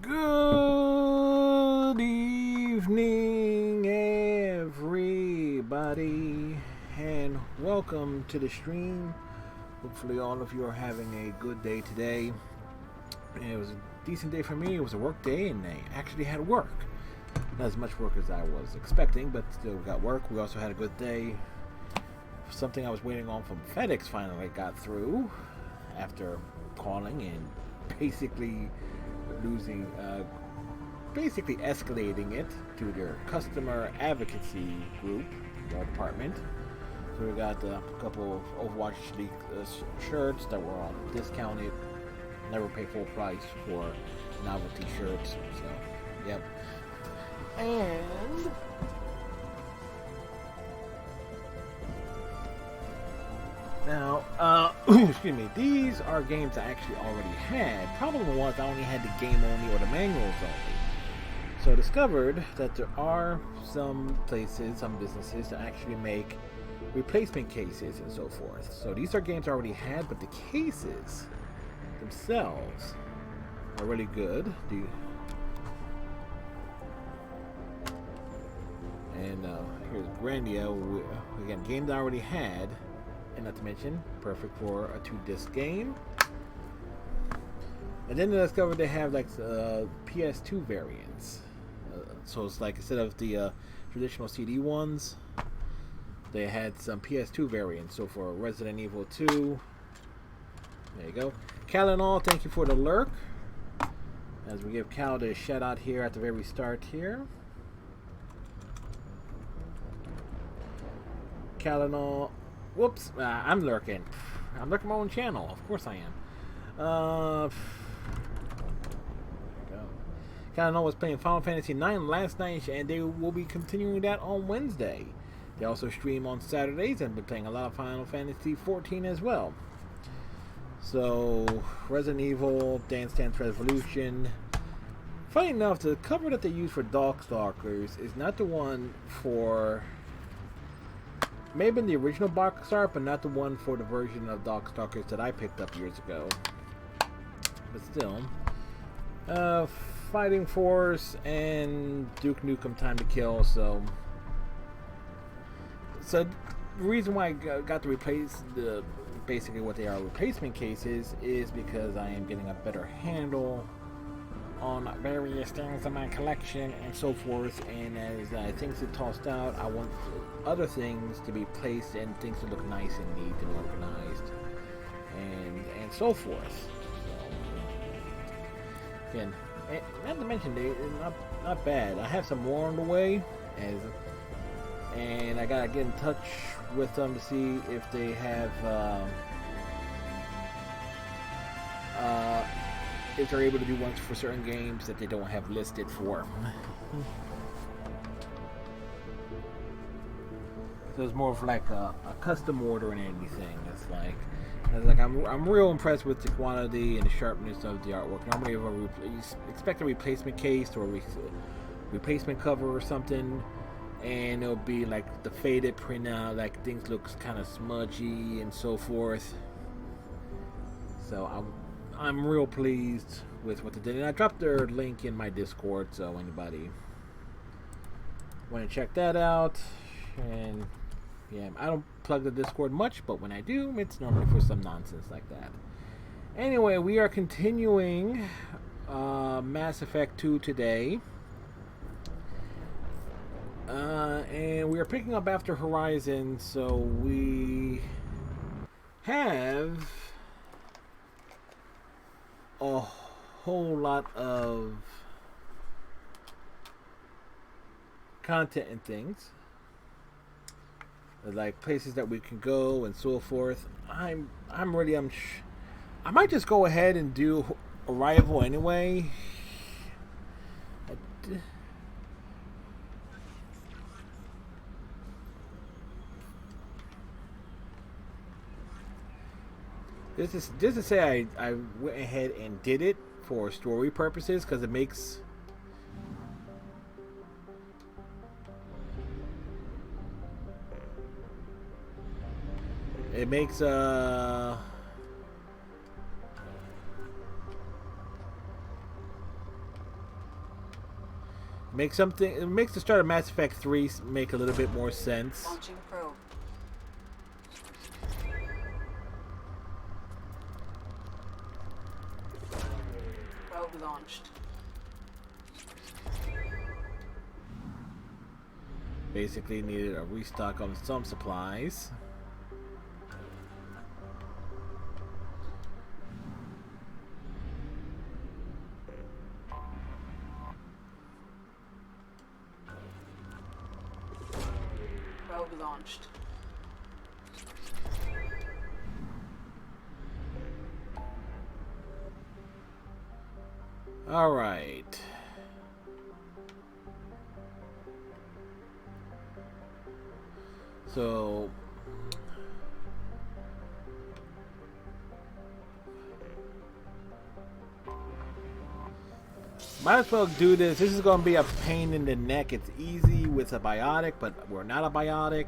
Good evening, everybody, and welcome to the stream. Hopefully, all of you are having a good day today. It was a decent day for me. It was a work day, and I actually had work. Not as much work as I was expecting, but still got work. We also had a good day. Something I was waiting on from FedEx finally got through after calling and basically escalating it to their customer advocacy group or department. So we got a couple of Overwatch League shirts that were on discounted, never pay full price for novelty shirts. So, yep. And now, excuse me, these are games I actually already had. Problem was I only had the game only or the manuals only. So I discovered that there are some places, some businesses that actually make replacement cases and so forth. So these are games I already had, but the cases themselves are really good. And here's Grandia, again, games I already had. And not to mention, perfect for a 2-disc game. And then I discovered they have like PS2 variants. So it's like instead of the traditional CD ones, they had some PS2 variants. So for Resident Evil 2, there you go. Cal and all, thank you for the lurk. As we give Cal the shout out here at the very start here. Cal and all. Whoops, I'm lurking. I'm lurking my own channel. Of course I am. There we go. Kind of was playing Final Fantasy IX last night, and they will be continuing that on Wednesday. They also stream on Saturdays and been playing a lot of Final Fantasy XIV as well. So, Resident Evil, Dance Dance Revolution. Funny enough, the cover that they use for Darkstalkers is not the one for... May have been the original box art, but not the one for the version of Darkstalkers that I picked up years ago. But still. Fighting Force and Duke Nukem Time to Kill, so the reason why I got to replace basically what they are replacement cases is because I am getting a better handle on various things in my collection and so forth, and as things get tossed out, I want other things to be placed and things to look nice and neat and organized and so forth. So, again, not to mention they're not bad. I have some more on the way, and I gotta get in touch with them to see if they have if they're able to do ones for certain games that they don't have listed for. So it's more of like a custom order and anything. It's like I'm real impressed with the quality and the sharpness of the artwork. Normally, if you expect a replacement case or a replacement cover or something, and it'll be like the faded printout, like things look kind of smudgy and so forth. So I'm real pleased with what they did, and I dropped their link in my Discord, so anybody want to check that out. And yeah, I don't plug the Discord much, but when I do, it's normally for some nonsense like that. Anyway, we are continuing Mass Effect 2 today, and we are picking up after Horizon, so we have a whole lot of content and things, like places that we can go and so forth. I might just go ahead and do Arrival anyway. This is just to say I went ahead and did it for story purposes, because it makes Make something. It makes the start of Mass Effect 3 make a little bit more sense. Launching probe. Probe launched. Basically needed a restock on some supplies. Probe launched. All right. So might as well do this. This is going to be a pain in the neck. It's easy with a biotic, but we're not a biotic.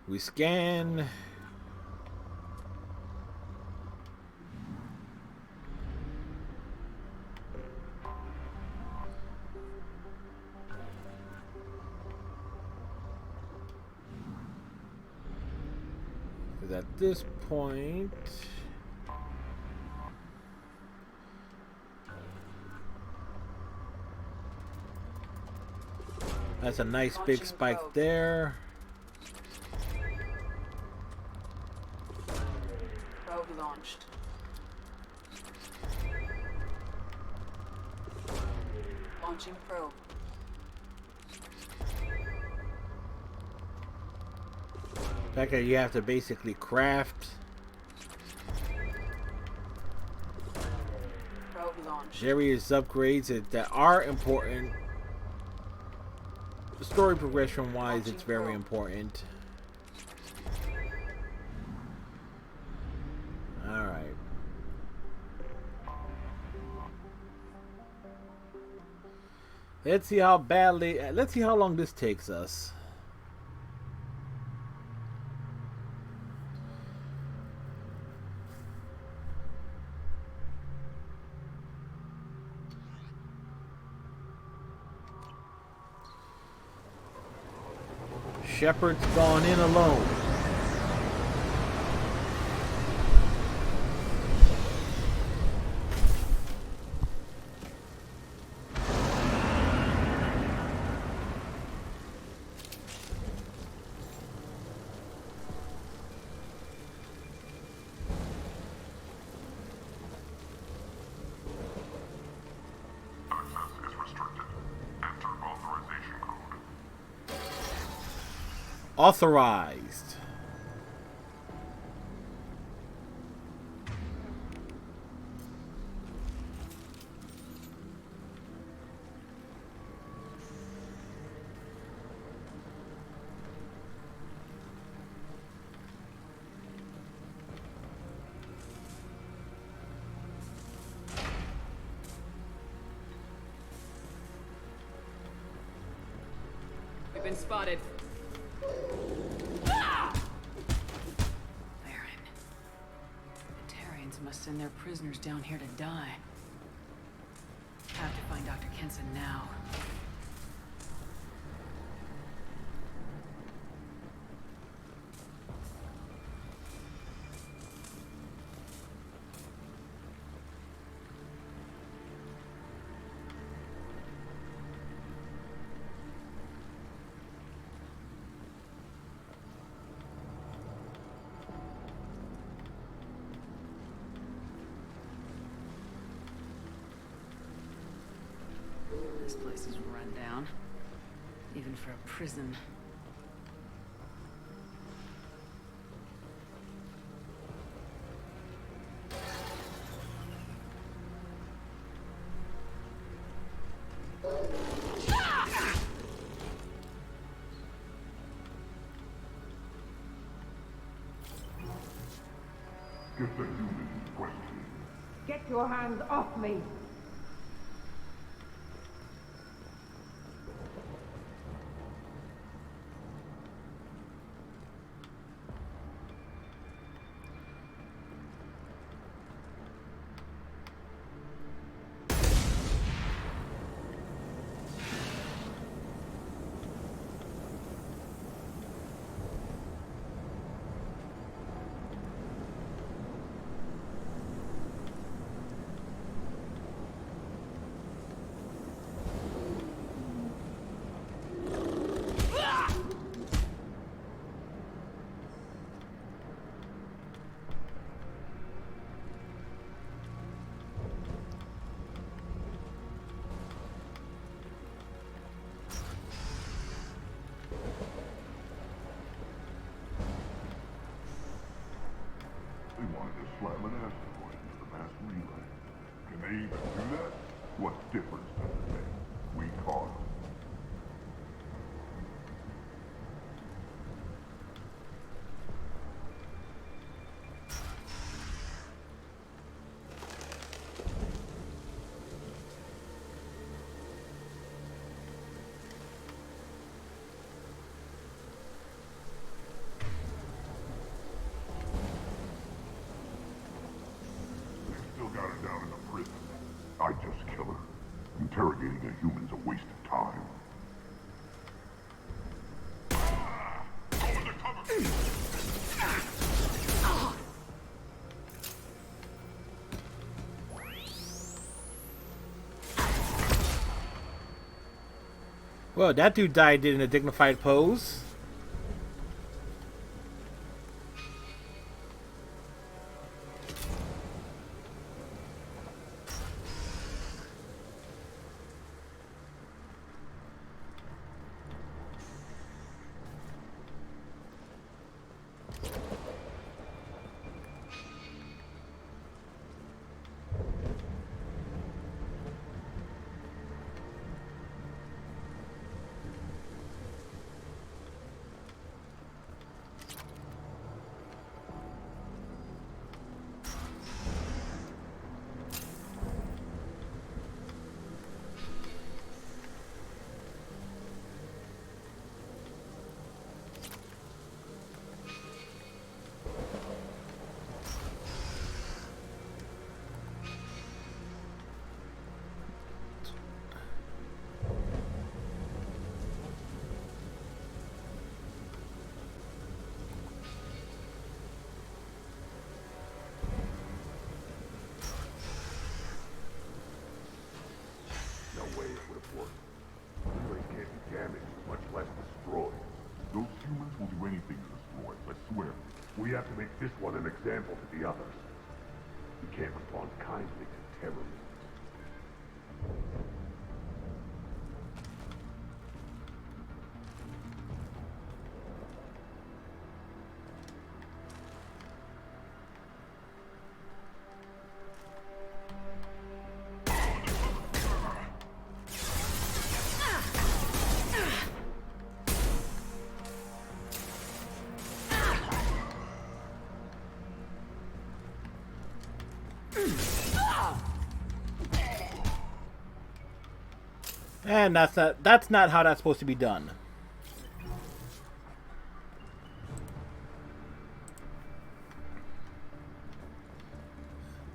We scan. Because at this point, that's a nice big spike there. Probe launched. Launching probe. The fact that you have to basically craft Probe launched. various upgrades that are important. Story progression wise, it's very important. Alright. Let's see how badly. Let's see how long this takes us. Shepard's gone in alone. Authorized. We've been spotted. Must send their prisoners down here to die. Have to find Dr. Kenson now. This place is run down, even for a prison. Get your hands off me! wanted to slam an asteroid into the mass relay. Can they even do that? What difference does it make? We caught them. Still got her down in the prison. I just kill her. Interrogating a human's a waste of time. Go into cover! Well, that dude died in a dignified pose. No way it would have worked. Relays can't be damaged, much less destroyed. Those humans will do anything to destroy us, I swear. We have to make this one an example to the others. We can't respond kindly to terrorism. And that's not how that's supposed to be done.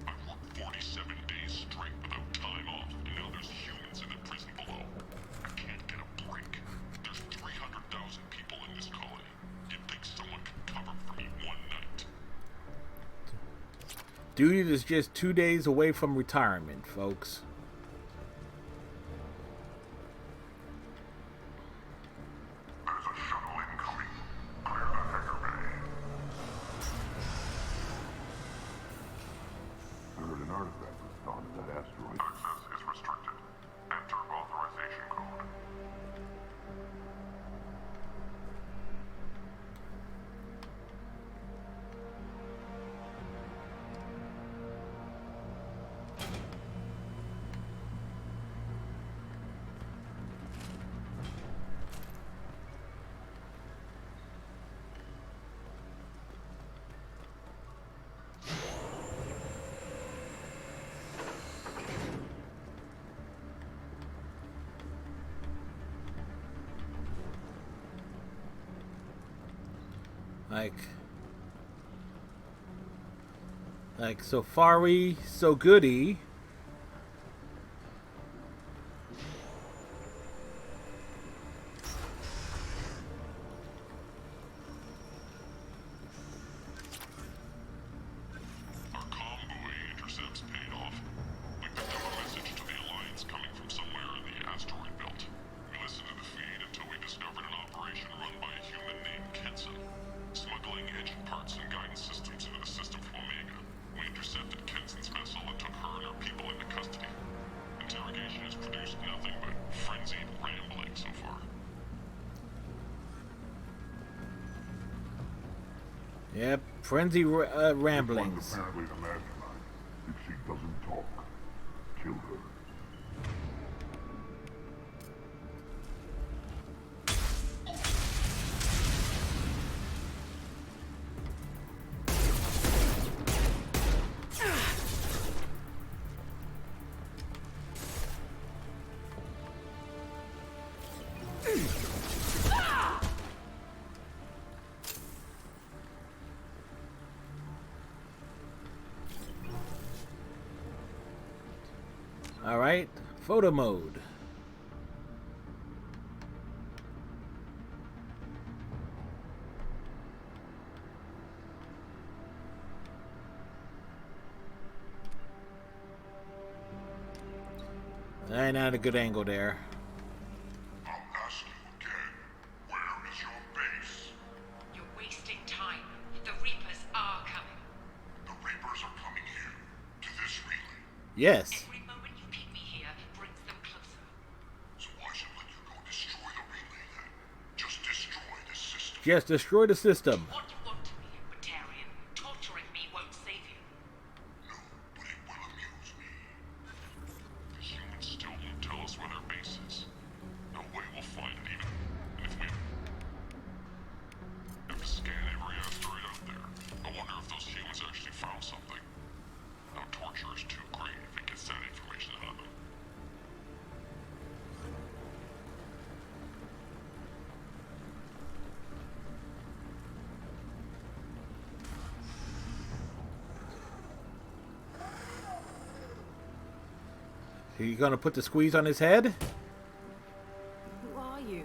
I've worked 47 days straight without time off, and now there's humans in the prison below. I can't get a break. There's 300,000 people in this colony. You'd think someone could cover for me one night. Duty is just 2 days away from retirement, folks. There's a shuttle incoming. Clear the hangar bay. I heard an artifact was found in that asteroid. Access is restricted. Enter authorization code. Like so far-y, so goody. Our comm buoy intercepts paid off. We picked up a message to the Alliance coming from somewhere in the asteroid belt. We listened to the feed until we discovered an operation run by a human named Kenson, smuggling engine parts and guidance systems into the system from Omega. We intercepted Kenson's vessel and took her and her people Yep, frenzy ramblings. Apparently the mastermind. If she doesn't talk, kill her. Alright, photo mode. Not a good angle there. I'll ask you again. Where is your base? You're wasting time. The Reapers are coming. The Reapers are coming here. To this relay. Yes. Every moment you keep me here brings them closer. So I should let you go destroy the relay then. Just destroy the system. Just destroy the system. What you want to be, Batarian? Torturing me won't save you. No, but it will amuse me. The humans still won't tell us where their base is. No way we'll find it even. And if we have to scan every asteroid out there. I wonder if those humans actually found something. Now torture is too great if it gets that information out of them. Are you gonna put the squeeze on his head? Who are you?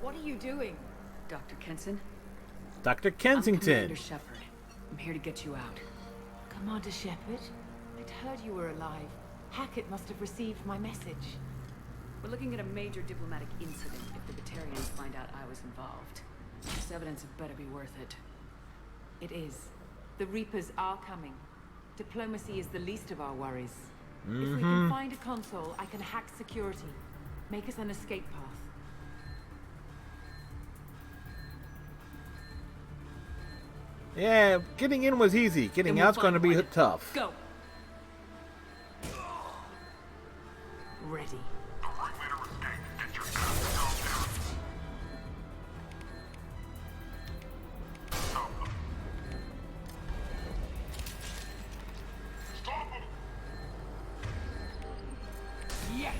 What are you doing? Dr. Kenson? Dr. I'm Kensington. Commander Shepard. I'm here to get you out. Commander Shepard? I'd heard you were alive. Hackett must have received my message. We're looking at a major diplomatic incident if the Batarians find out I was involved. This evidence had better be worth it. It is. The Reapers are coming. Diplomacy is the least of our worries. If we can find a console, I can hack security. Make us an escape path. Yeah, getting in was easy. Getting Then we'll out's gonna find be one. tough. Go! Ready. The Ringleader escaped. Get your ass down there. Stop them. Stop them! Yes!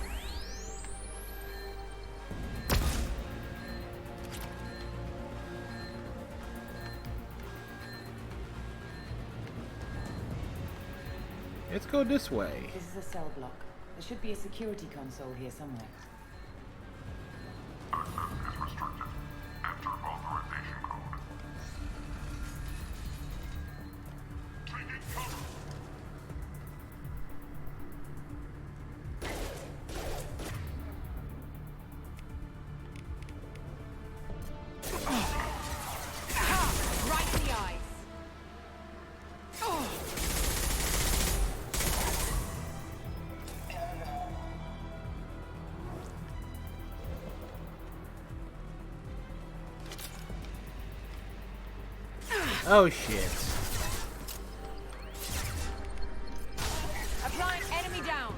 Let's go this way. This is a cell block. There should be a security console here somewhere. Access is restricted. Enter authorization code. Taking cover. Right in the eyes! Oh shit. Applying enemy down!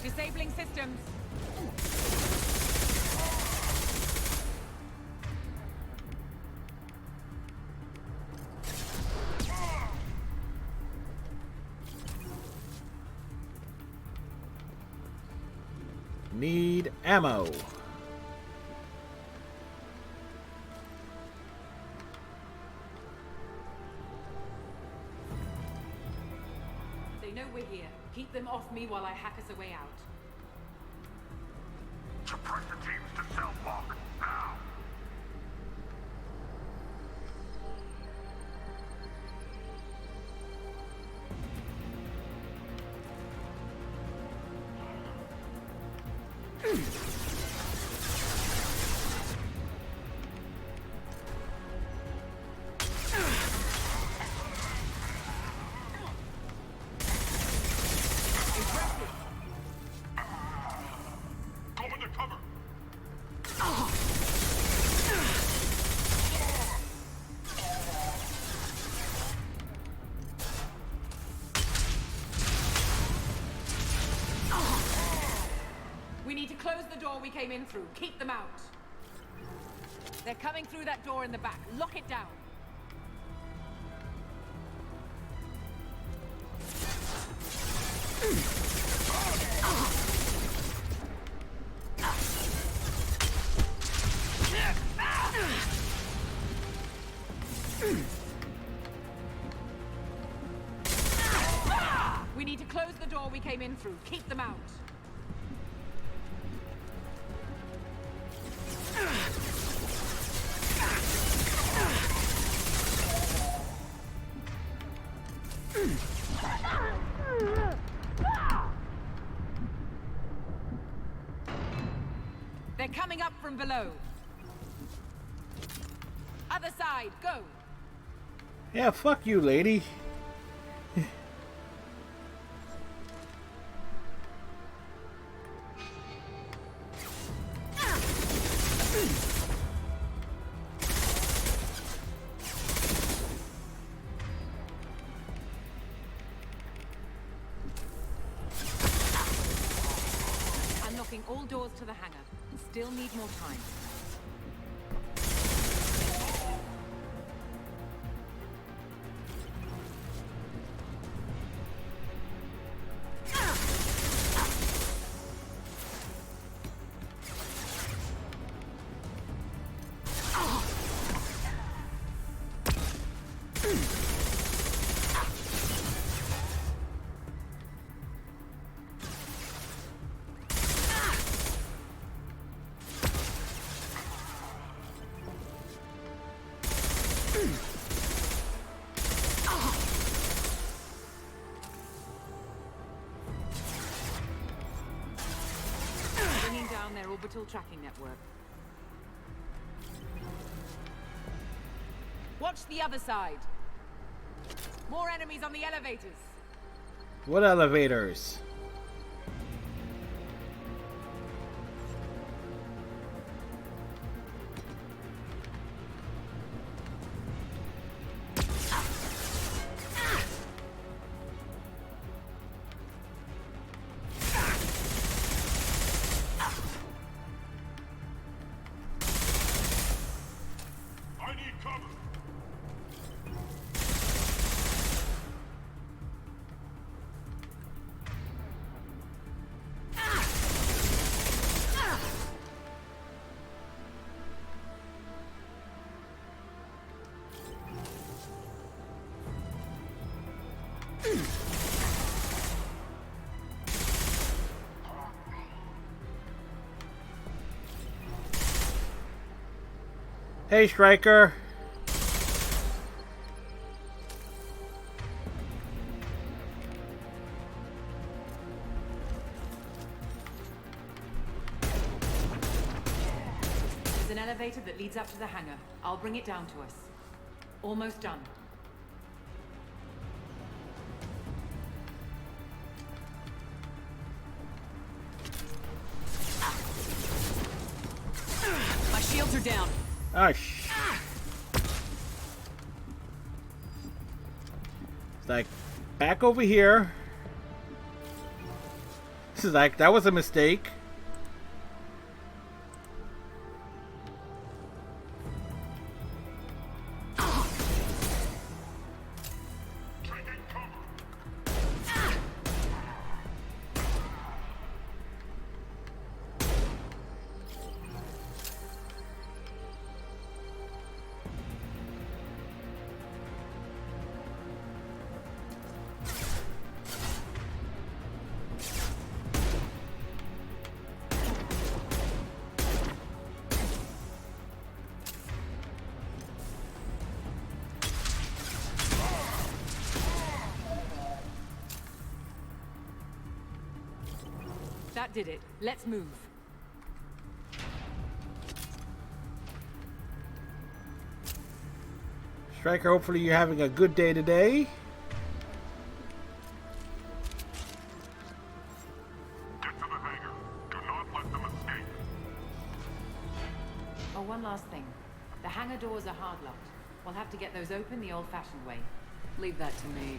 Disabling systems. Need ammo. They know we're here. Keep them off me while I hack us a way out. Suppress the teams to cell block. Now. close the door we came in through. Keep them out. They're coming through that door in the back. Lock it down. We need to close the door we came in through. Keep them out. They're coming up from below. Other side, go. Yeah, fuck you, lady. Unlocking all doors to the hangar. Still need more time. Bringing down their orbital tracking network. Watch the other side. More enemies on the elevators. What elevators? I need cover. Hey, Striker. There's an elevator that leads up to the hangar. I'll bring it down to us. Almost done. My shields are down. Ah, it's like, back over here. This is like, that was a mistake. Taking cover. That did it. Let's move. Striker, hopefully you're having a good day today. Get to the hangar. Do not let them escape. Oh, one last thing. The hangar doors are hard locked. We'll have to get those open the old-fashioned way. Leave that to me.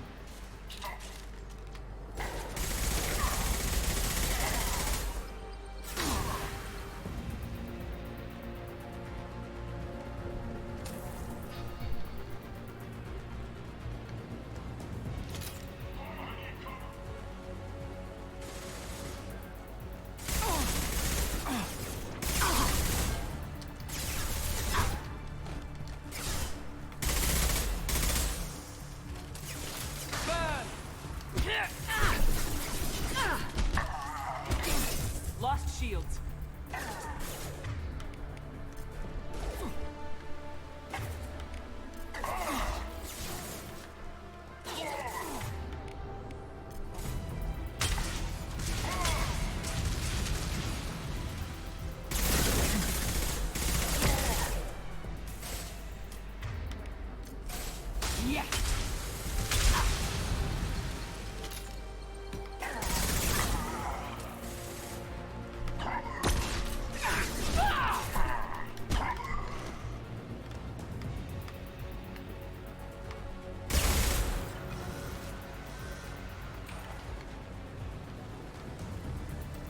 Yes!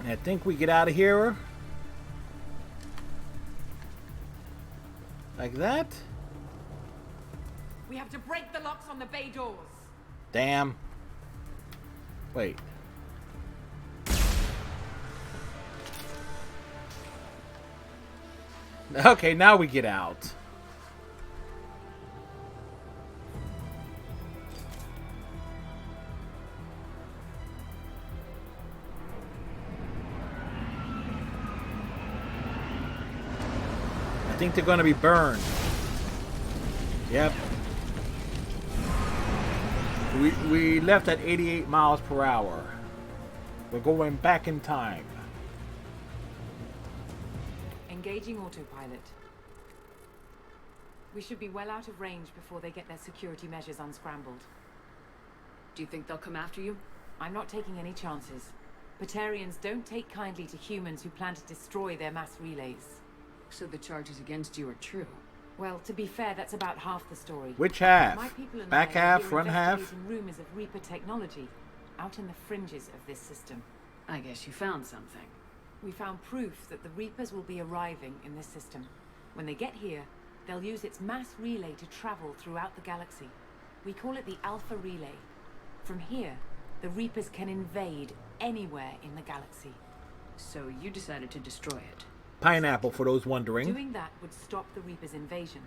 I think we get out of here like that. We have to break the locks on the bay doors. Damn. Wait. Okay, now we get out. I think they're going to be burned. Yep. We left at 88 miles per hour. We're going back in time. Engaging autopilot. We should be well out of range before they get their security measures unscrambled. Do you think they'll come after you? I'm not taking any chances. Batarians don't take kindly to humans who plan to destroy their mass relays. So the charges against you are true. Well, to be fair, that's about half the story. Which half? My people and Back I are half, here front half? investigating rumors of Reaper technology out in the fringes of this system. I guess you found something. We found proof that the Reapers will be arriving in this system. When they get here, they'll use its mass relay to travel throughout the galaxy. We call it the Alpha Relay. From here, the Reapers can invade anywhere in the galaxy. So you decided to destroy it. Pineapple, for those wondering. Doing that would stop the Reapers' invasion.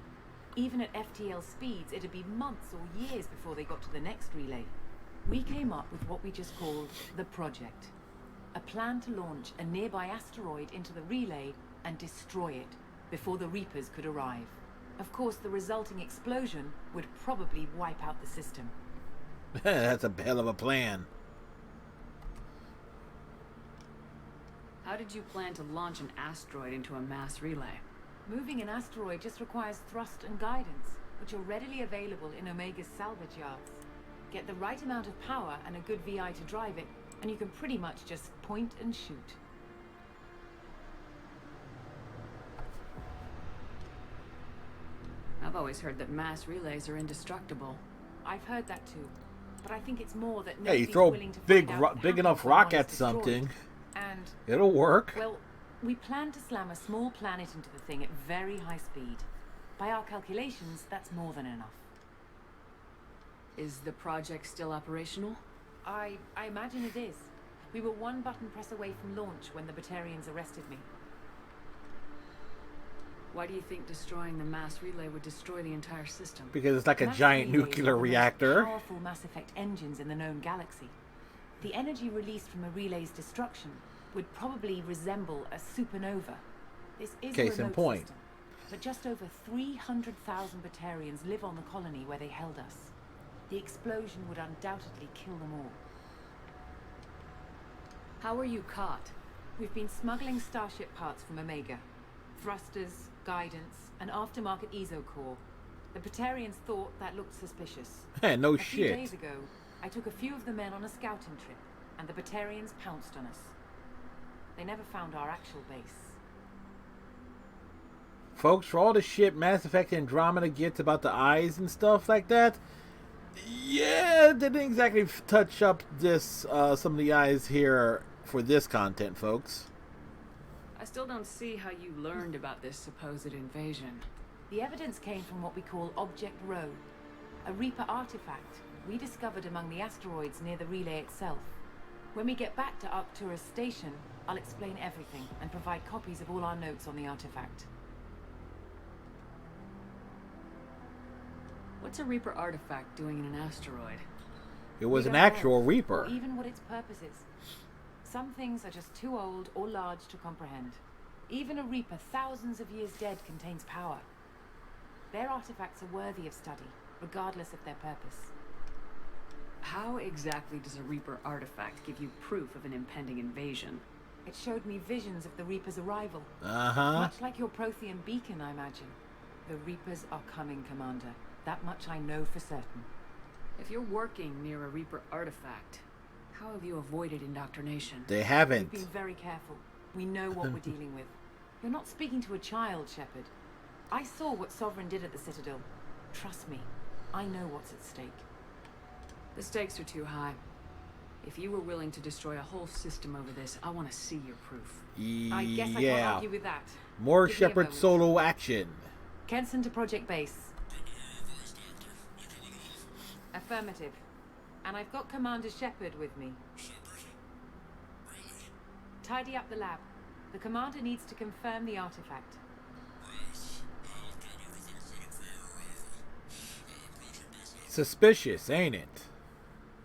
Even at FTL speeds, it'd be months or years before they got to the next relay. We came up with what we just called the Project. A plan to launch a nearby asteroid into the relay and destroy it before the Reapers could arrive. Of course, the resulting explosion would probably wipe out the system. That's a hell of a plan. How did you plan to launch an asteroid into a mass relay? Moving an asteroid just requires thrust and guidance, which are readily available in Omega's salvage yards. Get the right amount of power and a good VI to drive it, and you can pretty much just point and shoot. I've always heard that mass relays are indestructible. I've heard that too, but I think it's more that Hey, you nobody's throw willing to big find out big how enough before rock one is at destroyed. something. And, It'll work. well, we plan to slam a small planet into the thing at very high speed. By our calculations, that's more than enough. Is the project still operational? I imagine it is. We were one button press away from launch when the Batarians arrested me. Why do you think destroying the mass relay would destroy the entire system? Because it's like a Mass giant relays nuclear are the most reactor. Powerful Mass Effect engines in the known galaxy. The energy released from a relay's destruction would probably resemble a supernova. This is Case a in remote point. system, but just over 300,000 Batarians live on the colony where they held us. The explosion would undoubtedly kill them all. How were you caught? We've been smuggling Starship parts from Omega. Thrusters, guidance, and aftermarket ESO core. The Batarians thought that looked suspicious. No A few shit. days ago, I took a few of the men on a scouting trip, and the Batarians pounced on us. They never found our actual base. Folks, for all the shit Mass Effect Andromeda gets about the eyes and stuff like that, yeah, they didn't exactly touch up this some of the eyes here for this content, folks. I still don't see how you learned about this supposed invasion. The evidence came from what we call Object Rho, a Reaper artifact we discovered among the asteroids near the relay itself. When we get back to Arcturus Station, I'll explain everything and provide copies of all our notes on the artifact. What's a Reaper artifact doing in an asteroid? It was We an don't know, actual Reaper. or even what its purpose is. Some things are just too old or large to comprehend. Even a Reaper thousands of years dead contains power. Their artifacts are worthy of study, regardless of their purpose. How exactly does a Reaper artifact give you proof of an impending invasion? It showed me visions of the Reaper's arrival. Uh-huh. Much like your Prothean beacon, I imagine. The Reapers are coming, Commander. That much I know for certain. If you're working near a Reaper artifact, how have you avoided indoctrination? They We've haven't. been very careful. We know what we're dealing with. You're not speaking to a child, Shepard. I saw what Sovereign did at the Citadel. Trust me, I know what's at stake. The stakes are too high. If you were willing to destroy a whole system over this, I want to see your proof. I guess I can't Yeah. argue with that. More Give me a Shepard moment. solo action. Kenson to Project Base. Affirmative. And I've got Commander Shepard with me. Tidy up the lab. The commander needs to confirm the artifact. Suspicious, ain't it?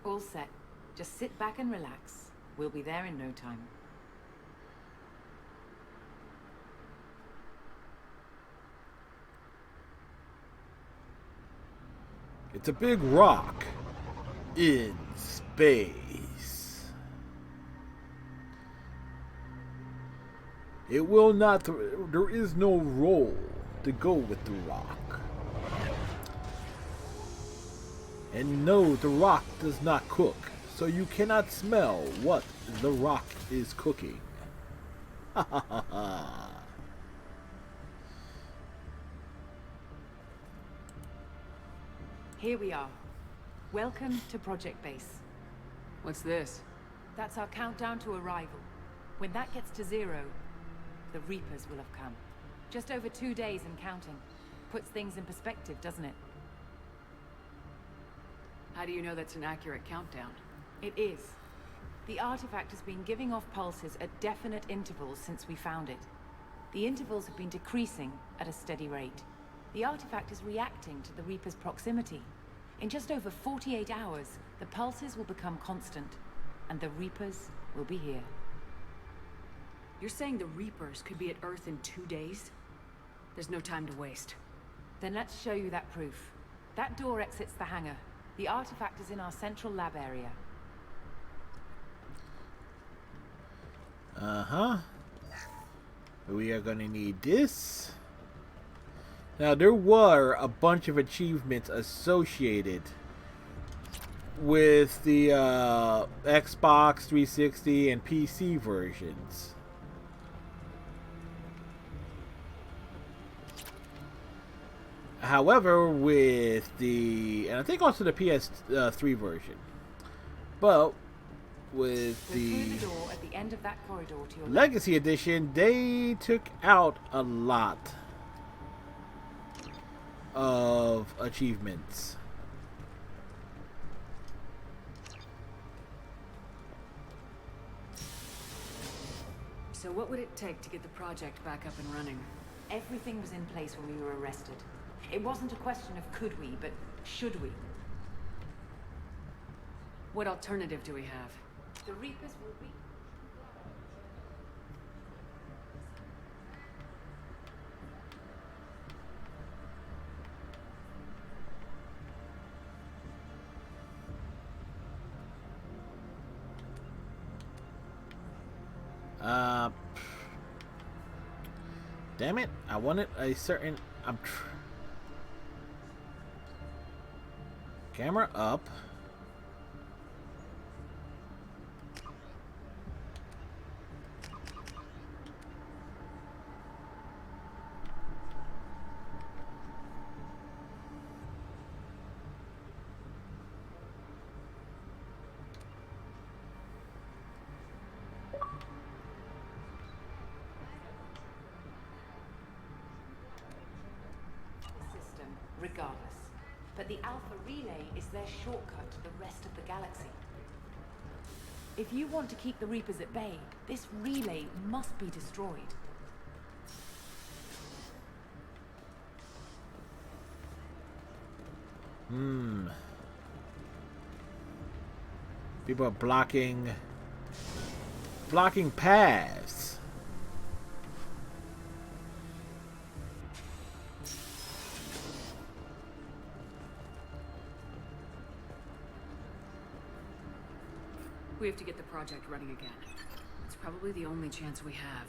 All set. Just sit back and relax. We'll be there in no time. It's a big rock in space. It will not. There is no roll to go with the rock. And no, the rock does not cook, so you cannot smell what the rock is cooking. Ha ha ha ha. Here we are. Welcome to Project Base. What's this? That's our countdown to arrival. When that gets to 0, the Reapers will have come. Just over 2 days and counting. Puts things in perspective, doesn't it? How do you know that's an accurate countdown? It is. The artifact has been giving off pulses at definite intervals since we found it. The intervals have been decreasing at a steady rate. The artifact is reacting to the Reaper's proximity. In just over 48 hours, the pulses will become constant, and the Reapers will be here. You're saying the Reapers could be at Earth in 2 days? There's no time to waste. Then let's show you that proof. That door exits the hangar. The artifact is in our central lab area. Uh-huh. We are gonna need this. Now, there were a bunch of achievements associated with the Xbox 360 and PC versions. However, with the, and I think also the PS3 version, but with Go through the the door at the end of that corridor to your left. Legacy Edition, they took out a lot of achievements. So what would it take to get the project back up and running? Everything was in place when we were arrested. It wasn't a question of could we, but should we. What alternative do we have? The Reapers will be... Damn it! I wanted a certain. Camera up. system, regardless. But the Alpha Relay is their shortcut to the rest of the galaxy. If you want to keep the Reapers at bay, this relay must be destroyed. People are blocking paths. We have to get the project running again. It's probably the only chance we have.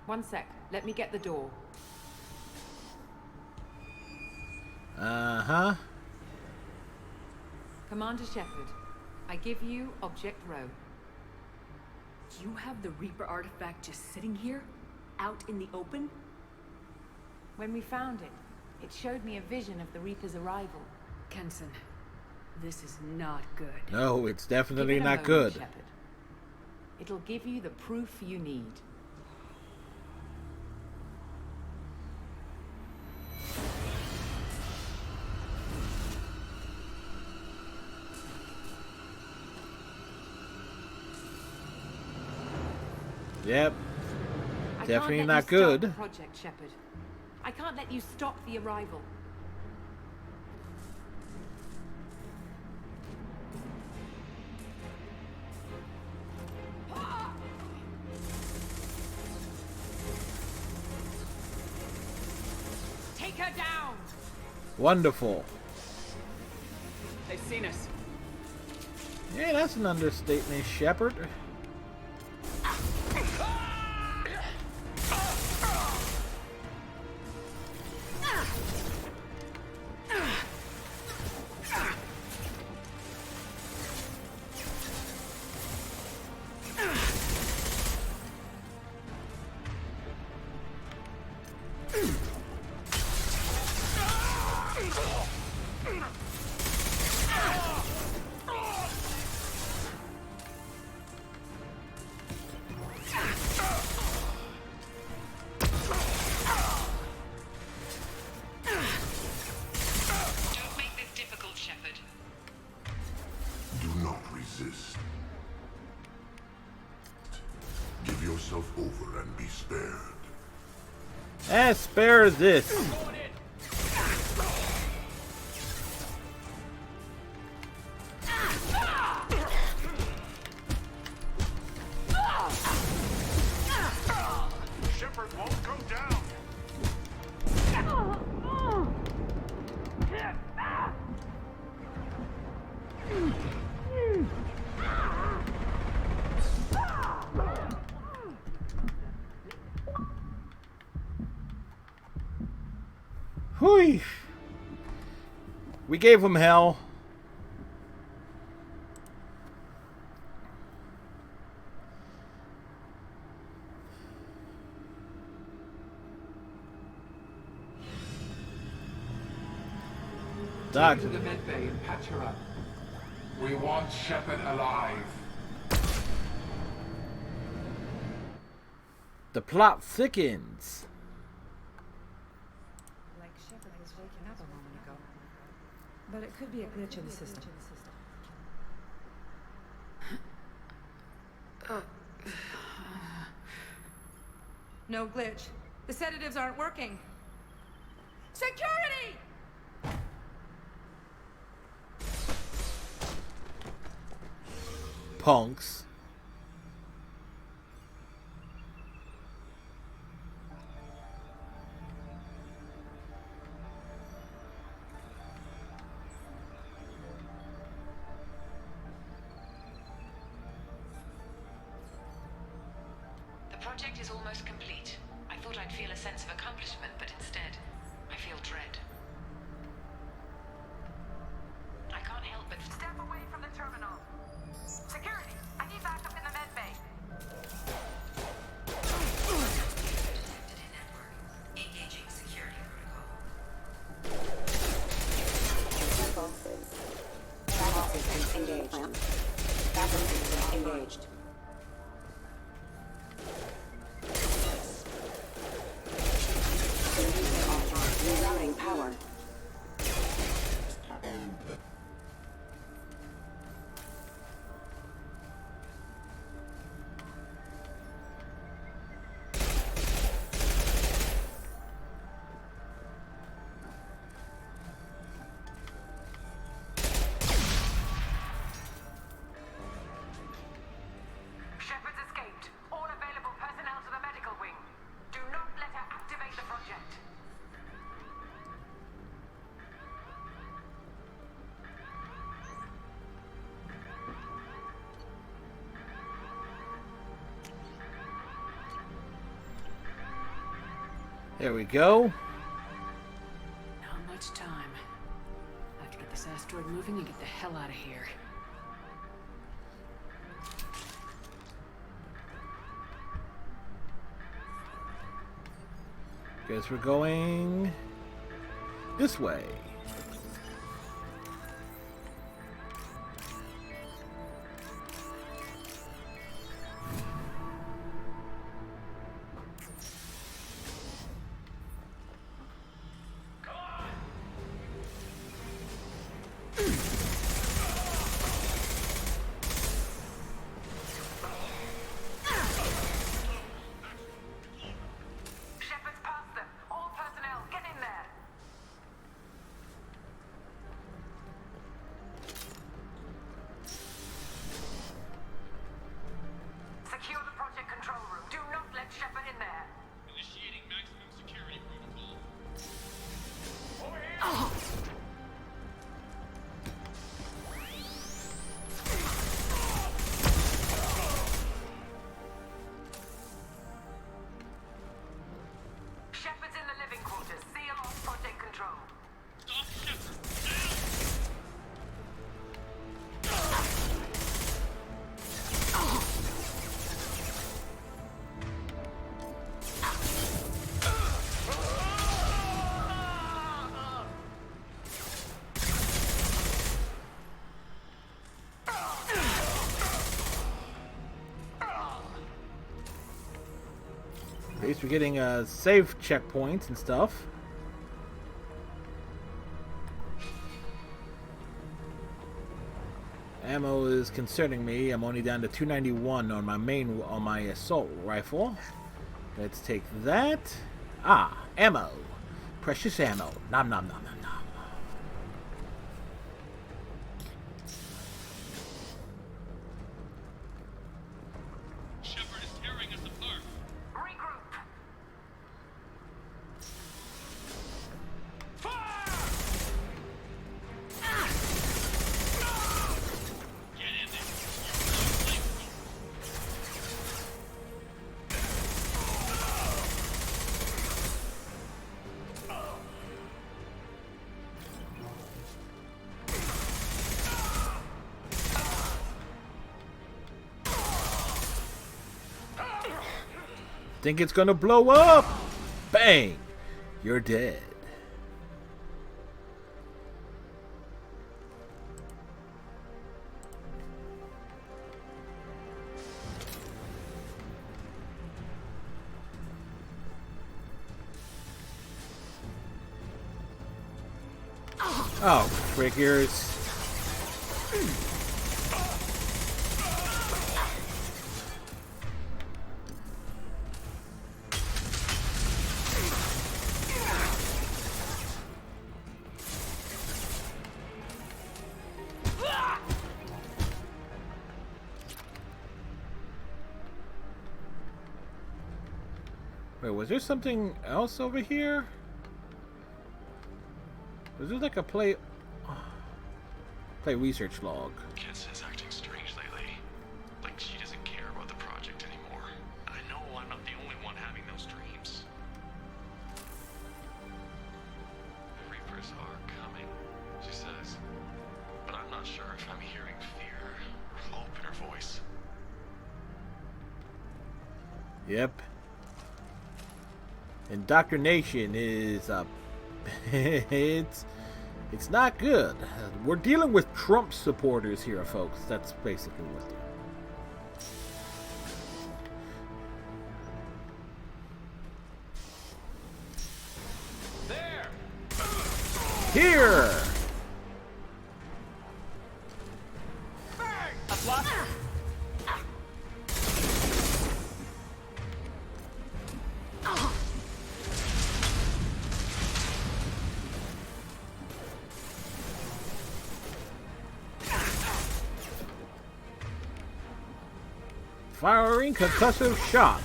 One sec, let me get the door. Uh-huh. Commander Shepard, I give you Object Rho. You have the Reaper artifact just sitting here? Out in the open? When we found it, it showed me a vision of the Reaper's arrival. Kenson, this is not good. No, it's definitely Give it a not moment, good. Shepard. It'll give you the proof you need. Yep. I Definitely can't let not you stop good. the Project Shepard. I can't let you stop the arrival. Take her down! Wonderful. They've seen us. Yeah, that's an understatement, Shepard. Don't make this difficult, Shepard. Do not resist. Give yourself over and be spared. Spare this. Shepard won't go down. Whew. We gave him hell. Doc. To the medbay and patch her up. We want Shepard alive. The plot thickens. Like Shepard was waking up a moment ago. But it could be a glitch in the system. No glitch. The sedatives aren't working. Security! Punks. The project is almost complete. I thought I'd feel a sense of accomplishment, but instead, I feel dread. I can't help but step away from the terminal. Security, I need backup in the med bay. Detected in network. Engaging security protocol. Backup systems engaged. Backup systems engaged. Rerouting power. Shepard's escaped. All available personnel to the medical wing. Do not let her activate the project. There we go. Not much time. this asteroid moving and get the hell out of here. Guess we're going this way. Shepard's past them. All personnel, get in there. Secure the project control room. Do not let Shepard in there. Initiating maximum security protocol. Shepard's in the living quarters. Seal off project control. Stop Shepard! At least we're getting safe checkpoints and stuff. Ammo is concerning me. I'm only down to 291 on my assault rifle. Let's take that. Ah, ammo. Precious ammo. Nom nom nom nom nom. Shepard is tearing us apart. Regroup. Get in there. Think it's gonna blow up? Bang! You're dead. Oh, frickers. Wait, was there something else over here? Was there like a play research log? Kits is acting strange lately. Like she doesn't care about the project anymore. I know I'm not the only one having those dreams. The Reapers are coming, she says. But I'm not sure if I'm hearing fear or hope in her voice. Yep. Indoctrination is it's not good. We're dealing with Trump supporters here, folks. That's basically what they're. Here. Firing concussive shot.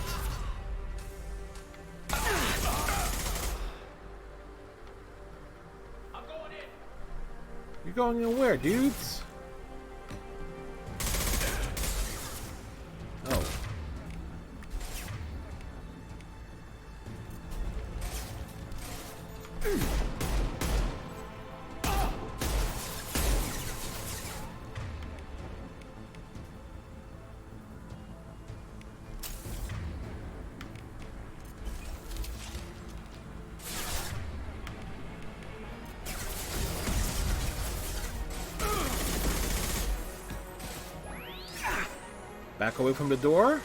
I'm going in. You're going in where, dudes? Oh. Back away from the door.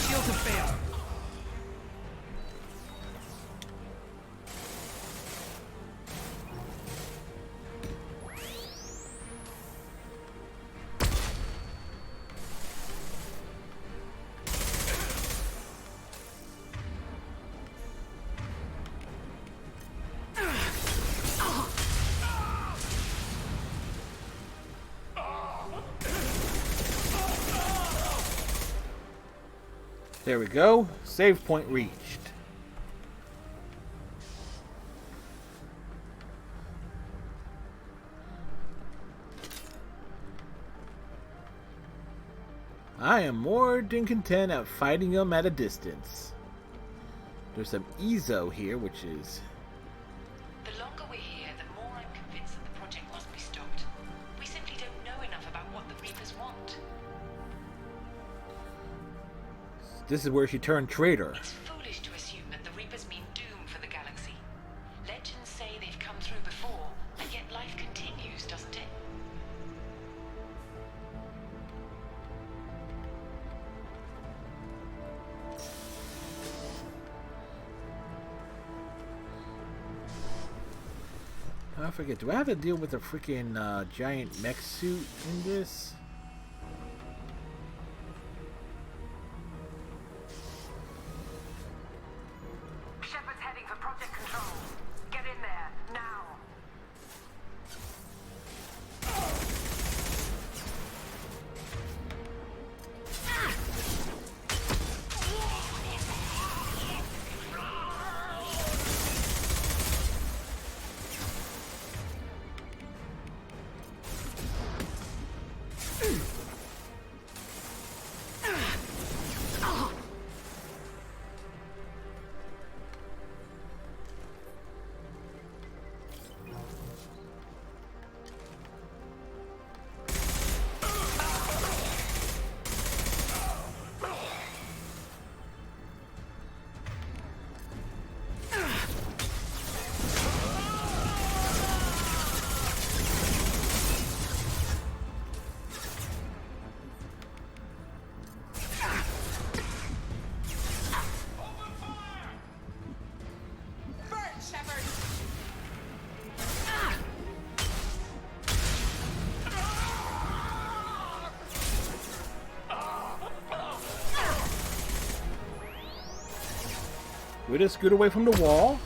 Shields have failed. There we go. Save point reached. I am more than content at fighting them at a distance. There's some Ezo here, which is... The longer we're here, the more I'm convinced that the project must be stopped. We simply don't know enough about what the Reapers want. This is where she turned traitor. It's foolish to assume that the Reapers mean doom for the galaxy. Legends say they've come through before, and yet life continues, doesn't it? I forget, do I have to deal with a freaking giant mech suit in this? Shepard's heading for Project Control. Get in there, now! We just scoot away from the wall.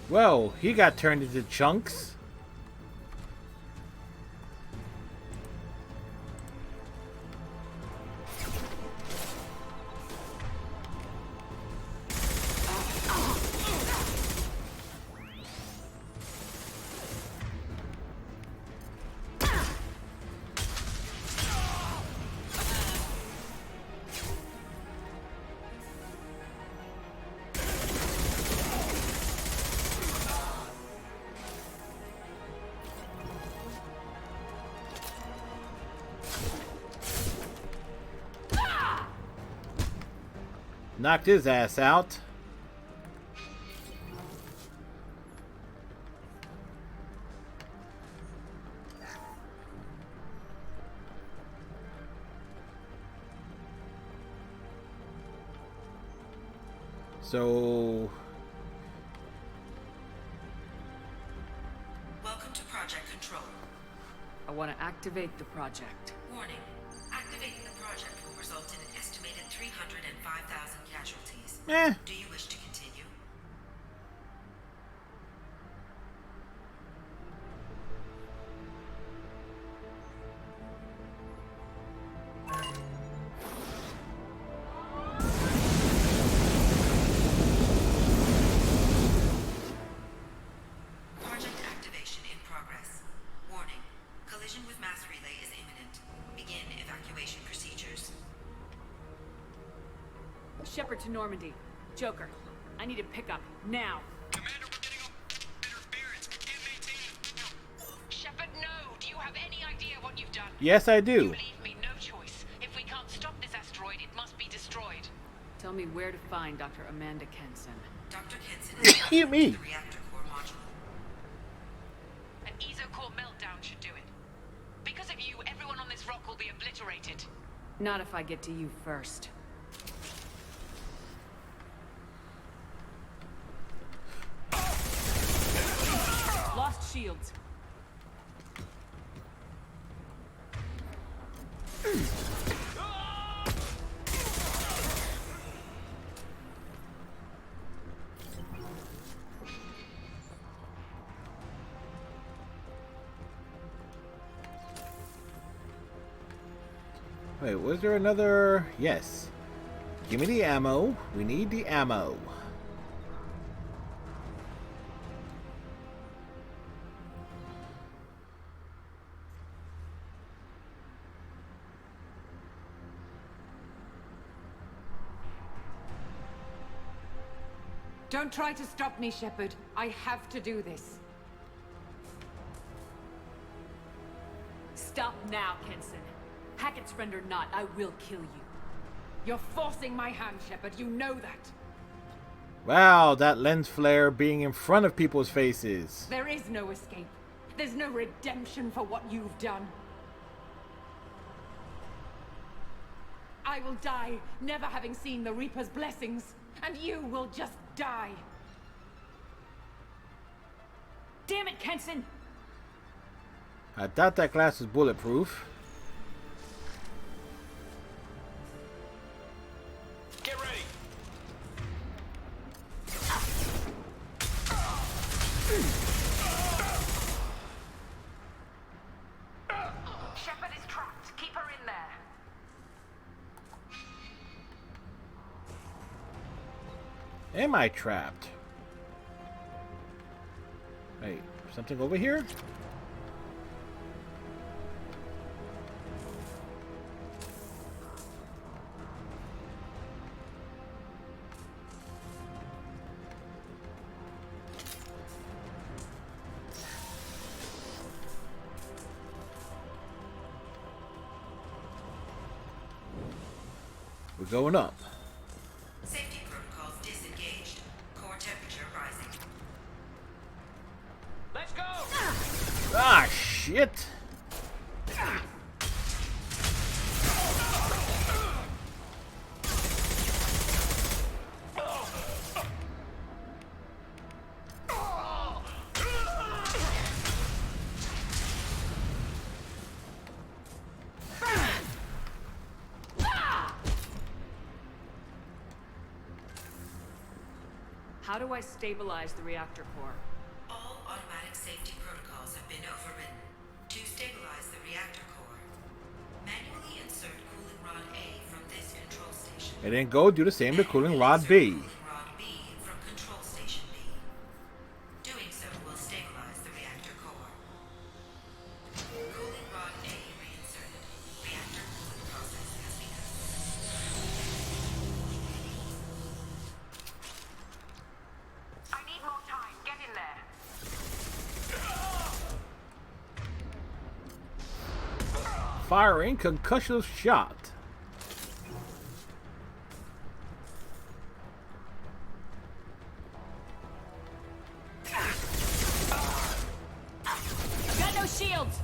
Well, he got turned into chunks. Knocked his ass out. So Welcome to Project Control. I want to activate the project. Warning. Activating the project will result in an estimated 305,000 casualties. Do you wish to continue? Project activation in progress. Warning. Collision with mass relay is imminent. Begin evacuation procedures. Shepard to Normandy. Joker, I need a pickup now. Commander, we're getting interference. We can't maintain. Shepard, no! Do you have any idea what you've done? yes, I You do. leave me no choice. If we can't stop this asteroid, it must be destroyed. Tell me where to find Dr. Amanda Kenson. Dr. Kenson is You me. the reactor core module. An ESO-core meltdown should do it. Because of you, everyone on this rock will be obliterated. Not if I get to you first. Lost shields. Wait, was there another? Yes. Give me the ammo. We need the ammo. Don't try to stop me, Shepard. I have to do this. Stop now, Kenson. Hackett's friend or not, I will kill you. You're forcing my hand, Shepard. You know that. Wow, that lens flare being in front of people's faces. There is no escape. There's no redemption for what you've done. I will die, never having seen the Reaper's blessings, and you will just die. Damn it, Kenson! I doubt that glass is bulletproof. Get ready. Shepard is trapped. Keep her in there. Am I trapped? Wait, something over here? We're going up. Safety protocols disengaged. Core temperature rising. Let's go. Ah, shit! How do I stabilize the reactor core? All automatic safety protocols have been overridden. To stabilize the reactor core, manually insert cooling rod A from this control station. And then go do the same to cooling rod B. Cooling rod B from control station B. Doing so will stabilize the reactor core. Cooling rod A reinserted. Reactor cooling process has begun. I need more time. Get in there. Firing concussion shot. I've got no shields!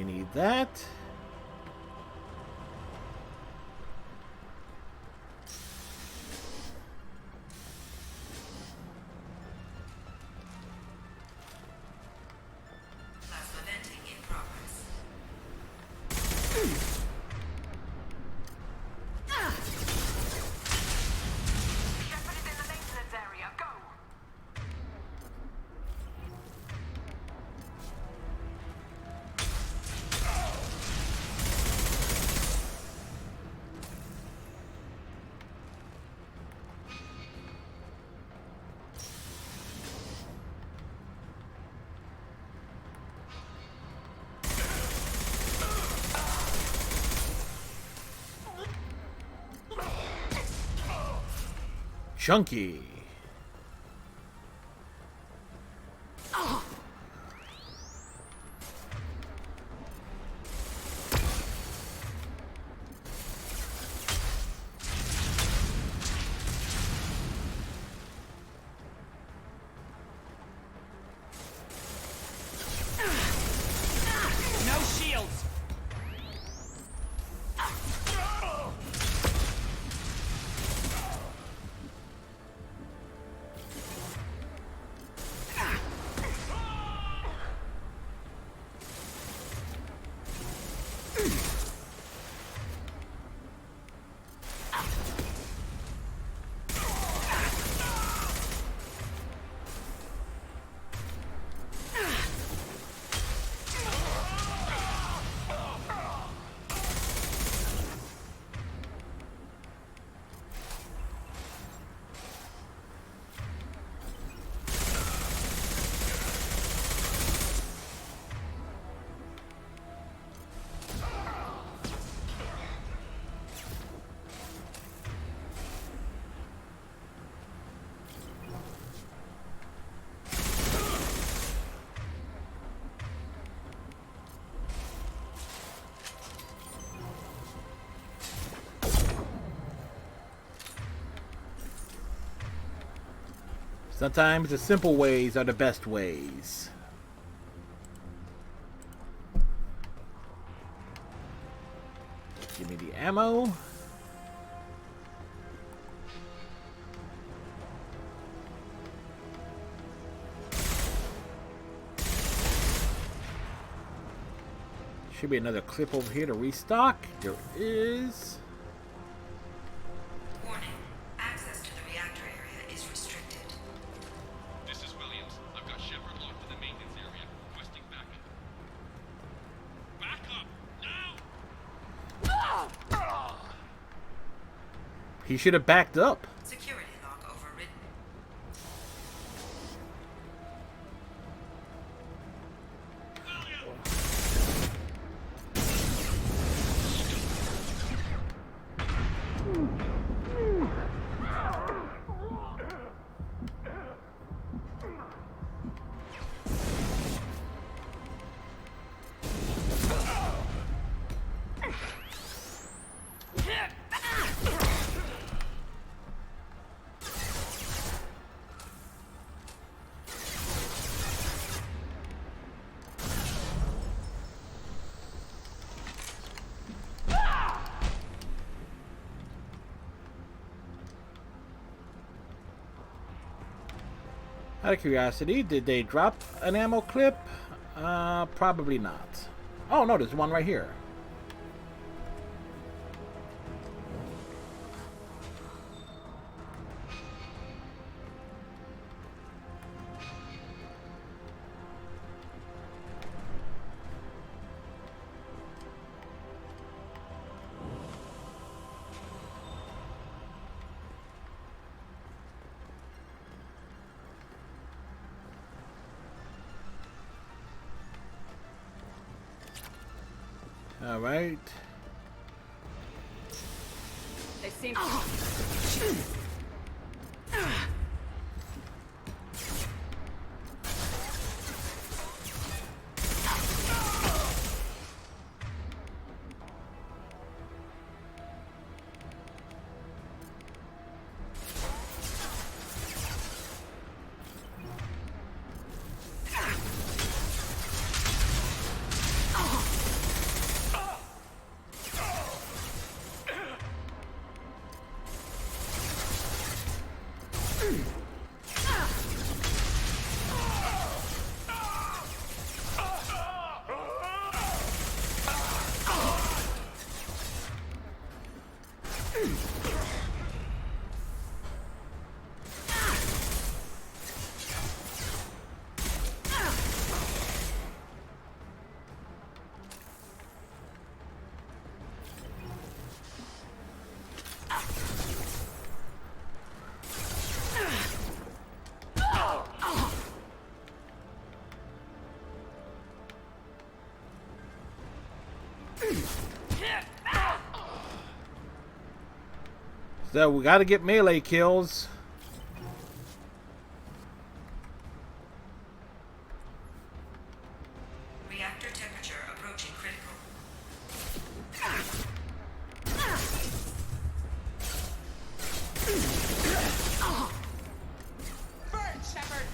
need that. Plasma venting in progress. Shepard is in the maintenance area. Go! Chunky. No shields! Sometimes the simple ways are the best ways. Give me the ammo. Should be another clip over here to restock. There is. Warning. Access to the reactor area is restricted. This is Williams. I've got Shepard locked in the maintenance area, requesting backup. Backup! Now! He should have backed up. Security lock overridden. Out of curiosity, did they drop an ammo clip? Probably not. Oh no, there's one right here. All right. They seem. So we gotta get melee kills. Reactor temperature approaching critical. Burn, Shepard!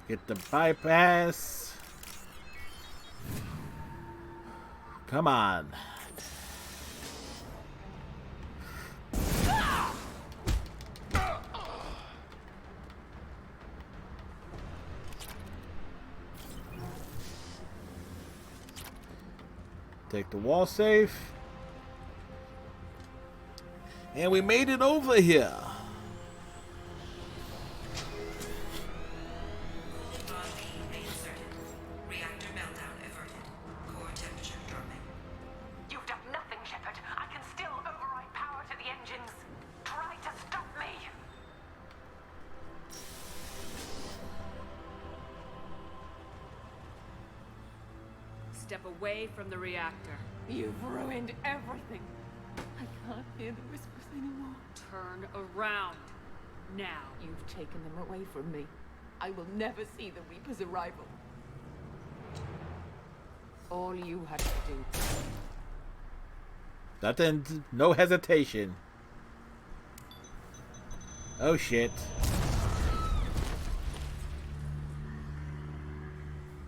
Get the bypass. Come on. Take the wall safe. And we made it over here. Cooling rod B reinserted. Reactor meltdown averted. Core temperature dropping. You've done nothing, Shepard. I can still override power to the engines. Try to stop me. Step away from the reactor. You've ruined everything. I can't hear the whispers anymore. Turn around. Now. You've taken them away from me. I will never see the Reaper's arrival. All you had to do. Nothing, no hesitation. Oh shit.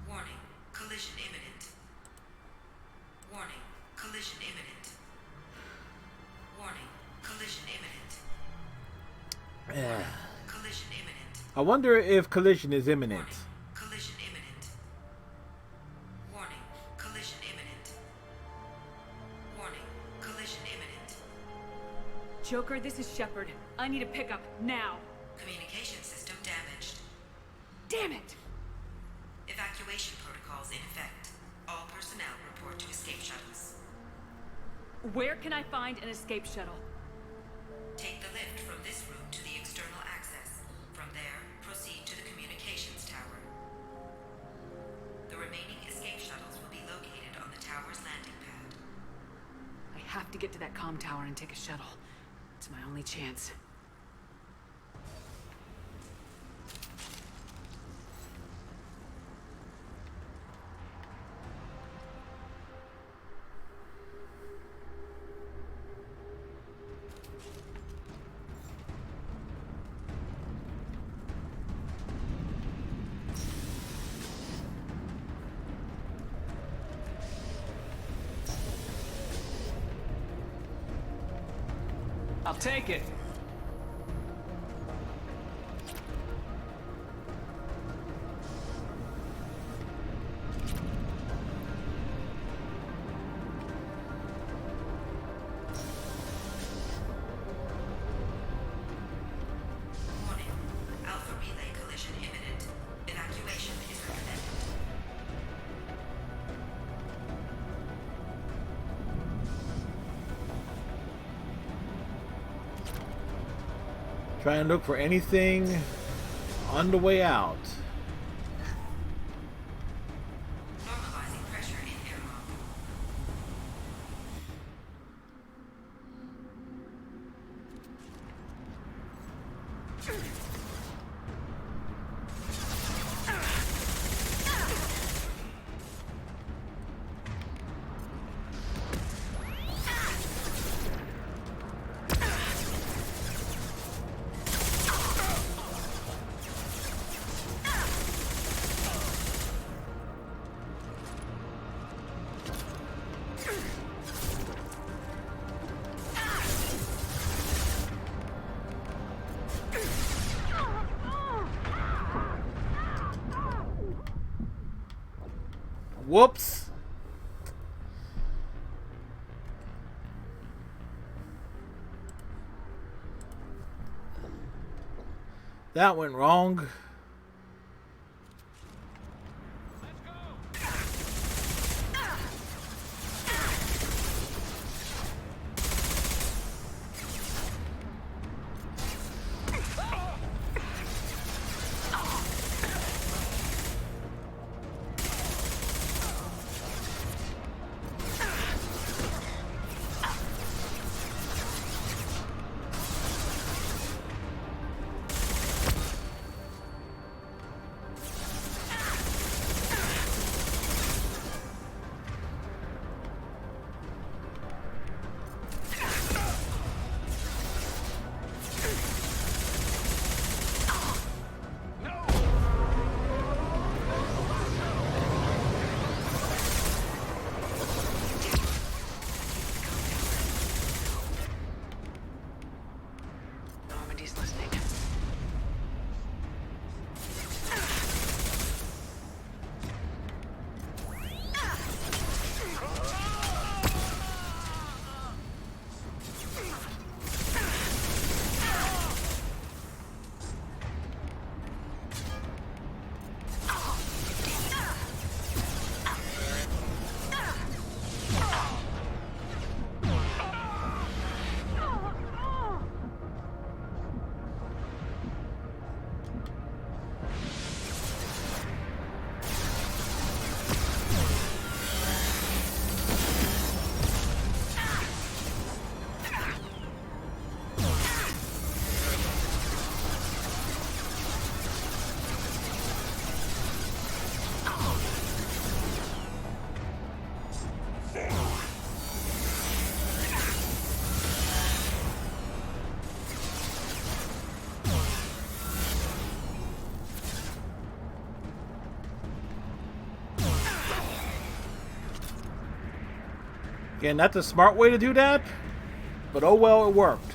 Warning. Collision imminent. Warning. Collision imminent. Warning. Collision imminent. Yeah. Collision imminent. I wonder if collision is imminent. Collision imminent. Warning. Collision imminent. Warning. Collision imminent. Joker, this is Shepard. I need a pickup now. Communication system damaged. Damn it! Evacuation protocols in effect. All personnel report to escape shuttles. Where can I find an escape shuttle? Take the lift from this room to the external access. From there, proceed to the communications tower. The remaining escape shuttles will be located on the tower's landing pad. I have to get to that comm tower and take a shuttle. It's my only chance. I'll take it. Warning. Alpha relay collision imminent. Evacuation is recommended. Try and look for anything on the way out. Normalizing pressure in airlock. Whoops. That went wrong. Normandy's listening. Again, that's a smart way to do that, but oh well, it worked.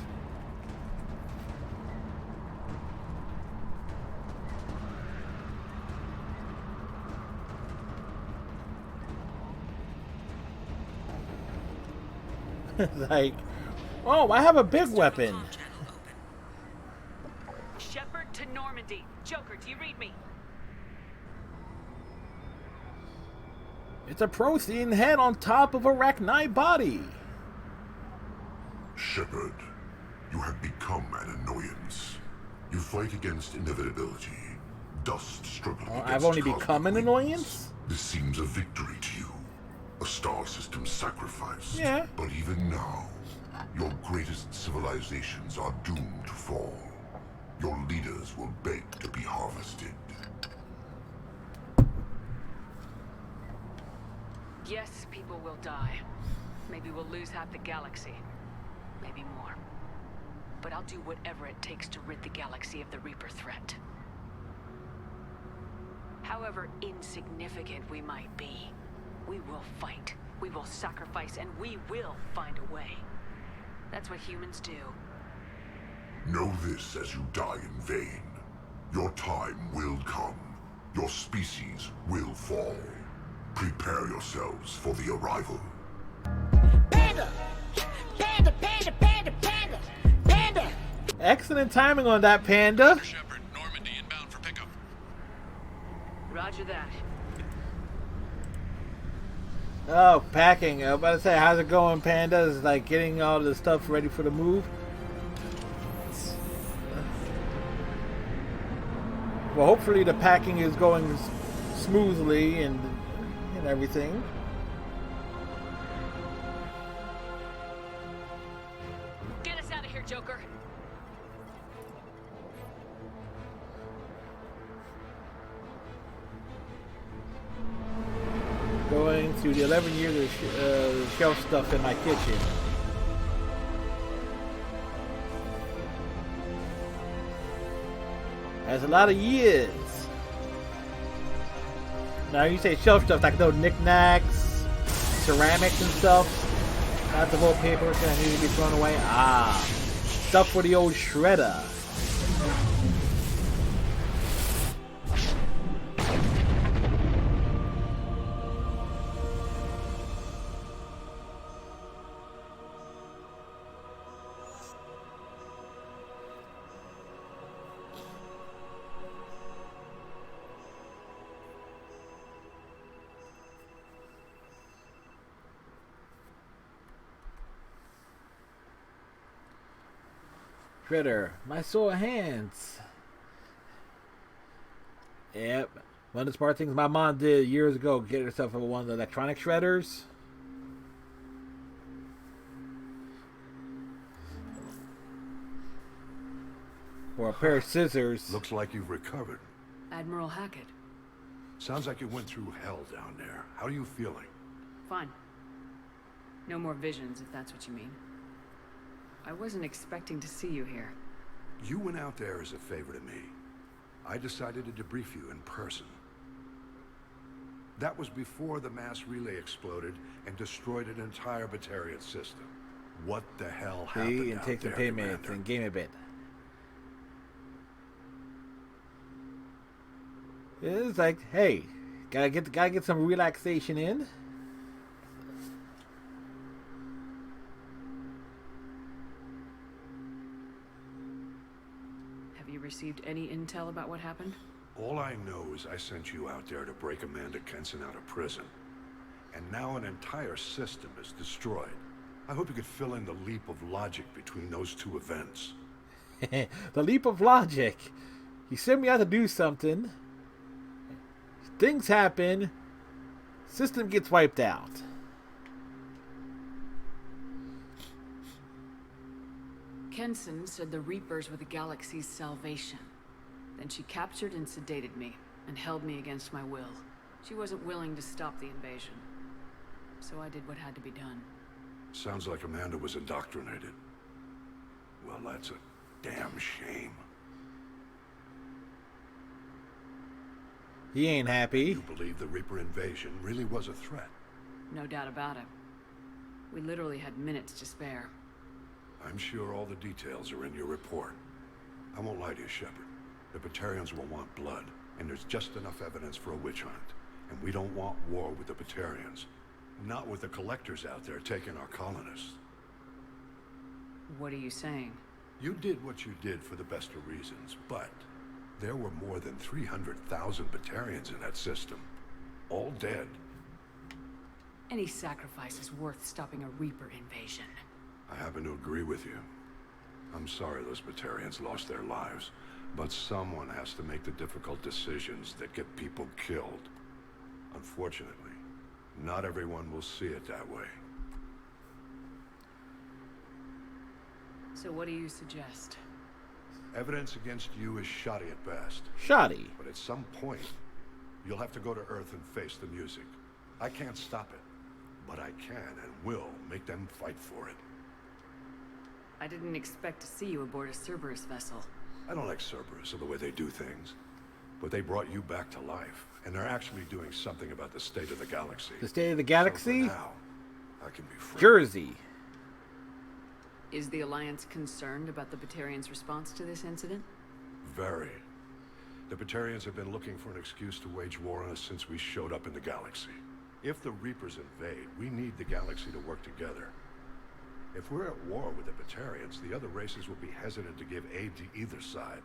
Like, oh, I have a big weapon. Shepard to Normandy. Joker, do you read me? It's a Prothean head on top of a Rachni body. Shepard, you have become an annoyance. You fight against inevitability. Dust struggling against I've only cosmic become an winds. annoyance? This seems a victory to you. A star system sacrificed. Yeah. But even now, your greatest civilizations are doomed to fall. Your leaders will beg to be harvested. Yes, people will die. Maybe we'll lose half the galaxy. Maybe more. But I'll do whatever it takes to rid the galaxy of the Reaper threat. However insignificant we might be, we will fight. We will sacrifice, and we will find a way. That's what humans do. Know this as you die in vain. Your time will come. Your species will fall. Prepare yourselves for the arrival. Panda! Panda, panda, panda, panda! Panda! Excellent timing on that, Panda. Shepard, Normandy inbound for pickup. Roger that. Oh, packing. I was about to say, how's it going, Panda? Is like getting all the stuff ready for the move. Well, hopefully the packing is going smoothly and everything. Get us out of here, Joker. Going through the 11 years of shelf stuff in my kitchen. That's a lot of years. Now you say shelf stuff, like those knickknacks, ceramics and stuff. Not the whole paper that needs to be thrown away. Ah, stuff for the old shredder. Shredder, my sore hands. Yep. One of the smart things my mom did years ago, get herself one of the electronic shredders. Or a pair of scissors. Looks like you've recovered. Admiral Hackett. Sounds like you went through hell down there. How are you feeling? Fine. No more visions, if that's what you mean. I wasn't expecting to see you here. You went out there as a favor to me. I decided to debrief you in person. That was before the mass relay exploded and destroyed an entire Batarian system. What the hell happened See, and out take the there, payment Commander? and game a bit. It's like, hey, gotta get some relaxation in. Have you received any intel about what happened? All I know is I sent you out there to break Amanda Kenson out of prison. And now an entire system is destroyed. I hope you could fill in the leap of logic between those two events. The leap of logic. You sent me out to do something. Things happen. System gets wiped out. Kenson said the Reapers were the galaxy's salvation. Then she captured and sedated me, and held me against my will. She wasn't willing to stop the invasion. So I did what had to be done. Sounds like Amanda was indoctrinated. Well, that's a damn shame. He ain't happy. You believe the Reaper invasion really was a threat? No doubt about it. We literally had minutes to spare. I'm sure all the details are in your report. I won't lie to you, Shepard. The Batarians will want blood, and there's just enough evidence for a witch hunt. And we don't want war with the Batarians. Not with the collectors out there taking our colonists. What are you saying? You did what you did for the best of reasons, but there were more than 300,000 Batarians in that system. All dead. Any sacrifice is worth stopping a Reaper invasion. I happen to agree with you. I'm sorry those Batarians lost their lives, but someone has to make the difficult decisions that get people killed. Unfortunately, not everyone will see it that way. So what do you suggest? Evidence against you is shoddy at best. Shoddy. But at some point, you'll have to go to Earth and face the music. I can't stop it, but I can and will make them fight for it. I didn't expect to see you aboard a Cerberus vessel. I don't like Cerberus or the way they do things, but they brought you back to life, and they're actually doing something about the state of the galaxy. The state of the galaxy? So for now, I can be free. Jersey. Is the Alliance concerned about the Batarians' response to this incident? Very. The Batarians have been looking for an excuse to wage war on us since we showed up in the galaxy. If the Reapers invade, we need the galaxy to work together. If we're at war with the Batarians, the other races will be hesitant to give aid to either side.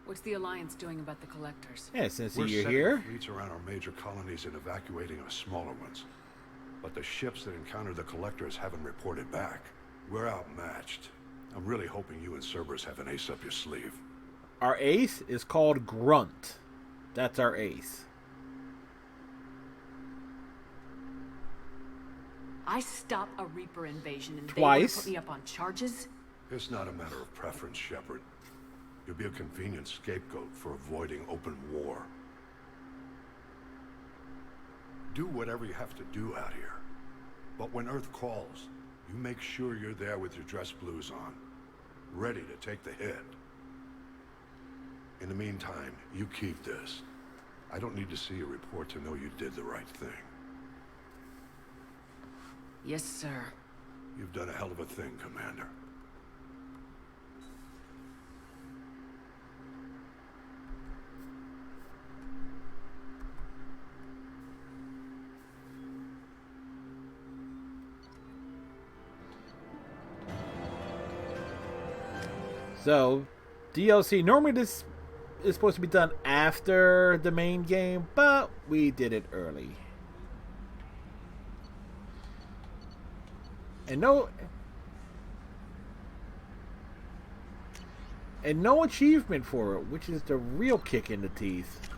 What's the Alliance doing about the Collectors? Yeah, since We're you're sending here. fleets around our major colonies and evacuating our smaller ones. But the ships that encounter the Collectors haven't reported back. We're outmatched. I'm really hoping you and Cerberus have an ace up your sleeve. Our ace is called Grunt. That's our ace. I stop a Reaper invasion and Twice. they want to put me up on charges? It's not a matter of preference, Shepard. You'll be a convenient scapegoat for avoiding open war. Do whatever you have to do out here. But when Earth calls, you make sure you're there with your dress blues on, ready to take the hit. In the meantime, you keep this. I don't need to see a report to know you did the right thing. Yes, sir. You've done a hell of a thing, Commander. So, DLC, normally this is supposed to be done after the main game, but we did it early. And And no achievement for it, which is the real kick in the teeth.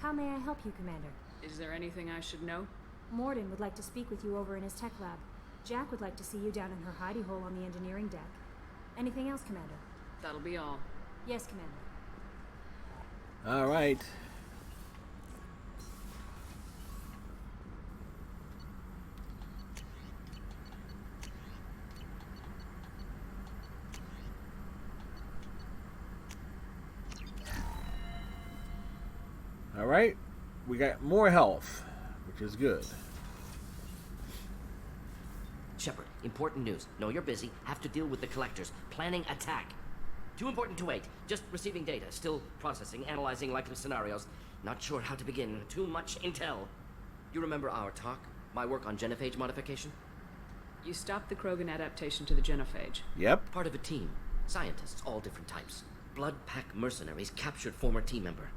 How may I help you, Commander? Is there anything I should know? Morden would like to speak with you over in his tech lab. Jack would like to see you down in her hidey hole on the engineering deck. Anything else, Commander? That'll be all. Yes, Commander. All right. All right. We got more health, which is good. Shepard, important news. Know you're busy. Have to deal with the collectors. Planning attack. Too important to wait. Just receiving data. Still processing, analyzing likely scenarios. Not sure how to begin. Too much intel. You remember our talk? My work on genophage modification? You stopped the Krogan adaptation to the genophage. Yep. Part of a team. Scientists, all different types. Blood Pack mercenaries captured former team member.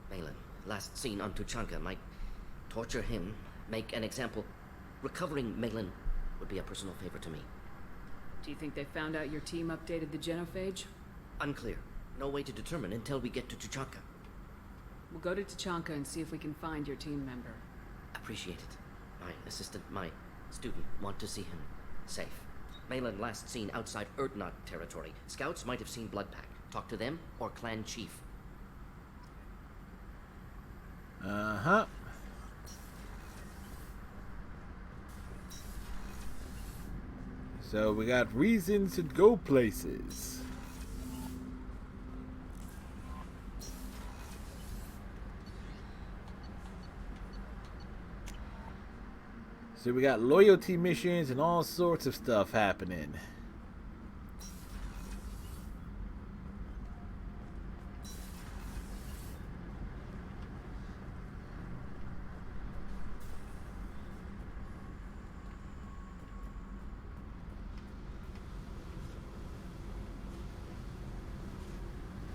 Malin, last seen on Tuchanka, might torture him, make an example. Recovering Malin would be a personal favor to me. Do you think they found out your team updated the genophage? Unclear. No way to determine until we get to Tuchanka. We'll go to Tuchanka and see if we can find your team member. Appreciate it. My assistant, my student, want to see him safe. Malin last seen outside Urdnot territory. Scouts might have seen Bloodpack. Talk to them or clan chief. Uh-huh. So we got reasons to go places. So we got loyalty missions and all sorts of stuff happening.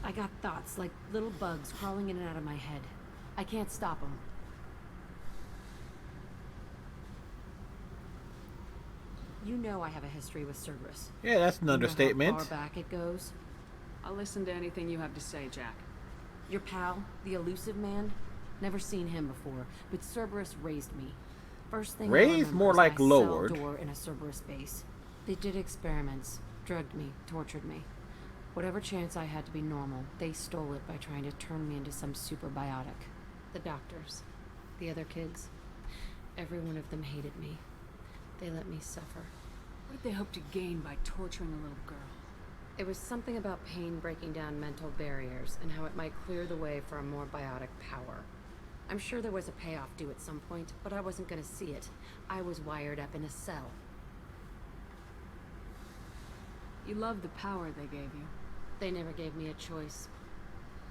I got thoughts like little bugs crawling in and out of my head. I can't stop them. You know I have a history with Cerberus. Yeah, that's an understatement. How far back it goes? I'll listen to anything you have to say, Jack. Your pal, the elusive man? Never seen him before, but Cerberus raised me. First thing Raised? More like lowered. Door in a Cerberus base. They did experiments, drugged me, tortured me. Whatever chance I had to be normal, they stole it by trying to turn me into some superbiotic. The doctors, the other kids, every one of them hated me. They let me suffer. What did they hope to gain by torturing a little girl? It was something about pain breaking down mental barriers and how it might clear the way for a more biotic power. I'm sure there was a payoff due at some point, but I wasn't going to see it. I was wired up in a cell. You loved the power they gave you. They never gave me a choice.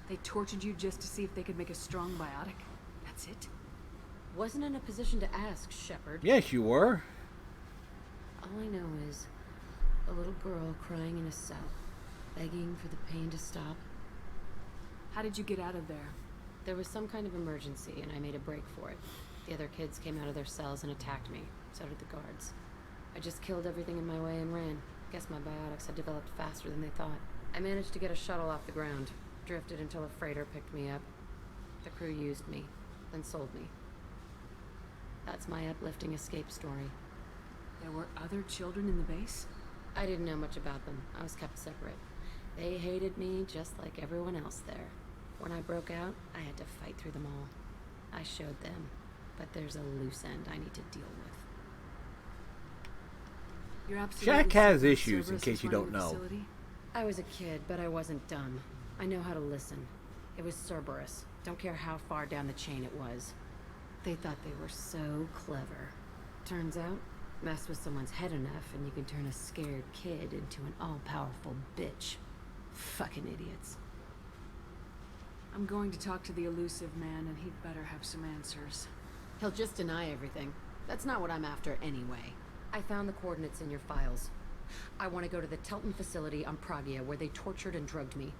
They tortured you just to see if they could make a strong biotic? That's it? Wasn't in a position to ask, Shepard. Yes, you were. All I know is a little girl crying in a cell, begging for the pain to stop. How did you get out of there? There was some kind of emergency, and I made a break for it. The other kids came out of their cells and attacked me. So did the guards. I just killed everything in my way and ran. Guess my biotics had developed faster than they thought. I managed to get a shuttle off the ground. Drifted until a freighter picked me up. The crew used me, then sold me. That's my uplifting escape story. There were other children in the base? I didn't know much about them. I was kept separate. They hated me just like everyone else there. When I broke out, I had to fight through them all. I showed them, but there's a loose end I need to deal with. You're absolutely Jack has certain issues, in Cerberus case is you running don't the know. facility? I was a kid, but I wasn't dumb. I know how to listen. It was Cerberus. Don't care how far down the chain it was. They thought they were so clever. Turns out, mess with someone's head enough and you can turn a scared kid into an all-powerful bitch. Fucking idiots. I'm going to talk to the elusive man, and he'd better have some answers. He'll just deny everything. That's not what I'm after anyway. I found the coordinates in your files. I want to go to the Telton facility on Pragia where they tortured and drugged me.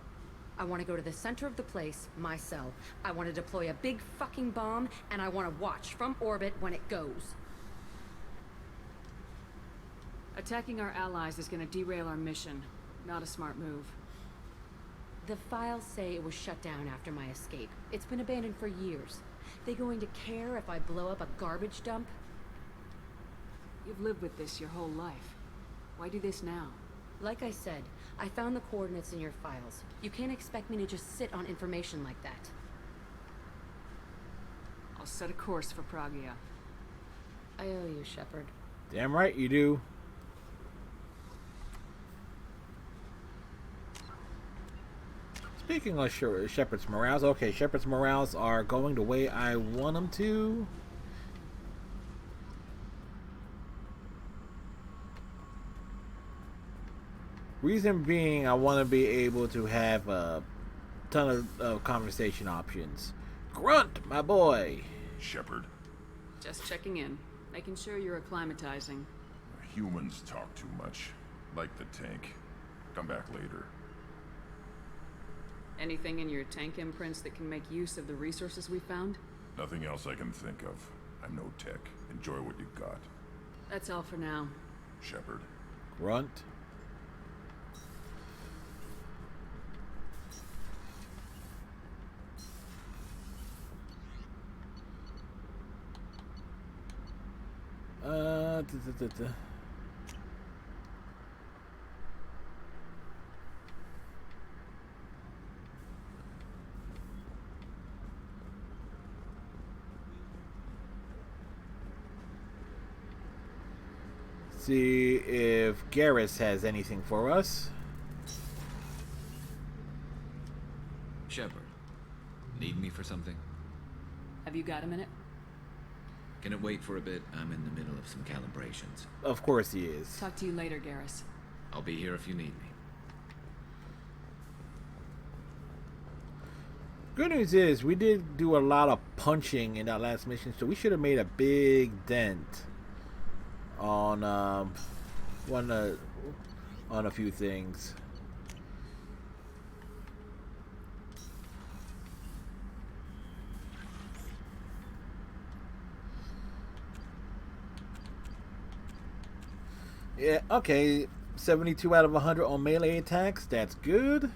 I want to go to the center of the place, my cell. I want to deploy a big fucking bomb, and I want to watch from orbit when it goes. Attacking our allies is gonna derail our mission. Not a smart move. The files say it was shut down after my escape. It's been abandoned for years. They going to care if I blow up a garbage dump? You've lived with this your whole life. Why do this now? Like I said, I found the coordinates in your files. You can't expect me to just sit on information like that. I'll set a course for Pragia. I owe you, Shepard. Damn right you do. Speaking of Shepard's morales, okay, Shepard's morales are going the way I want them to. Reason being, I want to be able to have a ton of conversation options. Grunt, my boy. Shepard. Just checking in, making sure you're acclimatizing. Humans talk too much. Like the tank. Come back later. Anything in your tank imprints that can make use of the resources we found? Nothing else I can think of. I'm no tech. Enjoy what you got. That's all for now. Shepard. Grunt. See if Garrus has anything for us. Shepard, need me for something? Have you got a minute? Can it wait for a bit? I'm in the middle of some calibrations. Of course he is. Talk to you later, Garrus. I'll be here if you need me. Good news is we did do a lot of punching in that last mission, so we should have made a big dent on a few things. Yeah, okay. 72 out of 100 on melee attacks. That's good.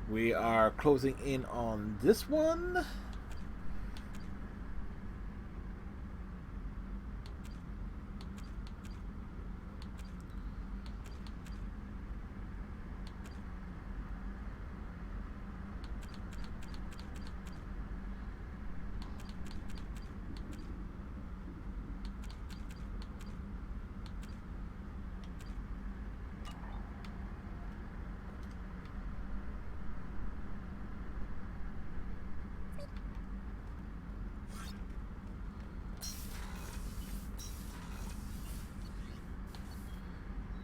We are closing in on this one.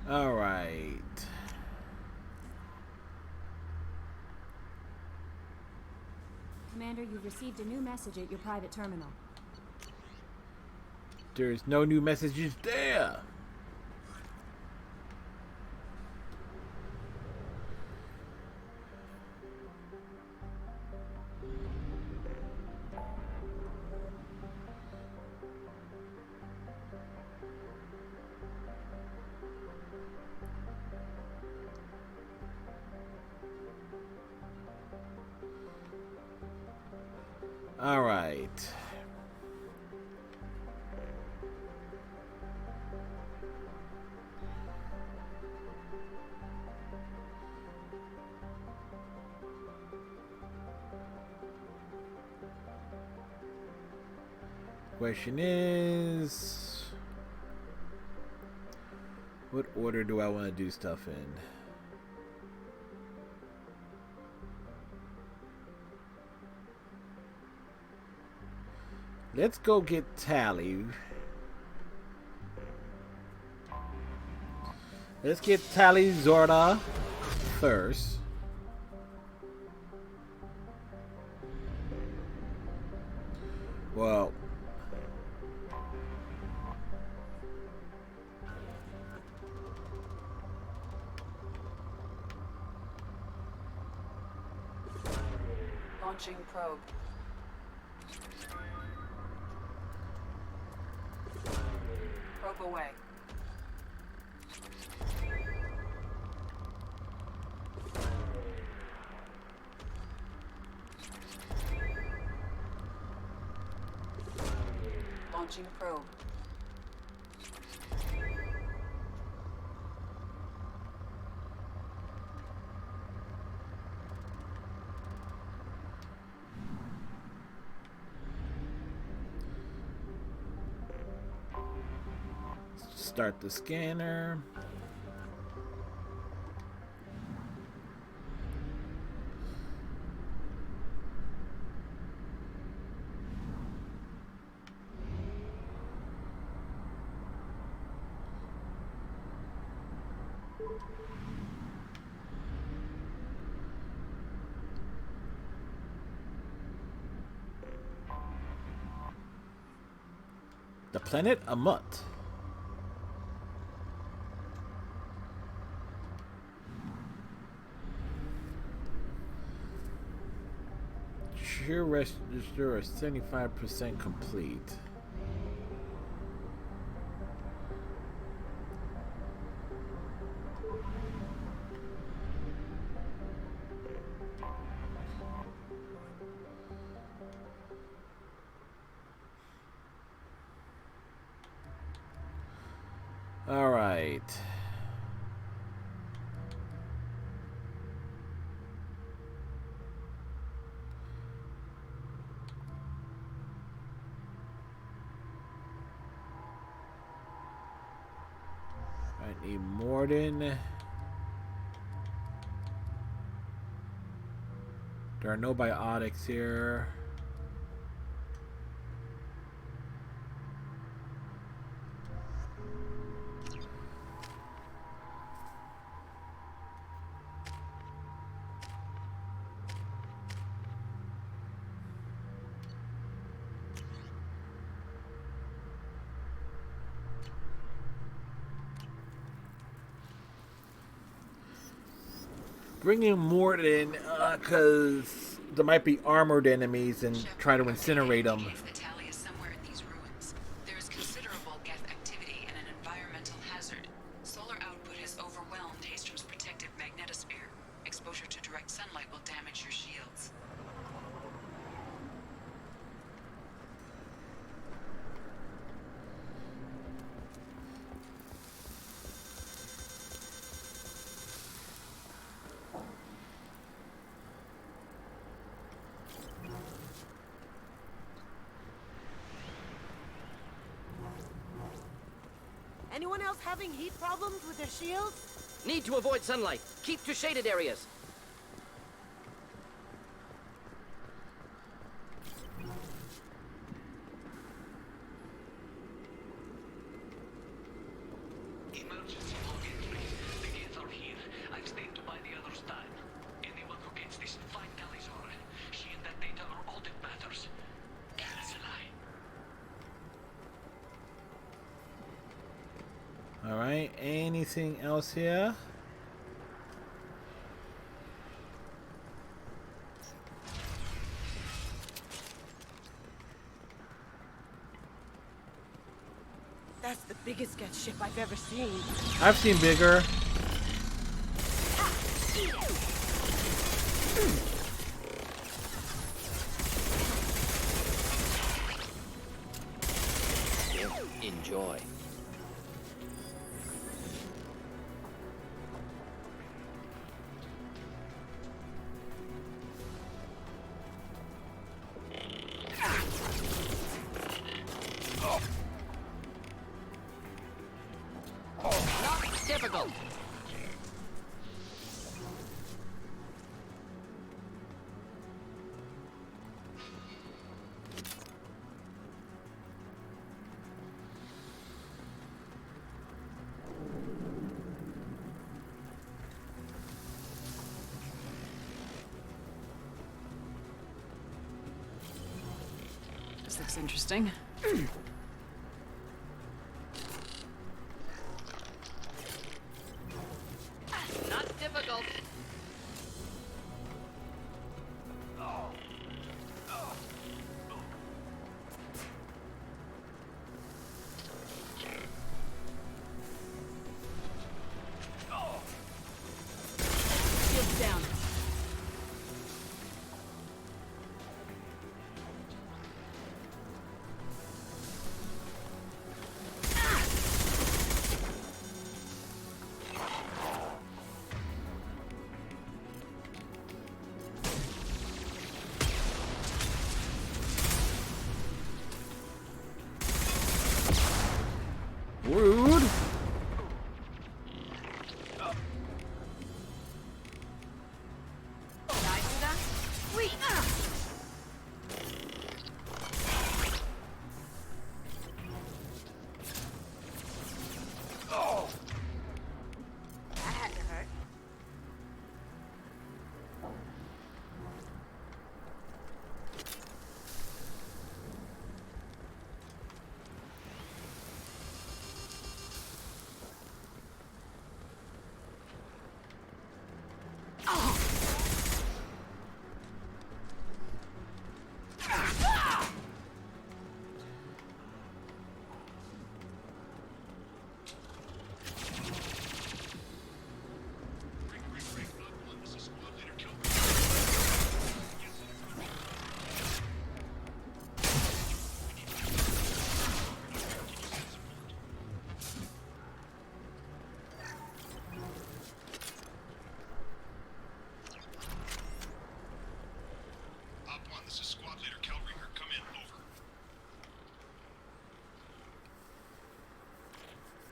All right. Commander, you've received a new message at your private terminal. There's no new messages there. All right. Question is, what order do I want to do stuff in? Let's go get Tali. Let's get Tali Zorda first. Well, Launching probe. Probe away. Launching probe. Start the scanner. The planet Amut. Sure, register is 75% complete. All right. I need Morden. There are no biotics here. Bringing Morden, because there might be armored enemies and try to incinerate them. The tally is somewhere in these ruins. There is considerable Geth activity and an environmental hazard. Solar output has overwhelmed Hastrom's protective magnetosphere. Exposure to direct sunlight will damage your shields. Anyone else having heat problems with their shields? Need to avoid sunlight. Keep to shaded areas. Emergency login, please. The gates are here. I've stayed to buy the others time. Anyone who gets this, find Calizora. She and that data are all that matters. That's a lie. All right, anything else here? That's the biggest Geth ship I've ever seen. I've seen bigger. Enjoy. Difficult. This looks interesting. Not difficult.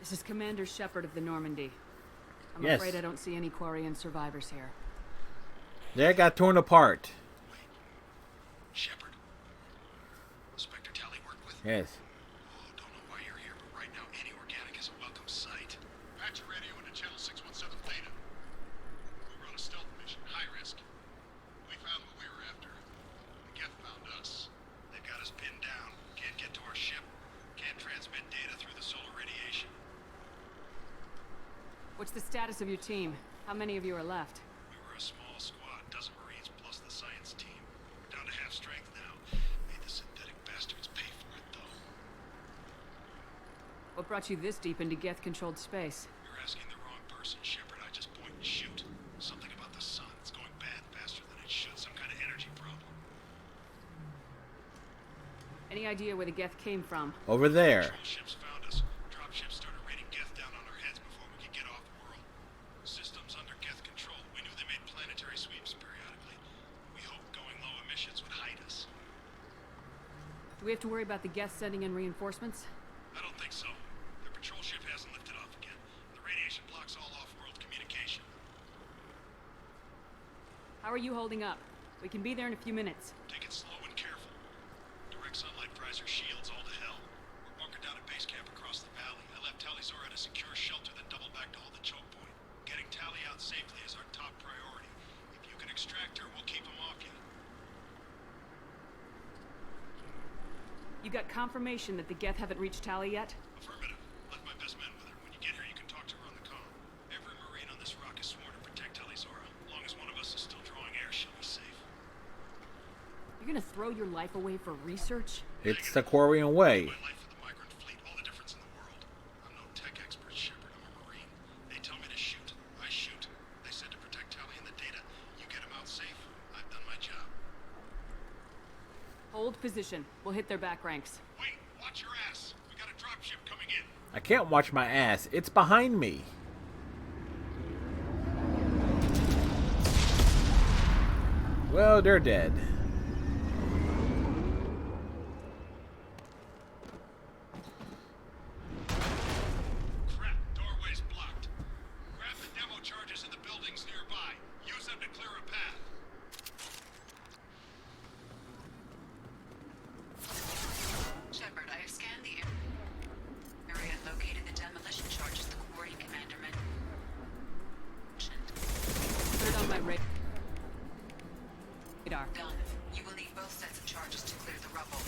This is Commander Shepard of the Normandy. I'm Yes. afraid I don't see any Quarian survivors here. They got torn apart. Shepard. Inspector Tally worked with. Yes. Oh, don't know why you're here, but right now any organic is a welcome sight. Patch your radio into channel 617 Theta. We run a stealth mission, high risk. We found what we were after. The Geth found us. They've got us pinned down. Can't get to our ship. Can't transmit data through the solar radiation. What's the status of your team? How many of you are left? We were a small squad, dozen Marines plus the science team. Down to half strength now. Made the synthetic bastards pay for it, though. What brought you this deep into Geth-controlled space? You're asking the wrong person, Shepard. I just point and shoot. Something about the sun. It's going bad faster than it should. Some kind of energy problem. Any idea where the Geth came from? Over there. Patrol ships found us. Drop ships started raining Geth down on our heads before we could get off world. Systems under Geth control. We knew they made planetary sweeps periodically. We hoped going low emissions would hide us. Do we have to worry about the Geth sending in reinforcements? I don't think so. Their patrol ship hasn't lifted off again. The radiation blocks all off-world communication. How are you holding up? We can be there in a few minutes. Take it slow and careful. Direct sunlight fries our shields all to hell. We're bunkered down at base camp across the valley. I left Tali'Zorah at a secure shelter, then doubled back to hold the choke point. Getting Tali out safely is our top priority. If you can extract her, we'll keep him off you. You got confirmation that the Geth haven't reached Tali yet? Affirmative. Left my best men with her. When you get here, you can talk to her on the comm. Every Marine on this rock is sworn to protect Tali'Zorah. As long as one of us is still drawing air, she'll be safe. You're gonna throw your life away for research? It's the Quarian way. My life for the migrant fleet, all the difference in the world. I'm no tech expert, Shepard. I'm a Marine. They tell me to shoot. I shoot. They said to protect Tali and the data. You get them out safe. I've done my job. Hold position. We'll hit their back ranks. Wait, watch your ass. We got a dropship coming in. I can't watch my ass. It's behind me. Well, they're dead. Crap, doorway's blocked. Grab the demo charges in the buildings nearby. Use them to clear a path. Shepard, I have scanned the area and located the demolition charges the Quarry Commander mentioned. Put it on my radar. Done. You will need both sets of charges to clear the rubble.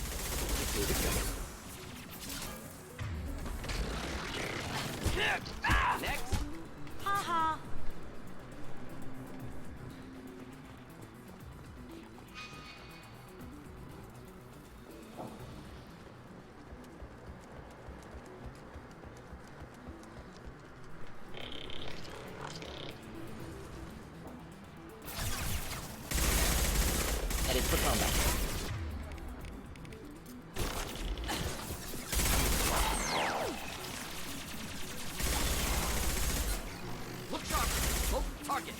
Next. Haha. Headed for combat. Look sharp. Smoke target.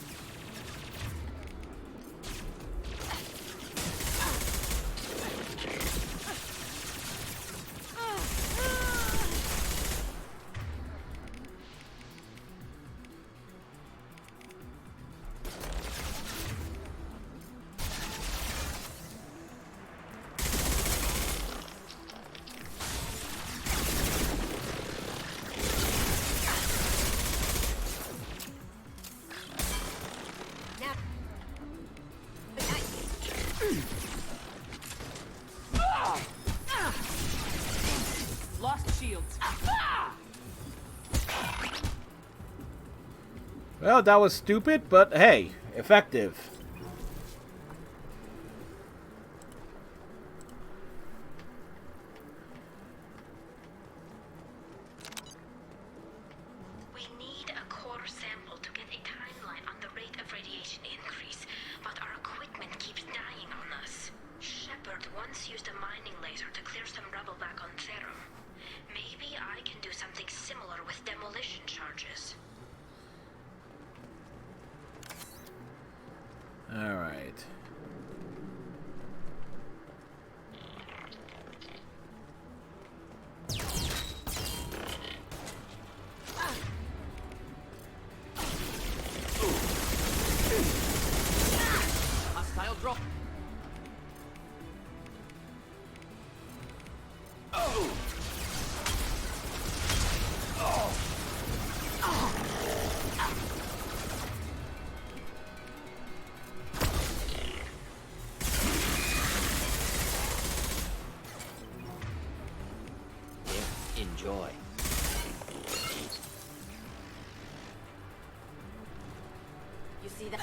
Lost shields. Well, that was stupid, but hey, effective. We need a core sample to get a timeline on the rate of radiation increase, but our equipment keeps dying on us. Shepard once used a mining laser to clear some rubble back on Therum. Maybe I can do something similar with demolition charges. Enjoy. You see that?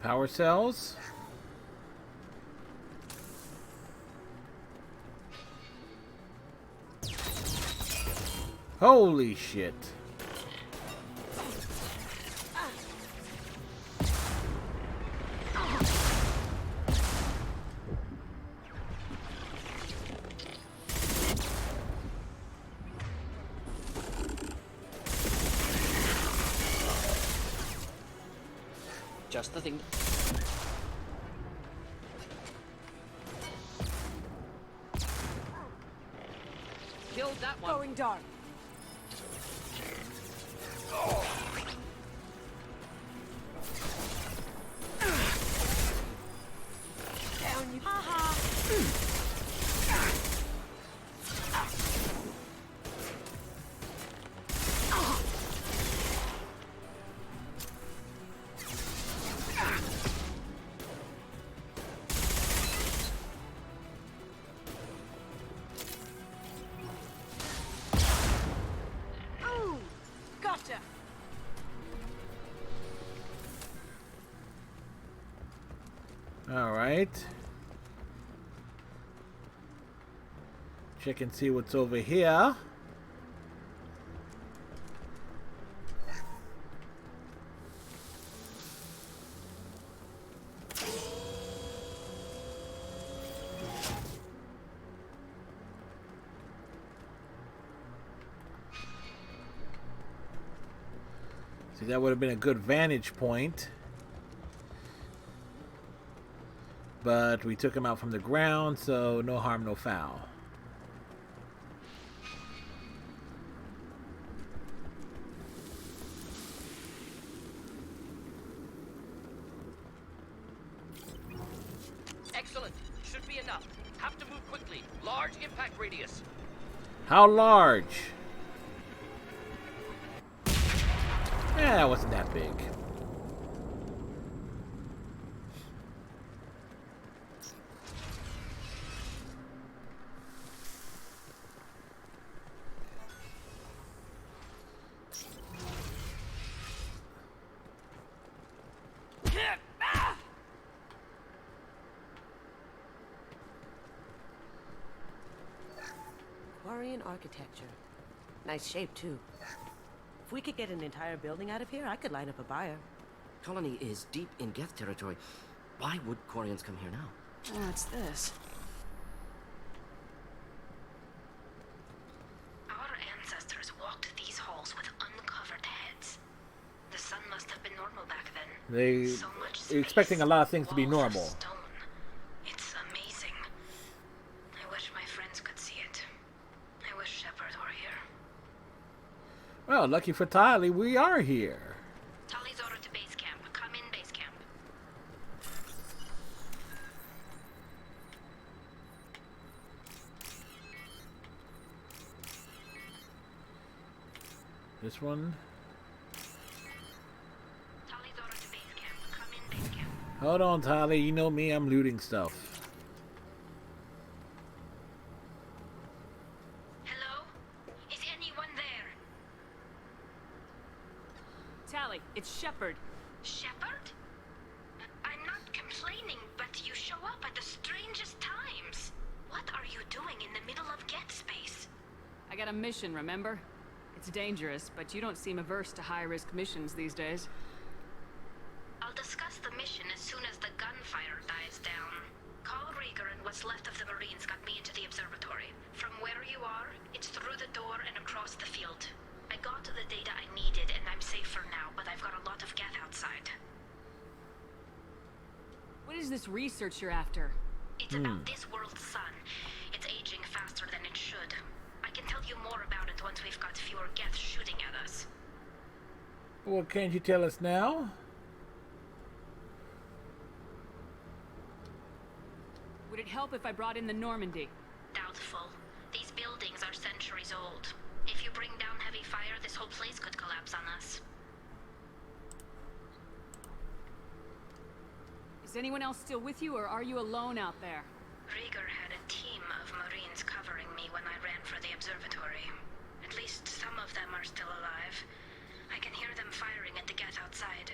Power cells. Holy shit. Just the thing. Killed that one. Going dark. Down you. Ooh, gotcha. All right. Check and see what's over here. See, that would have been a good vantage point. But we took him out from the ground, so no harm, no foul. Excellent. Should be enough. Have to move quickly. Large impact radius. How large? Yeah, that wasn't that big. Quarian architecture. Nice shape, too. If we could get an entire building out of here, I could line up a buyer. Colony is deep in Geth territory. Why would Quarians come here now? What's this? Our ancestors walked these halls with uncovered heads. The sun must have been normal back then. They So much are expecting a lot of things to be walls of normal. stone. It's amazing. I wish my friends could see it. I wish Shepard were here. Well, lucky for Tylee, we are here. Tali's order to base camp. Come in, base camp. This one. Tali's order to base camp. Come in, base camp. Hold on, Tylee. You know me, I'm looting stuff. Ellie, it's Shepard. Shepard? I'm not complaining, but you show up at the strangest times. What are you doing in the middle of Get Space? I got a mission, remember? It's dangerous, but you don't seem averse to high-risk missions these days. I'll discuss the mission as soon as the gunfire dies down. Call Rieger and what's left of the Marines got me into the observatory. From where you are, it's through the door and across the field. I got the data I needed and I'm safe for now, but I've got a lot of Geth outside. What is this research you're after? It's about this world's sun. It's aging faster than it should. I can tell you more about it once we've got fewer Geth shooting at us. Well, can't you tell us now? Would it help if I brought in the Normandy? Doubtful. These buildings are centuries old. If you bring down heavy fire, this whole place could collapse on us. Is anyone else still with you, or are you alone out there? Rieger had a team of Marines covering me when I ran for the observatory. At least some of them are still alive. I can hear them firing at the Geth outside.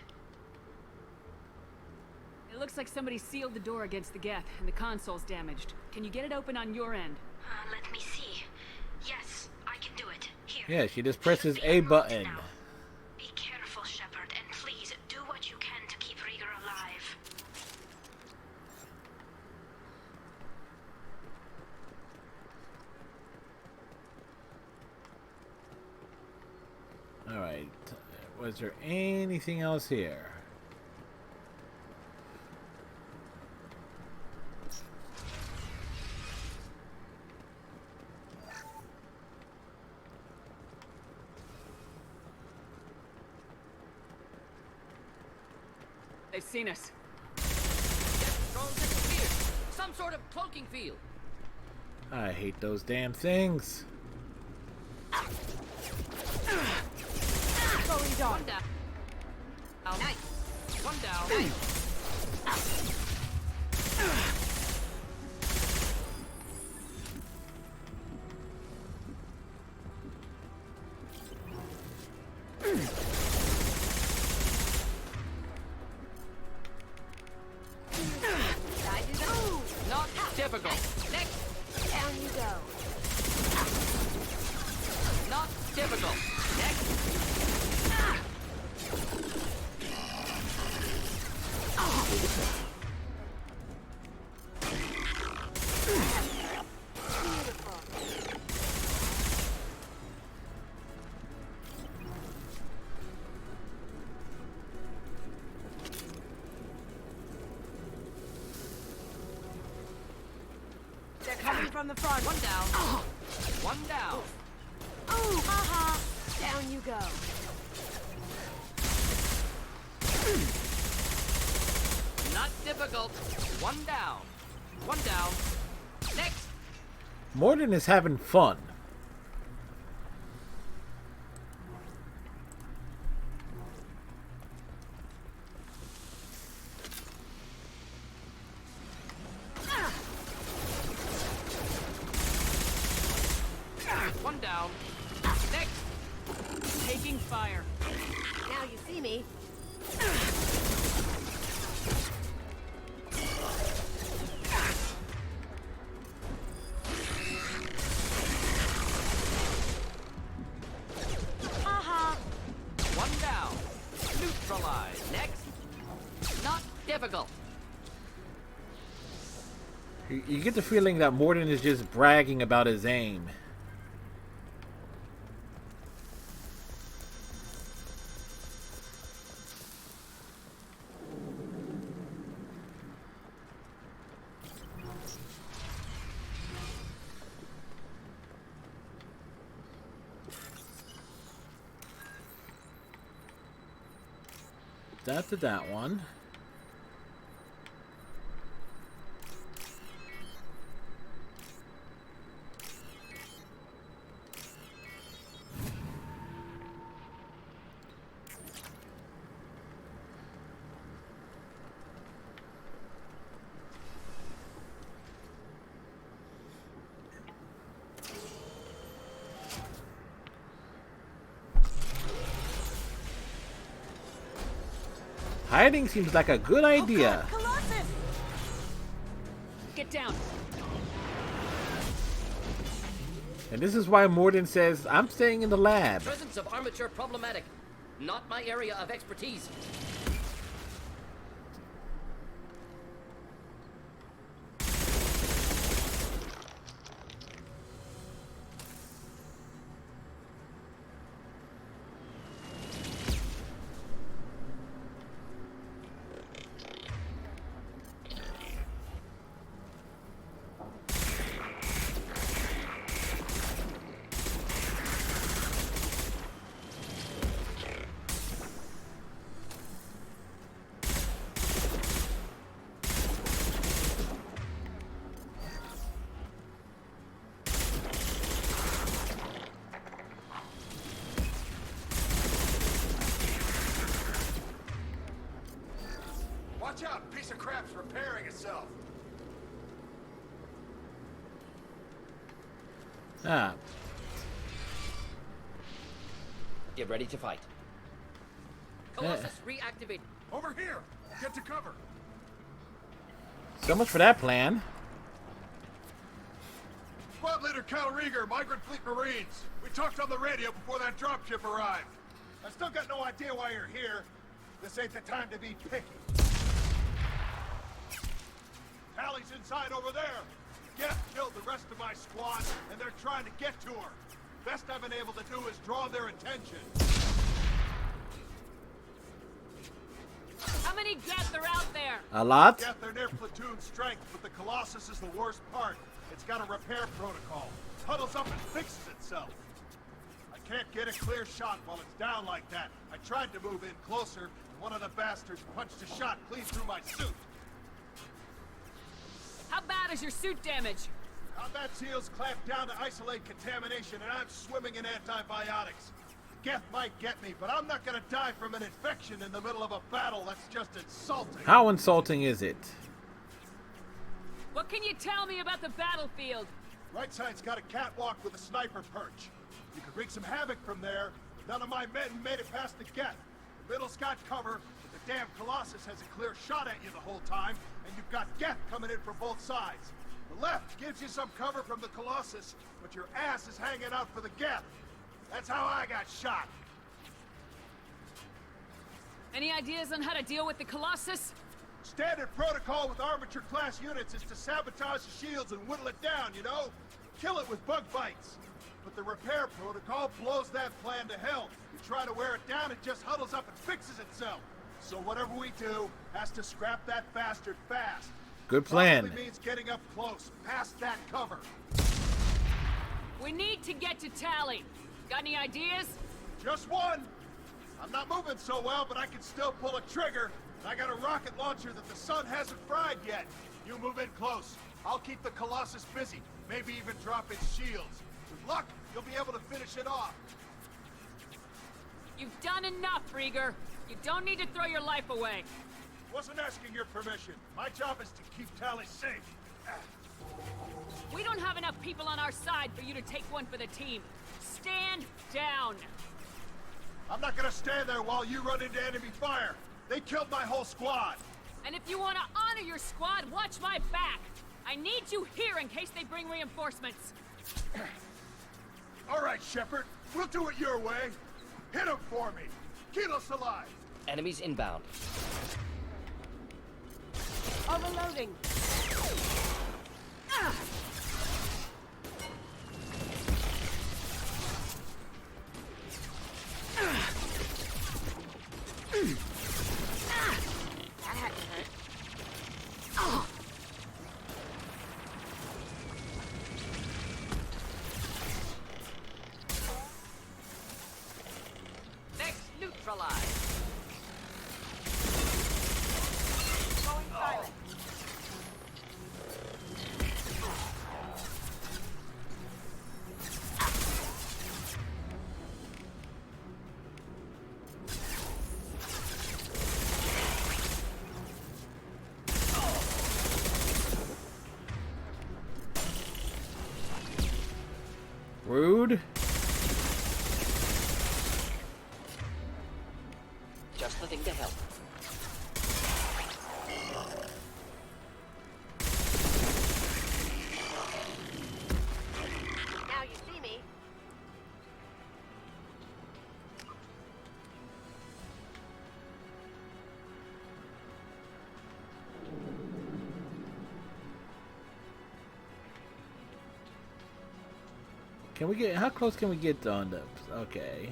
It looks like somebody sealed the door against the Geth, and the console's damaged. Can you get it open on your end? Let me see. Yes, I can do it. Here. Yeah, she just presses A button. Be careful, Shepard, and please do what you can to keep Rieger alive. Alright. Was there anything else here? They've seen us. Drones disappeared. Some sort of cloaking field. I hate those damn things. Going down. One down. Nice. One down. Nice. Not typical. Next. Down you go. Not typical. Next. They're coming from the front. One down. One down. Ooh, haha. Down you go. Not difficult. One down. One down. Next. Mordin is having fun. One down. Next. Taking fire. Now you see me. Haha. One down. Neutralized. Next. Not difficult. You get the feeling that Mordin is just bragging about his aim. That to that one. Hiding seems like a good idea. Oh, Colossus! Get down. And this is why Mordin says, I'm staying in the lab. Presence of armature problematic. Not my area of expertise. Watch out! Piece of crap's repairing itself. Ah. Get ready to fight. Colossus reactivate. Over here! Get to cover! So much for that plan. Squad Leader Cal Rieger, Migrant Fleet Marines. We talked on the radio before that dropship arrived. I still got no idea why you're here. This ain't the time to be picky. Tally's inside over there. Geth killed the rest of my squad, and they're trying to get to her. Best I've been able to do is draw their attention. How many Geth are out there? A lot? Geth, they're near platoon strength, but the Colossus is the worst part. It's got a repair protocol. Huddles up and fixes itself. I can't get a clear shot while it's down like that. I tried to move in closer, and one of the bastards punched a shot clean through my suit. How bad is your suit damage? Combat SEALs clamped down to isolate contamination, and I'm swimming in antibiotics. Geth might get me, but I'm not gonna die from an infection in the middle of a battle. That's just insulting. How insulting is it? What can you tell me about the battlefield? Right side's got a catwalk with a sniper perch. You could wreak some havoc from there, but none of my men made it past the Geth. The middle's got cover, but the damn Colossus has a clear shot at you the whole time, and you've got Geth coming in from both sides. The left gives you some cover from the Colossus, but your ass is hanging out for the Geth. That's how I got shot. Any ideas on how to deal with the Colossus? Standard protocol with armature-class units is to sabotage the shields and whittle it down, you know? Kill it with bug bites. But the repair protocol blows that plan to hell. You try to wear it down, it just huddles up and fixes itself. So whatever we do has to scrap that bastard fast. Good plan. Probably means getting up close, past that cover. We need to get to Tally. Got any ideas? Just one. I'm not moving so well, but I can still pull a trigger. And I got a rocket launcher that the sun hasn't fried yet. You move in close. I'll keep the Colossus busy. Maybe even drop its shields. With luck, you'll be able to finish it off. You've done enough, Rieger. You don't need to throw your life away. Wasn't asking your permission. My job is to keep Tally safe. We don't have enough people on our side for you to take one for the team. Stand down. I'm not gonna stand there while you run into enemy fire. They killed my whole squad. And if you want to honor your squad, watch my back. I need you here in case they bring reinforcements. All right, Shepard. We'll do it your way. Hit him for me. Keep us alive. Enemies inbound. Overloading. Ah! That had to hurt. Oh. Next, neutralize. Going silent. Rude. Just the thing to help. Can we get? How close can we get on the? Okay.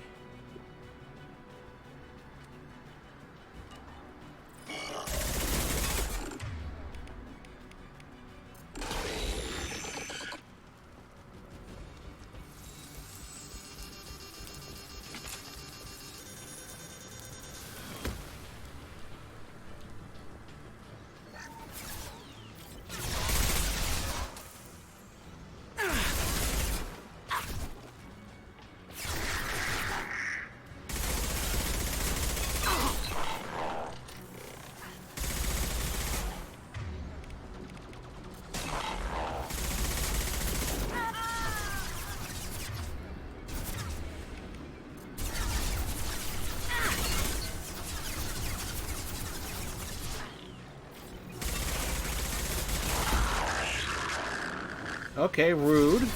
Okay, rude.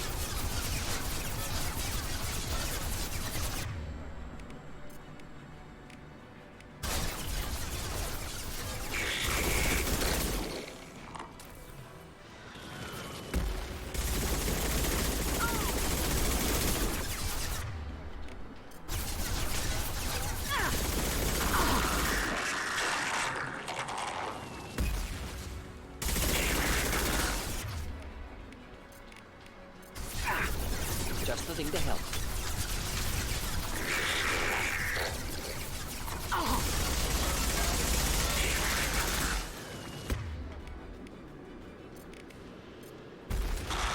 Just the thing to help.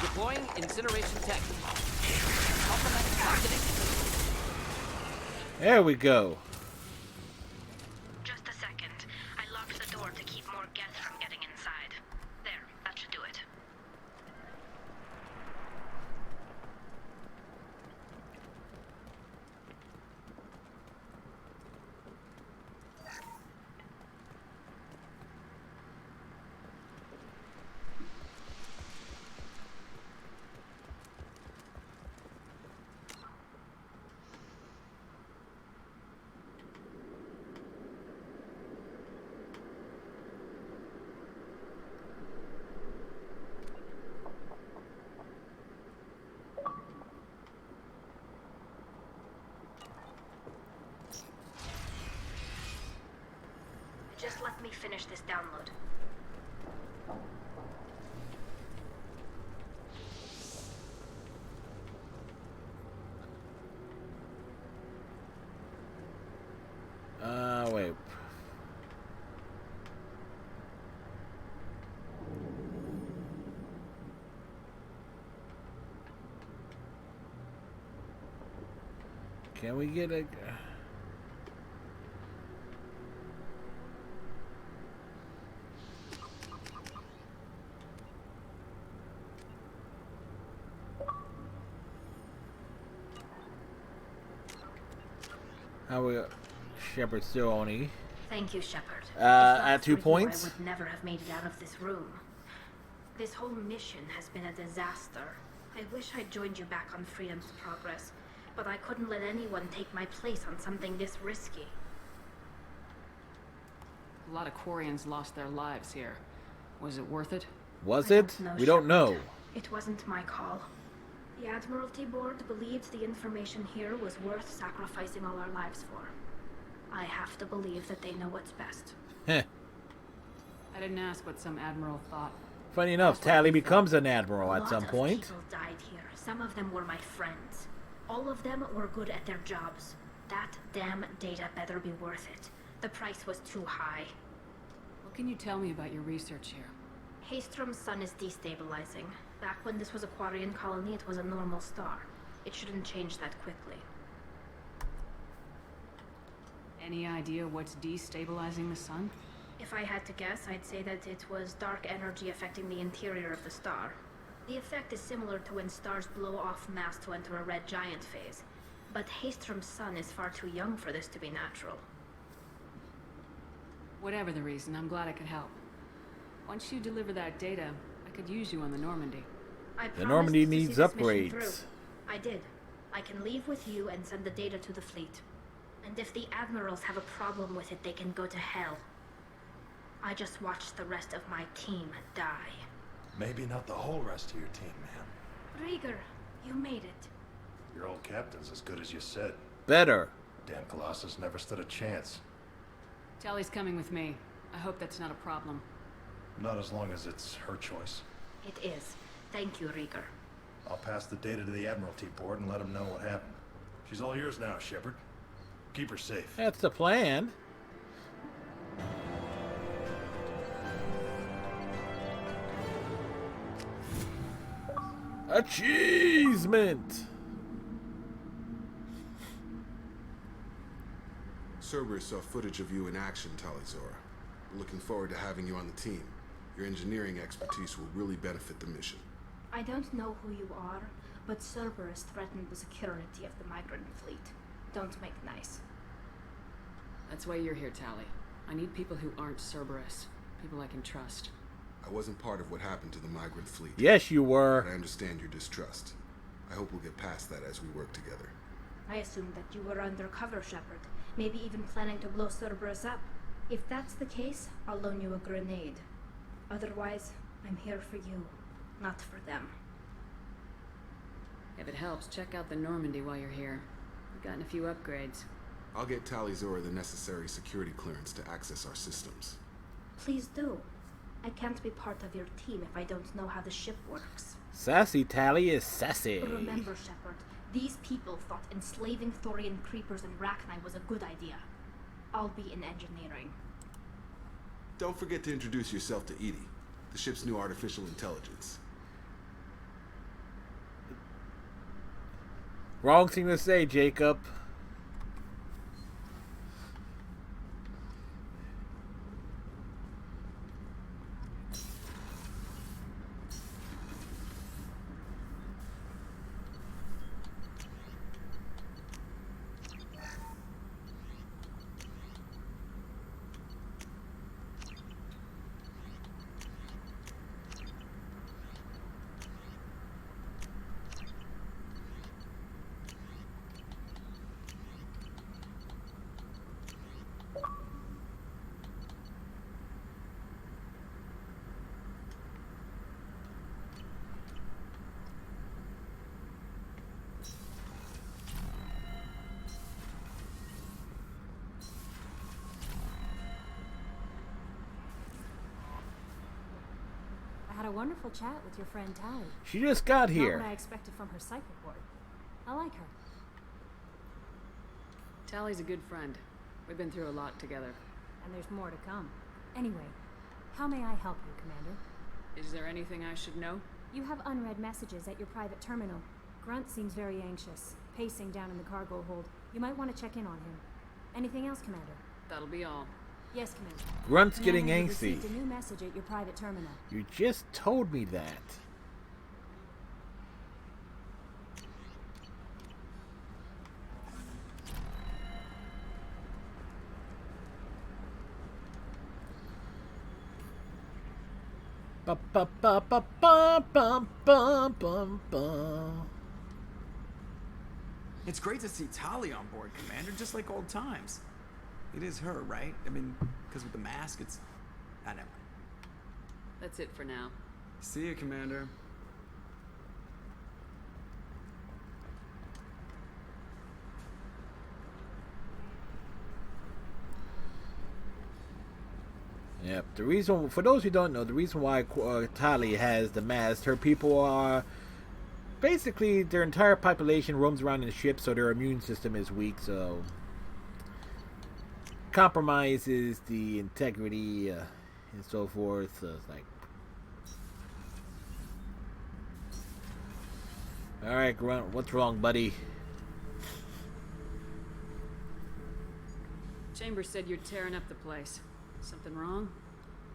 Deploying incineration tech. There we go. Just a second. I locked the door to keep more guests from getting inside. There, that should do it. Just let me finish this download. Wait. Can we get a... How we... Shepard still on E. Thank you, Shepard. At 2 points. I would never have made it out of this room. This whole mission has been a disaster. I wish I'd joined you back on Freedom's Progress, but I couldn't let anyone take my place on something this risky. A lot of Quarians lost their lives here. Was it worth it? Was I it? don't know, We don't Shepard. know. It wasn't my call. The Admiralty Board believed the information here was worth sacrificing all our lives for. I have to believe that they know what's best. Heh. I didn't ask what some admiral thought. Funny enough, Tally becomes an admiral A at lot some of point. people died here. Some of them were my friends. All of them were good at their jobs. That damn data better be worth it. The price was too high. What can you tell me about your research here? Haystrom's sun is destabilizing. Back when this was a Quarian colony, it was a normal star. It shouldn't change that quickly. Any idea what's destabilizing the sun? If I had to guess, I'd say that it was dark energy affecting the interior of the star. The effect is similar to when stars blow off mass to enter a red giant phase. But Haystrom's sun is far too young for this to be natural. Whatever the reason, I'm glad I could help. Once you deliver that data, I could use you on the Normandy. The Normandy promised to see needs this mission through. upgrades. I did. I can leave with you and send the data to the fleet. And if the admirals have a problem with it, they can go to hell. I just watched the rest of my team die. Maybe not the whole rest of your team, man. Rieger, you made it. Your old captain's as good as you said. Better. Damn Colossus never stood a chance. Tally's coming with me. I hope that's not a problem. Not as long as it's her choice. It is. Thank you, Rieger. I'll pass the data to the Admiralty board and let them know what happened. She's all yours now, Shepard. Keep her safe. That's the plan. Achievement! Cerberus saw footage of you in action, Tali'Zorah. We're looking forward to having you on the team. Your engineering expertise will really benefit the mission. I don't know who you are, but Cerberus threatened the security of the migrant fleet. Don't make nice. That's why you're here, Tali. I need people who aren't Cerberus. People I can trust. I wasn't part of what happened to the migrant fleet. Yes, you were. But I understand your distrust. I hope we'll get past that as we work together. I assumed that you were undercover, Shepard. Maybe even planning to blow Cerberus up. If that's the case, I'll loan you a grenade. Otherwise, I'm here for you, not for them. If it helps, check out the Normandy while you're here. We've gotten a few upgrades. I'll get Tali'Zorah the necessary security clearance to access our systems. Please do. I can't be part of your team if I don't know how the ship works. Sassy Tali is sassy. Remember, Shepard, these people thought enslaving Thorian creepers in Rachni was a good idea. I'll be in engineering. Don't forget to introduce yourself to EDI, the ship's new artificial intelligence. Wrong thing to say, Jacob. I had a wonderful chat with your friend Tali. She just got here. Not what I expected from her psych report. I like her. Tally's a good friend. We've been through a lot together. And there's more to come. Anyway, how may I help you, Commander? Is there anything I should know? You have unread messages at your private terminal. Grunt seems very anxious, pacing down in the cargo hold. You might want to check in on him. Anything else, Commander? That'll be all. Yes, Commander. Grunt's getting Commander, angsty. You received a new message at your private terminal. You just told me that. Ba ba ba ba ba ba ba ba ba. It's great to see Tali on board, Commander, just like old times. It is her, right? I mean, because with the mask, it's... I never mind. That's it for now. See you, Commander. Yep. The reason, for those who don't know, the reason why Tali has the mask, her people are basically their entire population roams around in the ship, so their immune system is weak. So compromises the integrity and so forth. So it's like, all right, Grunt, what's wrong, buddy? Chambers said you're tearing up the place. Something wrong?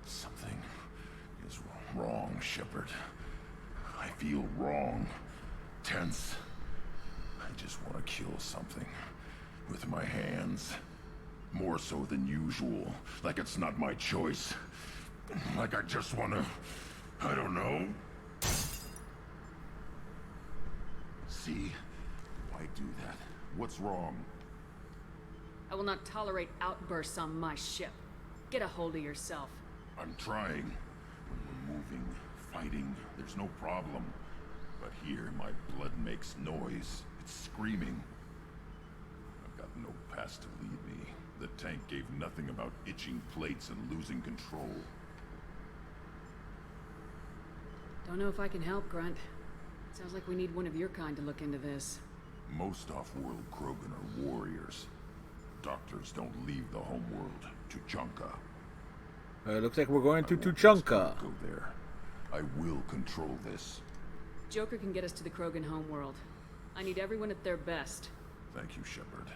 Something is wrong, Shepard. I feel wrong. Tense. I just want to kill something. With my hands. More so than usual. Like it's not my choice. Like I just want to... I don't know. See? Why do that? What's wrong? I will not tolerate outbursts on my ship. Get a hold of yourself. I'm trying. When we're moving, fighting, there's no problem. But here, my blood makes noise. It's screaming. I've got no past to lead me. The tank gave nothing about itching plates and losing control. Don't know if I can help, Grunt. Sounds like we need one of your kind to look into this. Most off-world Krogan are warriors. Doctors don't leave the homeworld. Tuchanka. Looks like we're going to Tuchanka. Go there. I will control this. Joker can get us to the Krogan homeworld. I need everyone at their best. Thank you, Shepard.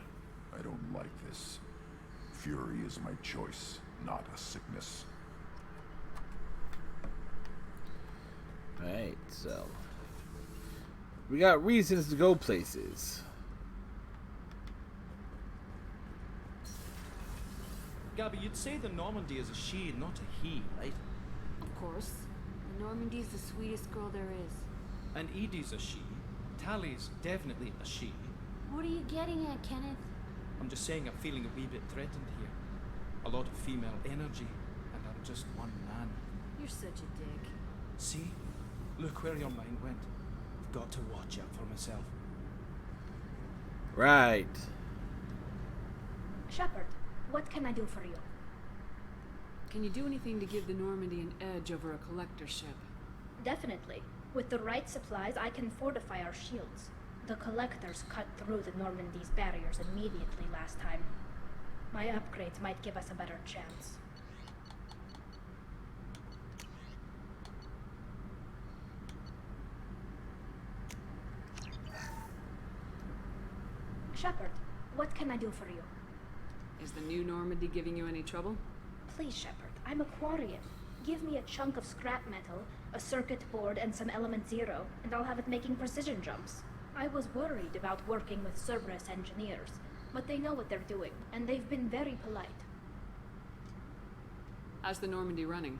I don't like this. Fury is my choice, not a sickness. Alright, so we got reasons to go places. Gabby, you'd say the Normandy is a she, not a he, right? Of course. Normandy's the sweetest girl there is. And Edie's a she. Tally's definitely a she. What are you getting at, Kenneth? I'm just saying I'm feeling a wee bit threatened here. A lot of female energy, and I'm just one man. You're such a dick. See? Look where your mind went. I've got to watch out for myself. Right. Shepard, what can I do for you? Can you do anything to give the Normandy an edge over a collector ship? Definitely. With the right supplies, I can fortify our shields. The collectors cut through the Normandy's barriers immediately last time. My upgrades might give us a better chance. Shepard, what can I do for you? Is the new Normandy giving you any trouble? Please, Shepard, I'm a Quarian. Give me a chunk of scrap metal, a circuit board, and some element zero, and I'll have it making precision jumps. I was worried about working with Cerberus engineers, but they know what they're doing, and they've been very polite. How's the Normandy running?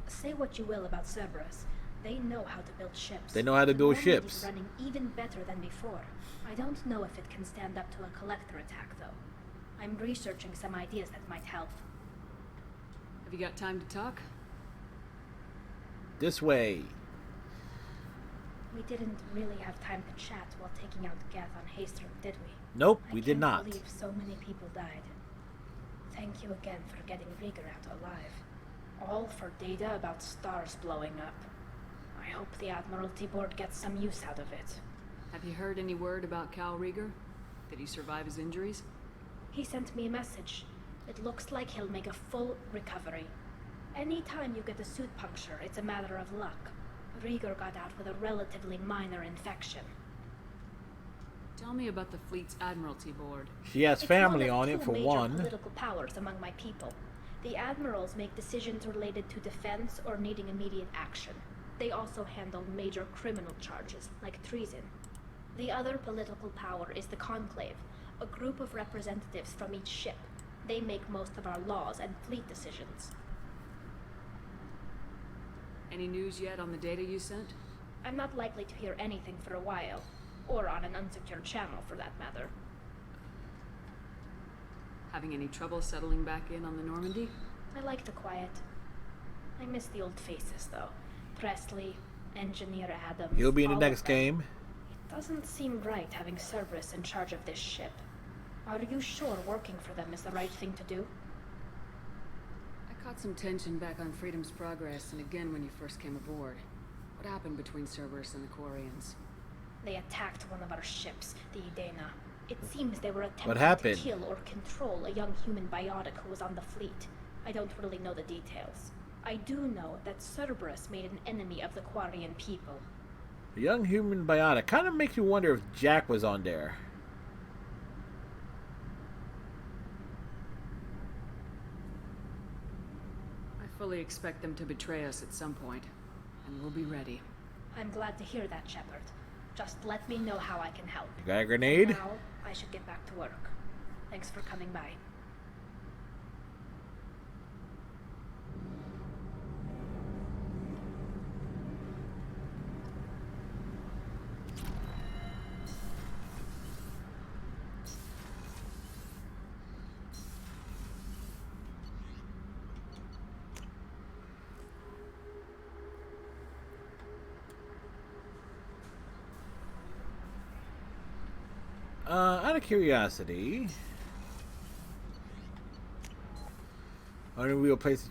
Say what you will about Cerberus. They know how to build ships. They know how to build The ships. Normandy's running even better than before. I don't know if it can stand up to a collector attack, though. I'm researching some ideas that might help. Have you got time to talk? This way. We didn't really have time to chat while taking out Geth on Haestrom, did we? Nope, we did I not. can't believe so many people died. Thank you again for getting Rieger out alive. All for data about stars blowing up. I hope the Admiralty Board gets some use out of it. Have you heard any word about Cal Rieger? Did he survive his injuries? He sent me a message. It looks like he'll make a full recovery. Anytime you get a suit puncture, it's a matter of luck. Rieger got out with a relatively minor infection. Tell me about the fleet's Admiralty Board. She has It's family one on of it two for major one. Political powers among my people. The admirals make decisions related to defense or needing immediate action. They also handle major criminal charges, like treason. The other political power is the Conclave, a group of representatives from each ship. They make most of our laws and fleet decisions. Any news yet on the data you sent? I'm not likely to hear anything for a while, or on an unsecured channel for that matter. Having any trouble settling back in on the Normandy? I like the quiet. I miss the old faces, though. Presley, Engineer Adams. He'll be in the all of next them. game. It doesn't seem right having Cerberus in charge of this ship. Are you sure working for them is the right thing to do? I caught some tension back on Freedom's Progress and again when you first came aboard. What happened between Cerberus and the Quarians? They attacked one of our ships, the Edena. It seems they were attempting What happened? to kill or control a young human biotic who was on the fleet. I don't really know the details. I do know that Cerberus made an enemy of the Quarian people. A young human biotic. Kind of makes you wonder if Jack was on there. I fully expect them to betray us at some point, and we'll be ready. I'm glad to hear that, Shepard. Just let me know how I can help. You got a grenade? Now, I should get back to work. Thanks for coming by. Out of curiosity, Unreal place.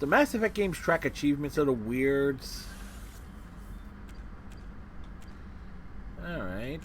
The Mass Effect games track achievements of the weirds. All right.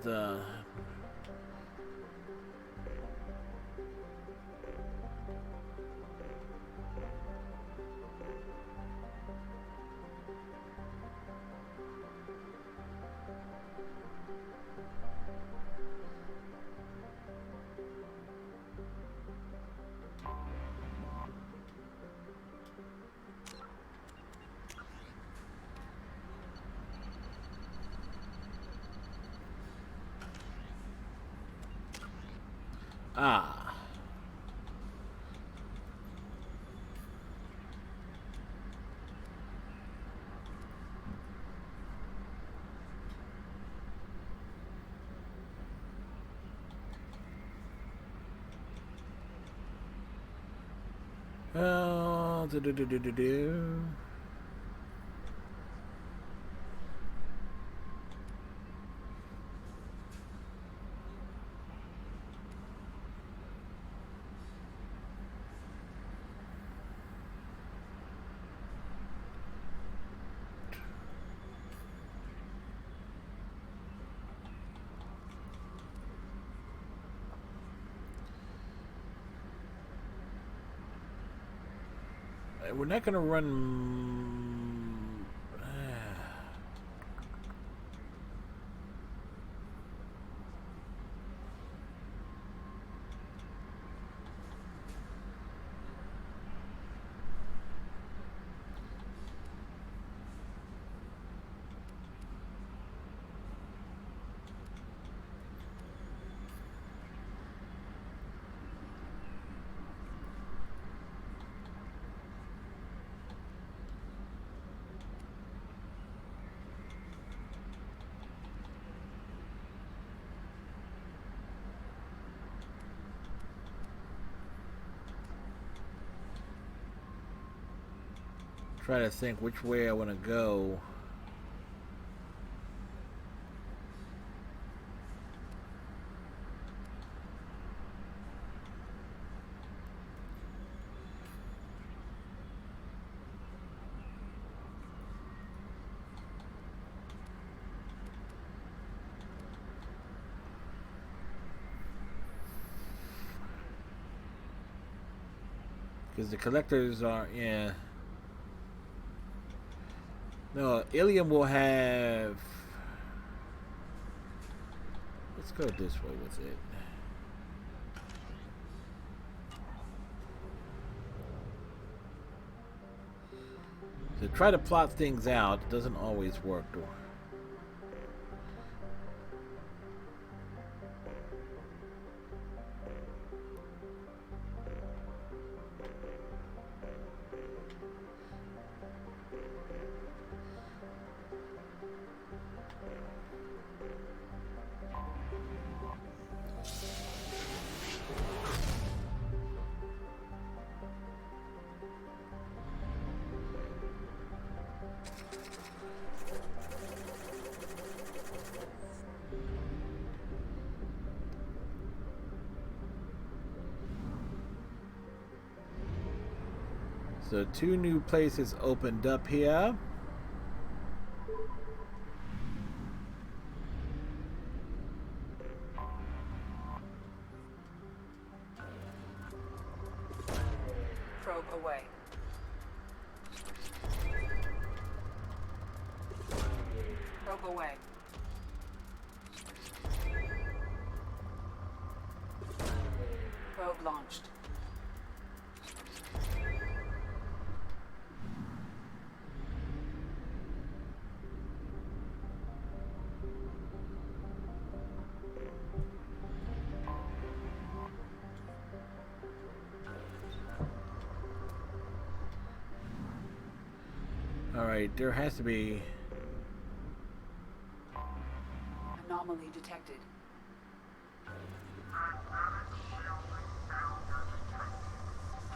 Da. Ah. Oh, do. We're not gonna run. Try to think which way I want to go. Because the collectors are, yeah. No, Ilium will have... Let's go this way with it. To try to plot things out doesn't always work, though. So 2 new places opened up here. Probe away. Probe away. Probe launched. Alright, there has to be... Anomaly detected.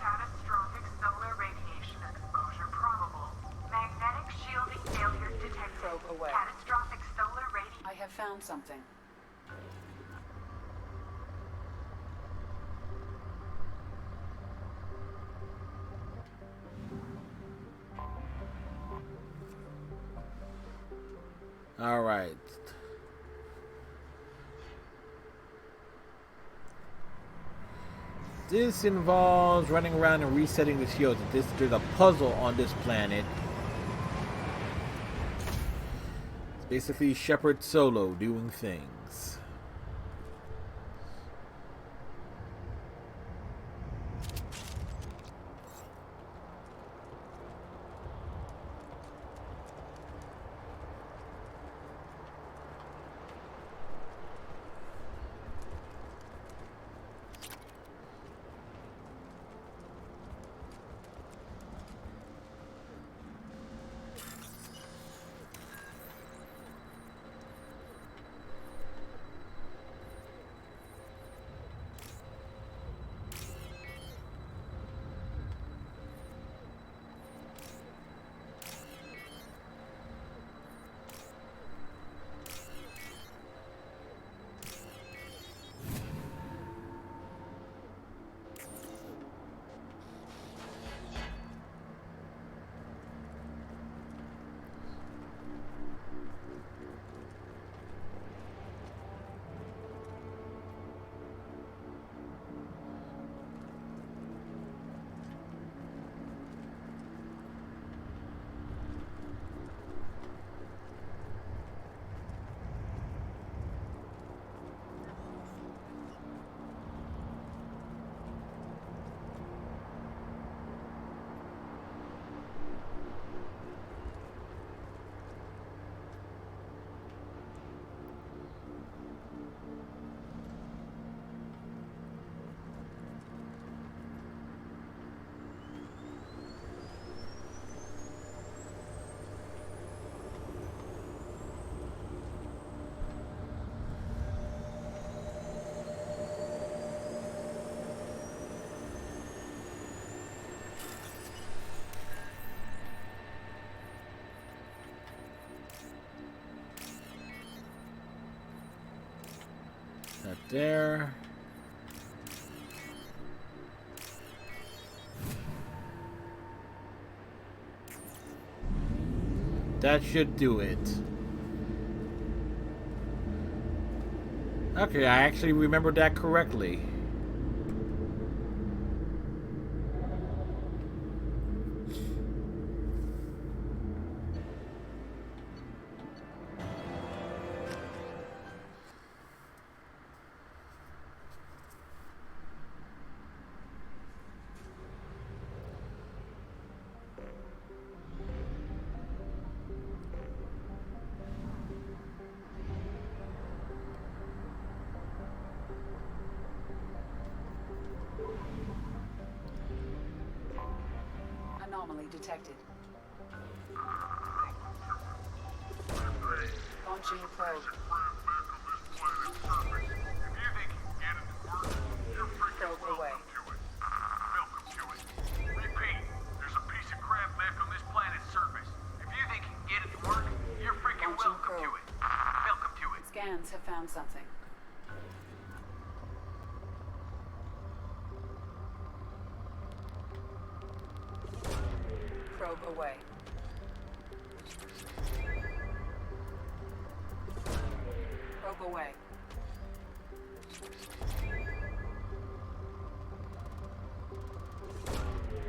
Catastrophic solar radiation exposure probable. Magnetic shielding failure detected. Probe away. Catastrophic solar radiation. I have found something. Alright. This involves running around and resetting the shields. There's a puzzle on this planet. It's basically Shepard Solo doing things. That there. That should do it. Okay, I actually remembered that correctly. Anomaly detected. Launching probe. Probe away. Welcome to it. Repeat, there's a piece of crap left on this planet's surface. If you think you can get it to work, you're freaking welcome to it. Welcome to it. Scans have found something. Probe away. Probe away.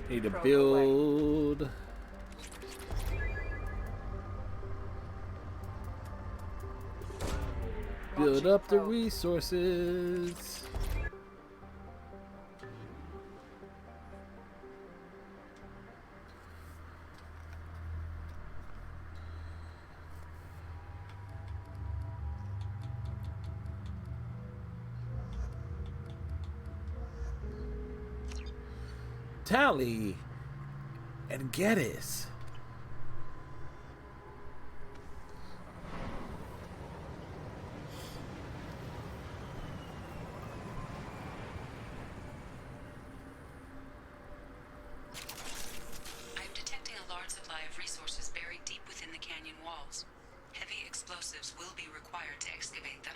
Need to build. Build up the resources. Tally and Geddes. I'm detecting a large supply of resources buried deep within the canyon walls. Heavy explosives will be required to excavate them.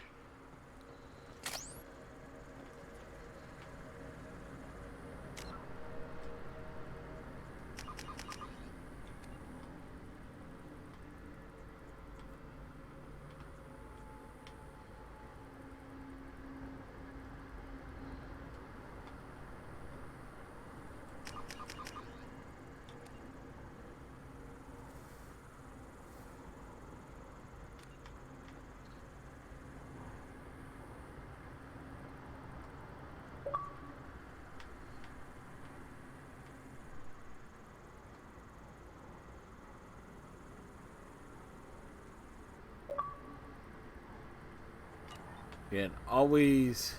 Again, always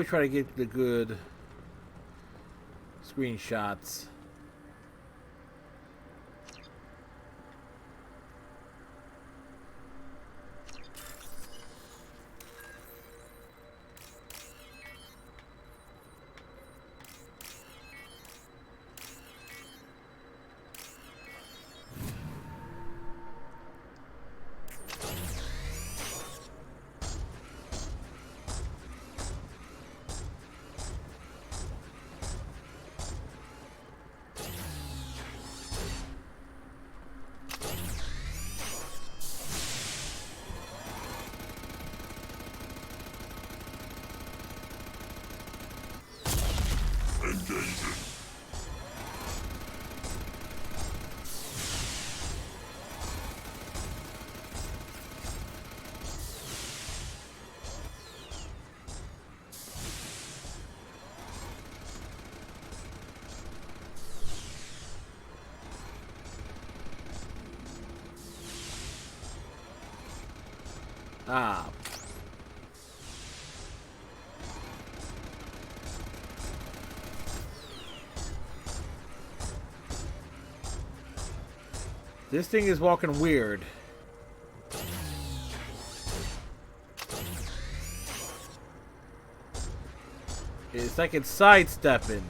try to get the good screenshots. Ah. This thing is walking weird. It's like it's sidestepping.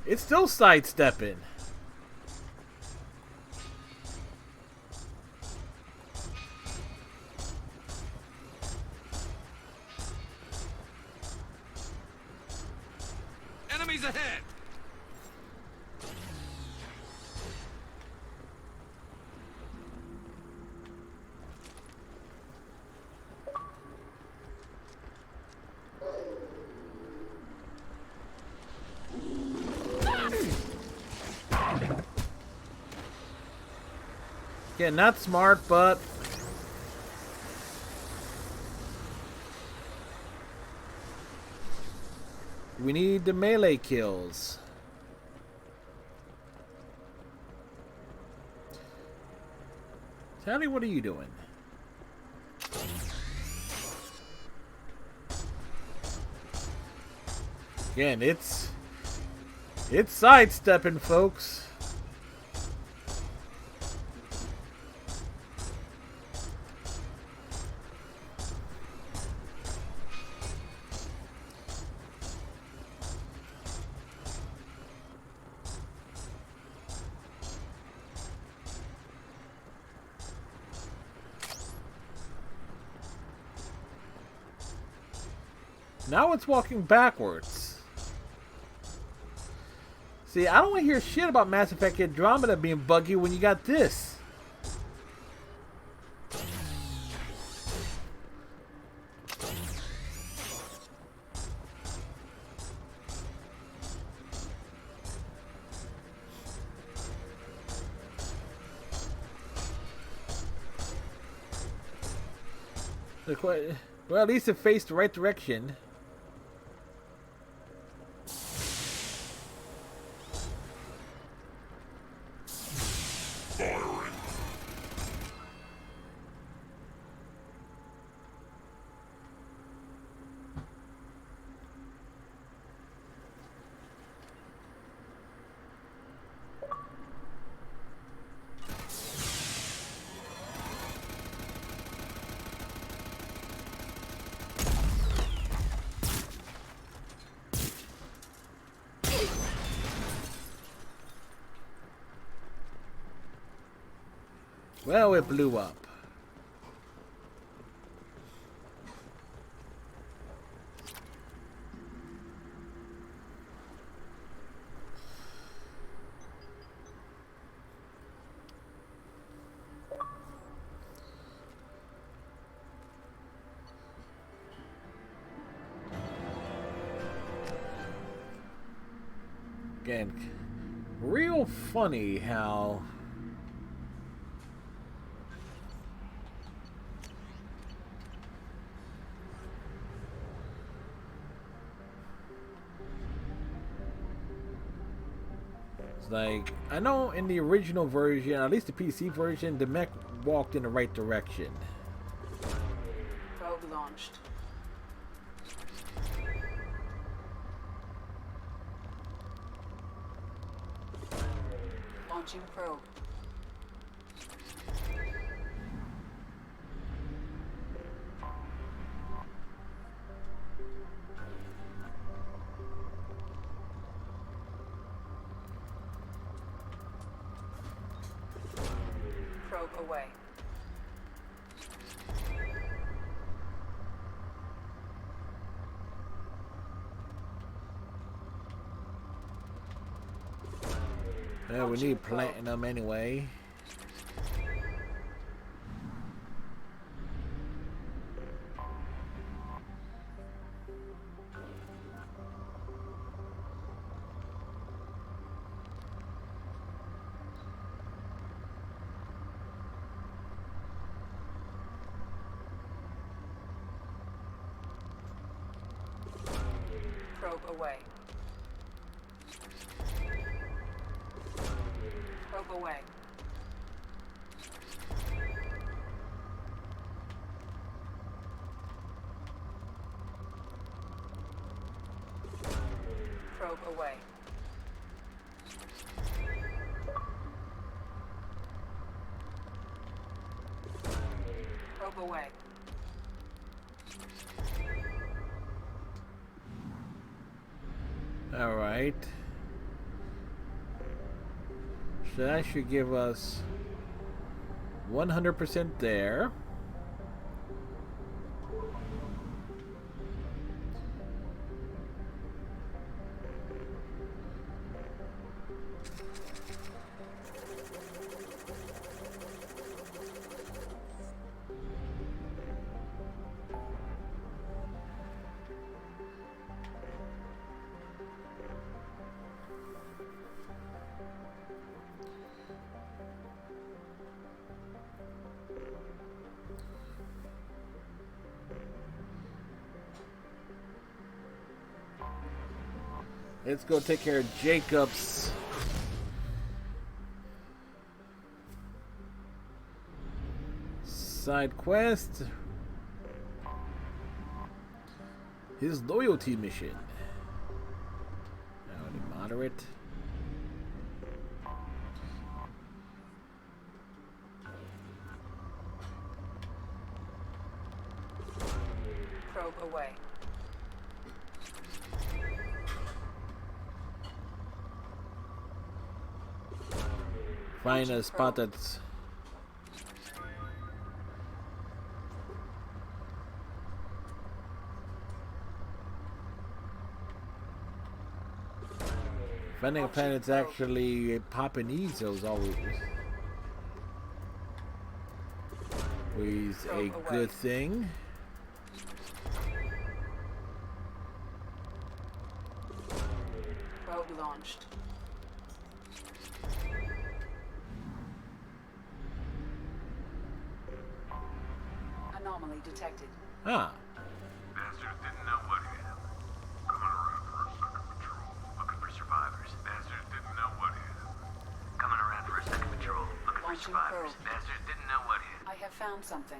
It's still sidestepping. Enemies ahead! Yeah, not smart, but we need the melee kills. Tally, what are you doing? Again, it's sidestepping, folks. Now it's walking backwards. See, I don't want to hear shit about Mass Effect Andromeda being buggy when you got this. Well, at least it faced the right direction. Well, it blew up. Again, real funny how like, I know in the original version, at least the PC version, the mech walked in the right direction. Probe launched. Launching probe. Probe away. Yeah, we need platinum anyway. Probe away. Probe away. Probe away. Probe away. All right. So that should give us 100% there. Let's go take care of Jacob's side quest. His loyalty mission. Now, moderate. Probe away. Find a spot that's Finding a planet's actually popping easel is always a good thing. Probe launched. Anomaly detected. Ah. Bastards didn't know what hit him. Coming around for a second patrol, looking for survivors. Bastards didn't know what hit him. Coming around for a second patrol, looking for survivors. Bastards didn't know what hit him. I have found something.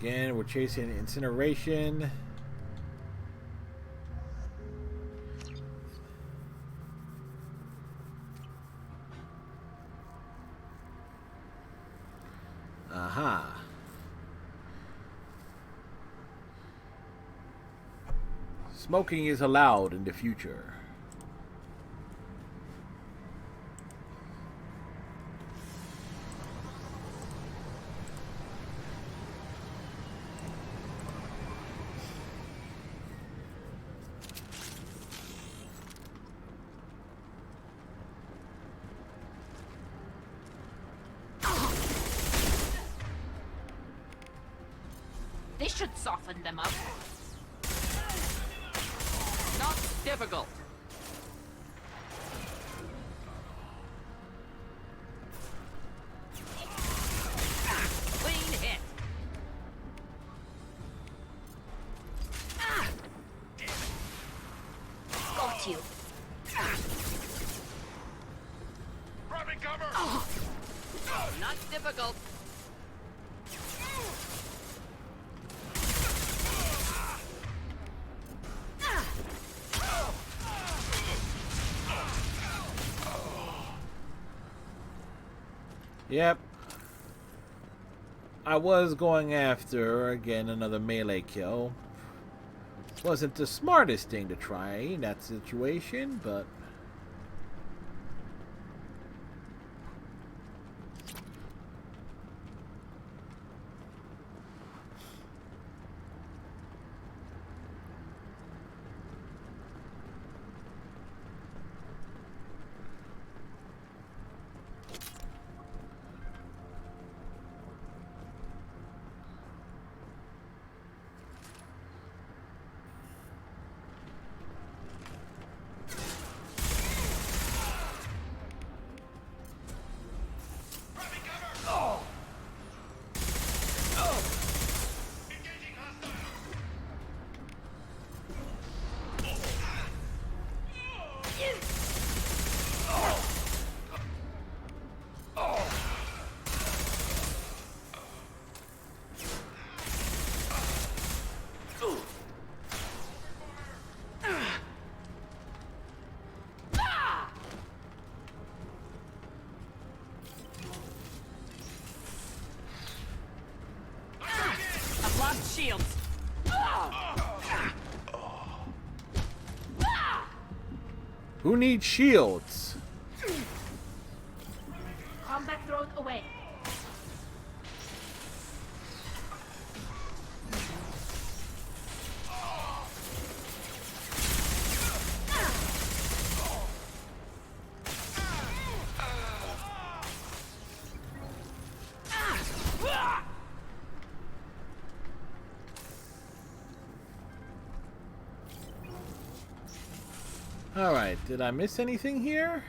Again, we're chasing incineration. Aha. Smoking is allowed in the future. This should soften them up. Not difficult. Clean hit. Got you. Grabbing cover! Not difficult. Yep. I was going after, again, another melee kill. Wasn't the smartest thing to try in that situation, but... Shields. Who needs shields? Combat drone away. Alright, did I miss anything here?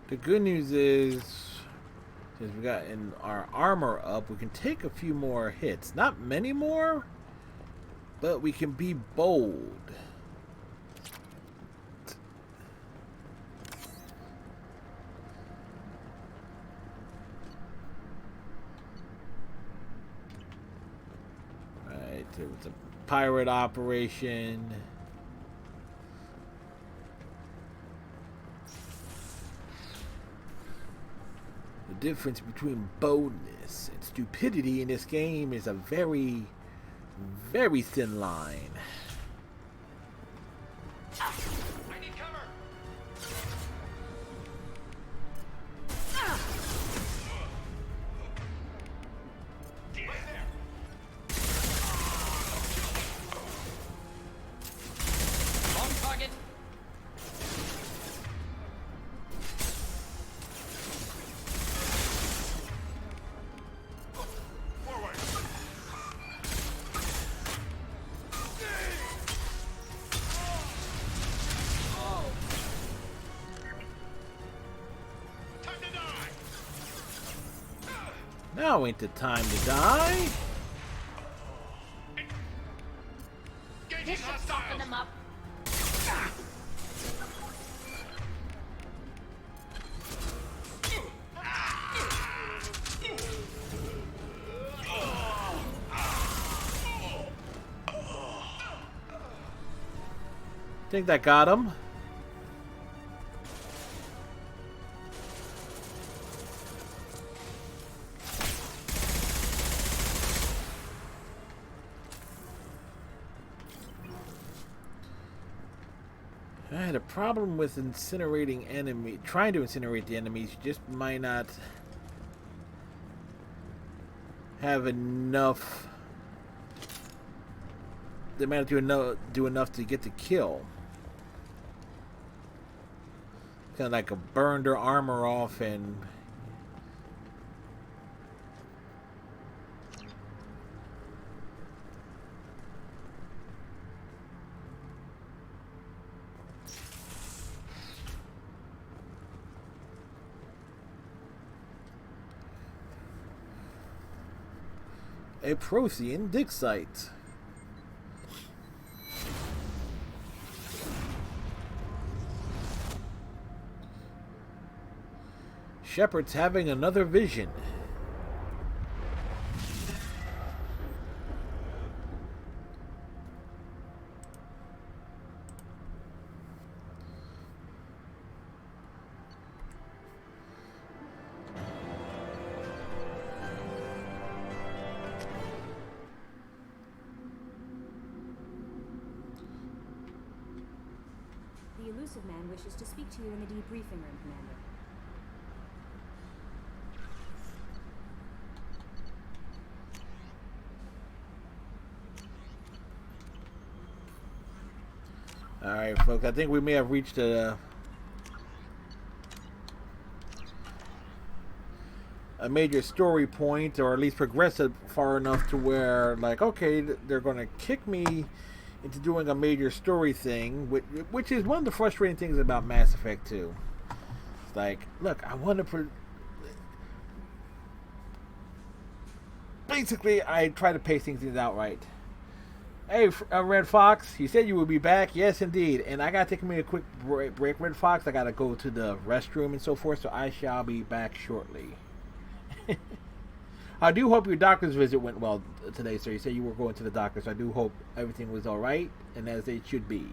The good news is, since we got in our armor up, we can take a few more hits. Not many more, but we can be bold. Right, there was a pirate operation. The difference between boldness and stupidity in this game is a very, very thin line. I need cover. On target. Now ain't the time to die. This should soften them up. Think that got him. I had a problem with incinerating enemy, trying to incinerate the enemies. You just might not have enough. They might not do enough to get the kill. Kind of like a burn their armor off and. A Procyon dig site. Shepard's having another vision. The elusive man wishes to speak to you in the debriefing room, Commander. Alright, folks, I think we may have reached a major story point, or at least progressed it far enough to where, like, okay, they're going to kick me into doing a major story thing, which is one of the frustrating things about Mass Effect 2. It's like, look, I want to... Basically, I try to pace things out right. Hey, Red Fox, you said you would be back. Yes, indeed. And I got to take me a quick break, Red Fox. I got to go to the restroom and so forth, so I shall be back shortly. I do hope your doctor's visit went well today, sir. You said you were going to the doctor, so I do hope everything was all right and as it should be.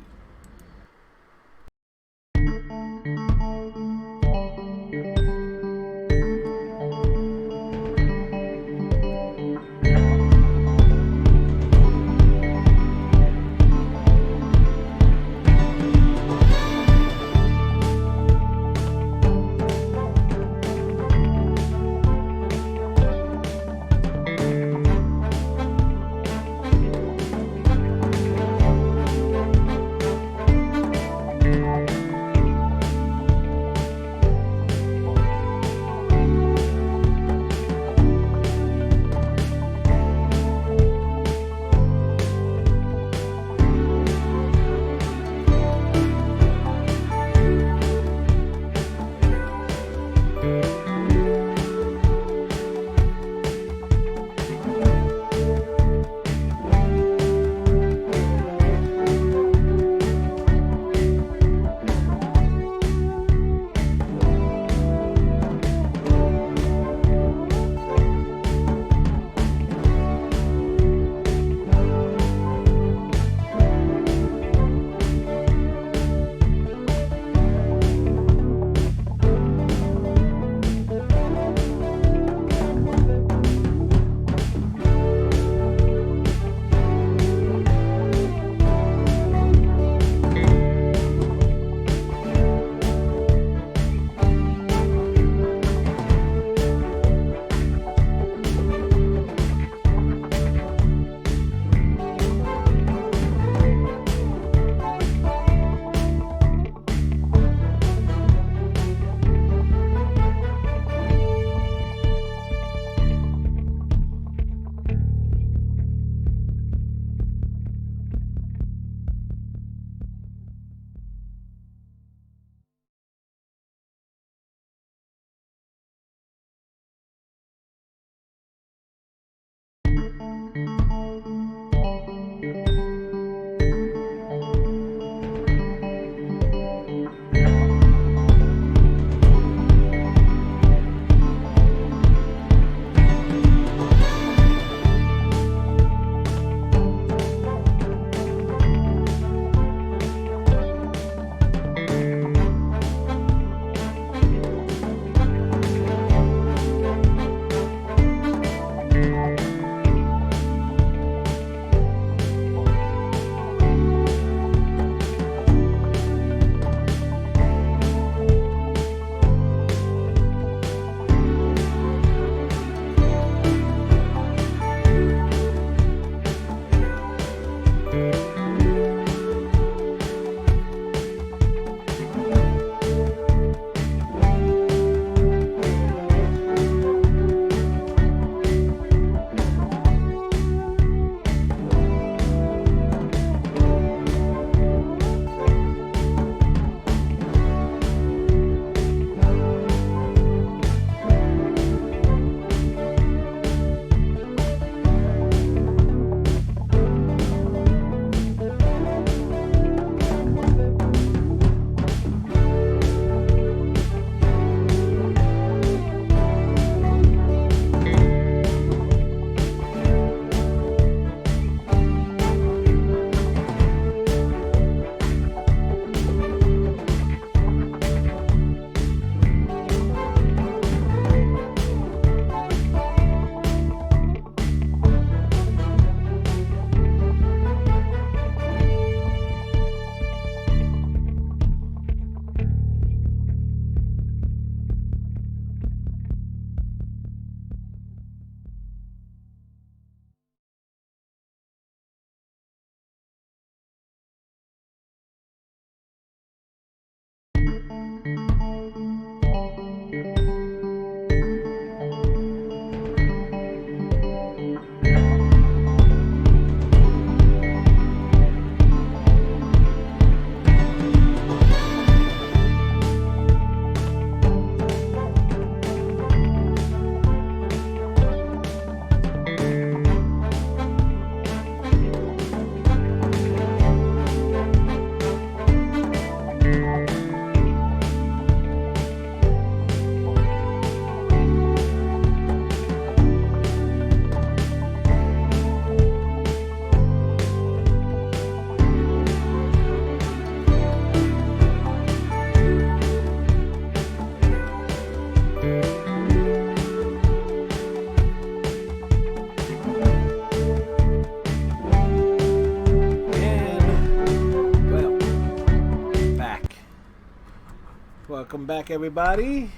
Welcome back, everybody.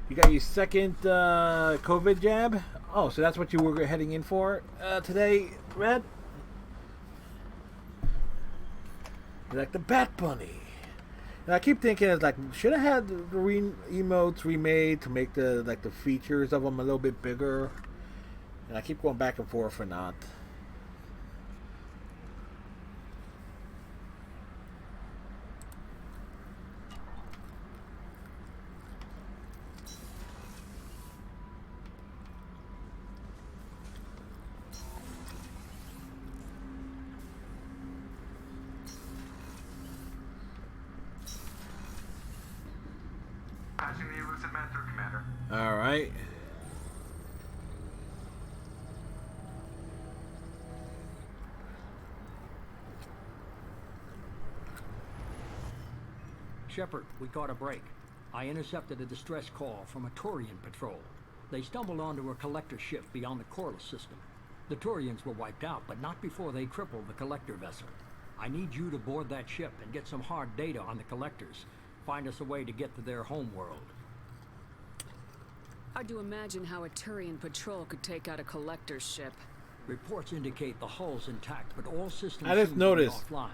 You got your second COVID jab? Oh, so that's what you were heading in for today, Red? You're like the Bat Bunny. And I keep thinking, it's like, should I have the emotes remade to make the features of them a little bit bigger? And I keep going back and forth or not. Passing the elusive man through, Commander. All right. Shepard, we caught a break. I intercepted a distress call from a Turian patrol. They stumbled onto a collector ship beyond the Corliss system. The Turians were wiped out, but not before they crippled the collector vessel. I need you to board that ship and get some hard data on the collectors. Find us a way to get to their home world. Hard to imagine how a Turian patrol could take out a collector's ship. Reports indicate the hull's intact, but all systems I just seem to be noticed offline.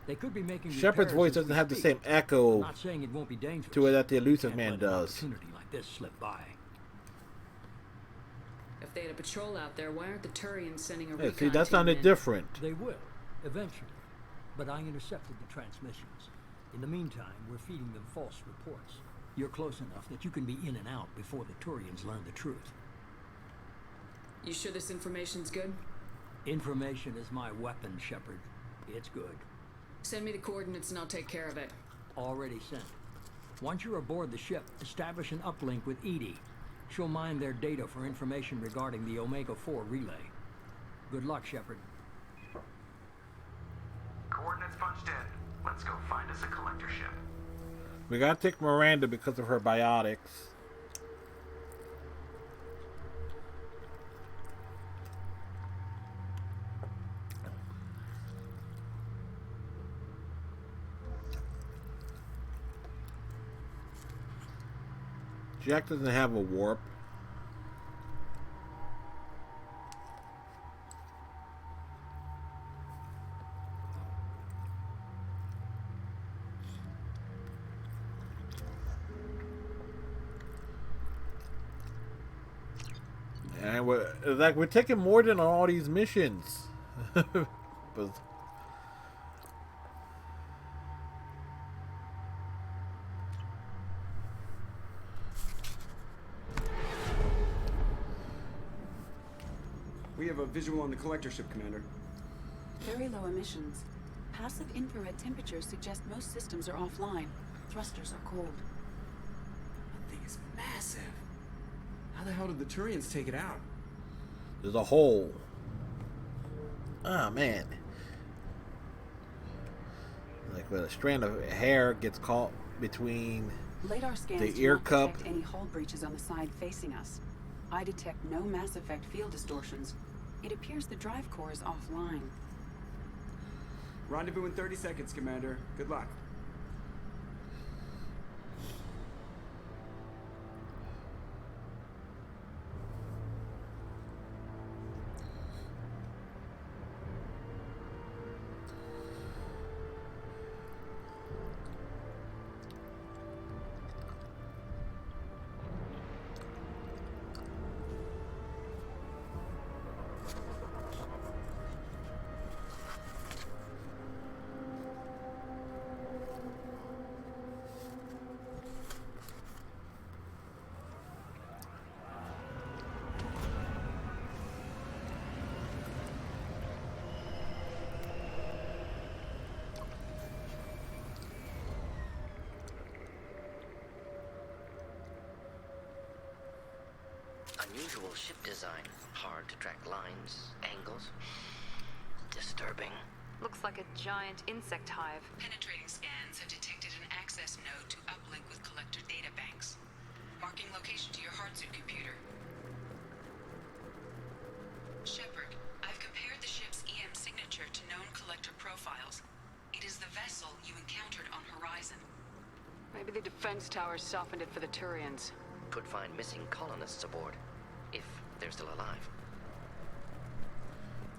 They could be making Shepard's repairs voice as doesn't we have the speak. same echo I'm not saying it won't be dangerous. to it that the elusive Can't man let an does. opportunity like this slip by. If they had a patrol out there, why aren't the Turians sending a Yeah, recon see, that team sounded in? different. They will, eventually. But I intercepted the transmissions. In the meantime, we're feeding them false reports. You're close enough that you can be in and out before the Turians learn the truth. You sure this information's good? Information is my weapon, Shepard. It's good. Send me the coordinates and I'll take care of it. Already sent. Once you're aboard the ship, establish an uplink with Edie. She'll mine their data for information regarding the Omega-4 relay. Good luck, Shepard. Coordinates punched in. Let's go find us a collector ship. We gotta take Miranda because of her biotics. Jack doesn't have a warp. And we're taking more than all these missions. But We have a visual on the collector ship, Commander. Very low emissions. Passive infrared temperatures suggest most systems are offline. Thrusters are cold. That thing is massive. How the hell did the Turians take it out? there's a hole. Ah, man. Like when a strand of hair gets caught between Radar scans the do ear not cup. detect any hull breaches on the side facing us. I detect no Mass Effect field distortions. It appears the drive core is offline. Rendezvous in 30 seconds, Commander. Good luck. Unusual ship design. Hard to track lines, angles. Disturbing. Looks like a giant insect hive. Penetrating scans have detected an access node to uplink with collector data banks. Marking location to your hardsuit computer. Shepard, I've compared the ship's EM signature to known collector profiles. It is the vessel you encountered on Horizon. Maybe the defense towers softened it for the Turians. Could find missing colonists aboard, if they're still alive.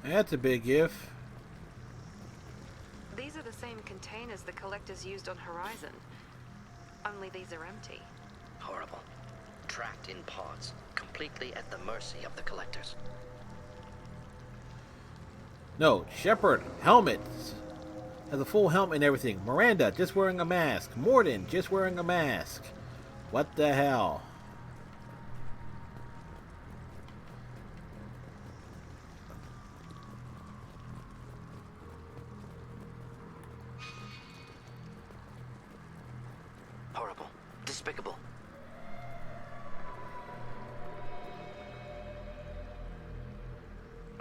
That's a big if. These are the same containers the collectors used on Horizon. Only these are empty. Horrible. Trapped in pods, completely at the mercy of the collectors. No, Shepard, helmet. Has a full helmet and everything. Miranda, just wearing a mask. Mordin, just wearing a mask. What the hell? Horrible. Despicable.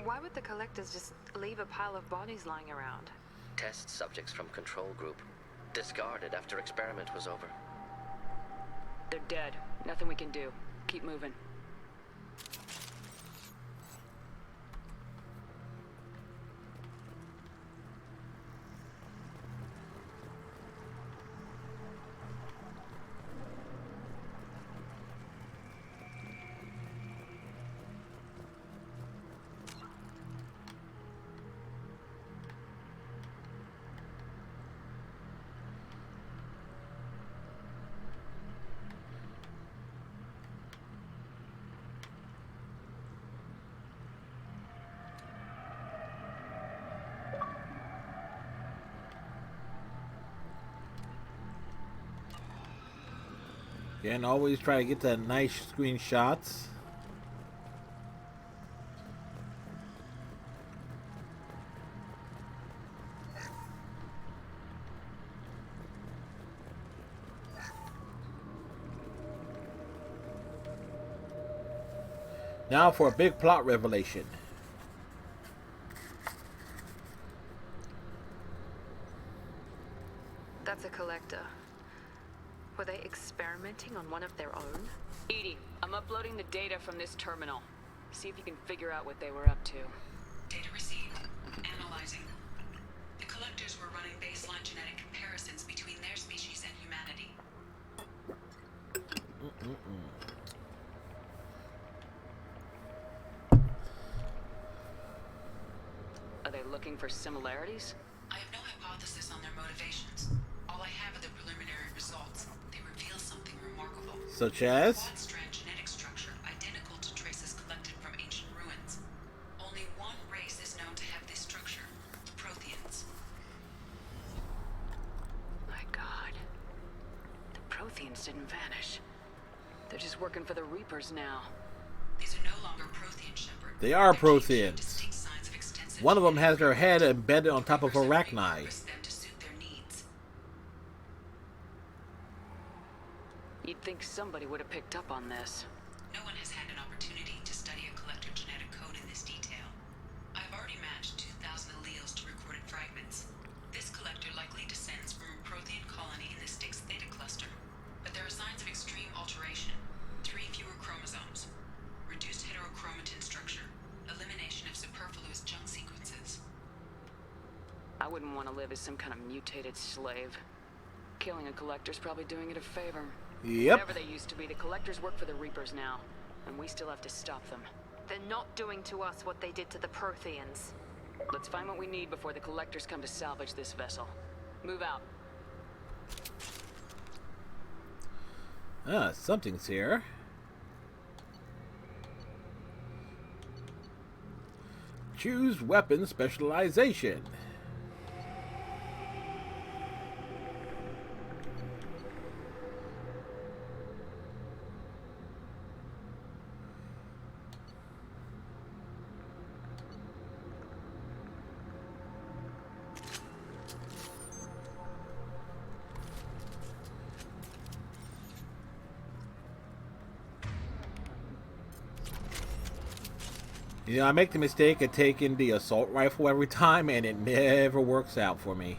Why would the collectors just leave a pile of bodies lying around? Test subjects from control group. Discarded after experiment was over. They're dead. Nothing we can do. Keep moving. Again, always try to get the nice screenshots. Now for a big plot revelation. That's a collector. Were they experimenting on one of their own? EDI, I'm uploading the data from this terminal. See if you can figure out what they were up to. Data received. Analyzing. The collectors were running baseline genetic comparisons between their species and humanity. Are they looking for similarities? I have no hypothesis on their motivations. All I have are the preliminary results. They reveal something remarkable. Such as? Quad-strand genetic structure identical to traces collected from ancient ruins. Only one race is known to have this structure, the Protheans. My God. The Protheans didn't vanish. They're just working for the Reapers now. These are no longer Prothean, Shepard. They are Protheans. One of them has their head embedded on top of Arachni. You'd think somebody would have picked up on this. No one has had an opportunity to study a collector genetic code in this detail. I've already matched 2,000 alleles to recorded fragments. This collector likely descends from a Prothean colony in the Styx Theta cluster. But there are signs of extreme alteration. 3 fewer chromosomes. Reduced heterochromatin structure. Elimination of superfluous junk sequences. I wouldn't want to live as some kind of mutated slave. Killing a collector's probably doing it a favor. Yep. Whatever they used to be, the collectors work for the Reapers now. And we still have to stop them. They're not doing to us what they did to the Protheans. Let's find what we need before the collectors come to salvage this vessel. Move out. Ah, something's here. Choose weapon specialization. You know, I make the mistake of taking the assault rifle every time, and it never works out for me.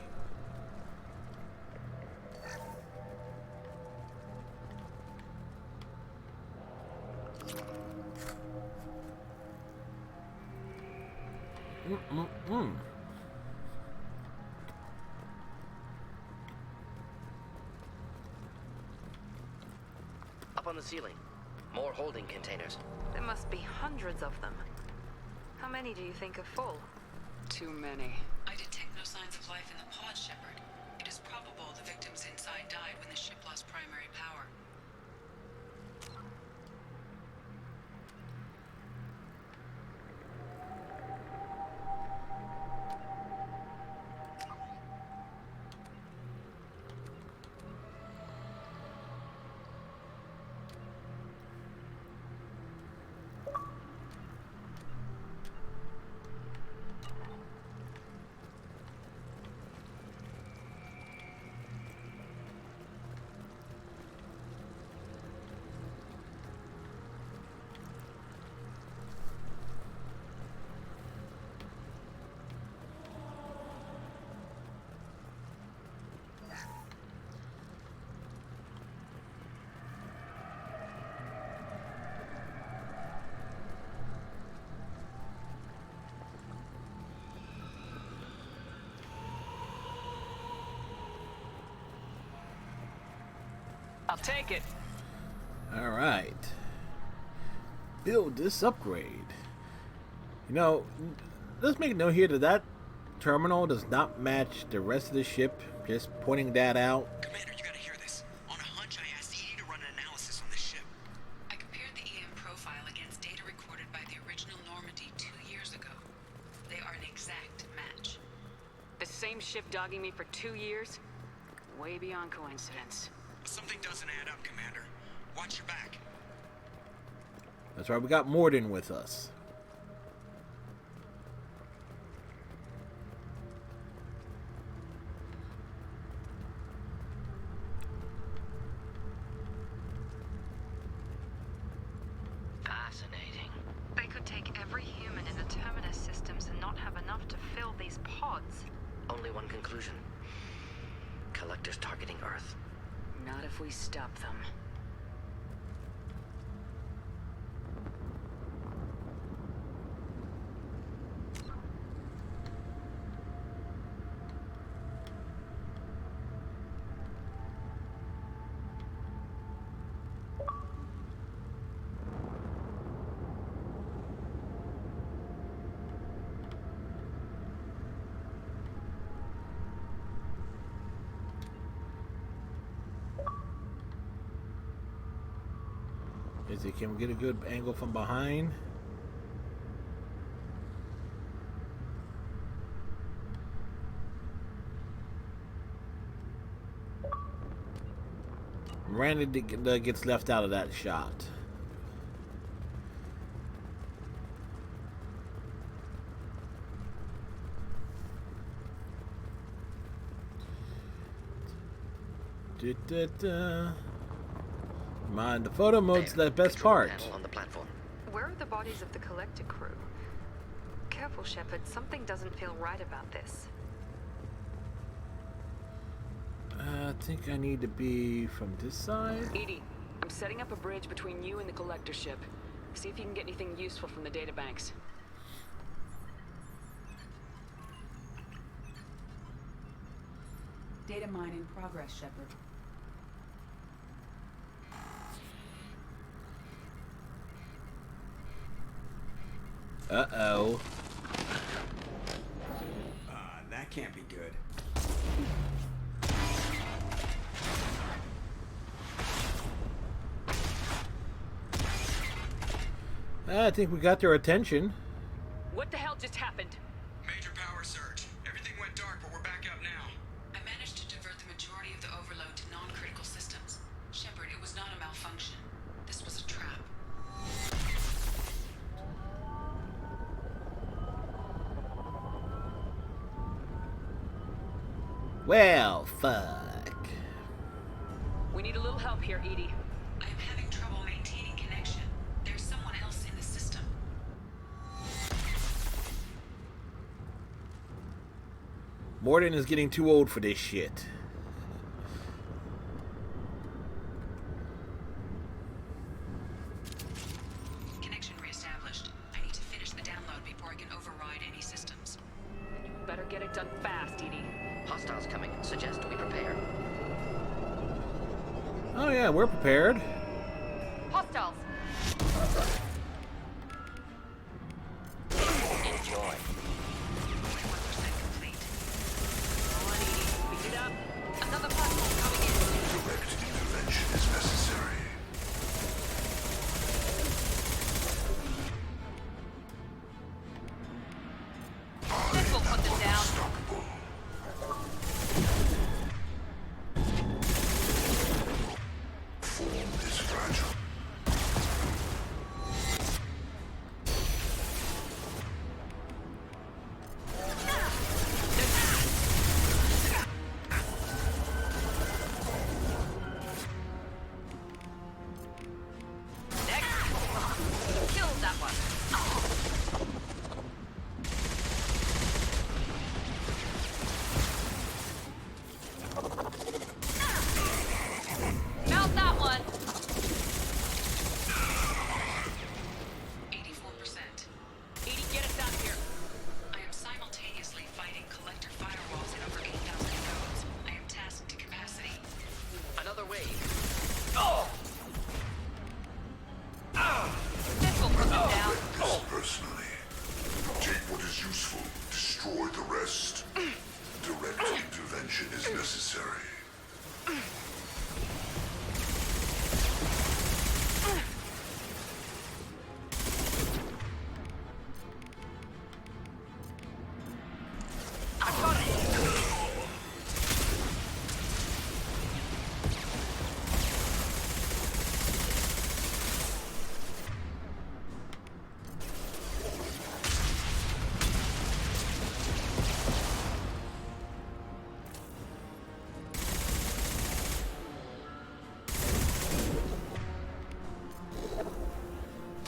Up on the ceiling. More holding containers. There must be hundreds of them. How many do you think are full? Too many. I detect no signs of life in the pod, Shepard. It is probable the victims inside died when the ship lost primary power. I'll take it. All right. Build this upgrade. You know, let's make a note here that that terminal does not match the rest of the ship. Just pointing that out. Commander, you gotta hear this. On a hunch, I asked EDI to run an analysis on this ship. I compared the EM profile against data recorded by the original Normandy 2 years ago. They are an exact match. The same ship dogging me for 2 years? Way beyond coincidence. Something doesn't add up, Commander. Watch your back. That's right, we got Mordin with us. Fascinating. They could take every human in the Terminus systems and not have enough to fill these pods. Only one conclusion. Collectors targeting Earth. Not if we stop them. Is it, can we get a good angle from behind? Miranda gets left out of that shot. Mind the photo mode's the best part. On the platform. Where are the bodies of the Collector crew? Careful, Shepard. Something doesn't feel right about this. I think I need to be from this side. EDI, I'm setting up a bridge between you and the Collector ship. See if you can get anything useful from the databanks. Data mine in progress, Shepard. Uh-oh. That can't be good. I think we got their attention. What the hell just happened? Major power surge. Everything went dark, but we're back up now. I managed to divert the majority of the overload to non-critical systems. Shepard, it was not a malfunction. This was a trap. Well, fuck. We need a little help here, EDI. I am having trouble maintaining connection. There's someone else in the system. Morden is getting too old for this shit. Connection reestablished. I need to finish the download before I can override any systems. You better get it done fast, Edie. Hostiles coming. Suggest we prepare. Oh yeah, we're prepared. Hostiles! Enjoy. 41% complete. Come on, Edie. Speed it up. Another platform coming in. Direct intervention is necessary. This will put them down. Unstoppable. Form is fragile. Next. Kill that one. Mount that one. 84%. Edie, get us out of here. I am simultaneously fighting collector firewalls in over 8,000 nodes. I am tasked to capacity. Another wave. This will put them down. This personally. Take what is useful, destroy the rest. Direct intervention is necessary. I got it.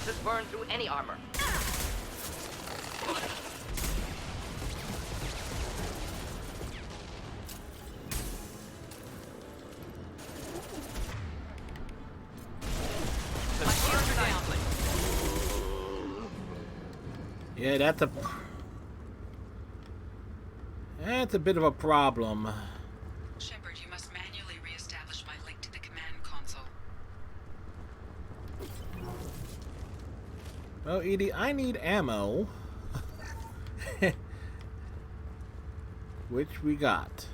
This burn through any armor. My shields are down. Yeah, that's a bit of a problem. Shepard, you must manually reestablish my link to the command console. Well, Edie, I need ammo. Which we got.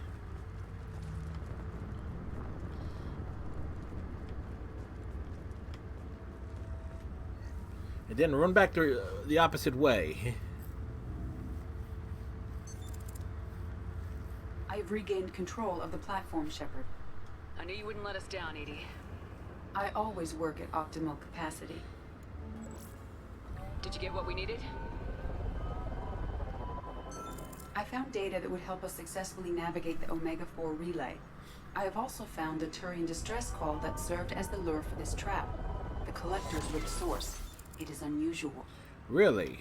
And then run back the opposite way. I've regained control of the platform, Shepard. I knew you wouldn't let us down, Edie. I always work at optimal capacity. Did you get what we needed? I found data that would help us successfully navigate the Omega-4 relay. I have also found a Turian distress call that served as the lure for this trap. The collectors were the source. It is unusual. Really?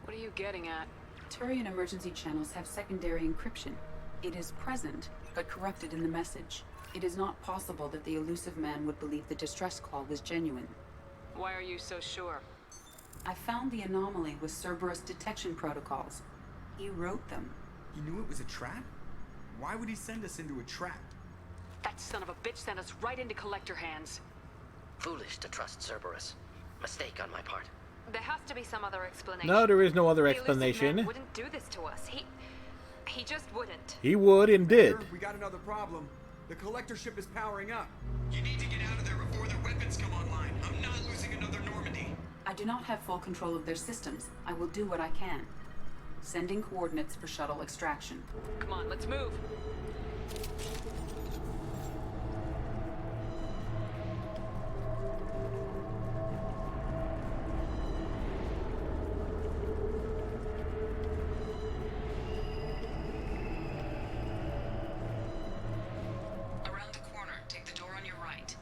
What are you getting at? Turian emergency channels have secondary encryption. It is present, but corrupted in the message. It is not possible that the elusive man would believe the distress call was genuine. Why are you so sure? I found the anomaly with Cerberus detection protocols. He wrote them. He knew it was a trap? Why would he send us into a trap? That son of a bitch sent us right into collector hands. Foolish to trust Cerberus. Mistake on my part. There has to be some other explanation. No, there is no other The elusive man explanation. wouldn't do this to us. He just wouldn't. He would and did. We got another problem. The collector ship is powering up. You need to get out of there before their weapons come online. I'm not losing another Normandy. I do not have full control of their systems. I will do what I can. Sending coordinates for shuttle extraction. Come on, let's move. Around the corner, take the door on your right.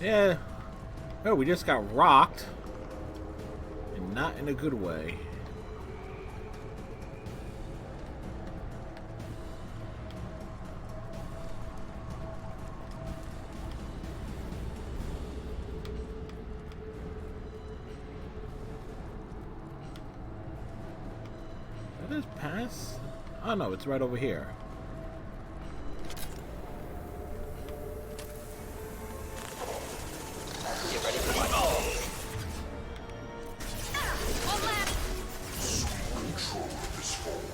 Yeah. Oh, we just got rocked. And not in a good way. Did this pass? Oh no, it's right over here. Get ready for my call. Control of this form.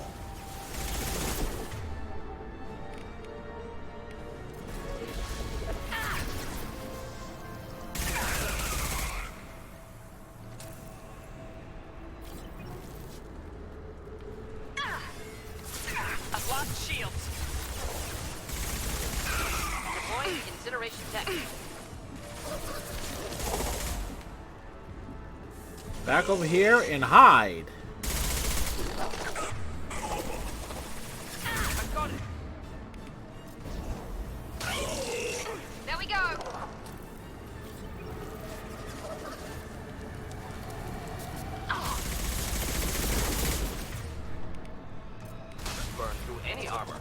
I've lost shields. Deploying incineration tech. Back over here and hide. I've got it. There we go. Burn through any armor.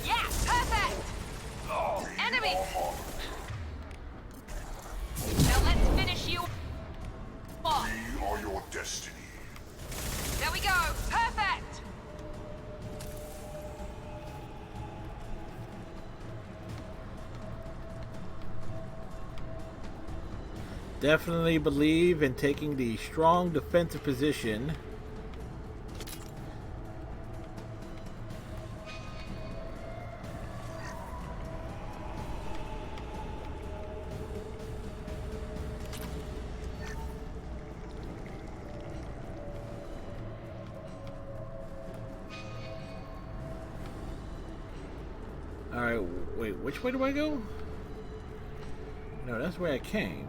Yeah, perfect. Enemy. Now let's finish you off. We are your destiny. There we go. Perfect. Definitely believe in taking the strong defensive position. Alright, wait, which way do I go? No, that's where I came.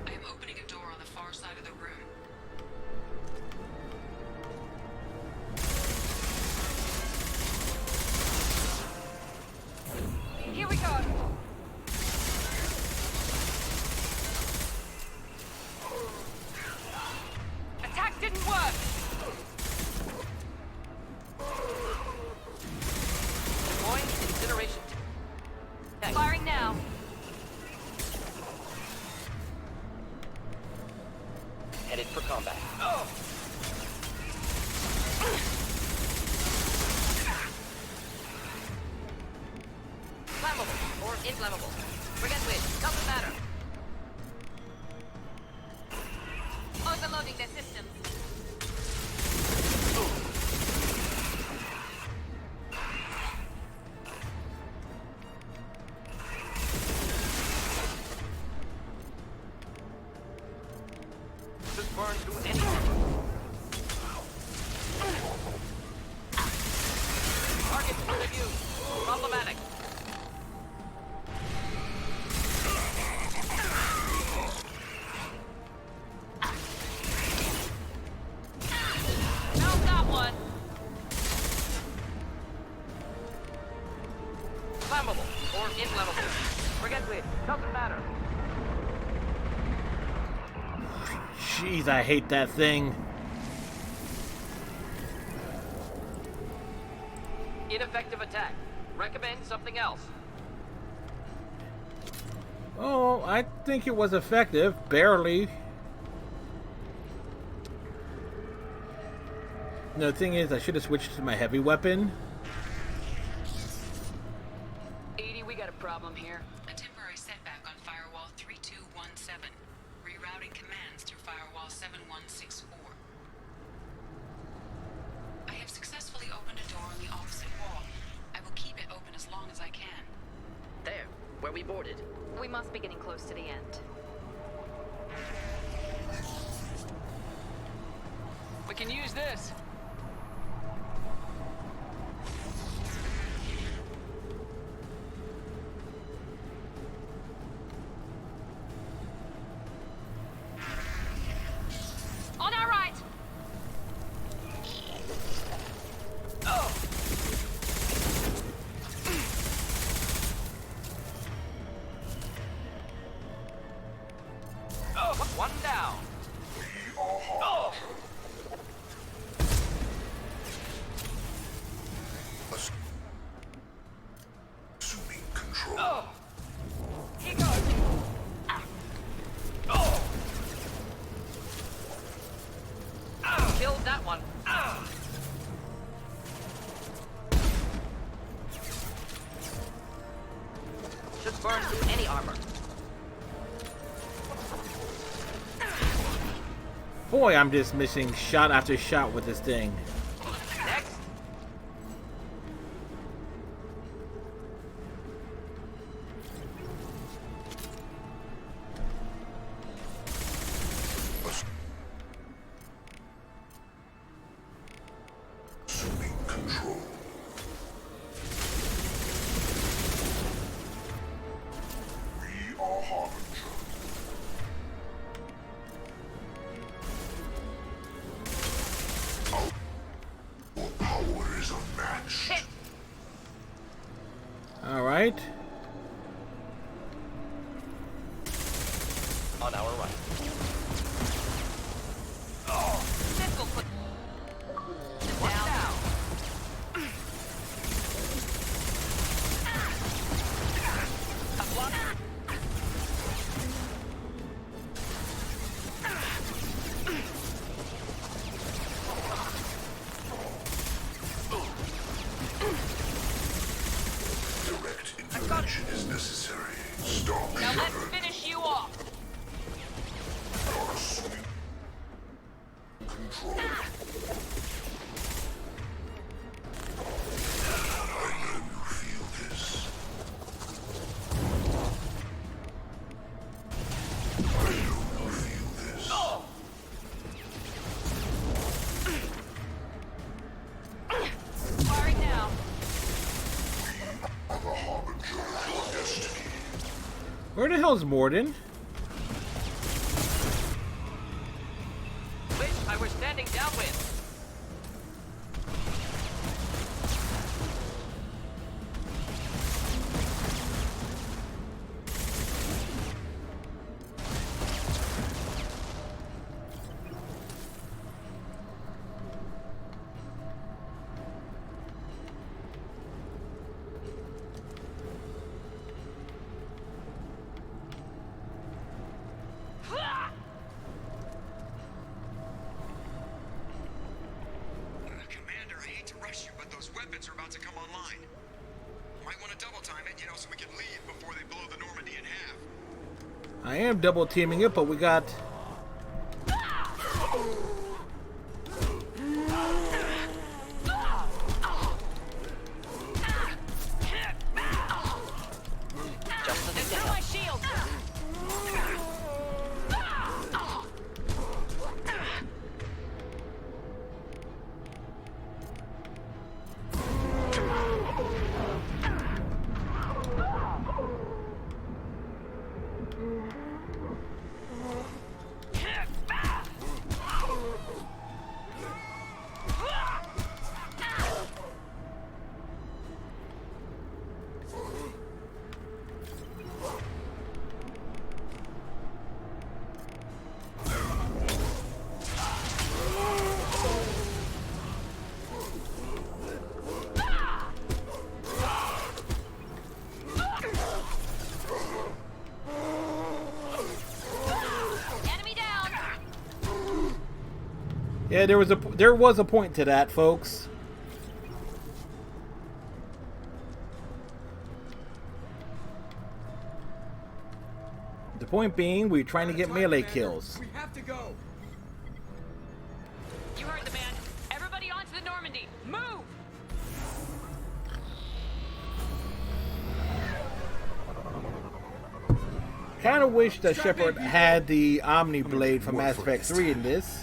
I am opening a door on the far side of the room. Here we go. Attack didn't work. Deploying incineration tech. Firing now. Headed for combat. Flammable or inflammable. Forget which. Doesn't matter. Overloading their systems. Just burn through any. Target point of view. Problematic. Found that one. Flammable or inflammable. Forget which. Doesn't matter. Jeez, I hate that thing. Ineffective attack. Recommend something else. Oh, I think it was effective. Barely. No, the thing is, I should have switched to my heavy weapon. 80, we got a problem here. A temporary setback on Firewall 3217. Rerouting commands through Firewall 7164. I have successfully opened a door on the opposite wall. I will keep it open as long as I can. There, where we boarded. We must be getting close to the end. We can use this. On our right. One down. Oh. Assuming control. Oh. He goes. Oh. Killed that one. Should burn through any armor. Boy, I'm just missing shot after shot with this thing. Next. Assuming control. We are Harbinger. Our power is unmatched. All right. On our right. Direct intervention is necessary. Stop Now let's Shepard. finish you off. Our assuming control. I know you feel this. I know you feel this. Firing now. Are the harbinger of your destiny. Where the hell's Morden? Wish I were standing downwind. Commander, I hate to rush you, but those weapons are about to come online. Might want to double time it, so we can leave before they blow the Normandy in half. I am double teaming it, but we got. Just as my shield. Yeah, there was a point to that, folks. The point being, we're trying to get melee kills. We have to go. You heard the man. Everybody onto the Normandy. Move! Kind of wish that Shepard had the Omni Blade from Mass Effect 3 in this.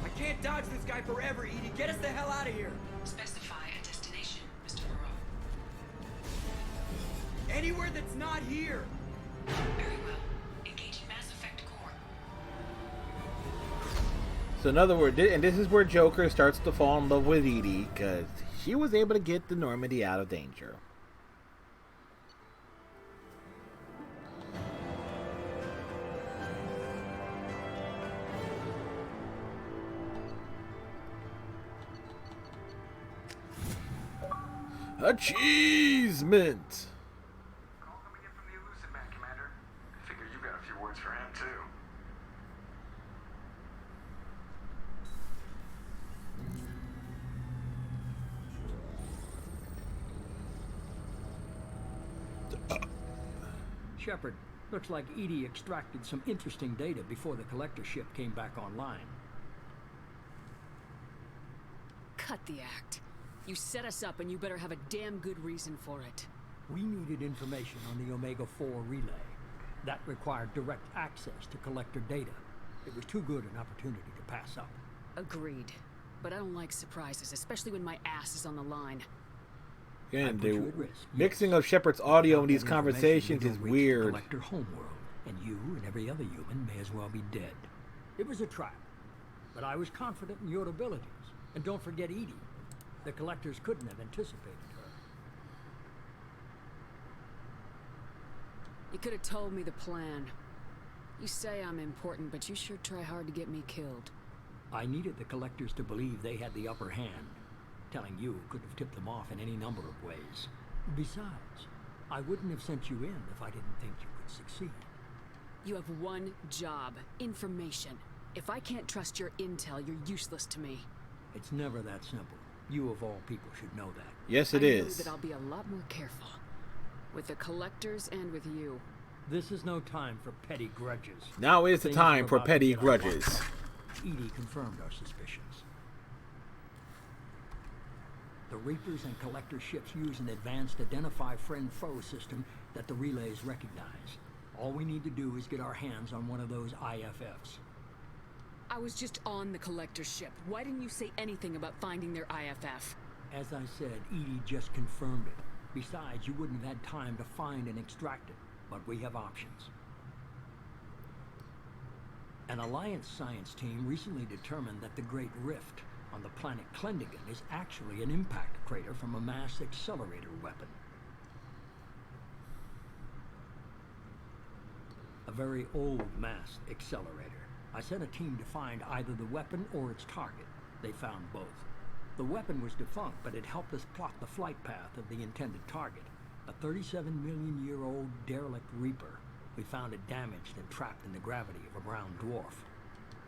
I can't dodge this guy forever, Edie. Get us the hell out of here. Specify a destination, Mr. Moreau. Anywhere that's not here. Very well. Engaging Mass Effect So in other words, and this is where Joker starts to fall in love with Edie, because she was able to get the Normandy out of danger. Achievement! Call coming in from the Elusive Man, Commander. I figure you got a few words for him, too. Shepard, looks like Edie extracted some interesting data before the collector ship came back online. Cut the act. You set us up and you better have a damn good reason for it. We needed information on the Omega-4 relay. That required direct access to collector data. It was too good an opportunity to pass up. Agreed. But I don't like surprises, especially when my ass is on the line. Again, the mixing of Shepard's audio in these conversations is weird. Collector homeworld, and you and every other human may as well be dead. It was a trap, but I was confident in your abilities. And don't forget Edie. The collectors couldn't have anticipated her. You could have told me the plan. You say I'm important, but you sure try hard to get me killed. I needed the collectors to believe they had the upper hand. Telling you could have tipped them off in any number of ways. Besides, I wouldn't have sent you in if I didn't think you could succeed. You have one job: information. If I can't trust your intel, you're useless to me. It's never that simple. You of all people should know that. Yes, it I is. know that I'll be a lot more careful. With the collectors and with you. This is no time for petty grudges. Now is the Things time are for about to petty get unlocked. grudges. Edie confirmed our suspicions. The Reapers and Collector ships use an advanced identify friend-foe system that the relays recognize. All we need to do is get our hands on one of those IFFs. I was just on the collector ship. Why didn't you say anything about finding their IFF? As I said, Edie just confirmed it. Besides, you wouldn't have had time to find and extract it. But we have options. An Alliance science team recently determined that the Great Rift on the planet Klendigan is actually an impact crater from a mass accelerator weapon. A very old mass accelerator. I sent a team to find either the weapon or its target. They found both. The weapon was defunct, but it helped us plot the flight path of the intended target. A 37-million-year-old derelict Reaper. We found it damaged and trapped in the gravity of a brown dwarf.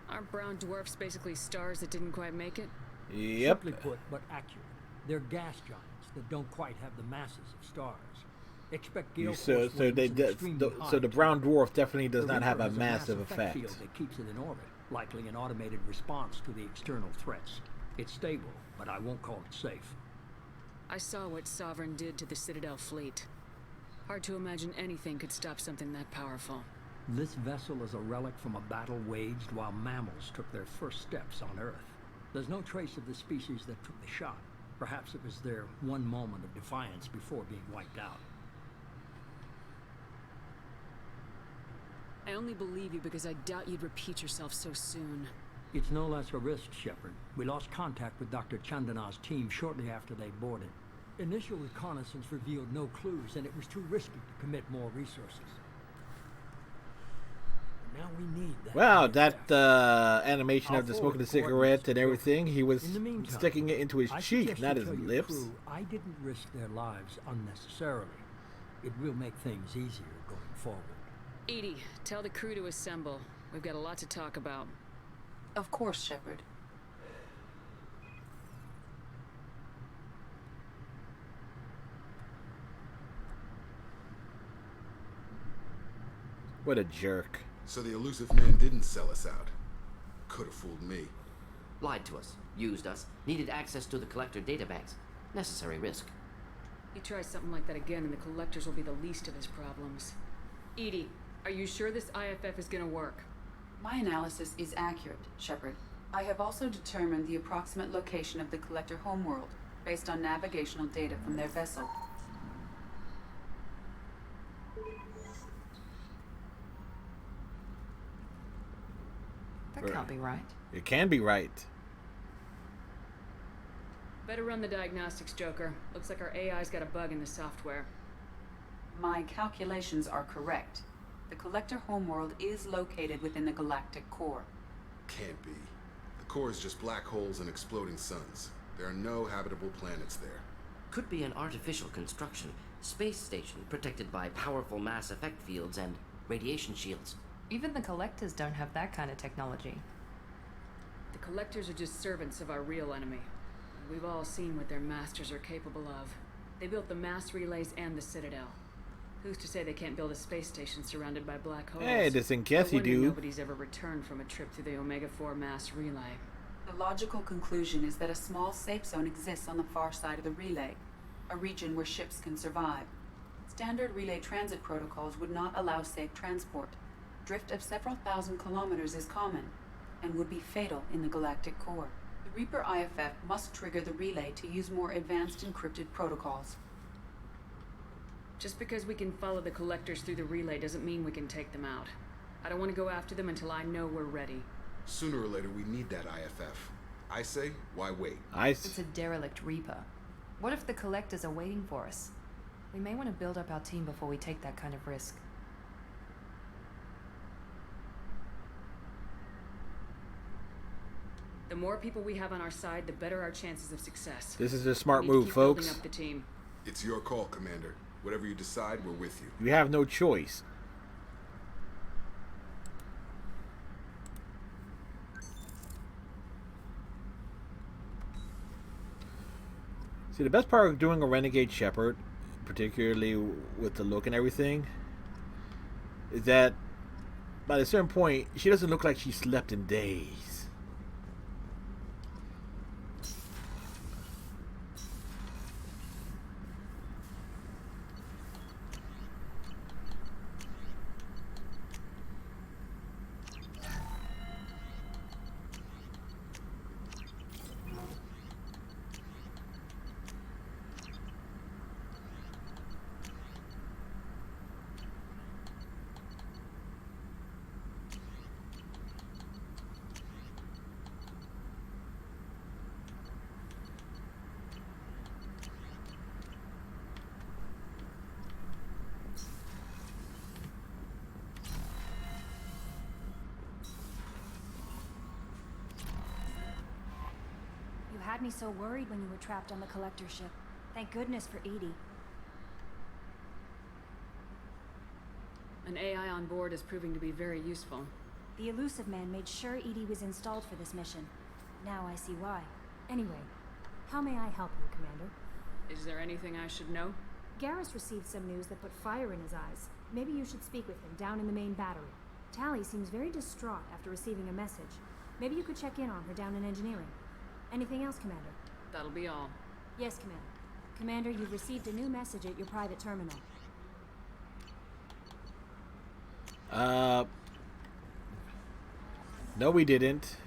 Aren't brown dwarfs basically stars that didn't quite make it? Yep. Simply put, but accurate. They're gas giants that don't quite have the masses of stars. Expect gale So force winds and extremely high the brown dwarf definitely does The not have Reaper a has massive mass effect. field that keeps it in orbit, likely an automated response to the external threats. It's stable, but I won't call it safe. I saw what Sovereign did to the Citadel fleet. Hard to imagine anything could stop something that powerful. This vessel is a relic from a battle waged while mammals took their first steps on Earth. There's no trace of the species that took the shot. Perhaps it was their one moment of defiance before being wiped out. I only believe you because I doubt you'd repeat yourself so soon. It's no less a risk, Shepard. We lost contact with Dr. Chandana's team shortly after they boarded. Initial reconnaissance revealed no clues, and it was too risky to commit more resources. Now we need that. Wow, that animation of the smoking the cigarette and everything, he was In the meantime, sticking it into his I cheek, suggest not you his tell your lips. crew I didn't risk their lives unnecessarily. It will make things easier going forward. Edie, tell the crew to assemble. We've got a lot to talk about. Of course, Shepard. What a jerk. So the Elusive Man didn't sell us out. Could have fooled me. Lied to us, used us, needed access to the collector databanks. Necessary risk. You try something like that again and the collectors will be the least of his problems. Edie, are you sure this IFF is gonna work? My analysis is accurate, Shepard. I have also determined the approximate location of the collector homeworld based on navigational data from their vessel. That can't be right. It can be right. Better run the diagnostics, Joker. Looks like our AI's got a bug in the software. My calculations are correct. The Collector homeworld is located within the galactic core. Can't be. The core is just black holes and exploding suns. There are no habitable planets there. Could be an artificial construction. Space station protected by powerful mass effect fields and radiation shields. Even the Collectors don't have that kind of technology. The Collectors are just servants of our real enemy. We've all seen what their masters are capable of. They built the mass relays and the Citadel. Who's to say they can't build a space station surrounded by black holes? Hey, doesn't guess No you wonder do. Nobody's ever returned from a trip through the Omega-4 mass relay. The logical conclusion is that a small safe zone exists on the far side of the relay, a region where ships can survive. Standard relay transit protocols would not allow safe transport. Drift of several thousand kilometers is common, and would be fatal in the galactic core. The Reaper IFF must trigger the relay to use more advanced encrypted protocols. Just because we can follow the Collectors through the relay doesn't mean we can take them out. I don't want to go after them until I know we're ready. Sooner or later, we need that IFF. I say, why wait? It's a derelict Reaper. What if the Collectors are waiting for us? We may want to build up our team before we take that kind of risk. The more people we have on our side, the better our chances of success. This is a smart We need to move, keep building folks. up the team. It's your call, Commander. Whatever you decide, we're with you. You have no choice. See, the best part of doing a Renegade Shepard, particularly with the look and everything, is that by a certain point, she doesn't look like she slept in days. You had me so worried when you were trapped on the Collector ship. Thank goodness for Edie. An AI on board is proving to be very useful. The Elusive Man made sure Edie was installed for this mission. Now I see why. Anyway, how may I help you, Commander? Is there anything I should know? Garrus received some news that put fire in his eyes. Maybe you should speak with him down in the main battery. Tally seems very distraught after receiving a message. Maybe you could check in on her down in engineering. Anything else, Commander? That'll be all. Yes, Commander. Commander, you've received a new message at your private terminal. No, we didn't.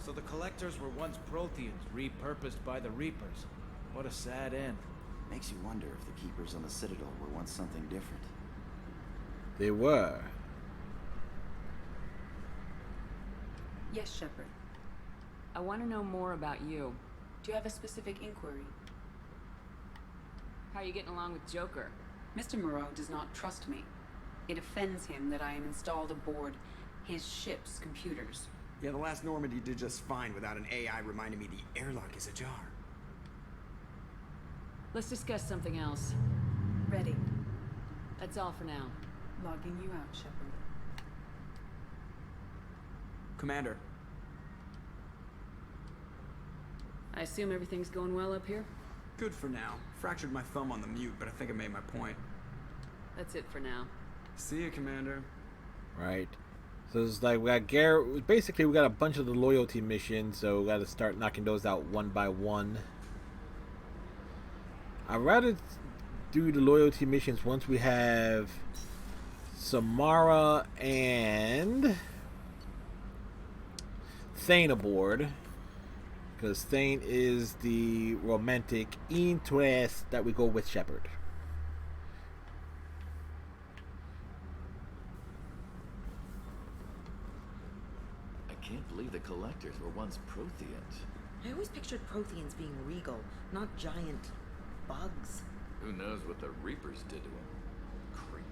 So the Collectors were once Protheans, repurposed by the Reapers. What a sad end. Makes you wonder if the Keepers on the Citadel were once something different. They were. Yes, Shepard. I want to know more about you. Do you have a specific inquiry? How are you getting along with Joker? Mr. Moreau does not trust me. It offends him that I am installed aboard his ship's computers. Yeah, the last Normandy did just fine without an AI reminding me the airlock is ajar. Let's discuss something else. Ready. That's all for now. Logging you out, Shepard. Commander. I assume everything's going well up here? Good for now. Fractured my thumb on the mute, but I think I made my point. That's it for now. See you, Commander. Right. So it's like we got Garrett. Basically, we got a bunch of the loyalty missions, so we got to start knocking those out one by one. I'd rather do the loyalty missions once we have Samara and Thane aboard, because Thane is the romantic interest that we go with Shepard. the Collectors were once Protheans. I always pictured Protheans being regal, not giant bugs. Who knows what the Reapers did to him? Creepy.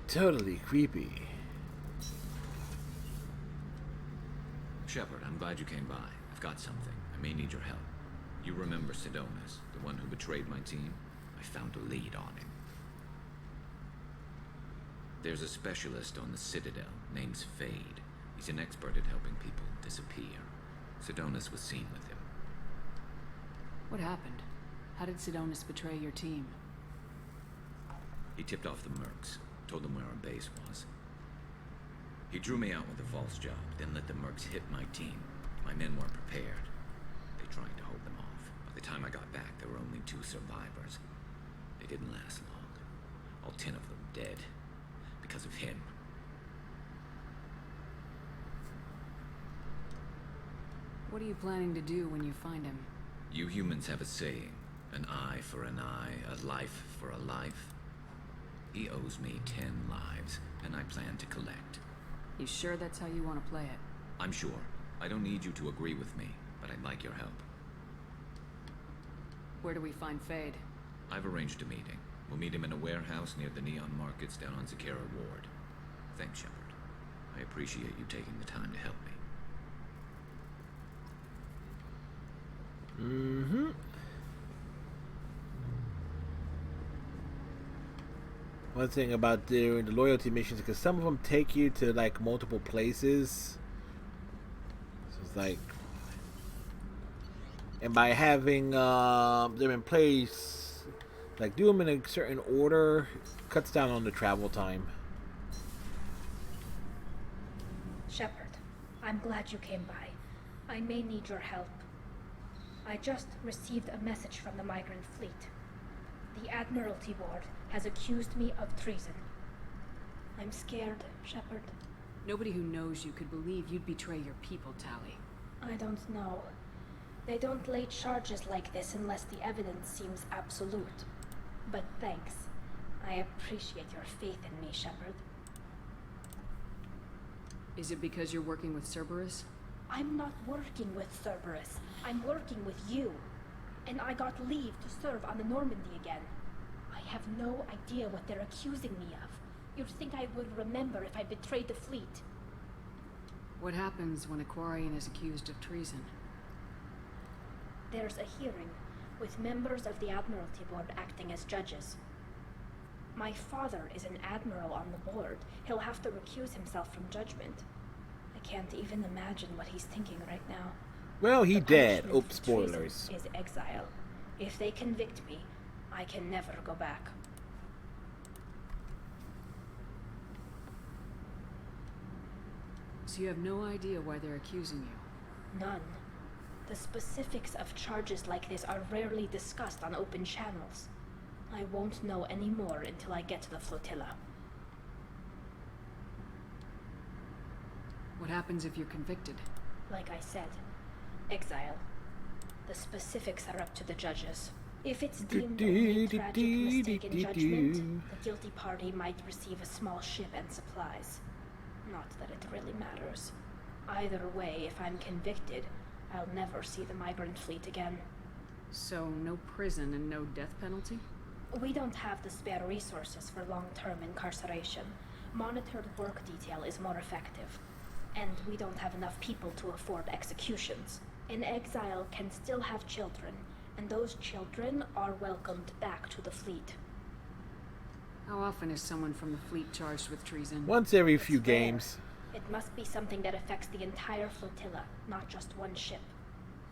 Totally creepy. Shepard, I'm glad you came by. I've got something. I may need your help. You remember Sidonis, the one who betrayed my team? I found a lead on him. There's a specialist on the Citadel, name's Fade. He's an expert at helping people disappear. Sidonis was seen with him. What happened? How did Sidonis betray your team? He tipped off the Mercs, told them where our base was. He drew me out with a false job, then let the Mercs hit my team. My men weren't prepared. They tried to hold them off. By the time I got back, there were only 2 survivors. They didn't last long. All 10 of them dead. Because of him. What are you planning to do when you find him? You humans have a saying. An eye for an eye, a life for a life. He owes me 10 lives, and I plan to collect. You sure that's how you want to play it? I'm sure. I don't need you to agree with me, but I'd like your help. Where do we find Fade? I've arranged a meeting. We'll meet him in a warehouse near the Neon Markets down on Zakera Ward. Thanks, Shepard. I appreciate you taking the time to help me. Mm-hmm. One thing about doing the loyalty missions, because some of them take you to like multiple places. So it's like, and by having them in place, like do them in a certain order, cuts down on the travel time. Shepard, I'm glad you came by. I may need your help. I just received a message from the migrant fleet. The Admiralty Board has accused me of treason. I'm scared, Shepard. Nobody who knows you could believe you'd betray your people, Tali. I don't know. They don't lay charges like this unless the evidence seems absolute. But thanks. I appreciate your faith in me, Shepard. Is it because you're working with Cerberus? I'm not working with Cerberus. I'm working with you. And I got leave to serve on the Normandy again. I have no idea what they're accusing me of. You'd think I would remember if I betrayed the fleet. What happens when a Quarian is accused of treason? There's a hearing, with members of the Admiralty Board acting as judges. My father is an admiral on the board. He'll have to recuse himself from judgment. I can't even imagine what he's thinking right now. Well, he dead. punishment Oops, for treason spoilers. Is exile. If they convict me, I can never go back. So you have no idea why they're accusing you? None. The specifics of charges like this are rarely discussed on open channels. I won't know any more until I get to the flotilla. What happens if you're convicted? Like I said, exile. The specifics are up to the judges. If it's deemed only tragic mistake in judgment, the guilty party might receive a small ship and supplies. Not that it really matters. Either way, if I'm convicted, I'll never see the migrant fleet again. So no prison and no death penalty? We don't have the spare resources for long-term incarceration. Monitored work detail is more effective. And we don't have enough people to afford executions. An exile can still have children, and those children are welcomed back to the fleet. How often is someone from the fleet charged with treason? Once every few games. It must be something that affects the entire flotilla, not just one ship.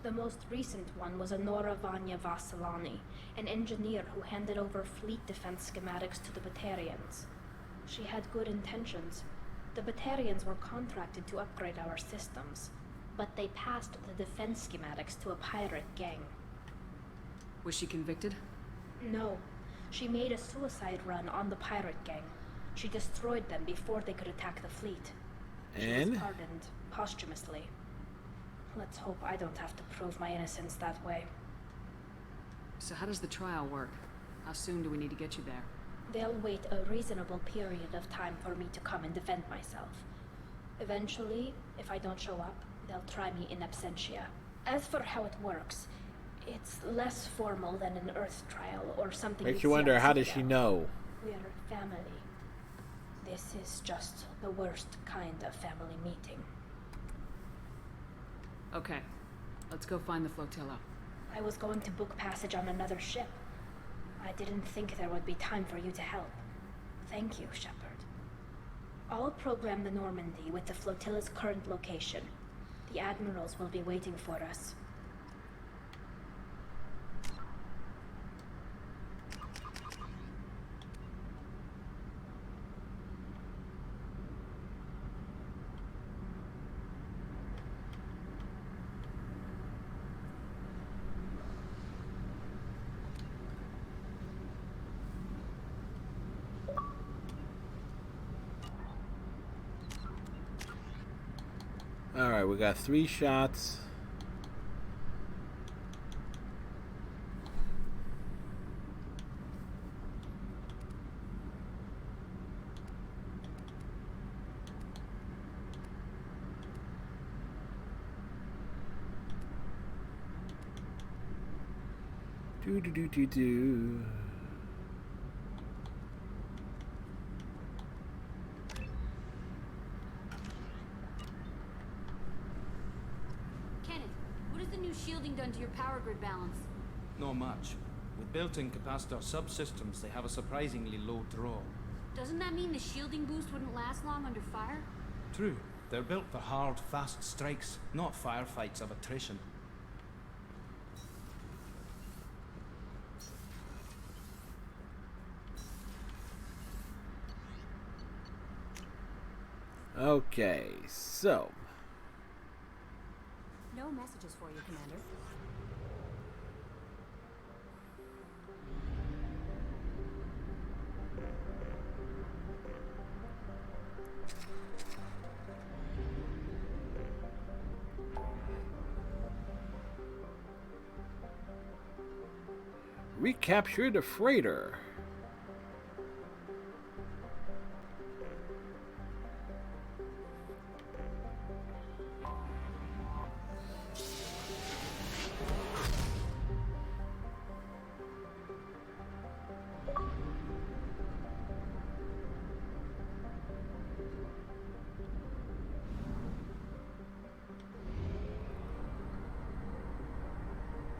The most recent one was Honora Vanya Vasilani, an engineer who handed over fleet defense schematics to the Batarians. She had good intentions. The Batarians were contracted to upgrade our systems, but they passed the defense schematics to a pirate gang. Was she convicted? No. She made a suicide run on the pirate gang. She destroyed them before they could attack the fleet. She was pardoned posthumously. Let's hope I don't have to prove my innocence that way. So how does the trial work? How soon do we need to get you there? They'll wait a reasonable period of time for me to come and defend myself. Eventually, if I don't show up, they'll try me in absentia. As for how it works, it's less formal than an Earth trial or something. Makes you'd you see wonder, on how does Citadel. she know? We're family. This is just the worst kind of family meeting. Okay, let's go find the flotilla. I was going to book passage on another ship. I didn't think there would be time for you to help. Thank you, Shepard. I'll program the Normandy with the flotilla's current location. The admirals will be waiting for us. Alright, we got 3 shots. Do. Kenneth, what has the new shielding done to your power grid balance? Not much. With built-in capacitor subsystems, they have a surprisingly low draw. Doesn't that mean the shielding boost wouldn't last long under fire? True. They're built for hard, fast strikes, not firefights of attrition. Okay, so No messages for you, Commander. recapture the freighter.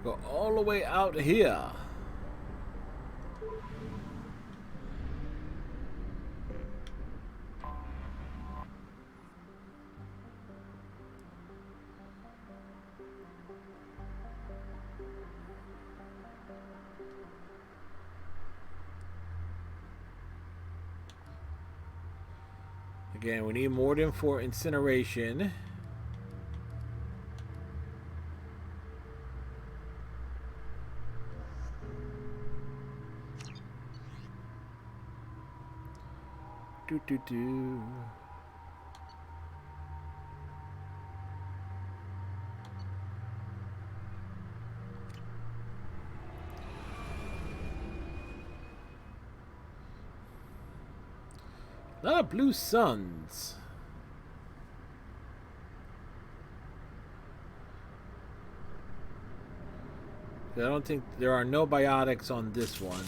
Go all the way out here. Again, we need more than 4 incineration. Do. A lot of blue suns. I don't think there are no biotics on this one.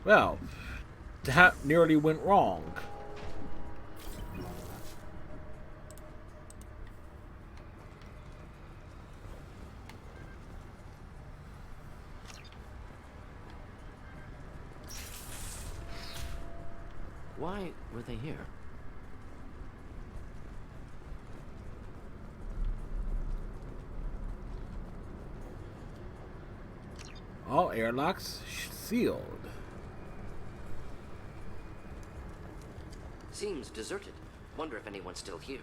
Well, that nearly went wrong. Why were they here? All airlocks sealed. Seems deserted. Wonder if anyone's still here.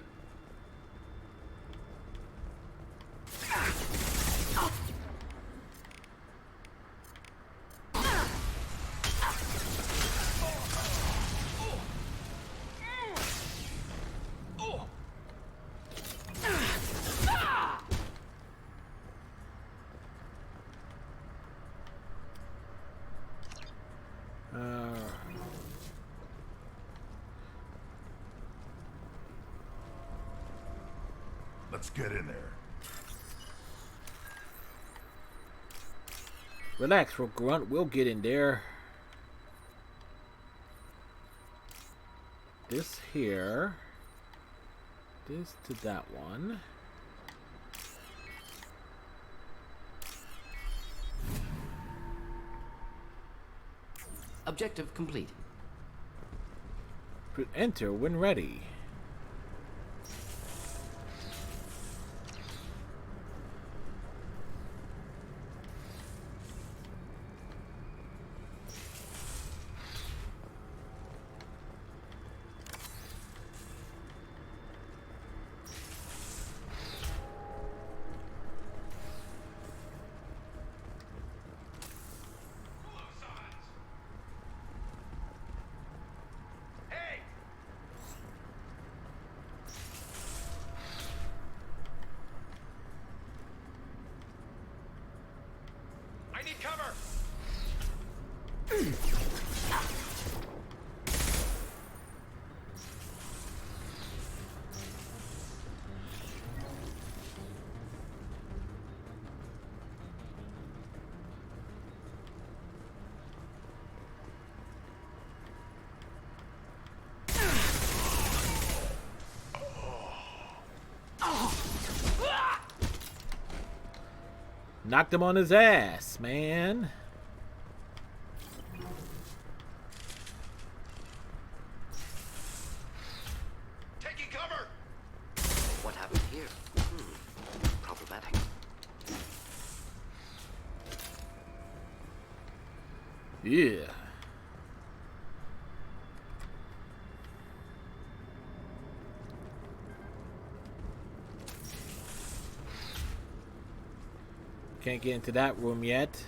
Let's get in there. Relax, Grunt. We'll get in there. This here. This to that one. Objective complete. Enter when ready. I need cover! Knocked him on his ass, man. Taking cover! What happened here? Problematic. Yeah. Can't get into that room yet.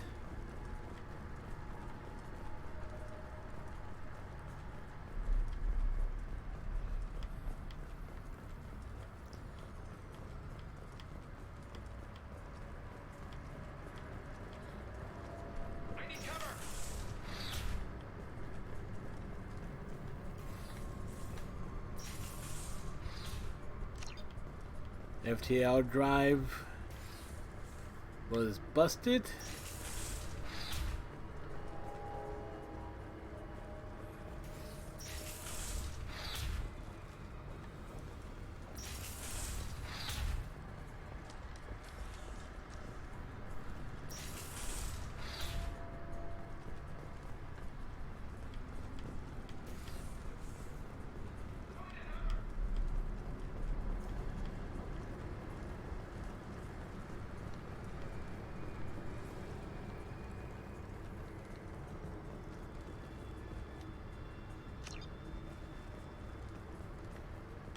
I need cover! FTL drive was busted.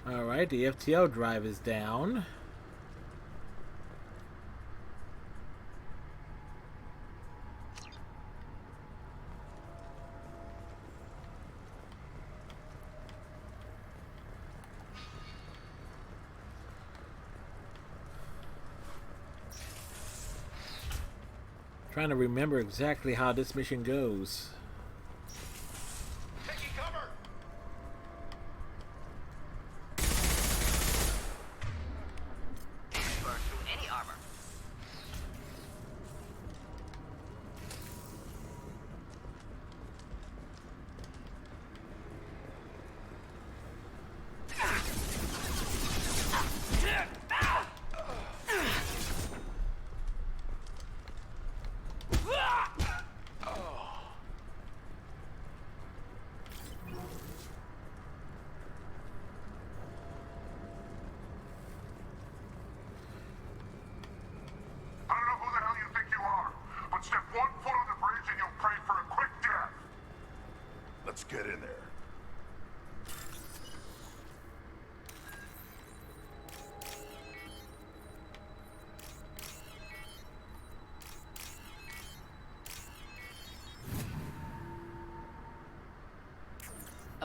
Alright, the FTL drive is down. Trying to remember exactly how this mission goes. Taking cover! Burn through any armor.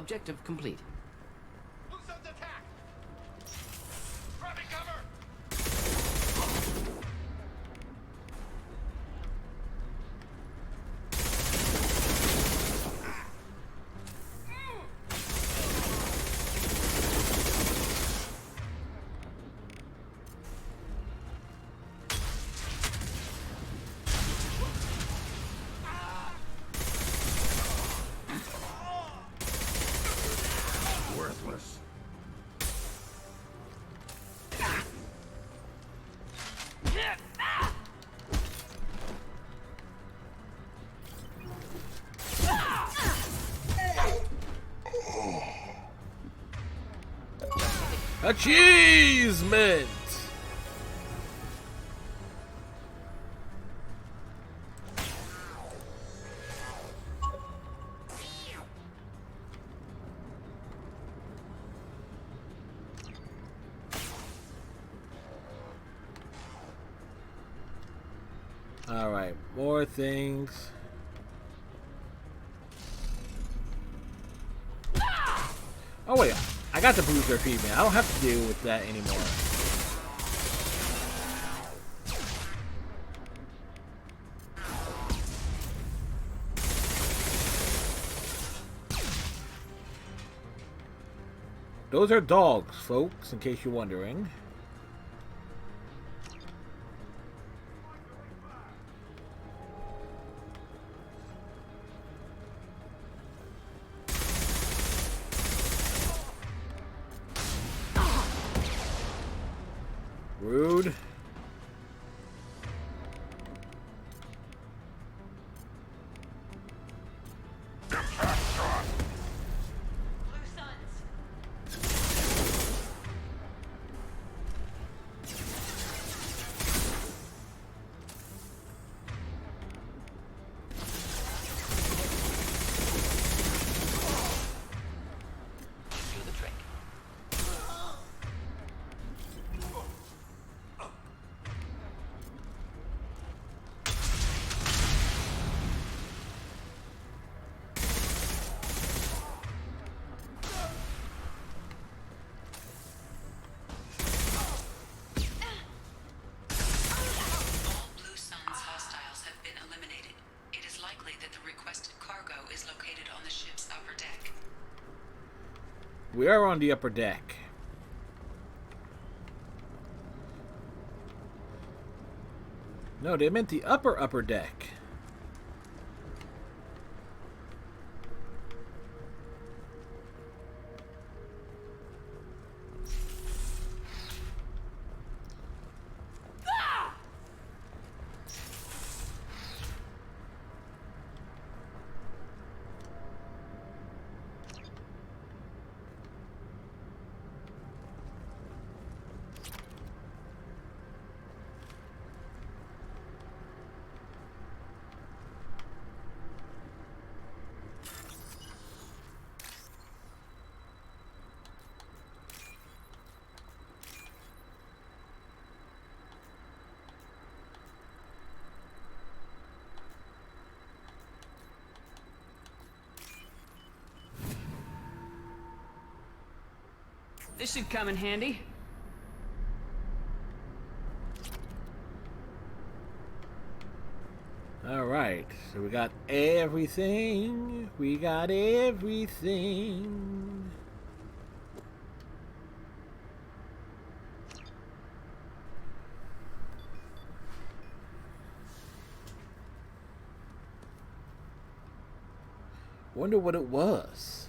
Objective complete. Worthless. Achievement! Alright, more things. Oh wait, I got the booster treatment. I don't have to deal with that anymore. Those are dogs, folks, in case you're wondering. Rude. We are on the upper deck. No, they meant the upper deck. This should come in handy. Alright, so we got everything. We got everything. Wonder what it was.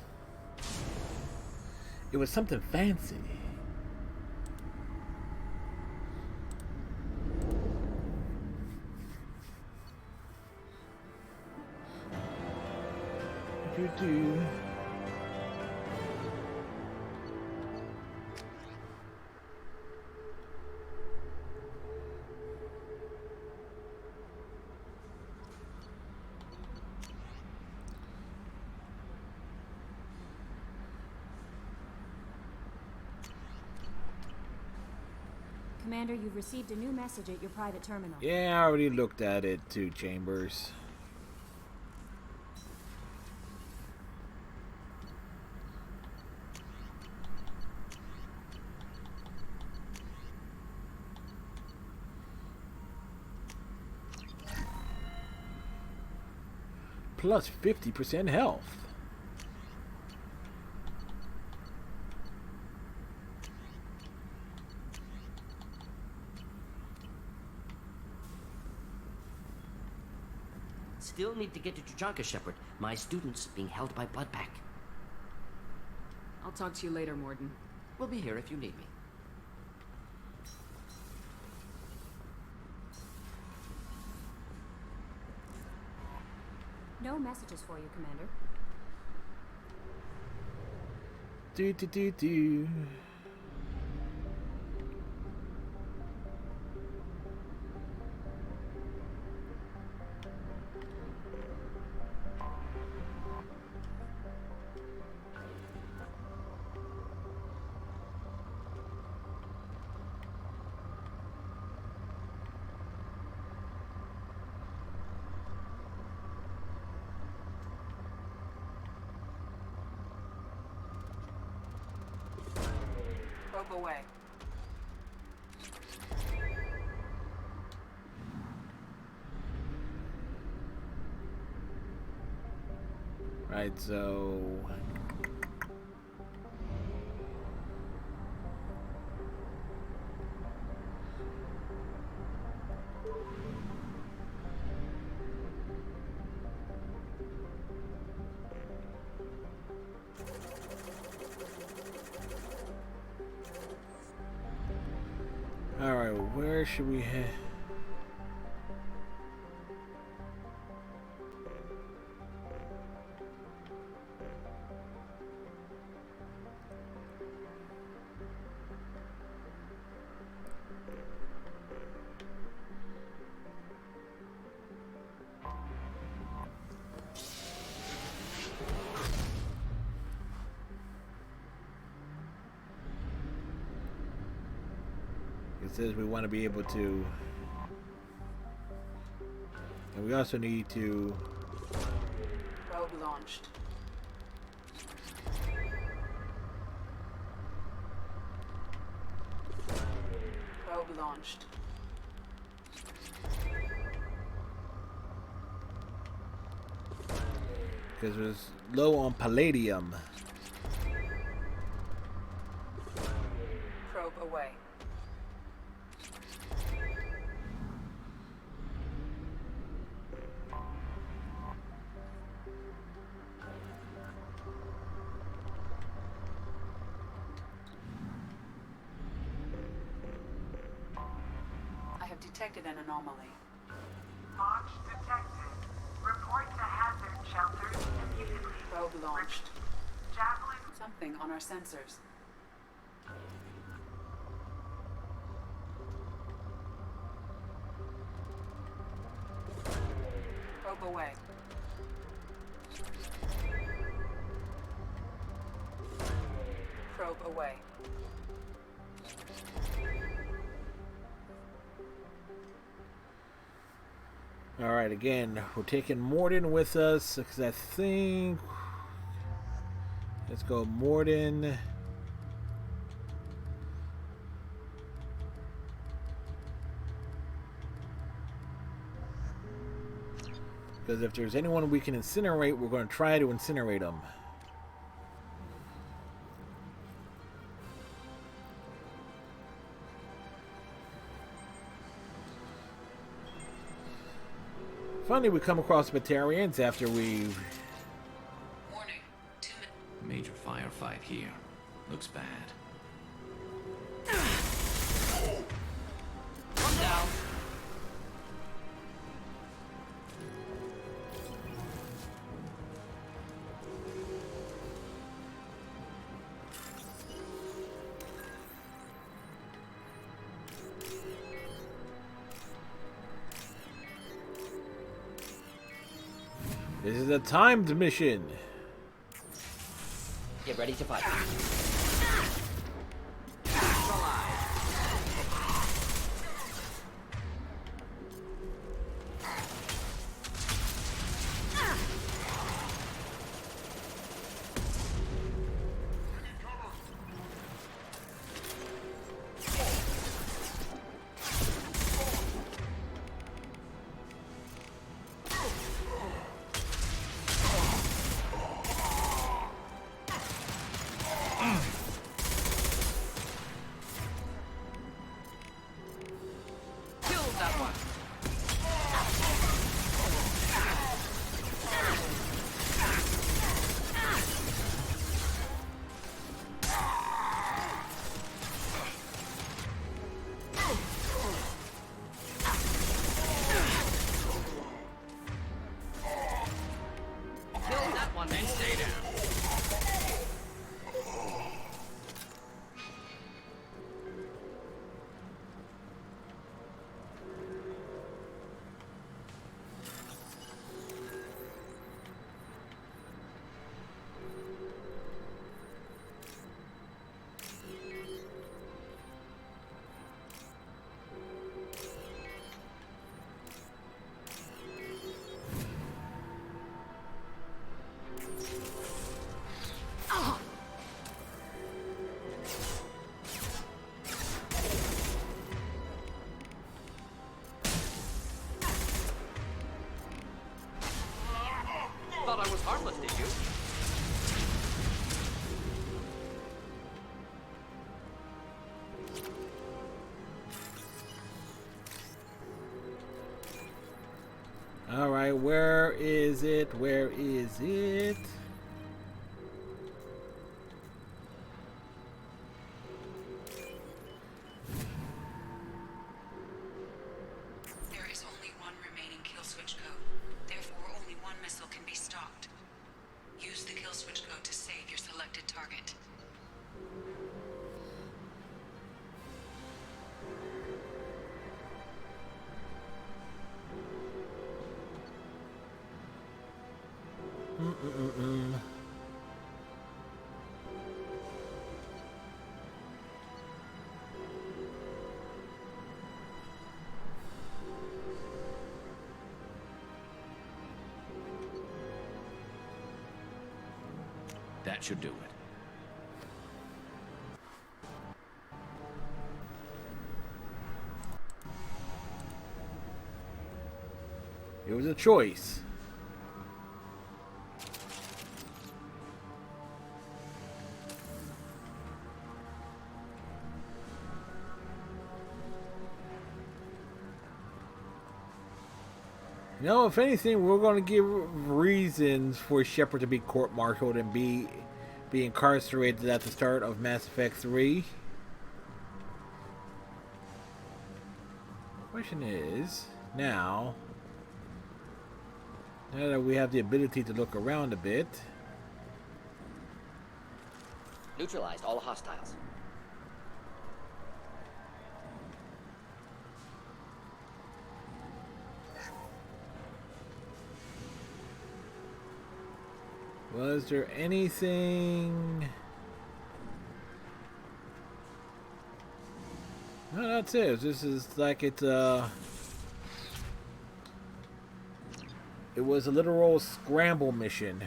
It was something fancy. Do. Commander, you've received a new message at your private terminal. Yeah, I already looked at it too, Chambers. plus 50% health. Still need to get to Tuchanka, Shepard. My student's being held by Bloodpack. I'll talk to you later, Morden. We'll be here if you need me. No messages for you, Commander. Do. Probe away. Right, so all right, where should we head? It says we want to be able to, and we also need to Probe launched. Probe launched. because it was low on palladium. Probe away. I have detected an anomaly. Launch detected. Report to hazard shelters immediately. Probe launched. Javelin. Something on our sensors. Probe away. Probe away. All right, again, we're taking Morden with us because I think. Let's go, Morden. Because if there's anyone we can incinerate, we're going to try to incinerate them. Finally, we come across Batarians after we. Warning. Major firefight here. Looks bad. One down. This is a timed mission. Get ready to fight. thought I was harmless, did you? All right, where is it? Where is it? There is only one remaining kill switch code. Therefore, only one missile can be stocked. Use the kill switch code to save your selected target. That should do it. It was a choice. You know, if anything, we're going to give reasons for Shepard to be court-martialed and be incarcerated at the start of Mass Effect 3. Question is, now that we have the ability to look around a bit. Neutralized all hostiles. Was there anything? No, that's it. This is like it was a literal scramble mission.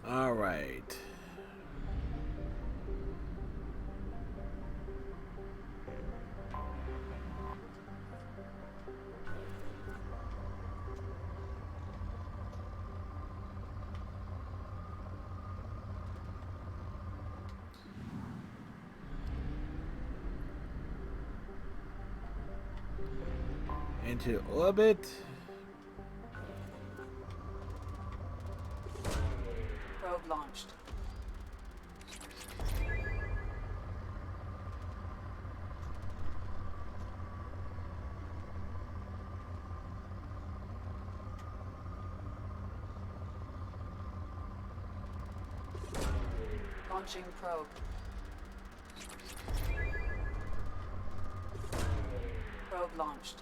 All right. Into orbit. Probe launched. Launching probe. Probe launched.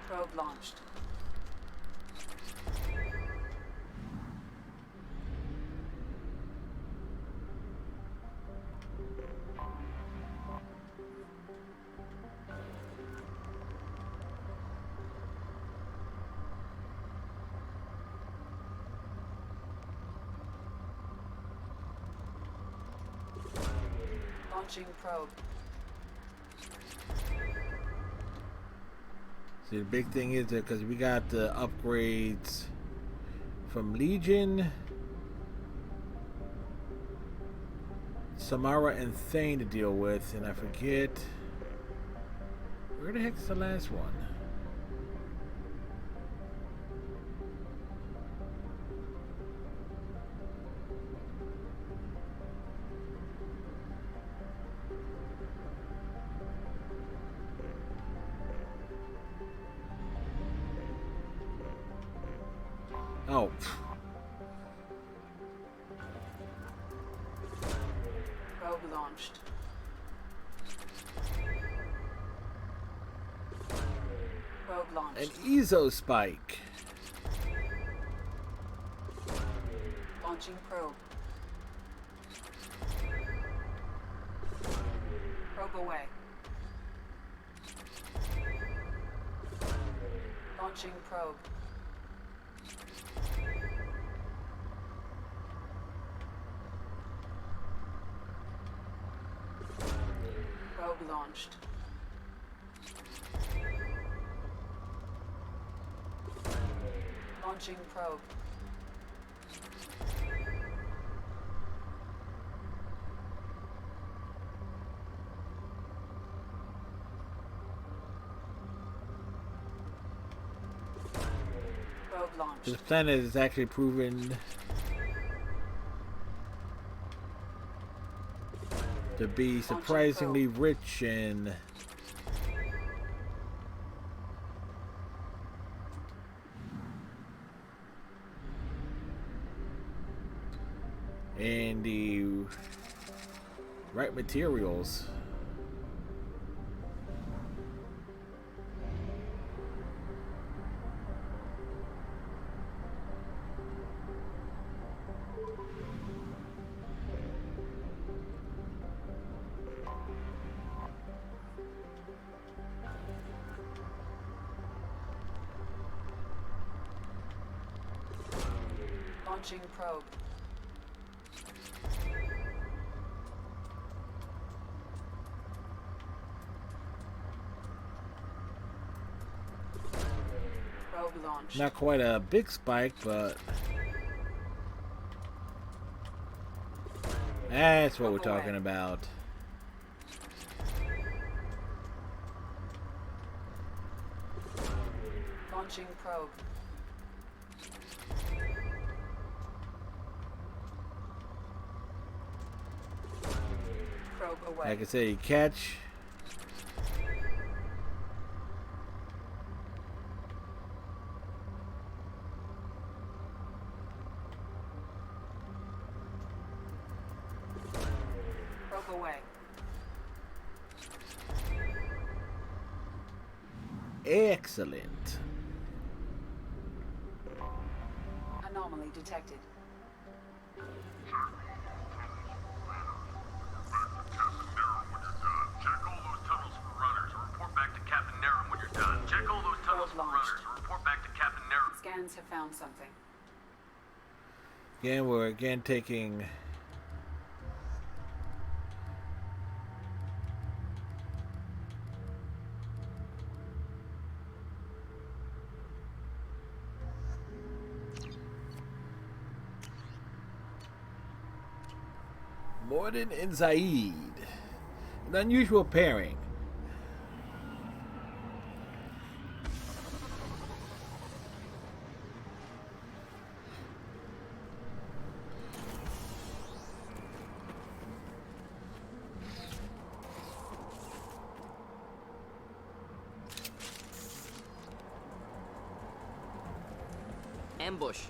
Probe launched. Launching probe. See, the big thing is that because we got the upgrades from Legion, Samara, and Thane to deal with, and I forget where the heck's the last one. Oh. Probe launched. Probe launched. An EZO spike. Launching probe. Probe away. Launching probe. Probe launched. Launching probe. Probe launched. This planet is actually proven to be surprisingly rich in the right materials. Launching probe. Probe launched. Not quite a big spike, but that's what we're talking about. Launching probe. Probe away. Like I say, you catch. Probe away. Excellent. Anomaly detected. Check all those tunnels for runners and report back to Captain Nerum when you're done. Check all those tunnels for runners and report back to Captain Nerum. Scans have found something. Again, we're again taking Mordin and Zaid. An unusual pairing. Ambush.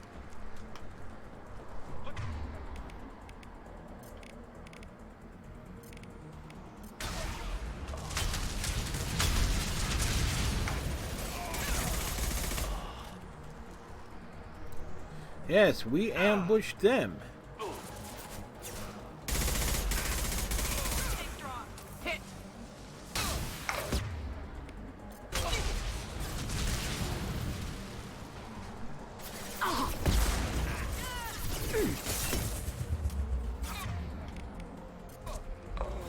Yes, we ambushed them. Hit.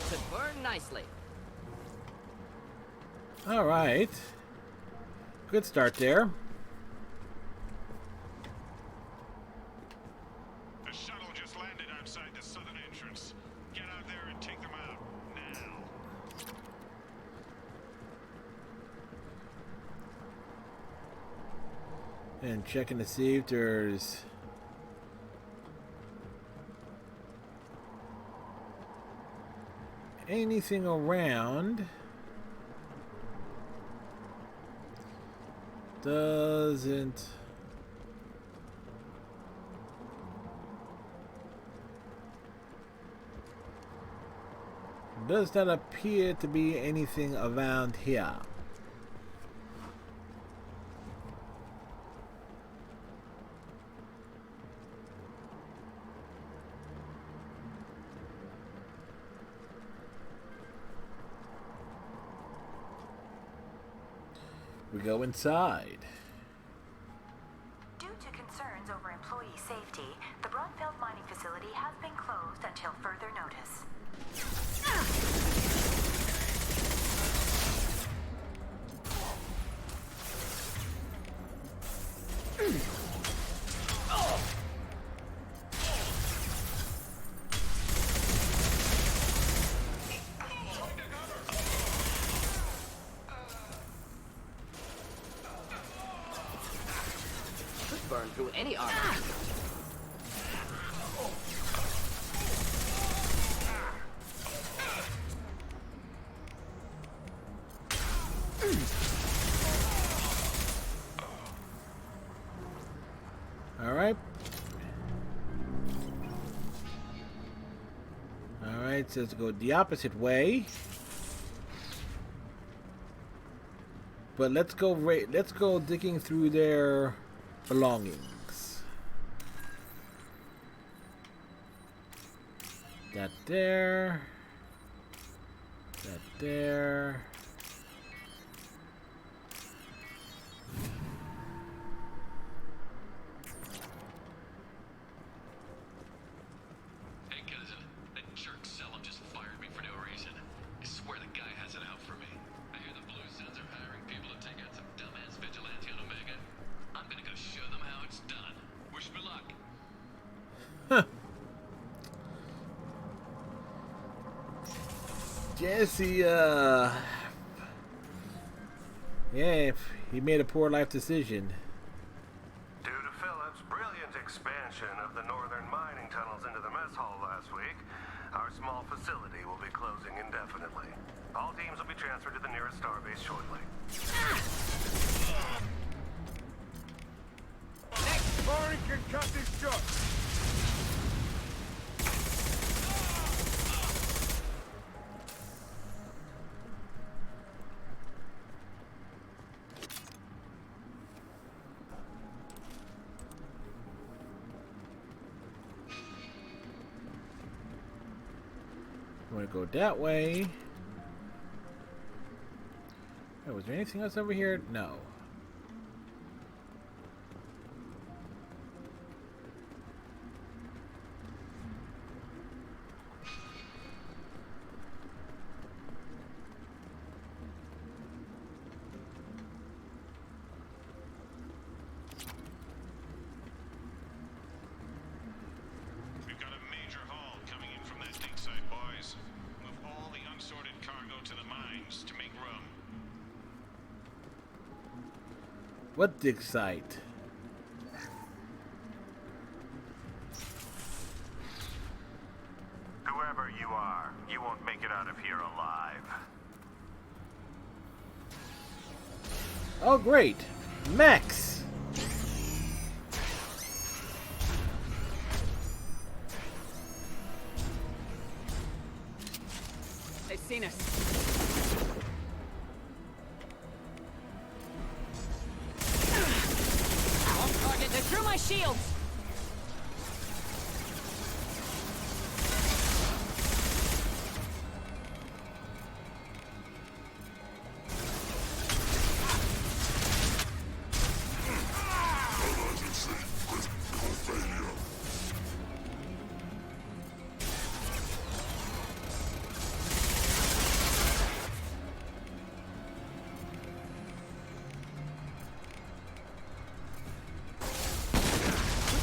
Should burn nicely. All right. Good start there. The shuttle just landed outside the southern entrance. Get out there and take them out now. And checking to see if there's anything around. Doesn't. Does not appear to be anything around here. We go inside. Due to concerns over employee safety, the Brunfeld mining facility has been closed until further notice. Could burn through any armor. Alright. Alright, so let's go the opposite way. But let's go digging through their belongings. That there. That there. Hey, cousin. That jerk Selim just fired me for no reason. I swear the guy has it out for me. I hear the Blue Suns are hiring people to take out some dumbass vigilante on Omega. I'm gonna go show them how it's done. Wish me luck. Jesse, yeah, he made a poor life decision. Due to Phillips' brilliant expansion of the northern mining tunnels into the mess hall last week, our small facility will be closing indefinitely. All teams will be transferred to the nearest starbase shortly. Barney can cut this shot. I'm gonna go that way. Oh, was there anything else over here? No. We've got a major haul coming in from that dig site, boys. Move all the unsorted cargo to the mines to make room. What dig site? Whoever you are, you won't make it out of here alive. Oh, great. Max! They've seen us. On target. They threw my shields.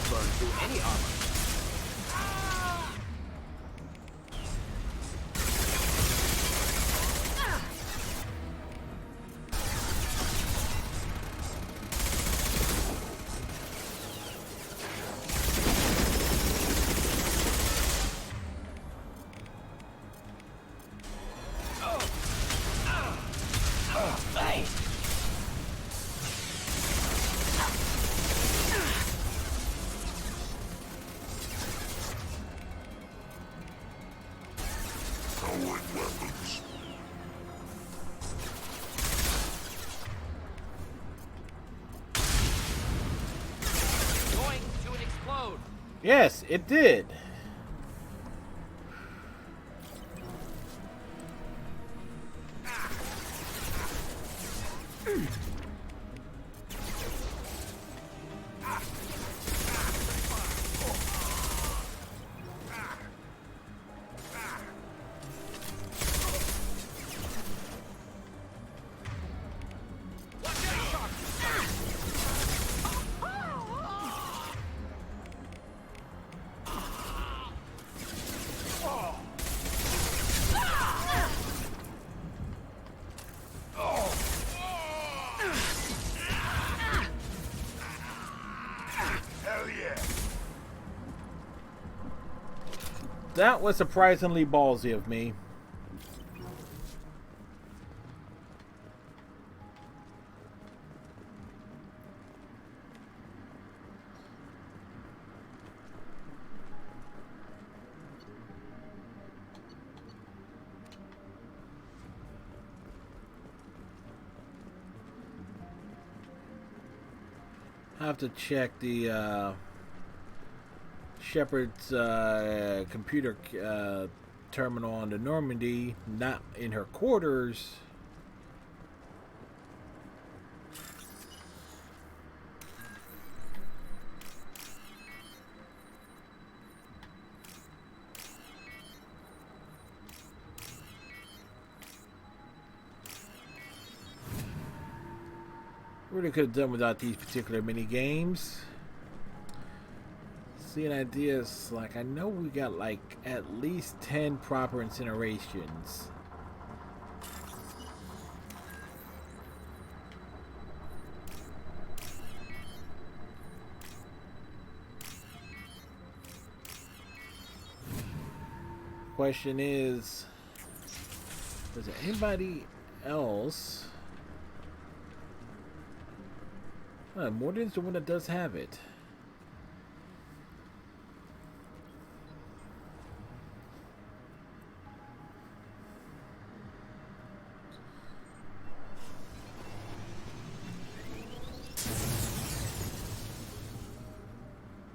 Burn through any armor. Going to explode. Yes, it did. That was surprisingly ballsy of me. I have to check the Shepard's computer terminal on the Normandy, not in her quarters. Really could have done without these particular mini games. See, an idea is like, I know we got like at least 10 proper incinerations. Question is, is there anybody else? Morden's the one that does have it.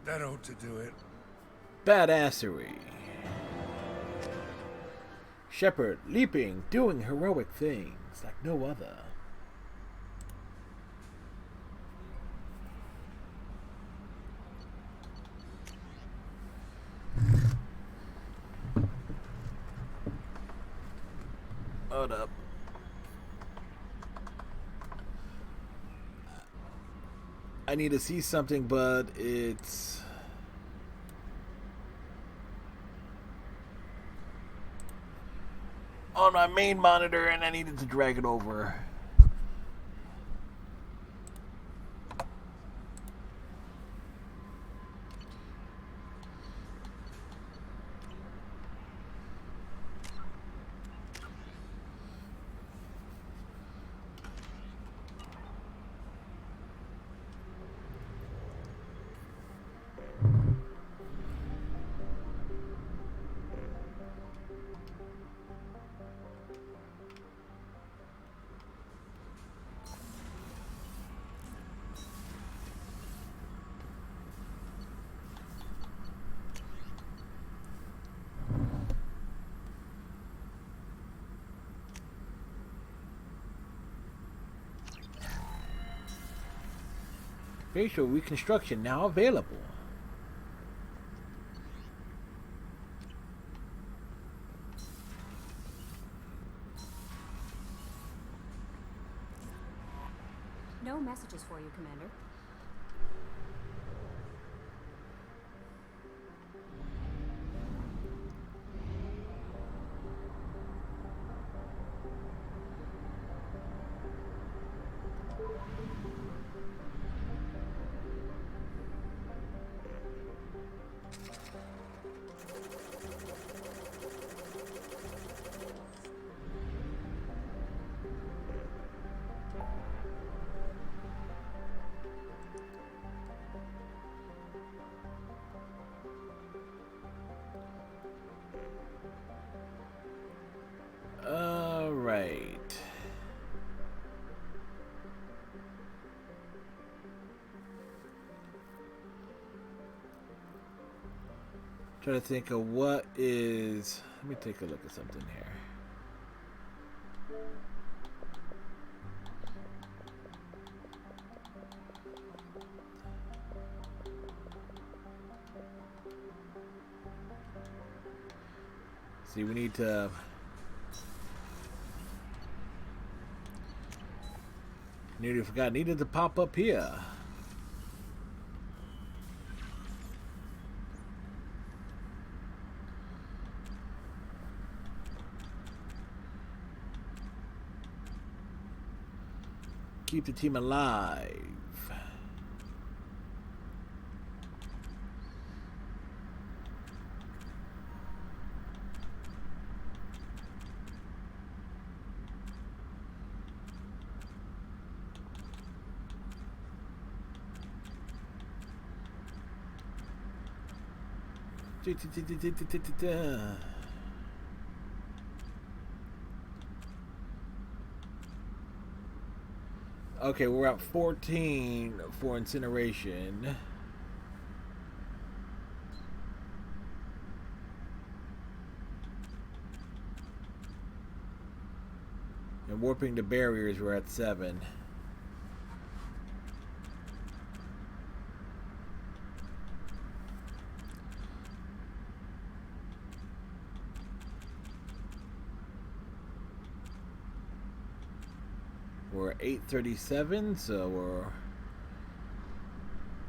That ought to do it. Badassery. Shepard leaping, doing heroic things like no other. Hold up. I need to see something, but it's on my main monitor and I needed to drag it over. Facial reconstruction now available. No messages for you, Commander. Trying to think of what is. Let me take a look at something here. See, we need to. Nearly forgot. Needed to pop up here. Keep the team alive. Okay, we're at 14 for incineration. And warping the barriers, we're at 7. We're at 837, so we're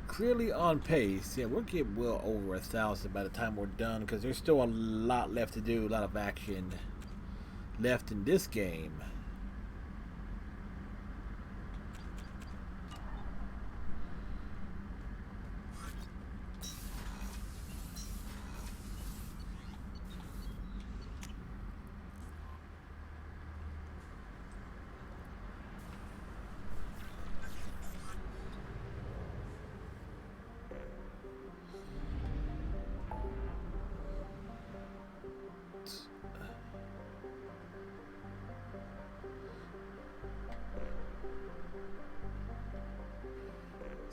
clearly on pace. Yeah, we'll get well over 1,000 by the time we're done, because there's still a lot left to do, a lot of action left in this game.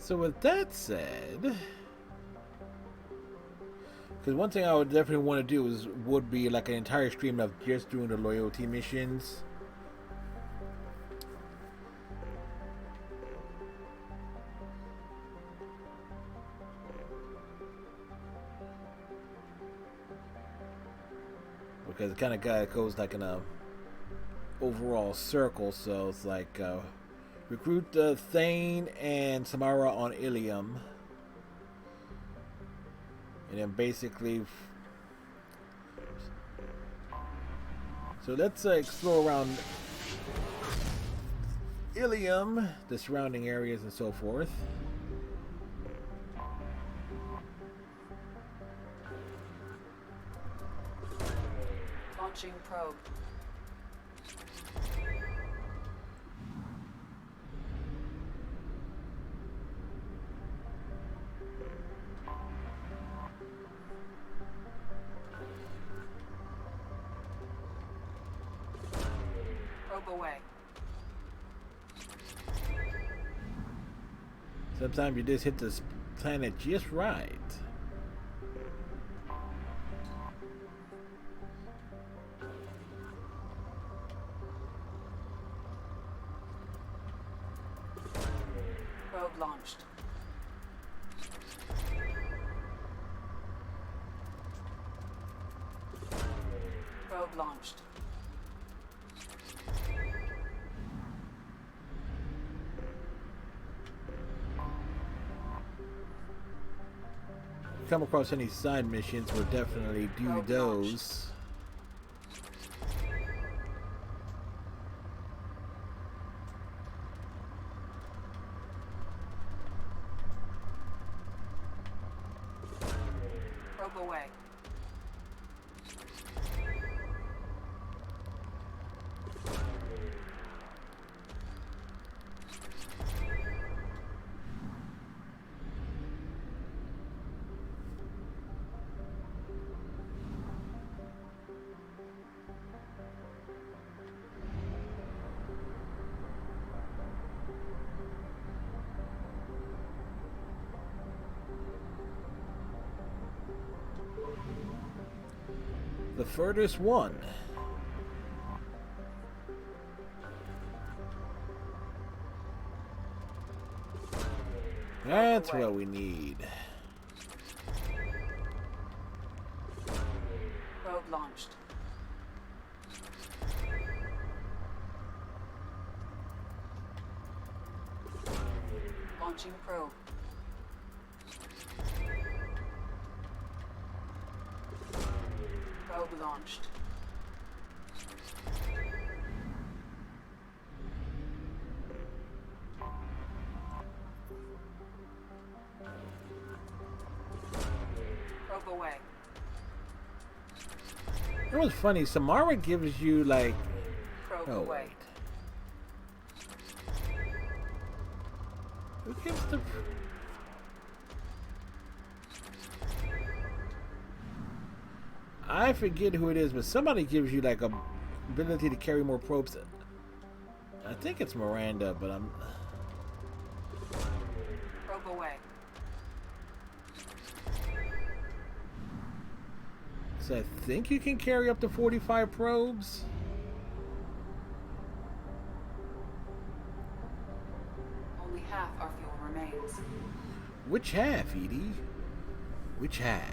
So with that said, because one thing I would definitely want to do would be like an entire stream of just doing the loyalty missions. Because it kind of goes like in a overall circle, so it's like recruit Thane and Samara on Ilium, and then basically, so let's explore around Ilium, the surrounding areas and so forth. Launching probe. Away. Sometimes you just hit this planet just right. Probe launched. Probe launched. Come across any side missions, we'll definitely do those. Probe away. The furthest one. That's what we need. Probe launched. Launching probe. Probe launched. Probe away. It was funny. Samara gives you like. Probe Oh away. wait. Who gives the? I forget who it is, but somebody gives you like a ability to carry more probes. I think it's Miranda, but I'm. Probe away. So I think you can carry up to 45 probes. Only half our fuel remains. Which half, Edie? Which half?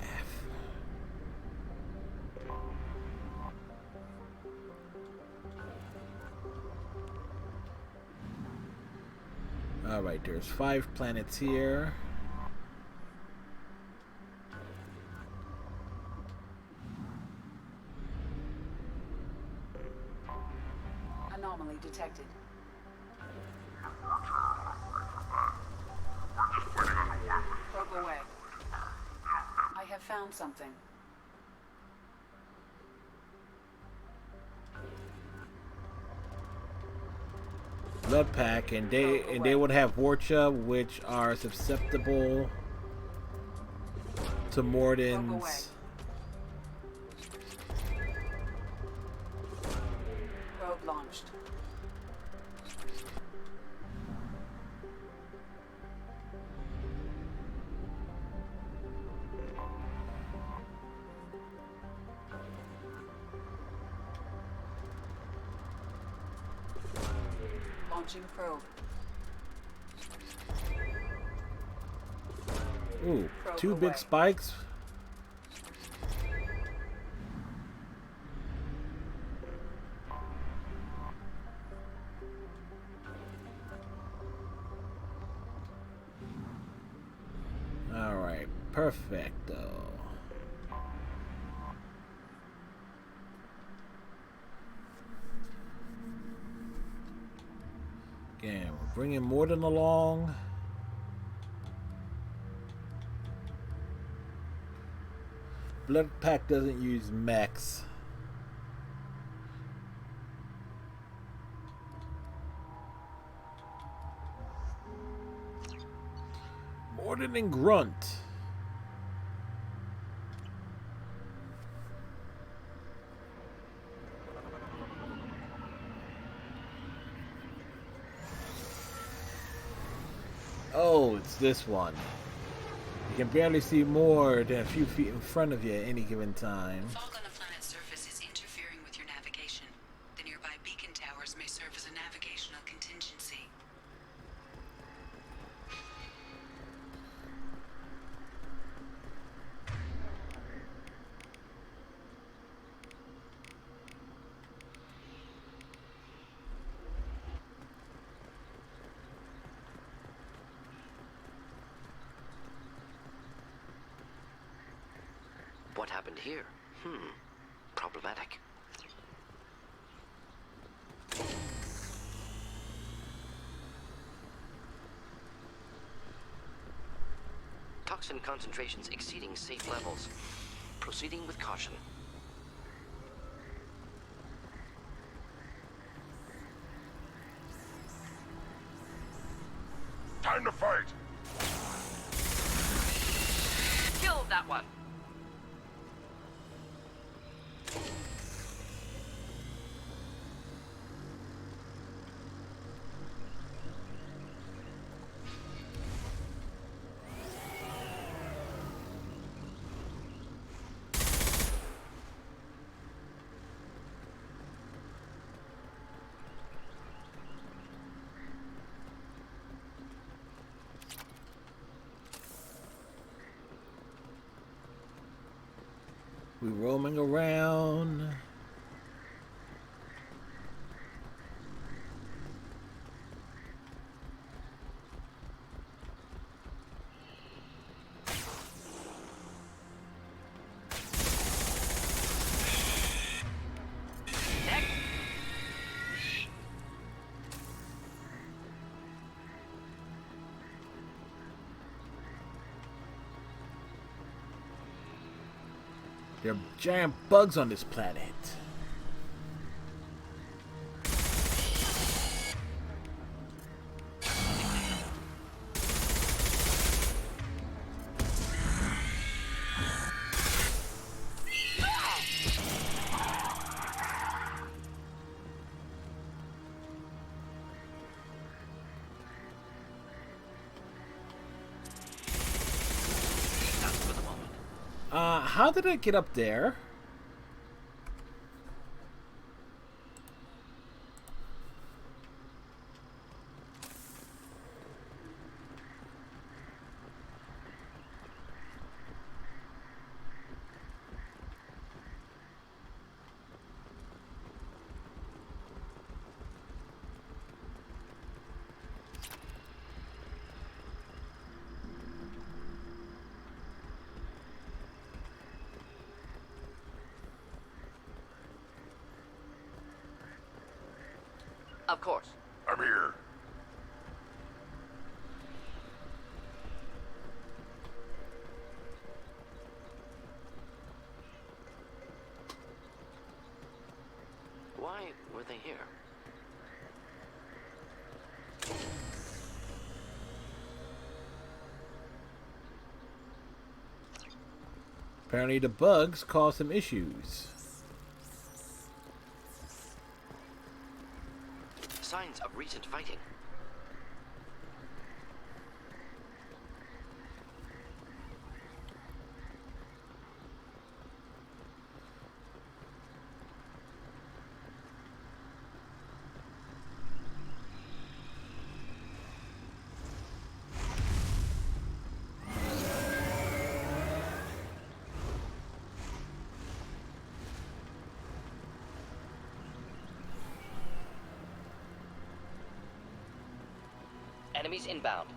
Alright, there's 5 planets here. Anomaly detected. Probe away. I have found something. Blood pack, and they would have Vorcha, which are susceptible to Mordin's. Probe launched. Launching probe. Ooh, Probe 2 away. big spikes. Alright, perfecto. Again, we're bringing Mordin along. Blood Pack doesn't use mechs. Mordin and Grunt. Oh, it's this one. You can barely see more than a few feet in front of you at any given time. Fog on the planet's surface is interfering with your navigation. The nearby beacon towers may serve as a navigational contingency. What happened here? Problematic. Toxin concentrations exceeding safe levels. Proceeding with caution. Time to fight! Kill that one! We're roaming around. There are giant bugs on this planet. how did I get up there? Of course. I'm here. Why were they here? Apparently the bugs caused some issues. Signs of recent fighting. Enemies inbound.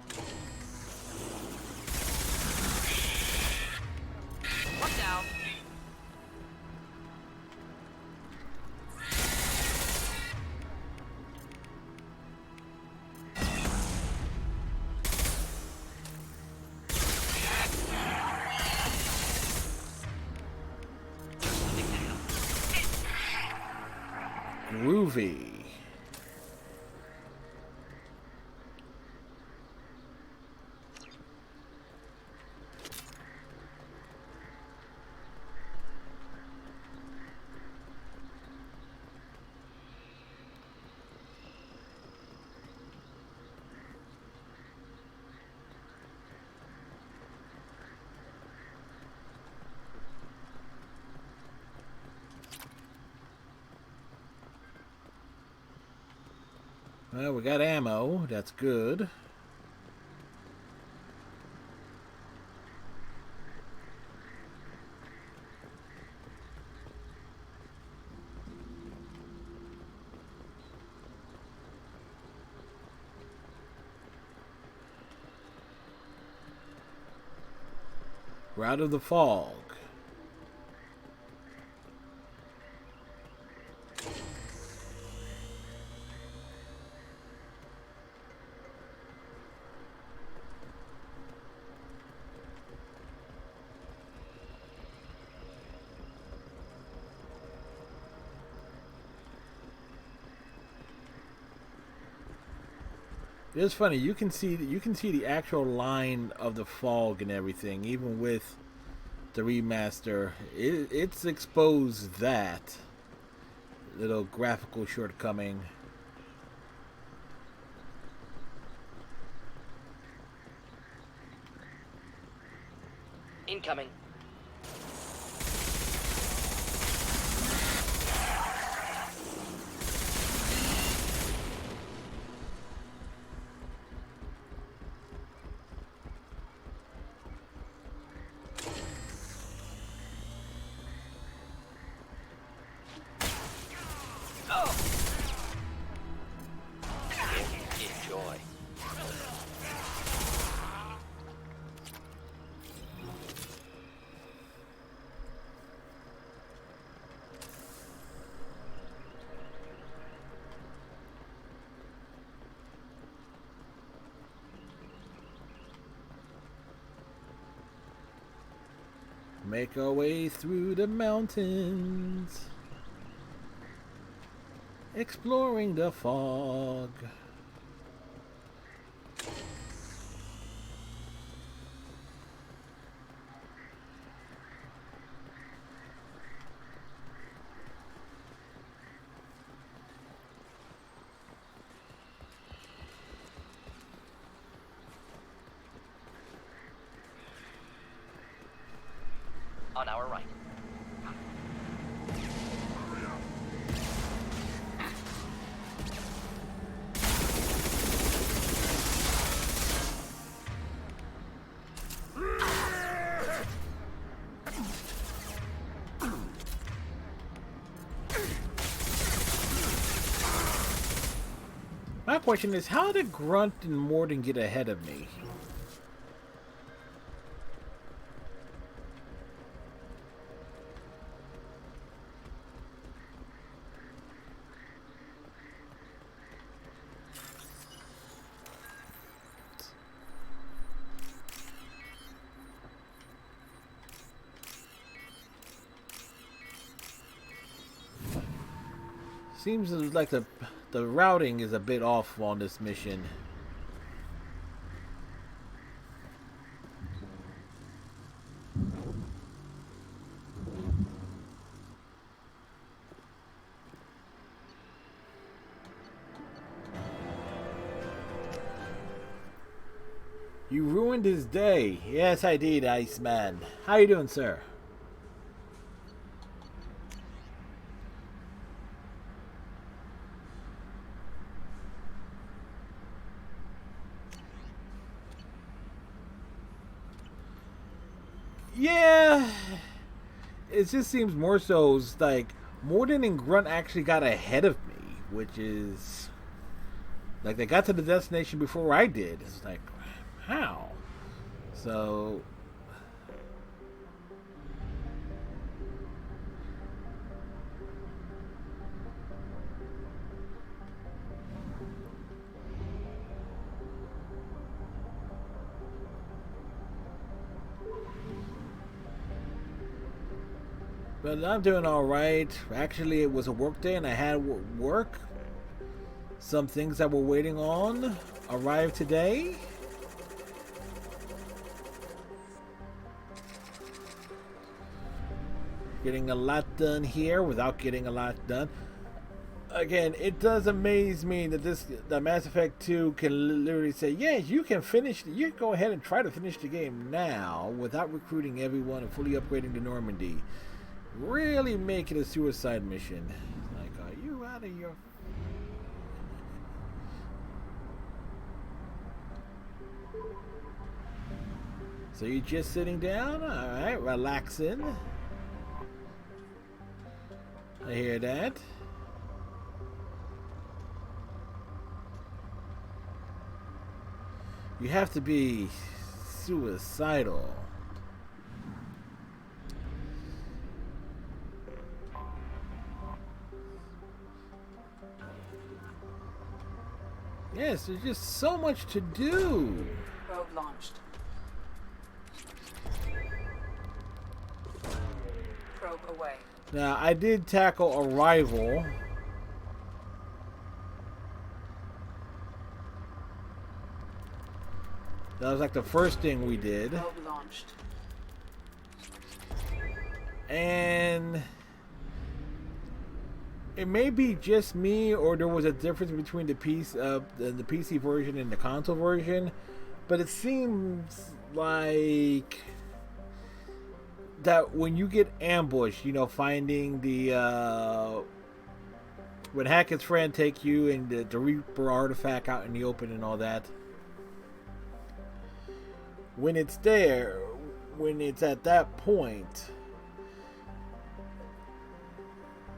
One down. Groovy. Well, we got ammo. That's good. We're out of the fog. It's funny, you can see the actual line of the fog and everything, even with the remaster. It's exposed that little graphical shortcoming. Incoming. Enjoy. Make our way through the mountains, exploring the fog. on our right. My question is, how did Grunt and Morden get ahead of me? Seems like the routing is a bit off on this mission. You ruined his day. Yes, I did, Iceman. How you doing, sir? Yeah, it just seems more so like Morden and Grunt actually got ahead of me, which is like they got to the destination before I did. It's like, how? So but I'm doing all right. Actually, it was a work day and I had work. Some things that we're waiting on arrived today. Getting a lot done here without getting a lot done. Again, it does amaze me that the Mass Effect 2 can literally say, yes, you can finish, you can go ahead and try to finish the game now without recruiting everyone and fully upgrading to Normandy. Really make it a suicide mission. Like, are you out of your... So you're just sitting down? Alright, relaxing. I hear that. You have to be suicidal. Yes, there's just so much to do. Probe launched. Probe away. Now, I did tackle Arrival. That was like the first thing we did. Probe launched. And it may be just me, or there was a difference between the PC version and the console version, but it seems like that when you get ambushed, you know, finding the when Hackett's friend take you and the Reaper artifact out in the open and all that, when it's there, when it's at that point,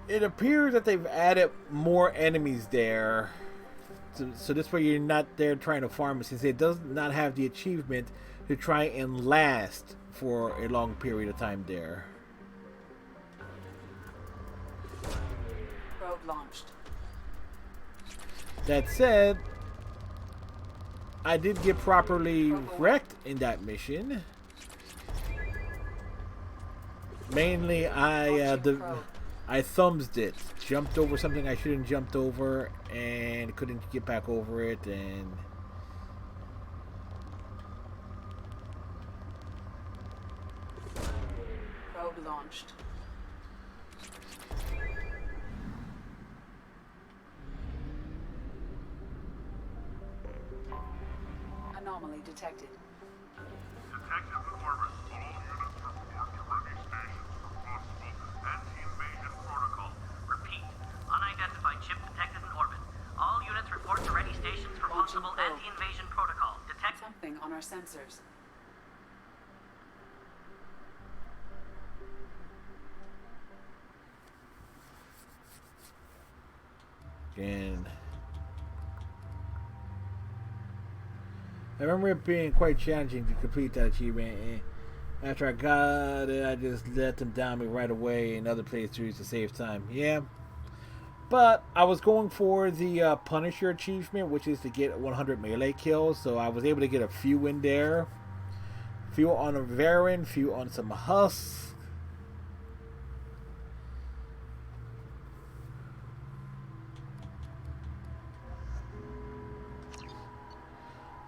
it appears that they've added more enemies there. So this way you're not there trying to farm it, since it does not have the achievement to try and last for a long period of time there. Probe launched. That said, I did get properly wrecked in that mission. Mainly, I thumbsed it, jumped over something I shouldn't jumped over, and couldn't get back over it, and Probe launched. Anomaly detected. Detective Corbin, all units report to Ruby Station. sensors. And I remember it being quite challenging to complete that achievement, and after I got it, I just let them down me right away in other playthroughs to save time. Yeah, but I was going for the Punisher achievement, which is to get 100 melee kills, so I was able to get a few in there. Few on a Varen, few on some Husks.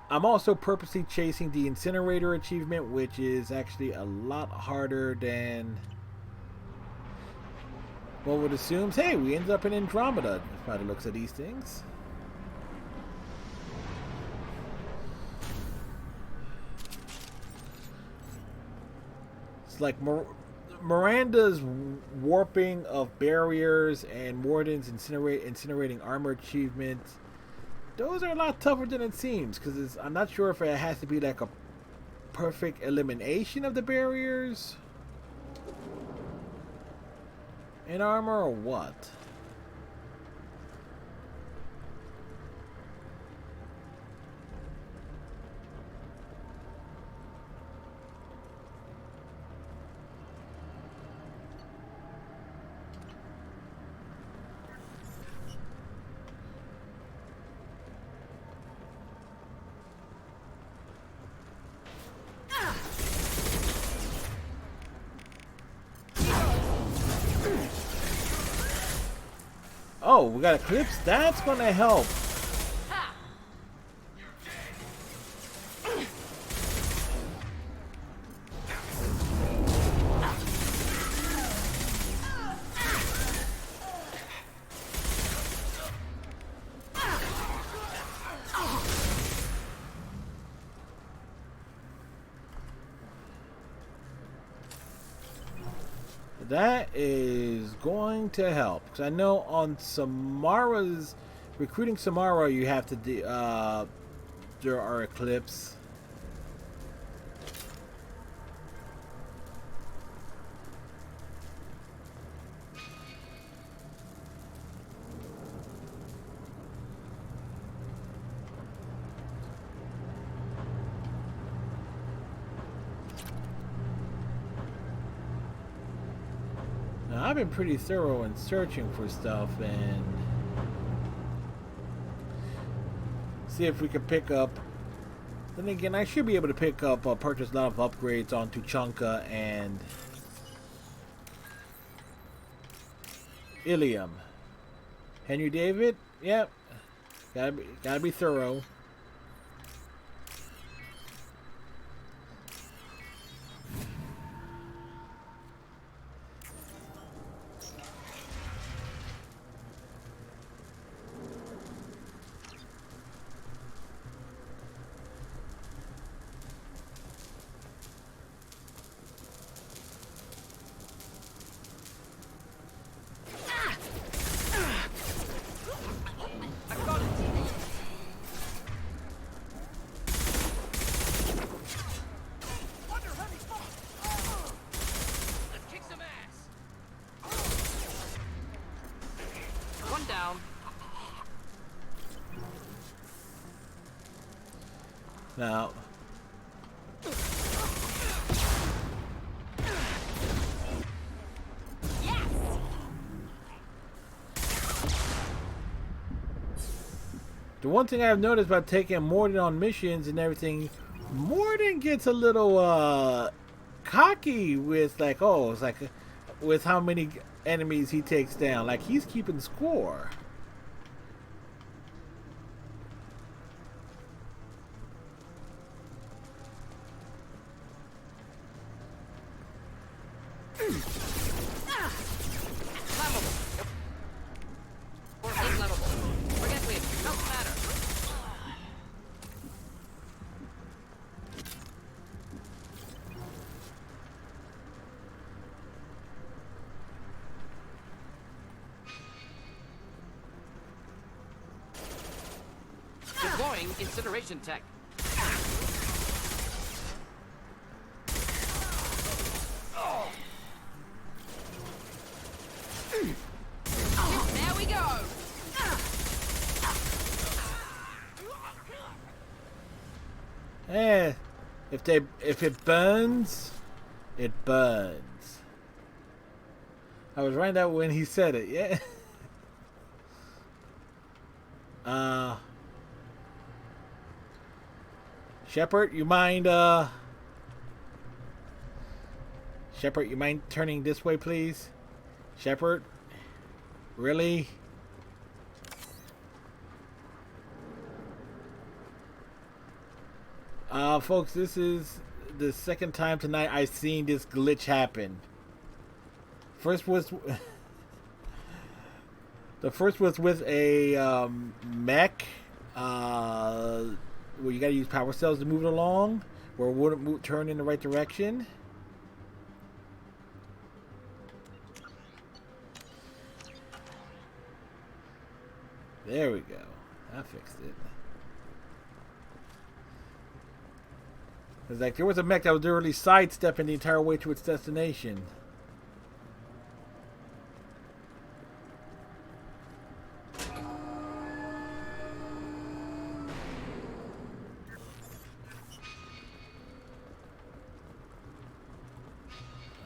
I'm also purposely chasing the Incinerator achievement, which is actually a lot harder than one would assume. Hey, we ended up in Andromeda by the looks of these things. It's like Miranda's warping of barriers and Morden's incinerating armor achievements. Those are a lot tougher than it seems, because I'm not sure if it has to be like a perfect elimination of the barriers in armor or what. Oh, we got Eclipse? That's gonna help. That is going to help, because I know on Samara's recruiting Samara you have to there are Eclipse. I've been pretty thorough in searching for stuff and see if we can pick up. Then again, I should be able to pick up, purchase a lot of upgrades on Tuchanka and Ilium. Henry David, yep, gotta be thorough. Now, the one thing I've noticed about taking Morden on missions and everything, Morden gets a little cocky with like, oh, it's like with how many enemies he takes down. Like he's keeping score. Deploying incineration tech. If it burns, it burns. I was writing that when he said it, yeah. Shepard, you mind Shepard, you mind turning this way, please? Shepard? Really? Folks, this is the second time tonight I've seen this glitch happen. The first was with a mech, where you gotta use power cells to move it along, where it wouldn't turn in the right direction. There we go. I fixed it. It's like there was a mech that was literally sidestepping the entire way to its destination.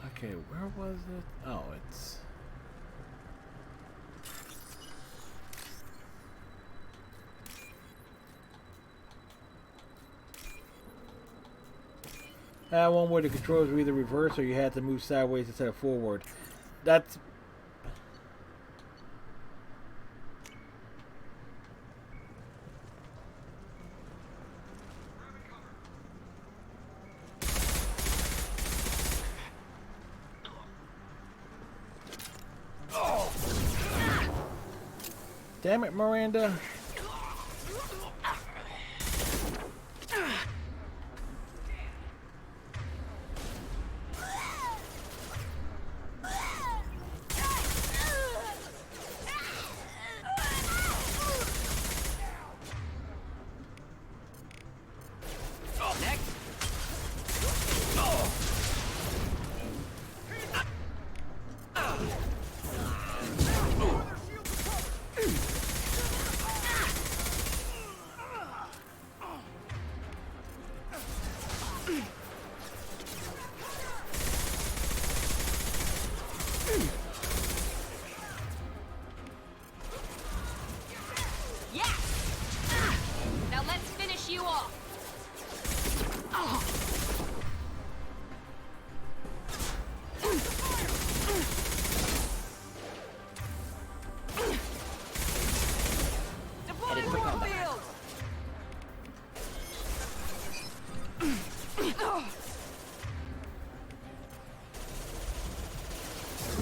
Okay, where was it? Oh, it's... one where the controls were either reversed or you had to move sideways instead of forward. That's... Damn it, Miranda.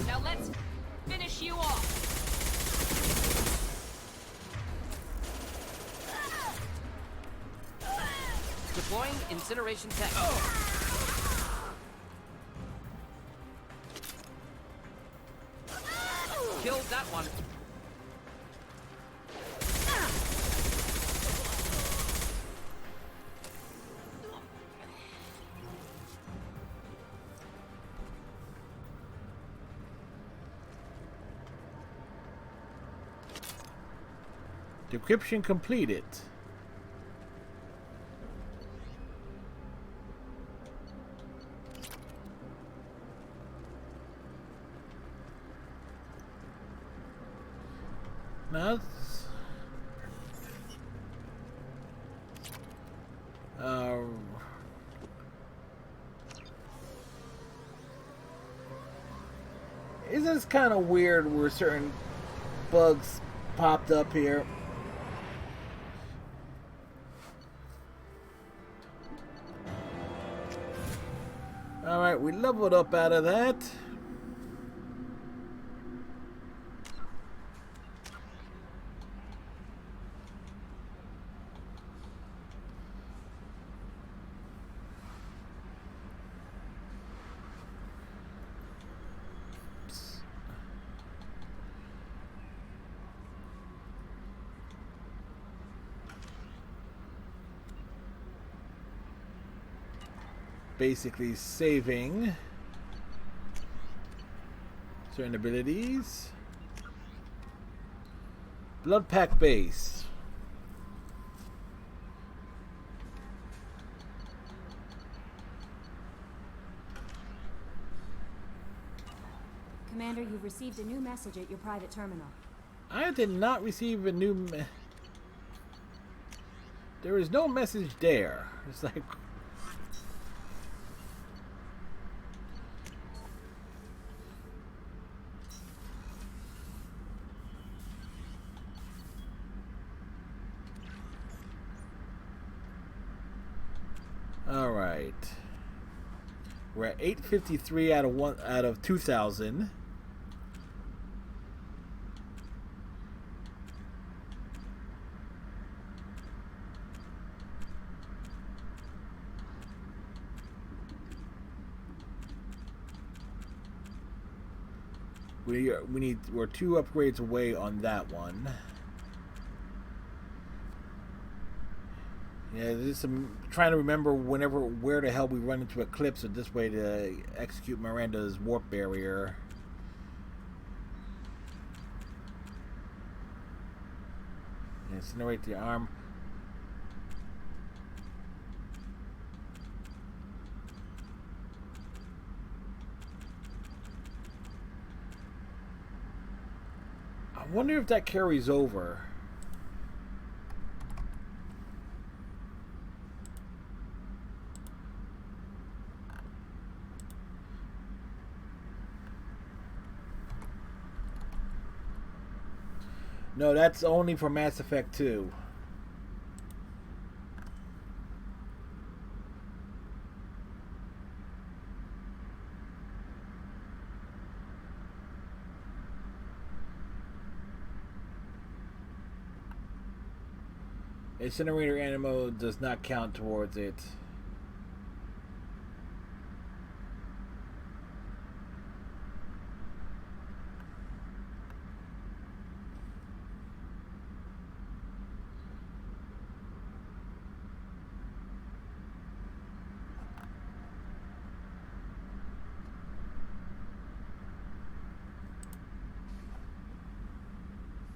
Now let's finish you off. Deploying incineration tech. Killed that one. Decryption completed. Now, is this kind of weird where certain bugs popped up here? Alright, we leveled up out of that. Basically saving certain abilities. Blood pack base. Commander, you've received a new message at your private terminal. I did not receive a new there is no message there. It's like... All right. We're at 853 out of 2,000. We're 2 upgrades away on that one. Yeah, I'm trying to remember where the hell we run into Eclipse or this way to execute Miranda's warp barrier. Incinerate the arm. I wonder if that carries over. No, that's only for Mass Effect 2. Incinerator ammo does not count towards it.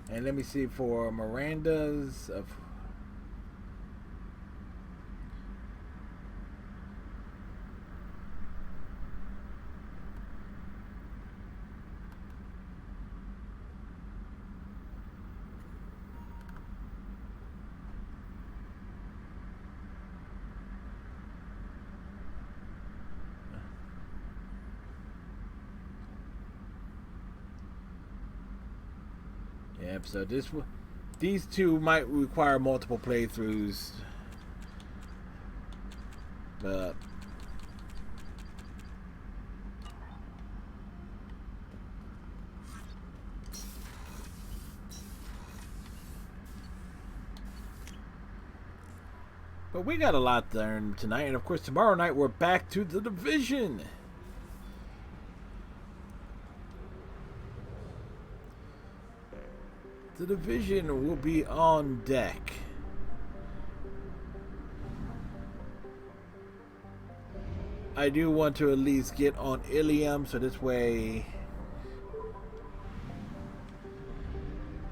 And let me see for Miranda's of Yep, so these two might require multiple playthroughs. But we got a lot to learn tonight, and of course tomorrow night we're back to The Division. The Division will be on deck. I do want to at least get on Ilium, so this way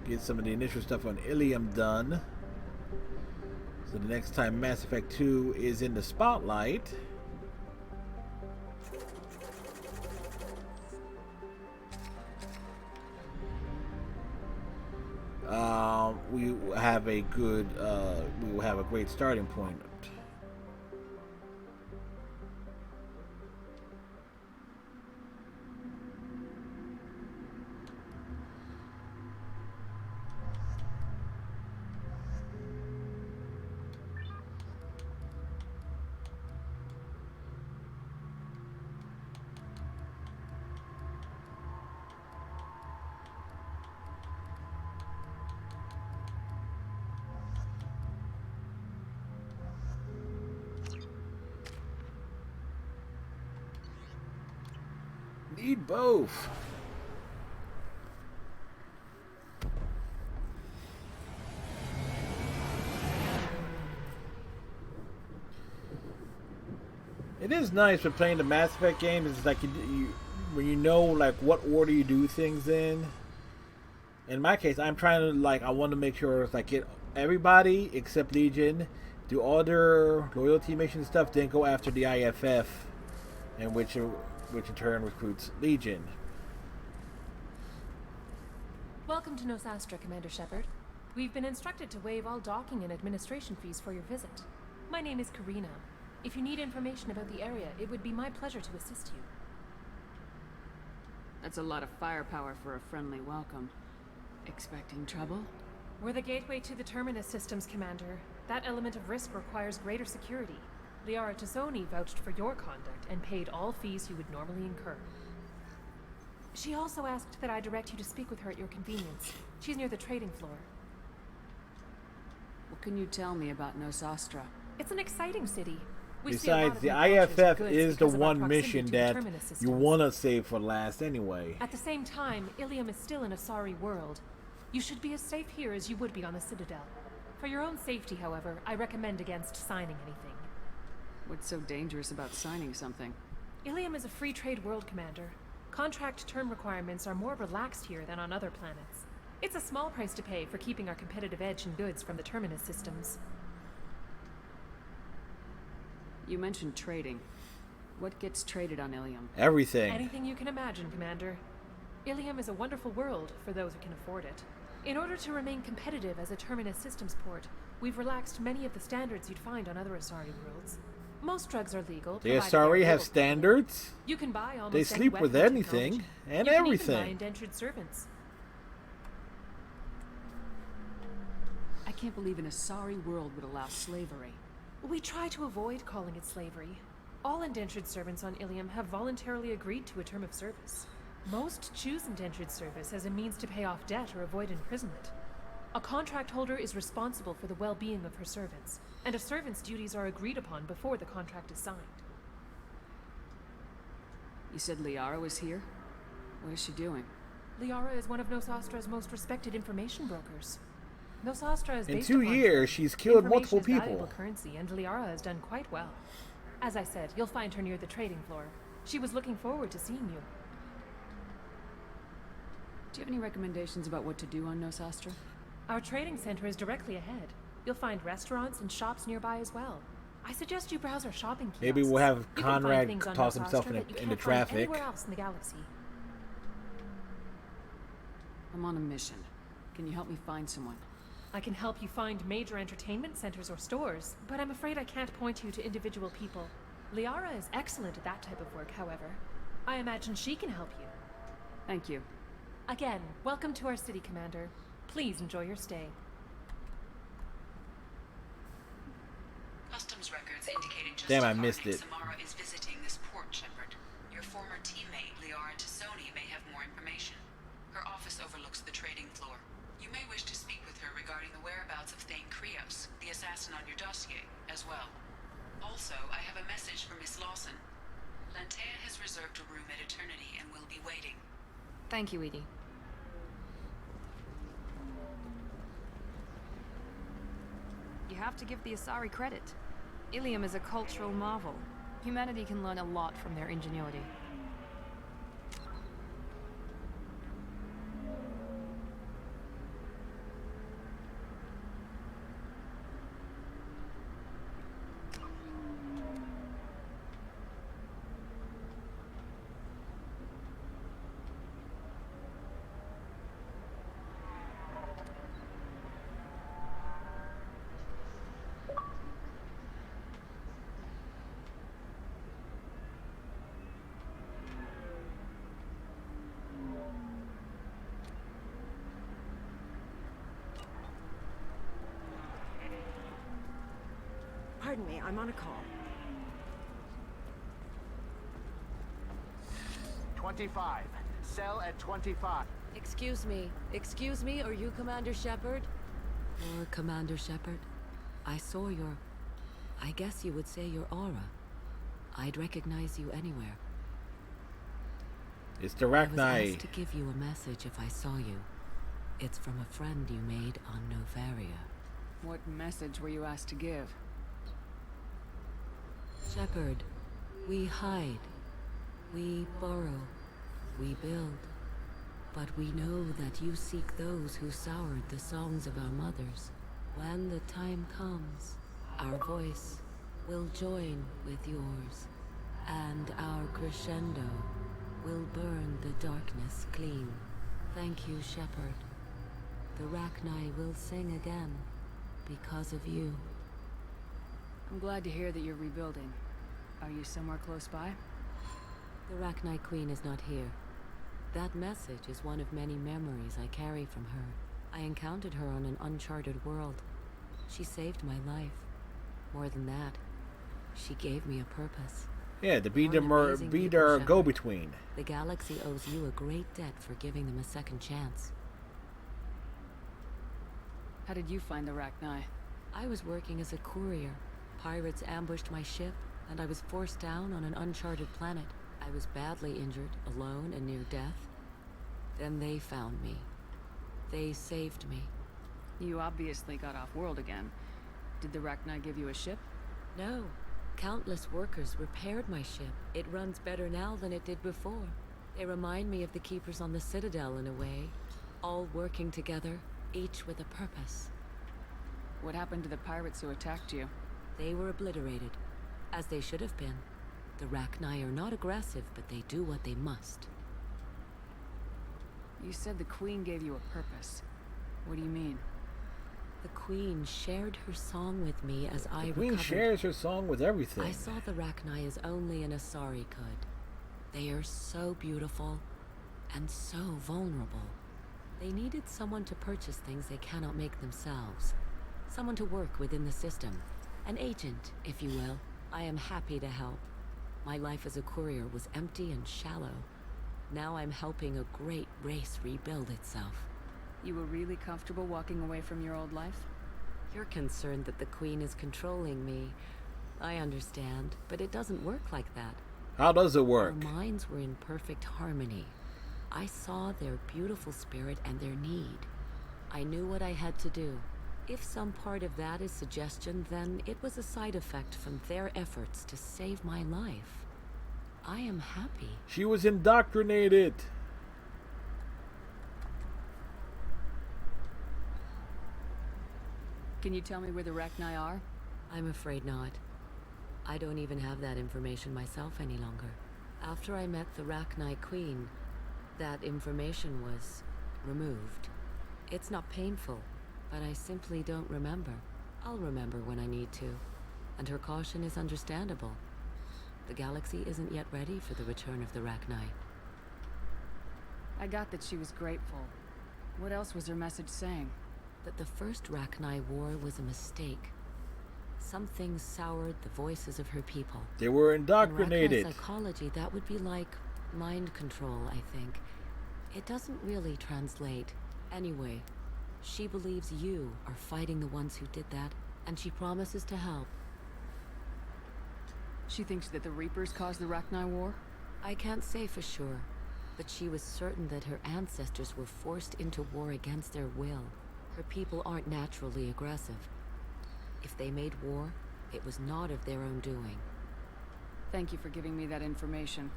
get some of the initial stuff on Ilium done. So the next time Mass Effect 2 is in the spotlight, we have a good, we will have a great starting point. Need both. It is nice with playing the Mass Effect games. It's like when you know like what order you do things in. In my case, I'm trying to I want to make sure it's like get everybody except Legion, do all their loyalty mission stuff, then go after the IFF, and which in turn recruits Legion. Welcome to Nosastra, Commander Shepard. We've been instructed to waive all docking and administration fees for your visit. My name is Karina. If you need information about the area, it would be my pleasure to assist you. That's a lot of firepower for a friendly welcome. Expecting trouble? We're the gateway to the Terminus systems, Commander. That element of risk requires greater security. Liara Tazzoni vouched for your conduct and paid all fees you would normally incur. She also asked that I direct you to speak with her at your convenience. She's near the trading floor. What can you tell me about Nosastra? It's an exciting city. Besides, the IFF is the one mission that you want to save for last anyway. At the same time, Ilium is still in a sorry world. You should be as safe here as you would be on the Citadel. For your own safety, however, I recommend against signing anything. What's so dangerous about signing something? Ilium is a free trade world, Commander. Contract term requirements are more relaxed here than on other planets. It's a small price to pay for keeping our competitive edge in goods from the Terminus systems. You mentioned trading. What gets traded on Ilium? Everything. Anything you can imagine, Commander. Ilium is a wonderful world for those who can afford it. In order to remain competitive as a Terminus systems port, we've relaxed many of the standards you'd find on other Asari worlds. Most drugs are legal. The Asari have standards. You can buy almost they sleep any with anything and you everything. Can even buy indentured servants. I can't believe an Asari world would allow slavery. We try to avoid calling it slavery. All indentured servants on Ilium have voluntarily agreed to a term of service. Most choose indentured service as a means to pay off debt or avoid imprisonment. A contract holder is responsible for the well-being of her servants, and a servant's duties are agreed upon before the contract is signed. You said Liara was here? What is she doing? Liara is one of Nosastra's most respected information brokers. Nosastra is In based 2 upon years, she's killed multiple information is valuable people. currency, and Liara has done quite well. As I said, you'll find her near the trading floor. She was looking forward to seeing you. Do you have any recommendations about what to do on Nosastra? Our trading center is directly ahead. You'll find restaurants and shops nearby as well. I suggest you browse our shopping kiosks. Maybe we'll have You can find Conrad things on toss himself Nosastra that you in the can't find traffic. anywhere else in the galaxy. I'm on a mission. Can you help me find someone? I can help you find major entertainment centers or stores, but I'm afraid I can't point you to individual people. Liara is excellent at that type of work, however. I imagine she can help you. Thank you. Again, welcome to our city, Commander. Please enjoy your stay. Customs records indicating just Damn, I missed it. Samara is visiting this port, Shepard. Your former teammate, Liara Tazzoni, may have more information. Her office overlooks the trading floor. You may wish to speak with her regarding the whereabouts of Thane Krios, the assassin on your dossier, as well. Also, I have a message for Miss Lawson. Lantea has reserved a room at Eternity and will be waiting. Thank you, Edie. You have to give the Asari credit. Ilium is a cultural marvel. Humanity can learn a lot from their ingenuity. Pardon me, I'm on a call. 25. Cell at 25. Excuse me, are you Commander Shepard? Or Commander Shepard? I saw your... I guess you would say your aura. I'd recognize you anywhere. It's the I was Rachni. asked to give you a message if I saw you. It's from a friend you made on Novaria. What message were you asked to give? Shepard, we hide. We borrow. We build. But we know that you seek those who soured the songs of our mothers. When the time comes, our voice will join with yours, and our crescendo will burn the darkness clean. Thank you, Shepard. The Rachni will sing again, because of you. I'm glad to hear that you're rebuilding. Are you somewhere close by? The Rachni Queen is not here. That message is one of many memories I carry from her. I encountered her on an uncharted world. She saved my life. More than that, she gave me a purpose. Yeah, to be their go-between. The galaxy owes you a great debt for giving them a second chance. How did you find the Rachni? I was working as a courier. Pirates ambushed my ship, and I was forced down on an uncharted planet. I was badly injured, alone, and near death. Then they found me. They saved me. You obviously got off world again. Did the Rachni give you a ship? No. Countless workers repaired my ship. It runs better now than it did before. They remind me of the Keepers on the Citadel in a way. All working together, each with a purpose. What happened to the pirates who attacked you? They were obliterated, as they should have been. The Rachni are not aggressive, but they do what they must. You said the Queen gave you a purpose. What do you mean? The Queen shared her song with me as I recovered. The Queen shares her song with everything. I saw the Rachni as only an Asari could. They are so beautiful and so vulnerable. They needed someone to purchase things they cannot make themselves. Someone to work within the system. An agent, if you will. I am happy to help. My life as a courier was empty and shallow. Now I'm helping a great race rebuild itself. You were really comfortable walking away from your old life? You're concerned that the Queen is controlling me. I understand, but it doesn't work like that. How does it work? Our minds were in perfect harmony. I saw their beautiful spirit and their need. I knew what I had to do. If some part of that is suggestion, then it was a side effect from their efforts to save my life. I am happy. She was indoctrinated. Can you tell me where the Rachni are? I'm afraid not. I don't even have that information myself any longer. After I met the Rachni Queen, that information was removed. It's not painful, but I simply don't remember. I'll remember when I need to, and her caution is understandable. The galaxy isn't yet ready for the return of the Rachni. I got that she was grateful. What else was her message saying? That the first Rachni war was a mistake. Something soured the voices of her people. They were indoctrinated. In Rachni psychology, that would be like mind control, I think. It doesn't really translate. Anyway, she believes you are fighting the ones who did that, and she promises to help. She thinks that the Reapers caused the Rachni war? I can't say for sure, but she was certain that her ancestors were forced into war against their will. Her people aren't naturally aggressive. If they made war, it was not of their own doing. Thank you for giving me that information.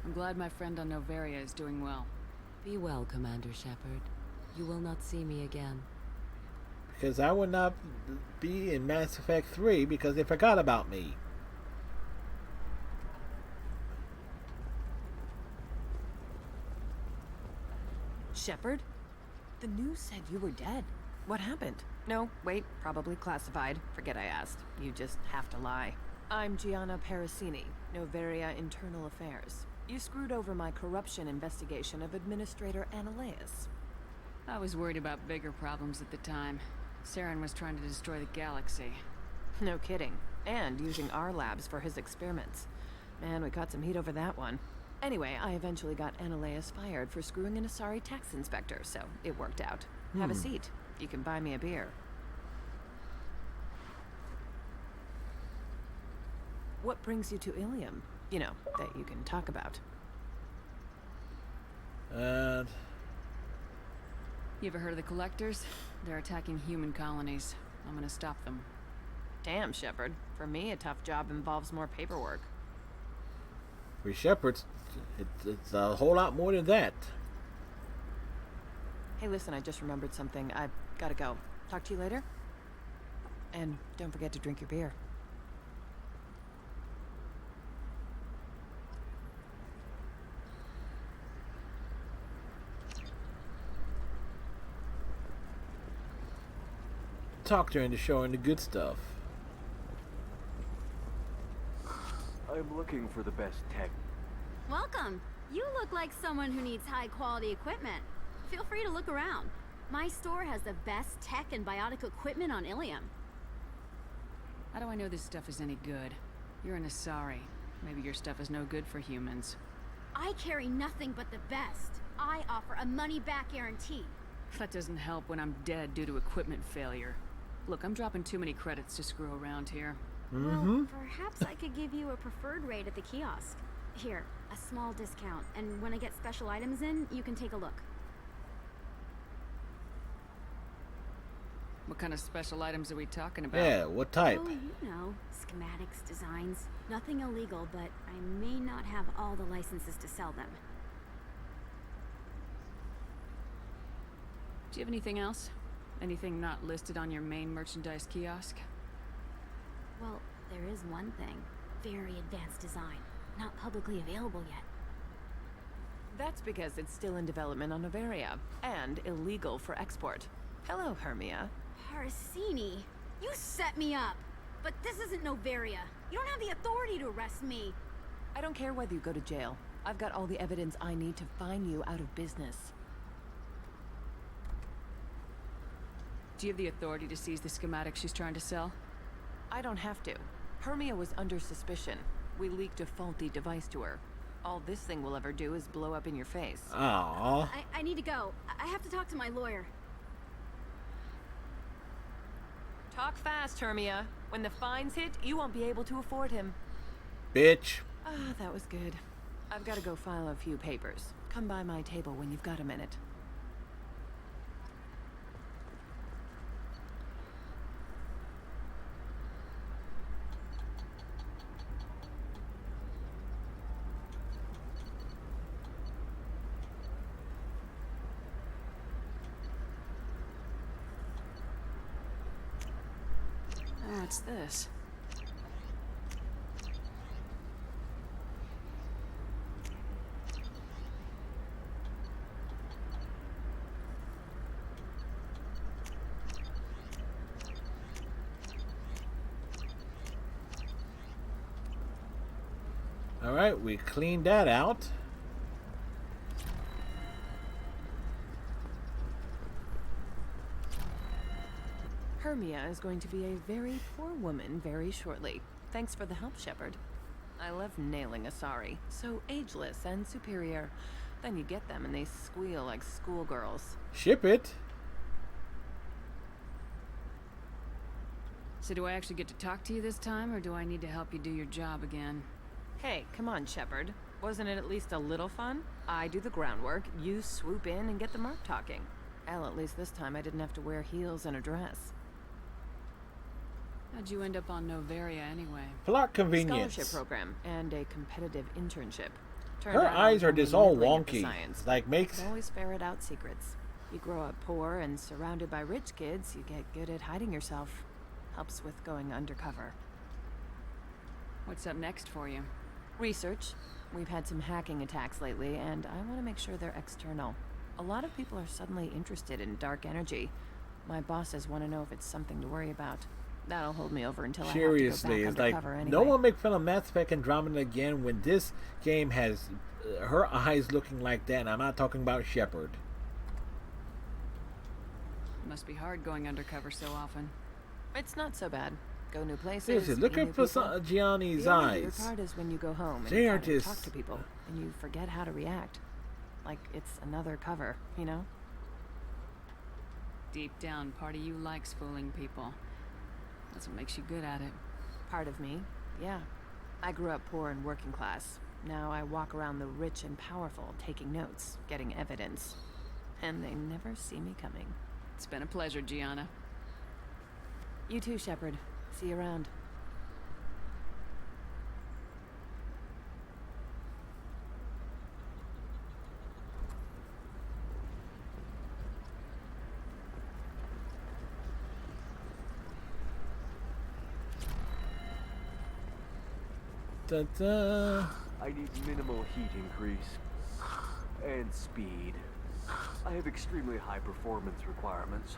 I'm glad my friend on Noveria is doing well. Be well, Commander Shepard. You will not see me again. Because I would not be in Mass Effect 3 because they forgot about me. Shepard? The news said you were dead. What happened? No, wait, probably classified. Forget I asked. You just have to lie. I'm Gianna Parasini, Noveria Internal Affairs. You screwed over my corruption investigation of Administrator Annaleus. I was worried about bigger problems at the time. Saren was trying to destroy the galaxy. No kidding. And using our labs for his experiments. Man, we caught some heat over that one. Anyway, I eventually got Annaleus fired for screwing an Asari tax inspector, so it worked out. Have a seat. You can buy me a beer. What brings you to Ilium? You know, that you can talk about. You ever heard of the Collectors? They're attacking human colonies. I'm gonna stop them. Damn, Shepard. For me, a tough job involves more paperwork. For Shepard, it's a whole lot more than that. Hey, listen, I just remembered something. I've gotta go. Talk to you later? And don't forget to drink your beer. talk during the show and the good stuff. I'm looking for the best tech. Welcome. You look like someone who needs high-quality equipment. Feel free to look around. My store has the best tech and biotic equipment on Ilium. How do I know this stuff is any good? You're an Asari. Maybe your stuff is no good for humans. I carry nothing but the best. I offer a money-back guarantee. That doesn't help when I'm dead due to equipment failure. Look, I'm dropping too many credits to screw around here. Well, perhaps I could give you a preferred rate at the kiosk. Here, a small discount, and when I get special items in, you can take a look. What kind of special items are we talking about? Yeah, what type? Oh, you know, schematics, designs. Nothing illegal, but I may not have all the licenses to sell them. Do you have anything else? Anything not listed on your main merchandise kiosk? Well, there is one thing. Very advanced design. Not publicly available yet. That's because it's still in development on Noveria, and illegal for export. Hello, Hermia. Parasini, you set me up! But this isn't Noveria. You don't have the authority to arrest me. I don't care whether you go to jail. I've got all the evidence I need to fine you out of business. Do you have the authority to seize the schematic she's trying to sell? I don't have to. Hermia was under suspicion. We leaked a faulty device to her. All this thing will ever do is blow up in your face. Aww. I need to go. I have to talk to my lawyer. Talk fast, Hermia. When the fines hit, you won't be able to afford him. Bitch. Ah, that was good. I've got to go file a few papers. Come by my table when you've got a minute. What's this? Alright, we cleaned that out. Hermia is going to be a very poor woman very shortly. Thanks for the help, Shepard. I love nailing Asari. So ageless and superior. Then you get them and they squeal like schoolgirls. Ship it. So do I actually get to talk to you this time, or do I need to help you do your job again? Hey, come on, Shepard. Wasn't it at least a little fun? I do the groundwork, you swoop in and get the merc talking. Hell, at least this time I didn't have to wear heels and a dress. How'd you end up on Noveria anyway? Plot convenience. Scholarship program and a competitive internship. Her eyes are just all wonky. Like makes. Always ferret out secrets. You grow up poor and surrounded by rich kids, you get good at hiding yourself. Helps with going undercover. What's up next for you? Research. We've had some hacking attacks lately, and I want to make sure they're external. A lot of people are suddenly interested in dark energy. My bosses want to know if it's something to worry about. That'll hold me over until Seriously, I have to go back it's like anyway. no one make fun of Mass Effect Andromeda again when this game has her eyes looking like that, and I'm not talking about Shepard. It must be hard going undercover so often. It's not so bad. Go new places. Seriously, look at Gianni's eyes. The hard is when you go home and They are try to just talk to people, and you forget how to react. Like it's another cover, you know? Deep down, part of you likes fooling people. That's what makes you good at it. Part of me, yeah. I grew up poor and working class. Now I walk around the rich and powerful, taking notes, getting evidence. And they never see me coming. It's been a pleasure, Gianna. You too, Shepard. See you around. Da-da. I need minimal heat increase. And speed. I have extremely high performance requirements.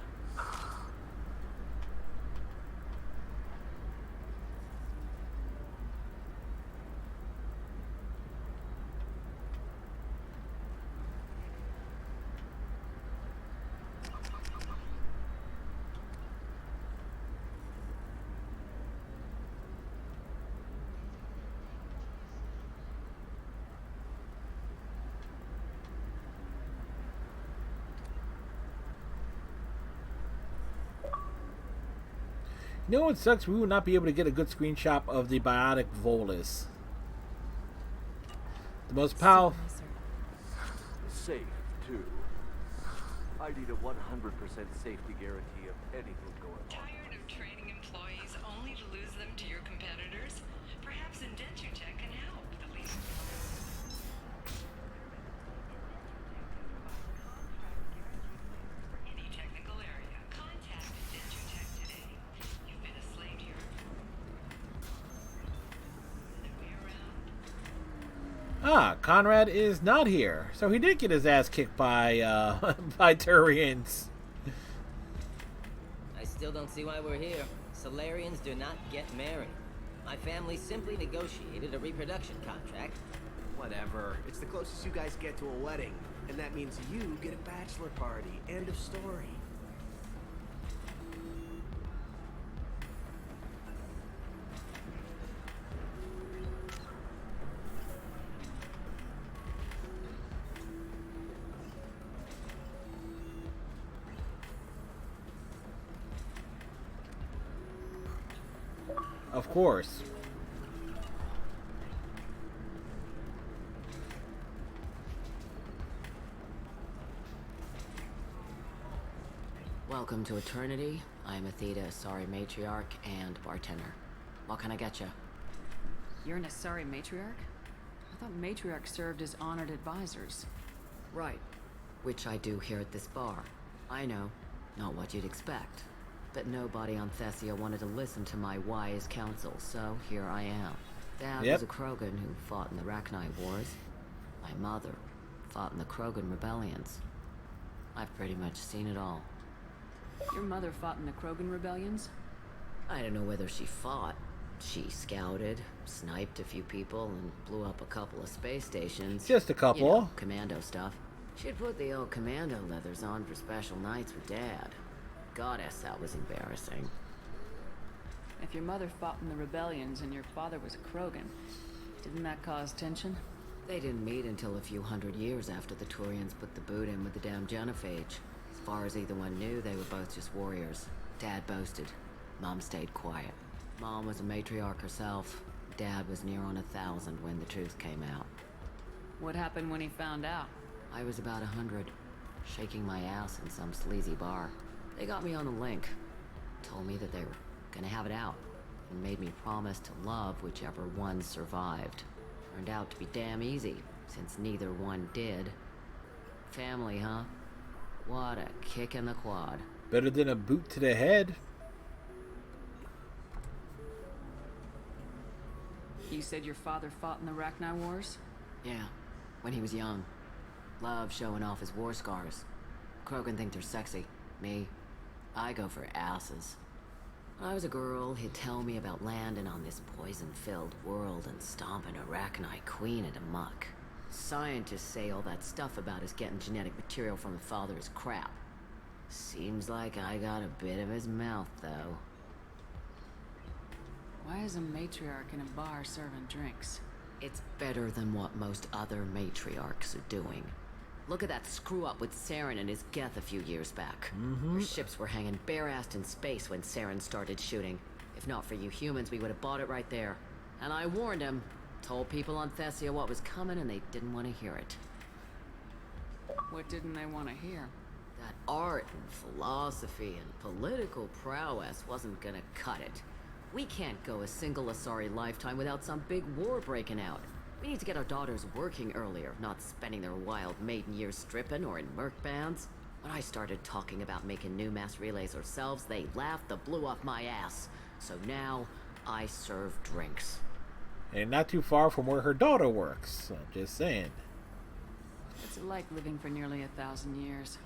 You know what sucks? We will not be able to get a good screenshot of the biotic Volus. The most powerful. Safe, too. I need a 100% safety guarantee of anything going on. Tired of training employees only to lose them to your competitors? Perhaps Indenture Tech can help, at least. Any technical area, contact Indenture Tech today. You've been a slave to your... Ah, Conrad is not here. So he did get his ass kicked by by Turians. I still don't see why we're here. Solarians do not get married. My family simply negotiated a reproduction contract. Whatever. It's the closest you guys get to a wedding. And that means you get a bachelor party. End of story. Of course. Welcome to Eternity. I'm Athena Asari Matriarch and bartender. What can I get you? You're an Asari Matriarch? I thought Matriarch served as honored advisors. Right. Which I do here at this bar. I know. Not what you'd expect. But nobody on Thessia wanted to listen to my wise counsel, so here I am. Dad was a Krogan who fought in the Rachni Wars. My mother fought in the Krogan rebellions. I've pretty much seen it all. Your mother fought in the Krogan rebellions? I don't know whether she fought. She scouted, sniped a few people, and blew up a couple of space stations. Just a couple. You know, commando stuff. She'd put the old commando leathers on for special nights with Dad. Goddess, that was embarrassing. If your mother fought in the rebellions and your father was a Krogan, didn't that cause tension? They didn't meet until a few hundred years after the Turians put the boot in with the damn Genophage. As far as either one knew, they were both just warriors. Dad boasted. Mom stayed quiet. Mom was a matriarch herself. Dad was near on 1,000 when the truth came out. What happened when he found out? I was about 100, shaking my ass in some sleazy bar. They got me on a link. Told me that they were gonna have it out. And made me promise to love whichever one survived. Turned out to be damn easy, since neither one did. Family, huh? What a kick in the quad. Better than a boot to the head. You said your father fought in the Rachni Wars? Yeah, when he was young. Loved showing off his war scars. Krogan think they're sexy. Me, I go for asses. When I was a girl, he'd tell me about landing on this poison-filled world and stomping a Rachni queen into muck. Scientists say all that stuff about us getting genetic material from the father is crap. Seems like I got a bit of his mouth, though. Why is a matriarch in a bar serving drinks? It's better than what most other matriarchs are doing. Look at that screw-up with Saren and his Geth a few years back. Our ships were hanging bare-assed in space when Saren started shooting. If not for you humans, we would have bought it right there. And I warned him. Told people on Thessia what was coming, and they didn't want to hear it. What didn't they want to hear? That art and philosophy and political prowess wasn't gonna cut it. We can't go a single Asari lifetime without some big war breaking out. We need to get our daughters working earlier, not spending their wild maiden years stripping or in merc bands. When I started talking about making new mass relays ourselves, they laughed the blue off my ass. So now, I serve drinks. And not too far from where her daughter works. I'm just saying. What's it like living for nearly 1,000 years?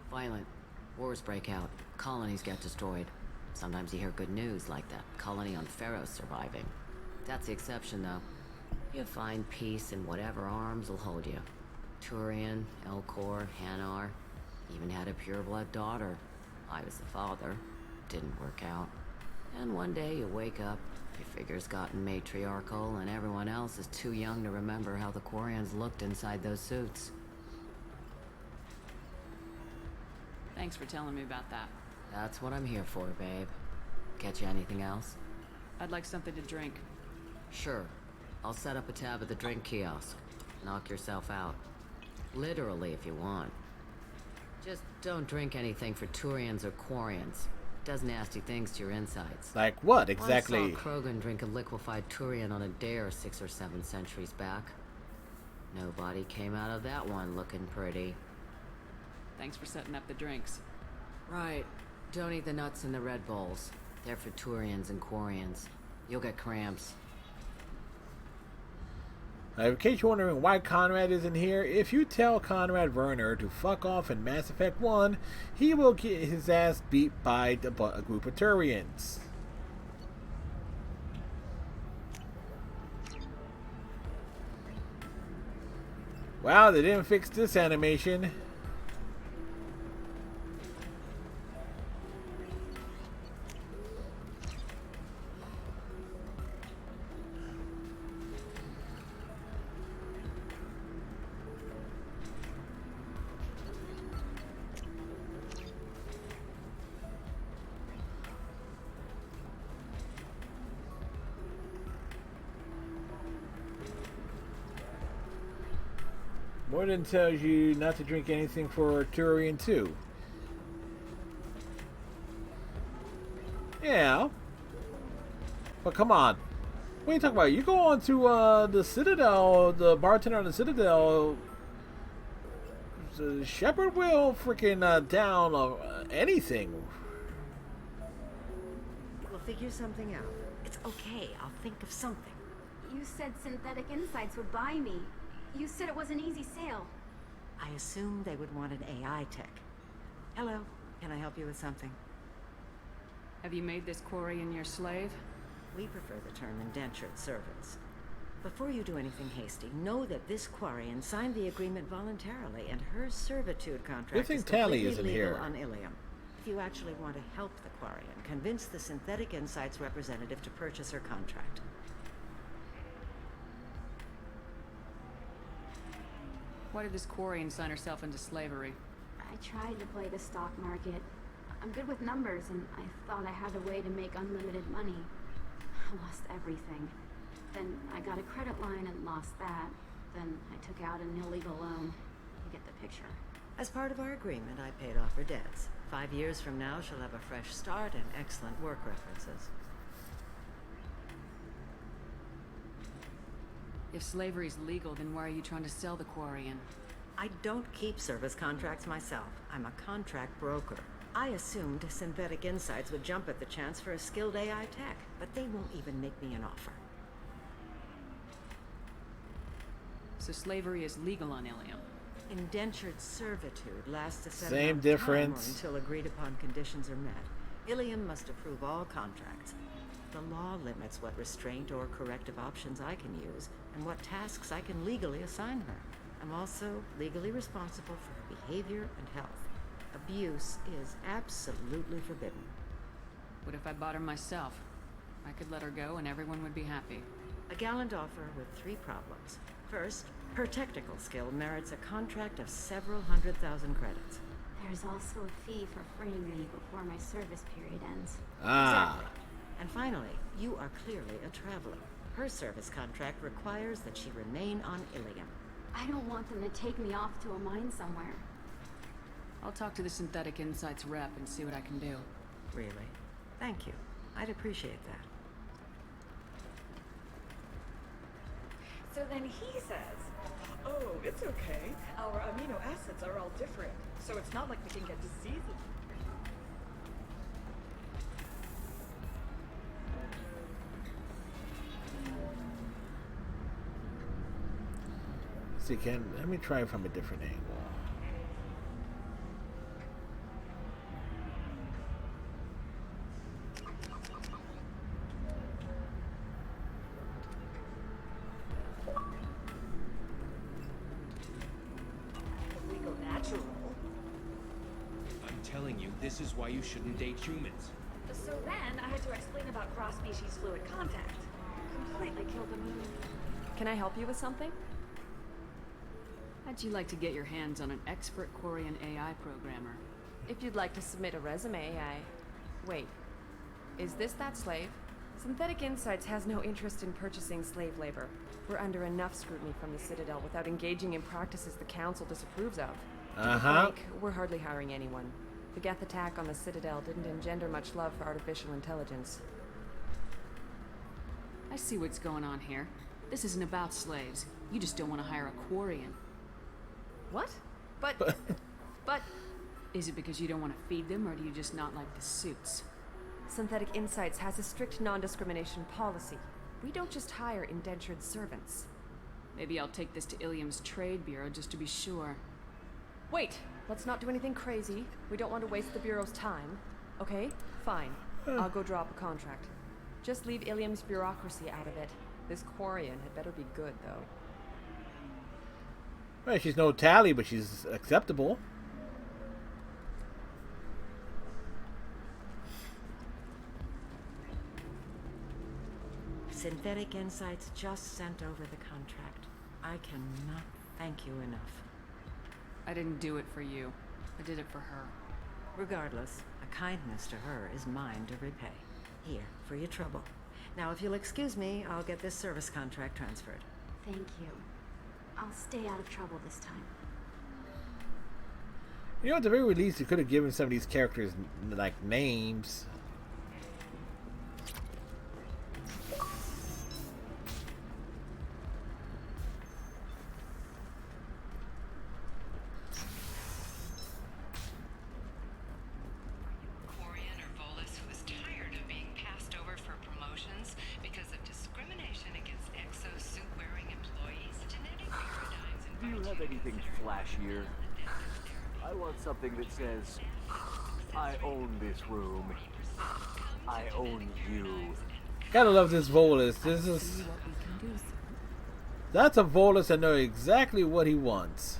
Violent. Wars break out. Colonies get destroyed. Sometimes you hear good news, like that colony on Pharaoh surviving. That's the exception, though. You find peace in whatever arms will hold you. Turian, Elcor, Hanar. Even had a pureblood daughter. I was the father. Didn't work out. And one day you wake up, your figure's gotten matriarchal, and everyone else is too young to remember how the Quarians looked inside those suits. Thanks for telling me about that. That's what I'm here for, babe. Get you anything else? I'd like something to drink. Sure. I'll set up a tab at the drink kiosk. Knock yourself out. Literally, if you want. Just don't drink anything for Turians or Quarians. Does nasty things to your insides. Like what, exactly? I saw Krogan drink a liquefied Turian on a dare 6 or 7 centuries back. Nobody came out of that one looking pretty. Thanks for setting up the drinks. Right. Don't eat the nuts in the Red Bowls. They're for Turians and Quarians. You'll get cramps. In case you're wondering why Conrad isn't here, if you tell Conrad Werner to fuck off in Mass Effect 1, he will get his ass beat by a group of Turians. Wow, they didn't fix this animation. Mordin tells you not to drink anything for Turian 2. Yeah. But come on. What are you talking about? You go on to the Citadel, the bartender on the Citadel. Shepard will freaking down anything. We'll figure something out. It's okay. I'll think of something. You said Synthetic Insights would buy me. You said it was an easy sale. I assumed they would want an AI tech. Hello, can I help you with something? Have you made this Quarian your slave? We prefer the term indentured servants. Before you do anything hasty, know that this Quarian signed the agreement voluntarily, and her servitude contract is completely legal on Ilium. If you actually want to help the Quarian, convince the Synthetic Insights representative to purchase her contract. Why did this Quarian sign herself into slavery? I tried to play the stock market. I'm good with numbers, and I thought I had a way to make unlimited money. I lost everything. Then I got a credit line and lost that. Then I took out an illegal loan. You get the picture. As part of our agreement, I paid off her debts. 5 years from now, she'll have a fresh start and excellent work references. If slavery's legal, then why are you trying to sell the Quarian? I don't keep service contracts myself. I'm a contract broker. I assumed Synthetic Insights would jump at the chance for a skilled AI tech, but they won't even make me an offer. So slavery is legal on Ilium? Indentured servitude lasts a set Same amount of difference. time or until agreed upon conditions are met. Ilium must approve all contracts. The law limits what restraint or corrective options I can use, and what tasks I can legally assign her. I'm also legally responsible for her behavior and health. Abuse is absolutely forbidden. What if I bought her myself? I could let her go and everyone would be happy. A gallant offer with 3 problems. First, her technical skill merits a contract of several 100,000 credits. There's also a fee for freeing me before my service period ends. Exactly. And finally, you are clearly a traveler. Her service contract requires that she remain on Ilium. I don't want them to take me off to a mine somewhere. I'll talk to the Synthetic Insights rep and see what I can do. Really? Thank you. I'd appreciate that. So then he says, oh, it's okay. Our amino acids are all different, so it's not like we can get diseases. See, let me try from a different angle. We go natural. I'm telling you, this is why you shouldn't date humans. So then I had to explain about cross-species fluid contact. Completely killed the mood. Can I help you with something? How'd you like to get your hands on an expert Quarian AI programmer? If you'd like to submit a resume, Wait. Is this that slave? Synthetic Insights has no interest in purchasing slave labor. We're under enough scrutiny from the Citadel without engaging in practices the Council disapproves of. To be frank, we're hardly hiring anyone. The Geth attack on the Citadel didn't engender much love for artificial intelligence. I see what's going on here. This isn't about slaves. You just don't want to hire a Quarian. What? But... but... Is it because you don't want to feed them, or do you just not like the suits? Synthetic Insights has a strict non-discrimination policy. We don't just hire indentured servants. Maybe I'll take this to Ilium's Trade Bureau just to be sure. Wait! Let's not do anything crazy. We don't want to waste the Bureau's time. Okay? Fine. I'll go draw up a contract. Just leave Ilium's bureaucracy out of it. This Quarian had better be good, though. Well, she's no Tally, but she's acceptable. Synthetic Insights just sent over the contract. I cannot thank you enough. I didn't do it for you. I did it for her. Regardless, a kindness to her is mine to repay. Here, for your trouble. Now, if you'll excuse me, I'll get this service contract transferred. Thank you. I'll stay out of trouble this time. You know, at the very least, you could have given some of these characters, like, names. Quarian or Volus who is tired of being passed over for promotions because of discrimination against exosuit-wearing employees, genetic paradigms, and Do you have anything flashier? I want something that says, I own this room. I own you. Gotta love this Volus. This is... That's a Volus that knows exactly what he wants.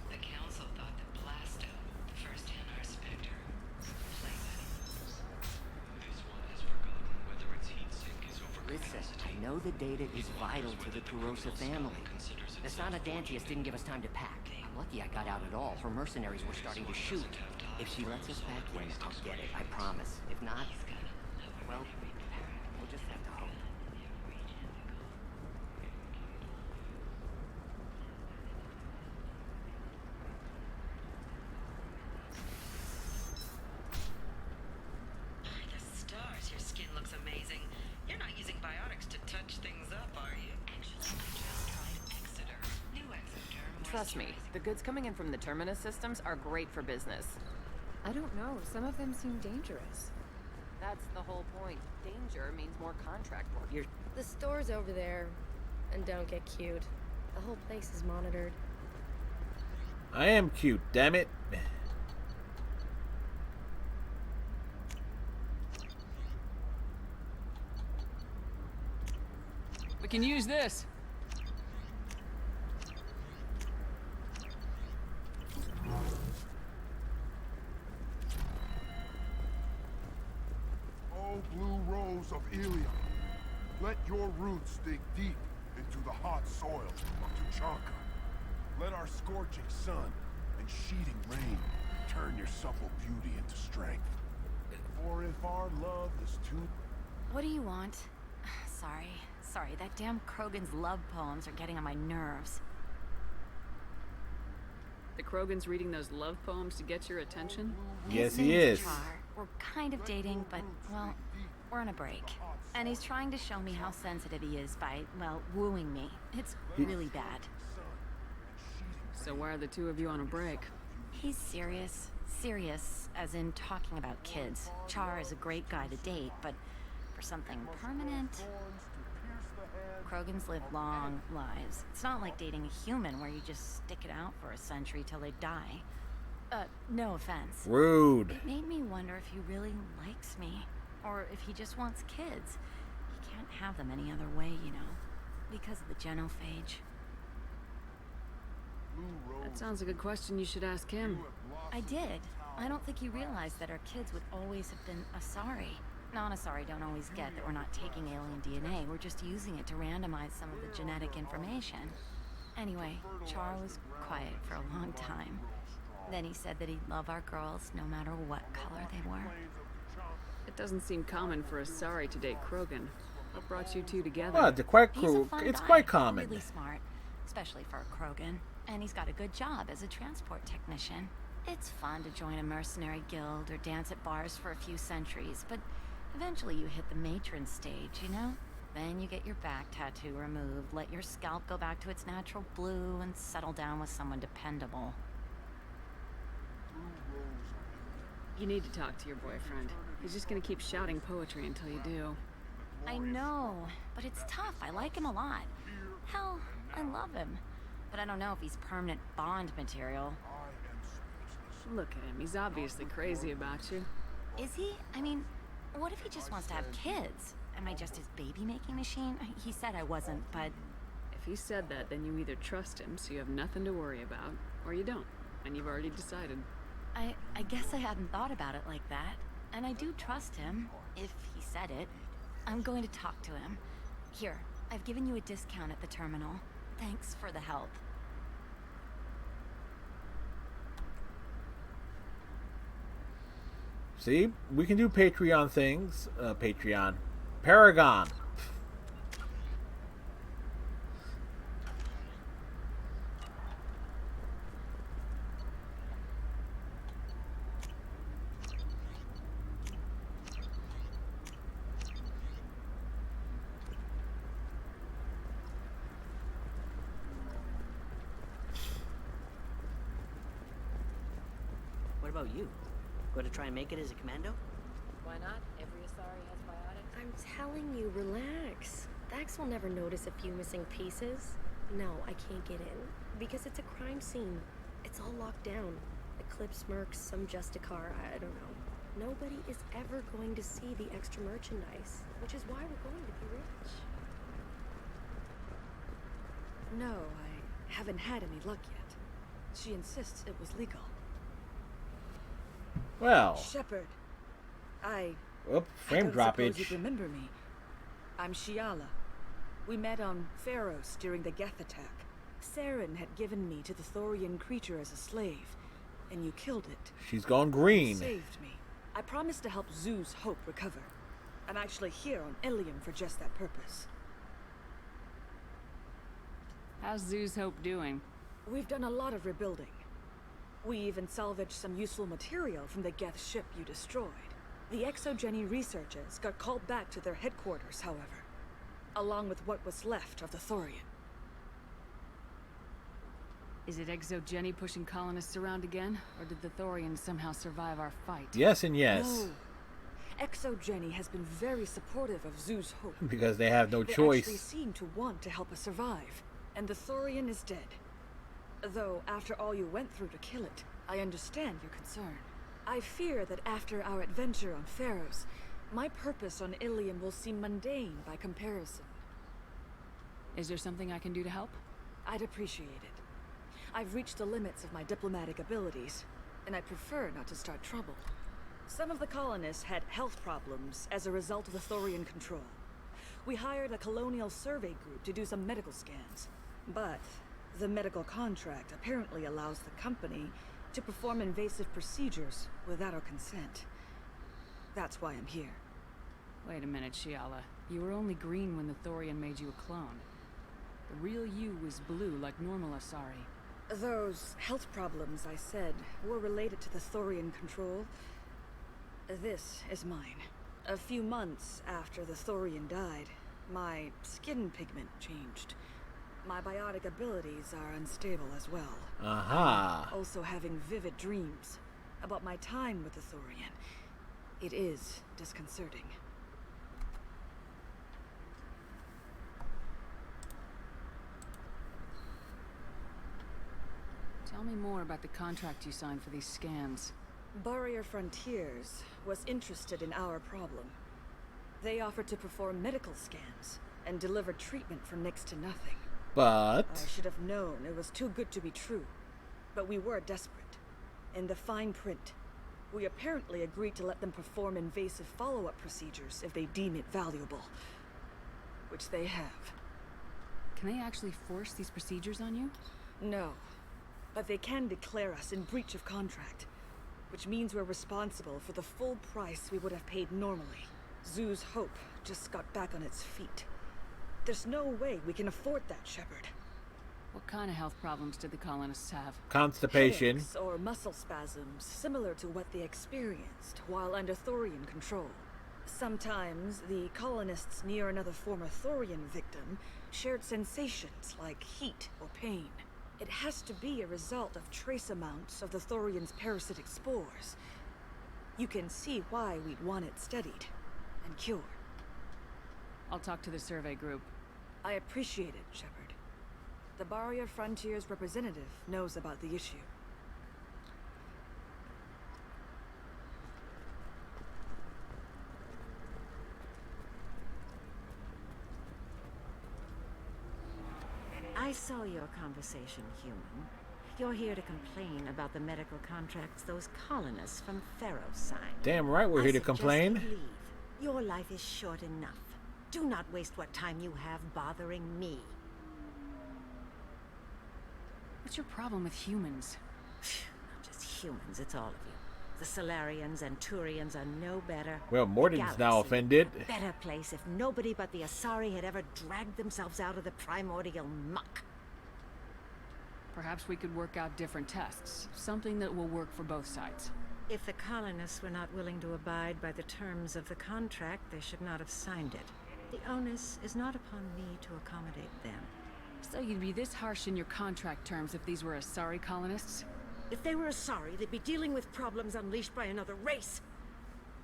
The council thought that Blasto, the first Hanar Spectre, played This one has forgotten whether its heatsink is Listen, I know the data is vital to the Kurosa family. The Sana Dantius didn't give us time to pack. I'm lucky I got out at all. Her mercenaries were starting to shoot. If she lets us back in, I'll get it, I promise. If not, well, we'll just have to hope. The stars, your skin looks amazing. You're not using biotics to touch things up, are you? Actually, I just tried Exeter. New Exeter. Trust me, the goods coming in from the Terminus systems are great for business. I don't know. Some of them seem dangerous. That's the whole point. Danger means more contract work. The store's over there. And don't get cute. The whole place is monitored. I am cute, damn it. We can use this. Oh, blue rose of Ilium, let your roots dig deep into the hot soil of Tuchanka. Let our scorching sun and sheeting rain turn your supple beauty into strength. For if our love is too... What do you want? Sorry, that damn Krogan's love poems are getting on my nerves. The Krogan's reading those love poems to get your attention? Yes, His he name's is. Char. We're kind of dating, but, well, we're on a break. And he's trying to show me how sensitive he is by, well, wooing me. It's really bad. So why are the two of you on a break? He's serious. Serious, as in talking about kids. Char is a great guy to date, but for something permanent... Krogans live long lives. It's not like dating a human where you just stick it out for a century till they die. No offense. Rude. It made me wonder if he really likes me. Or if he just wants kids. He can't have them any other way, you know. Because of the genophage. That sounds like a question you should ask him. I did. I don't think he realized that our kids would always have been Asari. Non-Asari don't always get that we're not taking alien DNA, we're just using it to randomize some of the genetic information. Anyway, Char was quiet for a long time. Then he said that he'd love our girls no matter what color they were. It doesn't seem common for Asari to date Krogan. What brought you two together? Well, the quite He's a fun it's guy, quite common. Really smart, especially for a Krogan. And he's got a good job as a transport technician. It's fun to join a mercenary guild or dance at bars for a few centuries, but eventually you hit the matron stage, you know? Then you get your back tattoo removed, let your scalp go back to its natural blue, and settle down with someone dependable. You need to talk to your boyfriend. He's just gonna keep shouting poetry until you do. I know, but it's tough. I like him a lot. Hell, I love him. But I don't know if he's permanent Bond material. Look at him. He's obviously crazy about you. Is he? I mean, what if he just wants to have kids? Am I just his baby-making machine? He said I wasn't, but... If he said that, then you either trust him, so you have nothing to worry about, or you don't, and you've already decided. I guess I hadn't thought about it like that. And I do trust him, if he said it. I'm going to talk to him. Here, I've given you a discount at the terminal. Thanks for the help. See, we can do Patreon things. Patreon. Paragon. What about you? Going to try and make it as a commando? Why not? Every Asari has biotics. I'm telling you, relax. Dax will never notice a few missing pieces. No, I can't get in. Because it's a crime scene. It's all locked down. Eclipse mercs, some Justicar, I don't know. Nobody is ever going to see the extra merchandise, which is why we're going to be rich. No, I haven't had any luck yet. She insists it was legal. Well. Shepard, I frame don't suppose droppage. you remember me. I'm Shiala. We met on Pharos during the Geth attack. Saren had given me to the Thorian creature as a slave, and you killed it. She's gone green. You saved me. I promised to help Zoo's Hope recover. I'm actually here on Ilium for just that purpose. How's Zoo's Hope doing? We've done a lot of rebuilding. We even salvaged some useful material from the Geth ship you destroyed. The Exogeny researchers got called back to their headquarters, however, along with what was left of the Thorian. Is it Exogeny pushing colonists around again? Or did the Thorians somehow survive our fight? Yes and yes. No. Exogeny has been very supportive of Zoo's Hope. Because they have no They choice. actually seem to want to help us survive. And the Thorian is dead. Though, after all you went through to kill it, I understand your concern. I fear that after our adventure on Pharos, my purpose on Ilium will seem mundane by comparison. Is there something I can do to help? I'd appreciate it. I've reached the limits of my diplomatic abilities, and I prefer not to start trouble. Some of the colonists had health problems as a result of the Thorian control. We hired a colonial survey group to do some medical scans, but the medical contract apparently allows the company to perform invasive procedures without our consent. That's why I'm here. Wait a minute, Shiala. You were only green when the Thorian made you a clone. The real you was blue like normal Asari. Those health problems I said were related to the Thorian control. This is mine. A few months after the Thorian died, my skin pigment changed. My biotic abilities are unstable as well. Aha. I'm also having vivid dreams about my time with the Thorian. It is disconcerting. Tell me more about the contract you signed for these scans. Barrier Frontiers was interested in our problem. They offered to perform medical scans and deliver treatment for next to nothing. But I should have known it was too good to be true. But we were desperate. In the fine print, we apparently agreed to let them perform invasive follow-up procedures if they deem it valuable. Which they have. Can they actually force these procedures on you? No. but they can declare us in breach of contract, which means we're responsible for the full price we would have paid normally. Zoo's Hope just got back on its feet. There's no way we can afford that, Shepard. What kind of health problems did the colonists have? Constipation. Headaches or muscle spasms, similar to what they experienced while under Thorian control. Sometimes, the colonists near another former Thorian victim shared sensations like heat or pain. It has to be a result of trace amounts of the Thorian's parasitic spores. You can see why we'd want it studied and cured. I'll talk to the survey group. I appreciate it, Shepard. The Barrier Frontiers representative knows about the issue. I saw your conversation, human. You're here to complain about the medical contracts those colonists from Pharaoh signed. Damn right we're here to complain. You leave. Your life is short enough. Do not waste what time you have bothering me. What's your problem with humans? Not just humans, it's all of you. The Solarians and Turians are no better. Well, Morden's now offended. A better place if nobody but the Asari had ever dragged themselves out of the primordial muck. Perhaps we could work out different tests. Something that will work for both sides. If the colonists were not willing to abide by the terms of the contract, they should not have signed it. The onus is not upon me to accommodate them. So you'd be this harsh in your contract terms if these were Asari colonists? If they were Asari, they'd be dealing with problems unleashed by another race.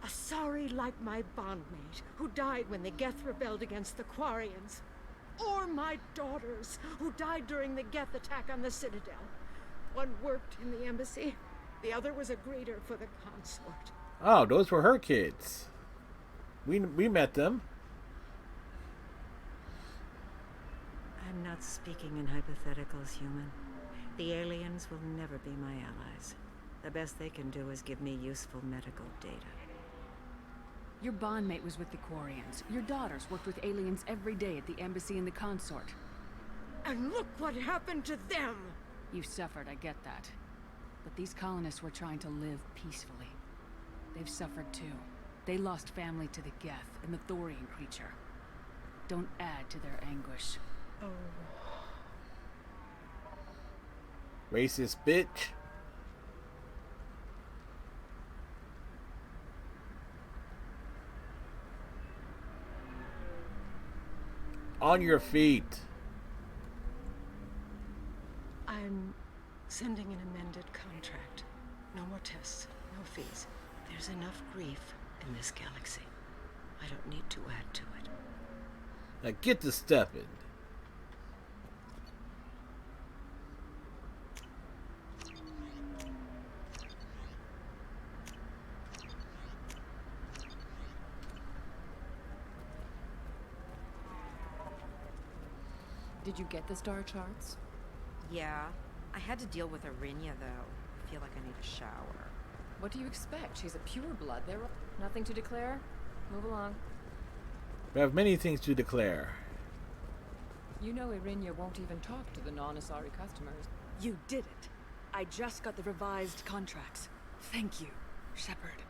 Asari like my bondmate, who died when the Geth rebelled against the Quarians. Or my daughters, who died during the Geth attack on the Citadel. One worked in the embassy, the other was a greeter for the consort. Oh, those were her kids. We met them. I'm not speaking in hypotheticals, human. The aliens will never be my allies. The best they can do is give me useful medical data. Your bondmate was with the Quarians. Your daughters worked with aliens every day at the embassy and the consort. And look what happened to them! You suffered, I get that. But these colonists were trying to live peacefully. They've suffered too. They lost family to the Geth and the Thorian creature. Don't add to their anguish. Oh. Racist bitch. On your feet. I'm sending an amended contract. No more tests, no fees. There's enough grief in this galaxy. I don't need to add to it. Now get to stepping. Did you get the star charts? Yeah. I had to deal with Arinya, though. I feel like I need a shower. What do you expect? She's a pureblood. There are nothing to declare. Move along. We have many things to declare. You know Arinya won't even talk to the non-Asari customers. You did it. I just got the revised contracts. Thank you, Shepard.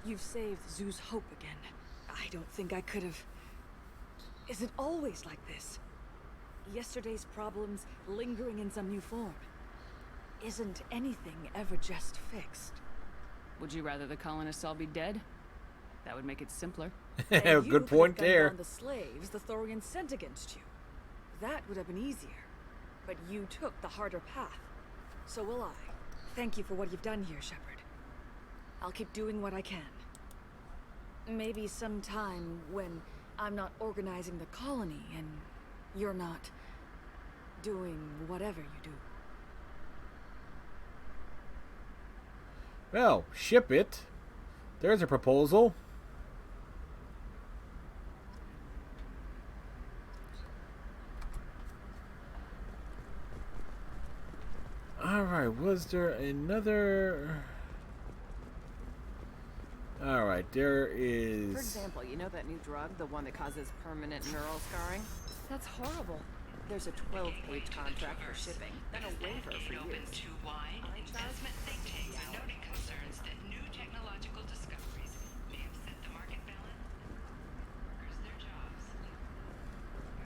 You've saved Zoo's hope again. I don't think I could have... Is it always like this? Yesterday's problems lingering in some new form. Isn't anything ever just fixed? Would you rather the colonists all be dead? That would make it simpler. Good point there. The slaves the Thorians sent against you. That would have been easier. But you took the harder path. So will I. Thank you for what you've done here, Shepard. I'll keep doing what I can. Maybe sometime when I'm not organizing the colony and you're not doing whatever you do. Well, ship it. There's a proposal. Alright, was there another... Alright, there is... For example, you know that new drug, the one that causes permanent neural scarring? That's horrible. There's a 12-page contract for shipping, then a waiver for use. Too wide, investment think tanks are noting concerns that new technological discoveries may upset the market balance. Workers their jobs.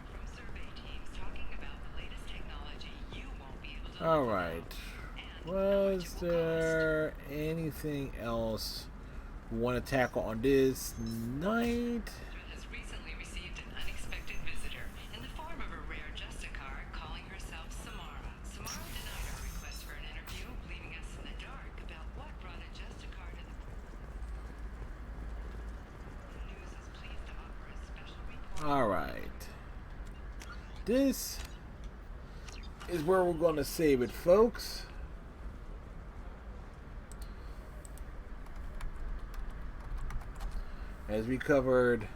From survey teams talking about the latest technology you won't be able to. All right. Was there anything else we want to tackle on this night? Has recently received an unexpected visitor in the form of a rare Justicar calling herself Samara. Samara denied our request for an interview, leaving us in the dark about what brought a Justicar to the news is pleased to offer a special report. All right. This is where we're going to save it, folks. As we covered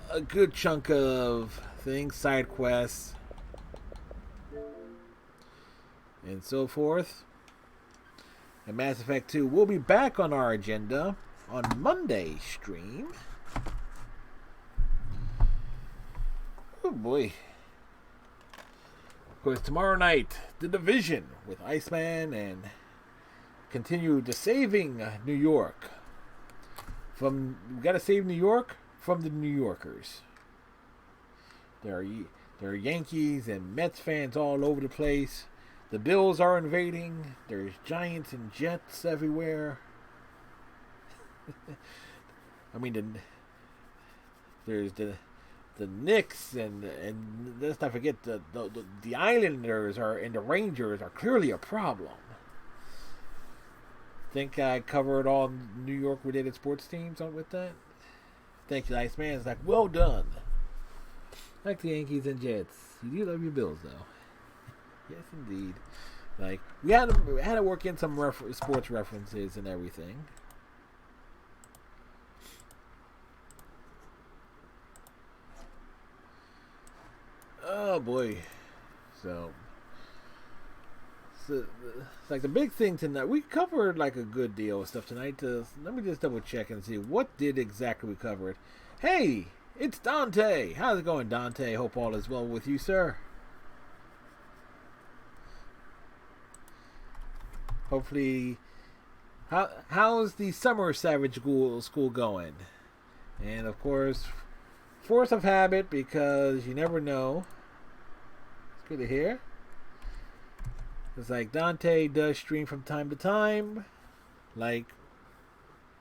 a good chunk of things, side quests, and so forth. And Mass Effect 2 will be back on our agenda on Monday's stream. Oh boy. Of course, tomorrow night, The Division with Iceman and continue the saving New York. We gotta save New York from the New Yorkers. There are Yankees and Mets fans all over the place. The Bills are invading. There's Giants and Jets everywhere. I mean, there's the Knicks and let's not forget the Islanders and the Rangers are clearly a problem. Think I covered all New York related sports teams on with that. Thank you, Iceman. It's like, well done. Like the Yankees and Jets. You do love your Bills, though. Yes, indeed. Like, we had to work in some sports references and everything. Oh, boy. So like the big thing tonight, we covered like a good deal of stuff tonight. Let me just double check and see what did exactly we covered. Hey, it's Dante. How's it going, Dante? Hope all is well with you, sir. Hopefully, how's the summer Savage School going? And of course, force of habit, because you never know. It's good to hear. It's like Dante does stream from time to time, like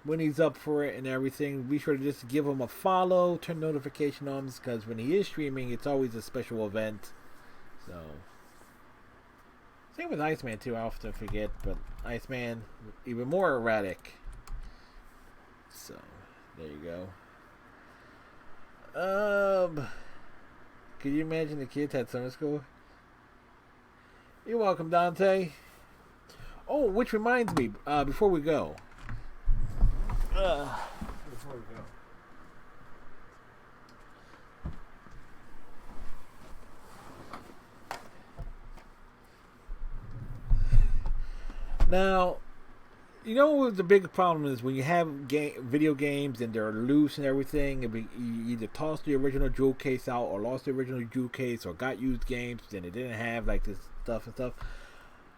when he's up for it and everything. Be sure to just give him a follow, turn notification on, because when he is streaming, it's always a special event. So, same with Iceman too. I often forget, but Iceman even more erratic. So, there you go. Could you imagine the kids had summer school? You're welcome, Dante. Oh, which reminds me, before we go. Now, you know what the big problem is when you have video games and they're loose and everything, you either toss the original jewel case out or lost the original jewel case or got used games and it didn't have like this stuff and stuff.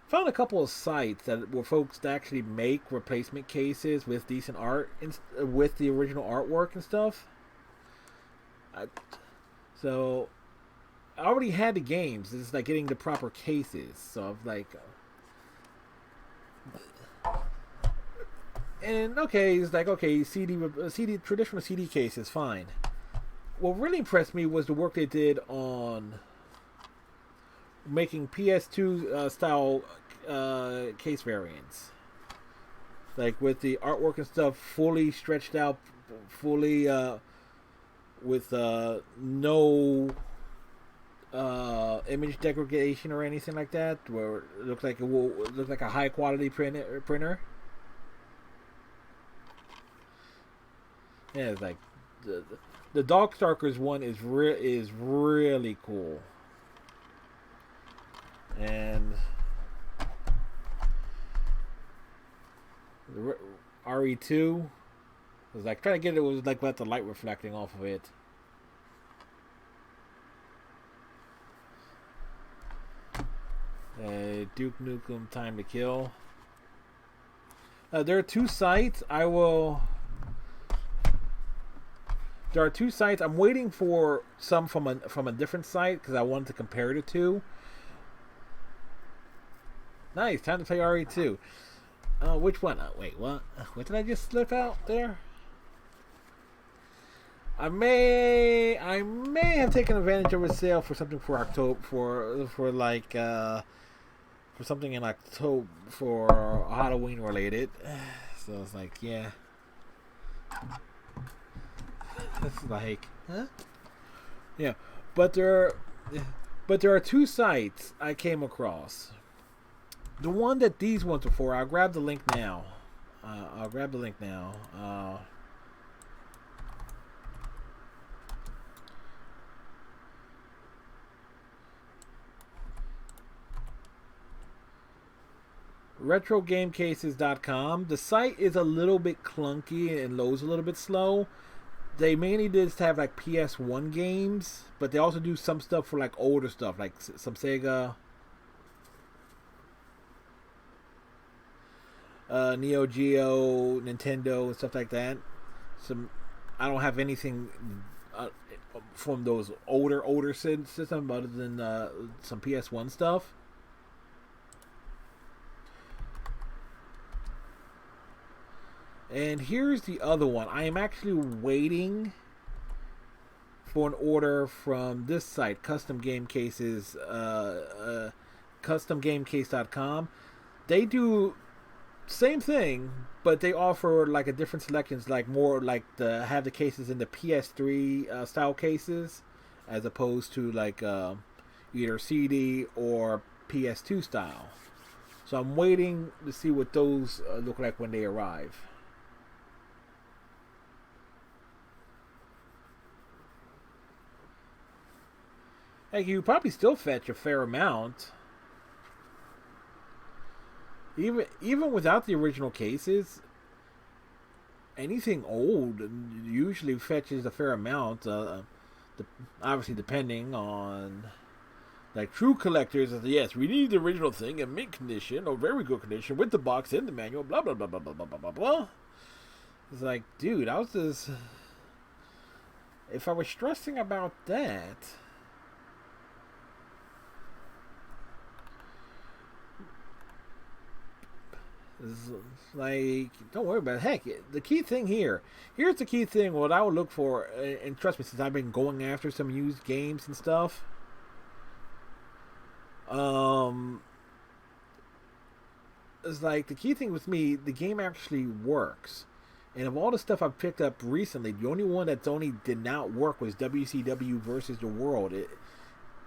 Found a couple of sites where folks actually make replacement cases with decent art and with the original artwork and stuff. So I already had the games. It's like getting the proper cases. So I'm like, and okay, it's like, okay, CD traditional CD case is fine. What really impressed me was the work they did on making PS2 style case variants, like with the artwork and stuff fully stretched out, fully with no image degradation or anything like that, where it looks like a high quality printer. Yeah, it's like the Darkstalkers one is really cool, and the RE2 was like trying to get it was like let the light reflecting off of it. Duke Nukem Time to Kill. There are two sites. There are two sites. I'm waiting for some from a different site because I wanted to compare the two. Nice, time to play RE2. Which one? Wait, what? What did I just slip out there? I may have taken advantage of a sale for something for October for something in October for Halloween related. So it's like, yeah. It's like, huh? Yeah, but there are two sites I came across. The one that these ones are for, I'll grab the link now. RetroGameCases.com. The site is a little bit clunky and loads a little bit slow. They mainly just have like PS1 games, but they also do some stuff for like older stuff, like some Sega, Neo Geo, Nintendo, and stuff like that. I don't have anything from those older systems other than some PS1 stuff. And here's the other one. I am actually waiting for an order from this site, Custom Game Cases, CustomGameCase.com. They do same thing, but they offer like a different selections, like more like have the cases in the PS3 style cases, as opposed to like either CD or PS2 style. So I'm waiting to see what those look like when they arrive. Hey, you probably still fetch a fair amount. Even without the original cases, anything old usually fetches a fair amount. Obviously, depending on, like, true collectors, yes, we need the original thing in mint condition or very good condition with the box and the manual. Blah blah blah blah blah blah blah blah. It's like, dude, if I was stressing about that. It's like, don't worry about it. Heck, the key thing here's the key thing, what I would look for, and trust me, since I've been going after some used games and stuff, it's like, the key thing with me, the game actually works. And of all the stuff I've picked up recently, the only one that's did not work was WCW versus the World.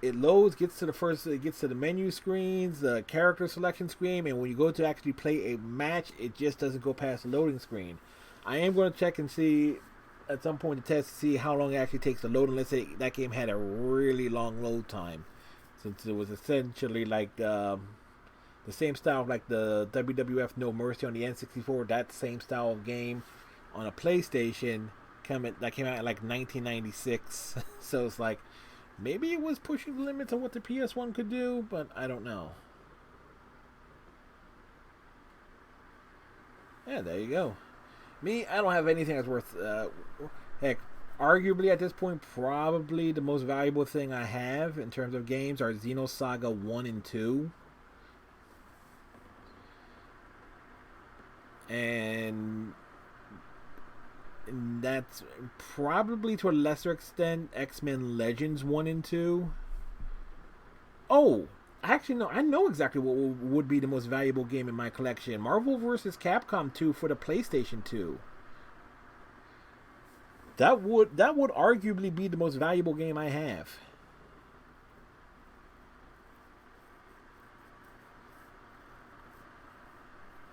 It loads, gets to the menu screens, the character selection screen, and when you go to actually play a match, it just doesn't go past the loading screen. I am going to check and see at some point to test to see how long it actually takes to load, and let's say that game had a really long load time, since it was essentially like the same style of like the WWF No Mercy on the N64, that same style of game on a PlayStation that came out in like 1996. So it's like, maybe it was pushing the limits of what the PS1 could do, but I don't know. Yeah, there you go. Me, I don't have anything that's worth... heck, arguably at this point, probably the most valuable thing I have in terms of games are Xenosaga 1 and 2. And that's probably to a lesser extent X-Men Legends 1 and 2. Oh, actually no, I know exactly what would be the most valuable game in my collection. Marvel vs. Capcom 2 for the PlayStation 2. That would arguably be the most valuable game I have.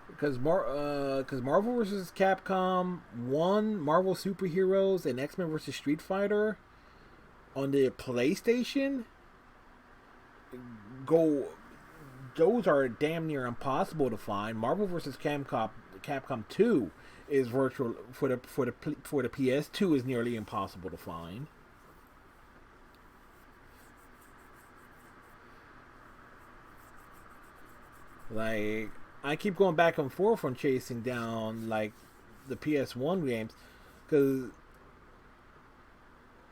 Because Marvel vs. Capcom 1, Marvel Superheroes, and X-Men vs. Street Fighter on the PlayStation those are damn near impossible to find. Marvel vs. Capcom 2 is virtual for the PS2 is nearly impossible to find. Like, I keep going back and forth on chasing down like the PS1 games, because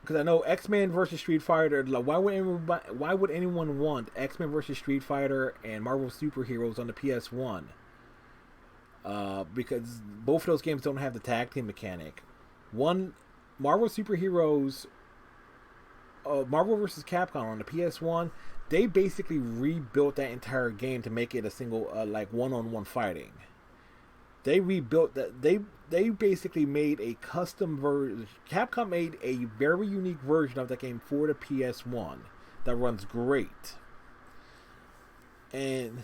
I know X-Men versus Street Fighter. Like, why would anyone want X-Men versus Street Fighter and Marvel Superheroes on the PS1? Because both of those games don't have the tag team mechanic. One, Marvel Superheroes, Marvel vs. Capcom on the PS1, they basically rebuilt that entire game to make it a single, like one-on-one fighting. They rebuilt that. They basically made a custom version. Capcom made a very unique version of that game for the PS1 that runs great. And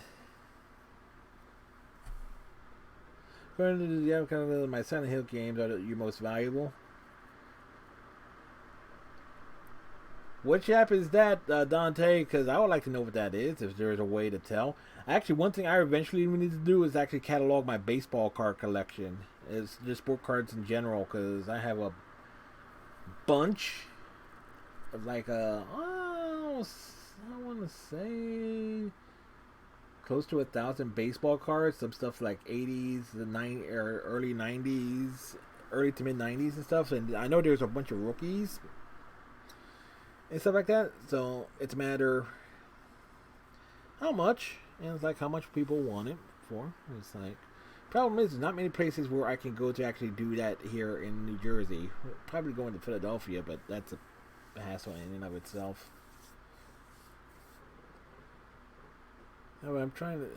according to my Silent Hill games are your most valuable. Which app is that, Dante? Because I would like to know what that is, if there's a way to tell. Actually, one thing I eventually need to do is actually catalog my baseball card collection. It's just sport cards in general, because I have a bunch of like, I want to say close to 1,000 baseball cards. Some stuff like 80s, early 90s, early to mid 90s and stuff. And I know there's a bunch of rookies and stuff like that. So it's a matter how much, and it's like how much people want it for. It's like, problem is, there's not many places where I can go to actually do that here in New Jersey. Probably going to Philadelphia, but that's a hassle in and of itself. Oh, I'm trying to.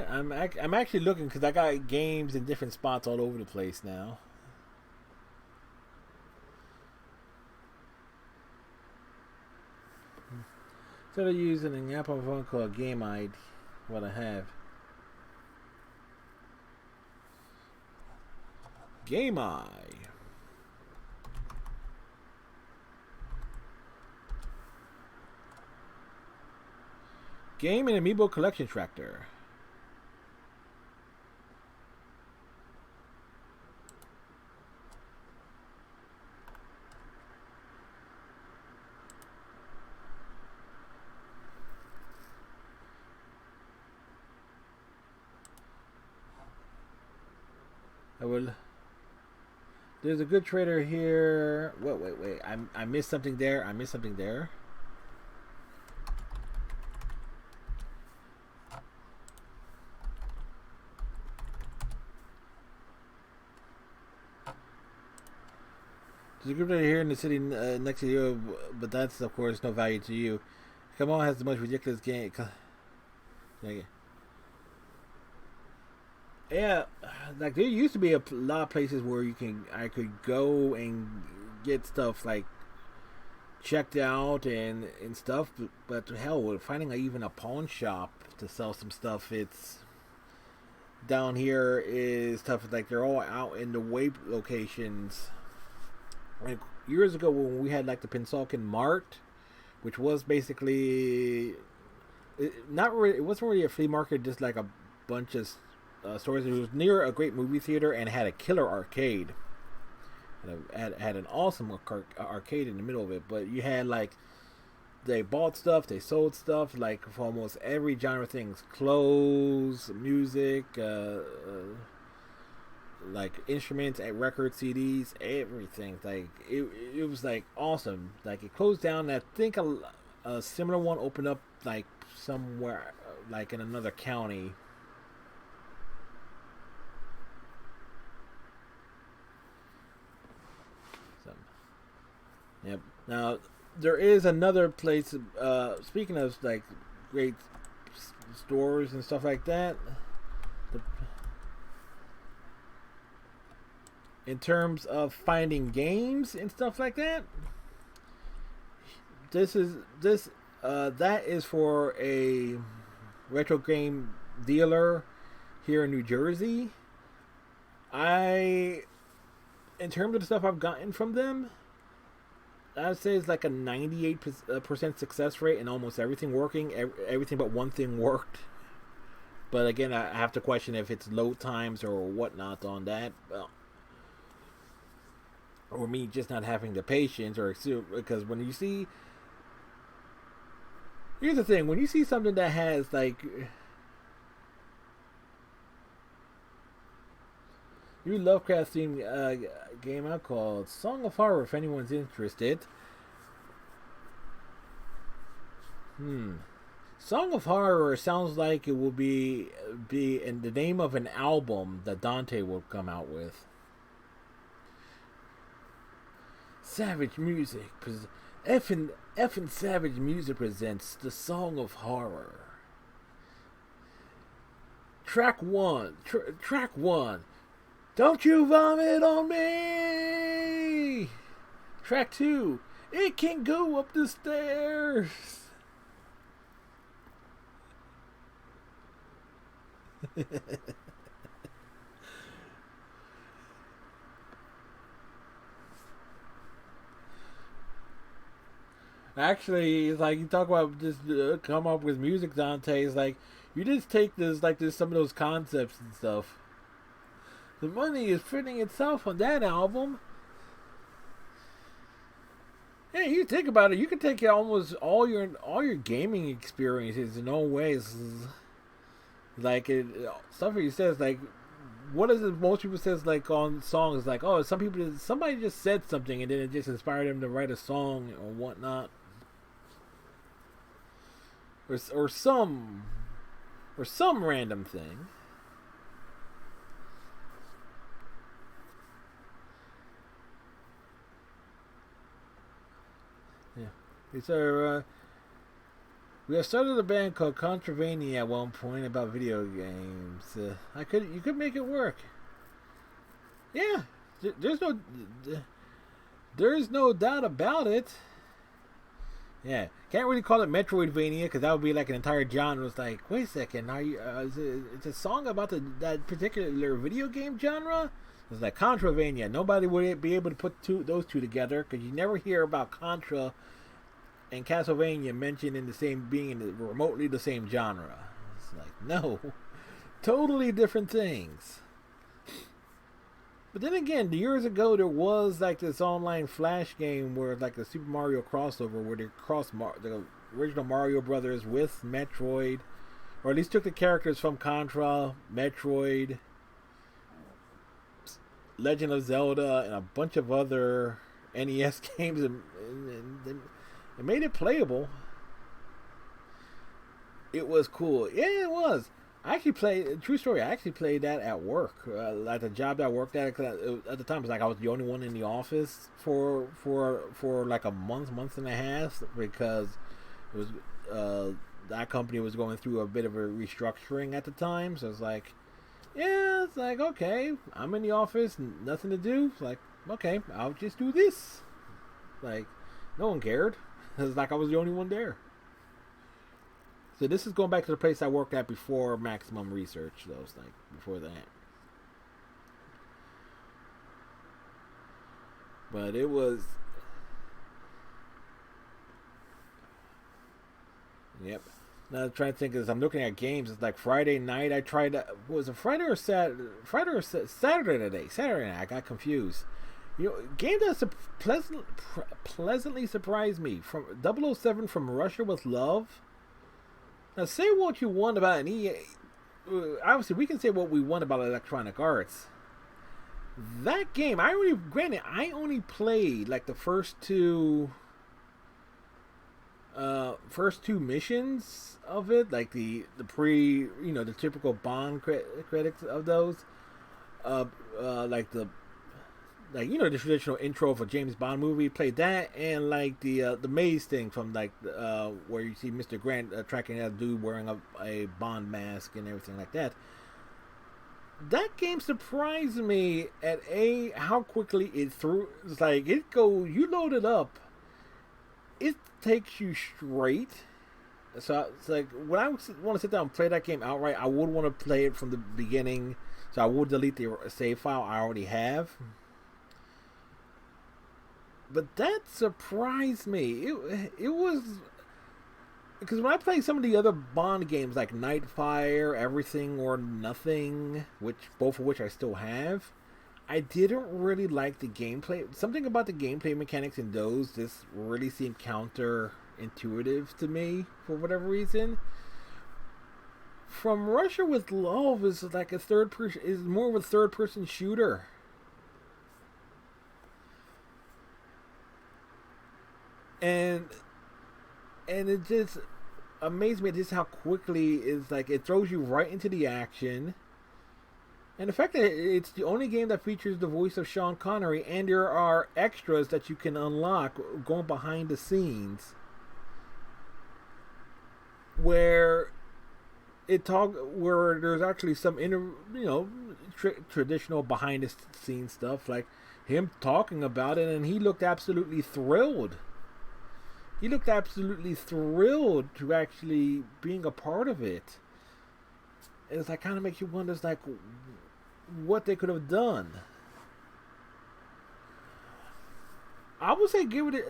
I'm actually looking, because I got games in different spots all over the place now. Instead of using an Apple phone called GameEye, what I have. GameEye. Game and Amiibo Collection Tractor. There's a good trader here. Wait. I missed something there. There's a group trader here in the city next to you, but that's of course no value to you. Come on, has the most ridiculous game. Yeah, like there used to be a lot of places where I could go and get stuff like checked out and stuff, but hell, finding even a pawn shop to sell some stuff, it's down here is tough. Like they're all out in the way locations. Like years ago when we had like the Pennsauken Mart, which was basically it wasn't really a flea market, just like a bunch of stores. It was near a great movie theater and had a killer arcade. Had an awesome arcade in the middle of it. But you had like, they bought stuff, they sold stuff, like for almost every genre of things: clothes, music, like instruments, record CDs, everything. Like it was like awesome. Like it closed down. I think a similar one opened up like somewhere like in another county. Yep. Now there is another place. Speaking of like great stores and stuff like that, in terms of finding games and stuff like that, that is for a retro game dealer here in New Jersey. In terms of the stuff I've gotten from them, I'd say it's like a 98% success rate and almost everything working. Everything but one thing worked. But again, I have to question if it's load times or whatnot on that. Or me just not having the patience, or because when you see Here's the thing: when you see something that has like new Lovecraft themed game out called Song of Horror, if anyone's interested. Song of Horror sounds like it will be in the name of an album that Dante will come out with. Savage Music, effing Savage Music presents The Song of Horror. Track 1. Track 1. Don't you vomit on me! Track 2. It can go up the stairs. Actually, it's like you talk about just come up with music, Dante. It's like you just take this, like there's some of those concepts and stuff. The money is printing itself on that album. Yeah, you think about it. You can take almost all your gaming experiences in all ways. Like stuff he says, like what is it? Most people says like on songs, like somebody just said something and then it just inspired them to write a song or whatnot, or some random thing. Yeah, these are. We have started a band called Contravania at one point about video games. You could make it work. Yeah, there's no doubt about it. Yeah, can't really call it Metroidvania because that would be like an entire genre. It's like, wait a second, are you? It's a song about that particular video game genre. It's like Contravania. Nobody would be able to put those two together because you never hear about Contra and Castlevania mentioned in the same remotely the same genre. It's like, no, totally different things. But then again, years ago there was like this online Flash game where like the Super Mario crossover where they crossed the original Mario Brothers with Metroid, or at least took the characters from Contra, Metroid, Legend of Zelda, and a bunch of other NES games, and it made it playable. It was cool. Yeah, it was. I actually played. True story. I actually played that at work, at the job that I worked at. At the time, it was like I was the only one in the office for like a month and a half, because it was that company was going through a bit of a restructuring at the time. So it's like, yeah, it's like, okay, I'm in the office, nothing to do. It's like, okay, I'll just do this. Like, no one cared. It's like I was the only one there. So this is going back to the place I worked at before Maximum Research, though. It's like before that. But it was... Yep. Now I'm trying to think, as I'm looking at games, it's like Friday night I tried to... Was it Friday or Saturday? Saturday today. Saturday night. I got confused. You know, game that pleasantly surprised me. From 007 From Russia with Love. Now, say what you want about an EA. Obviously, we can say what we want about Electronic Arts. That game, I only played like the first two missions of it, like the the typical Bond credits of those. The traditional intro of a James Bond movie. Played that, and like the maze thing from like where you see Mr. Grant tracking that dude wearing a Bond mask and everything like that. That game surprised me at how quickly it threw. It's like you load it up, it takes you straight. So it's like when I want to sit down and play that game outright, I would want to play it from the beginning. So I would delete the save file I already have. But that surprised me. It was because when I play some of the other Bond games like Nightfire, Everything or Nothing, both of which I still have, I didn't really like the gameplay. Something about the gameplay mechanics in those just really seemed counter intuitive to me for whatever reason. From Russia with Love is like a third person, is more of a third person shooter. And it just amazed me just how quickly it's like it throws you right into the action. And the fact that it's the only game that features the voice of Sean Connery, and there are extras that you can unlock going behind the scenes, where there's actually some traditional behind the scenes stuff, like him talking about it, and he looked absolutely thrilled. He looked absolutely thrilled to actually being a part of it. And it's like kind of makes you wonder, like, what they could have done. I would say give it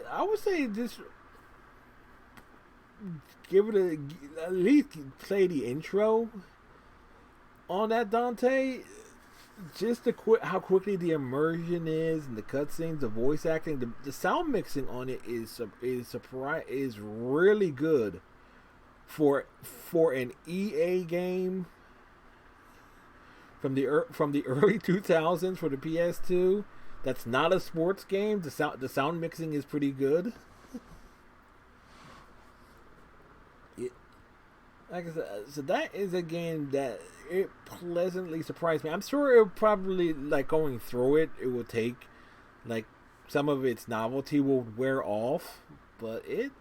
at least play the intro on that Dante. Just how quickly the immersion is, and the cutscenes, the voice acting, the sound mixing on it is really good for an EA game from the early 2000s for the PS2. That's not a sports game. The sound mixing is pretty good. Like I said, so that is a game that it pleasantly surprised me. I'm sure it'll probably, like, going through it, it will take, like, some of its novelty will wear off, but it's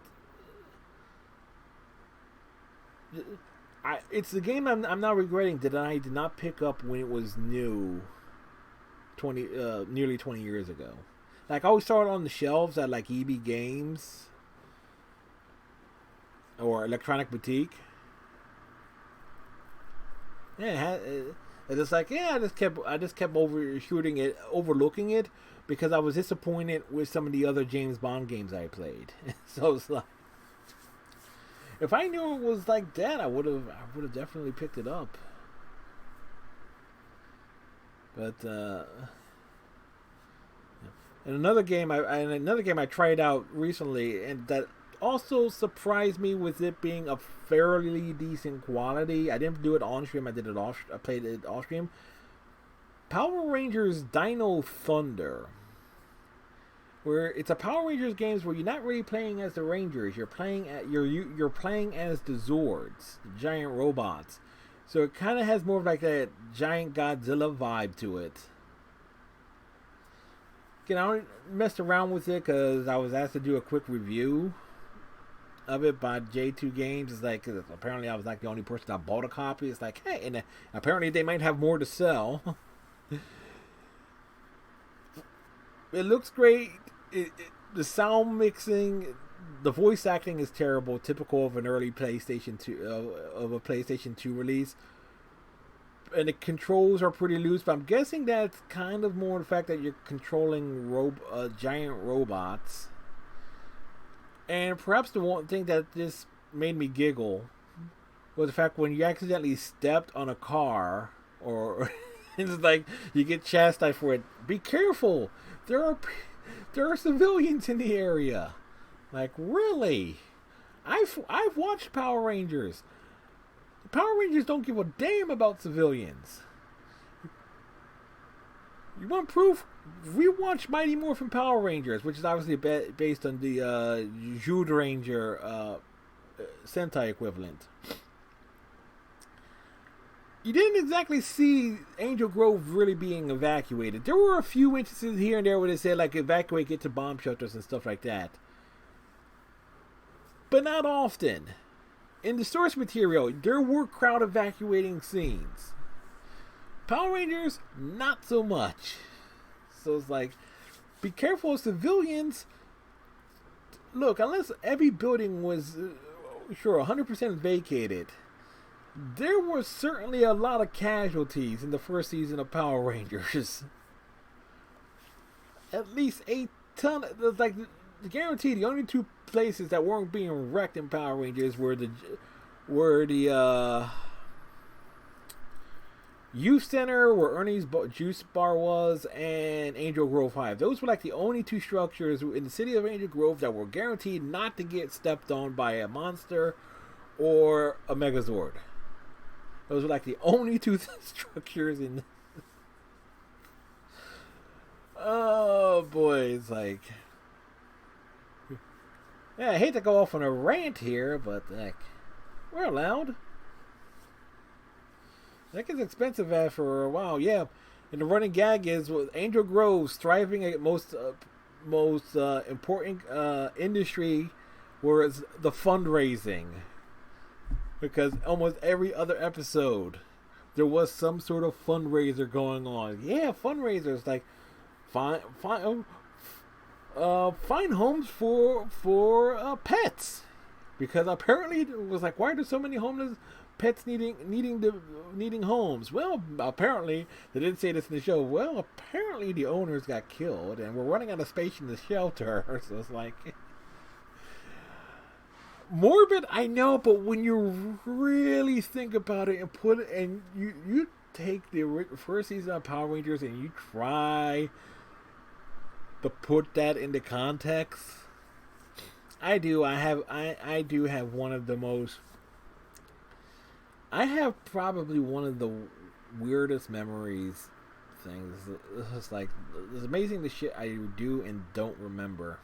the game I'm not regretting that I did not pick up when it was new, nearly 20 years ago. Like, I always saw it on the shelves at, like, EB Games or Electronic Boutique. Yeah, it's like, I just kept overlooking it because I was disappointed with some of the other James Bond games I played. So it's like, if I knew it was like that, I would have definitely picked it up. But and another game I tried out recently, and that also surprised me with it being a fairly decent quality. I didn't do it on stream. I played it off stream. Power Rangers Dino Thunder, where it's a Power Rangers games where you're not really playing as the Rangers. You're playing as the Zords, the giant robots. So it kind of has more of like that giant Godzilla vibe to it. Again, I messed around with it because I was asked to do a quick review of it by J2 Games. It's like, apparently I was like the only person that bought a copy. It's like, hey, and apparently they might have more to sell. It looks great. The sound mixing, the voice acting is terrible, typical of an early PlayStation 2 release. And the controls are pretty loose, but I'm guessing that's kind of more the fact that you're controlling giant robots. And perhaps the one thing that just made me giggle was the fact when you accidentally stepped on a car, or it's like you get chastised for it. Be careful! There are civilians in the area. Like, really? I've watched Power Rangers. Power Rangers don't give a damn about civilians. You want proof? Rewatch Mighty Morphin Power Rangers, which is obviously based on the Zyuranger Sentai equivalent. You didn't exactly see Angel Grove really being evacuated. There were a few instances here and there where they said, like, evacuate, get to bomb shelters and stuff like that. But not often. In the source material, there were crowd evacuating scenes. Power Rangers, not so much. So it's like, be careful of civilians. Look, unless every building was, 100% vacated, there were certainly a lot of casualties in the first season of Power Rangers. At least 8 ton. Like, guaranteed, the only two places that weren't being wrecked in Power Rangers were the Youth Center, where Ernie's Juice Bar was, and Angel Grove 5. Those were like the only two structures in the city of Angel Grove that were guaranteed not to get stepped on by a monster or a Megazord. Those were like the only two structures in. Oh boy, it's like. Yeah, I hate to go off on a rant here, but heck, we're allowed. That gets expensive after a while, yeah. And the running gag is with Angel Grove striving at most important industry, whereas the fundraising, because almost every other episode there was some sort of fundraiser going on. Yeah, fundraisers like find homes for pets, because apparently it was like, why are there so many homeless pets needing homes? Well, apparently they didn't say this in the show. Well, apparently the owners got killed, and we're running out of space in the shelter. So it's like morbid, I know, but when you really think about it and put it, and you take the first season of Power Rangers and you try to put that into context, I do have one of the most. I have probably one of the weirdest memories things. It's like, it's amazing the shit I do and don't remember.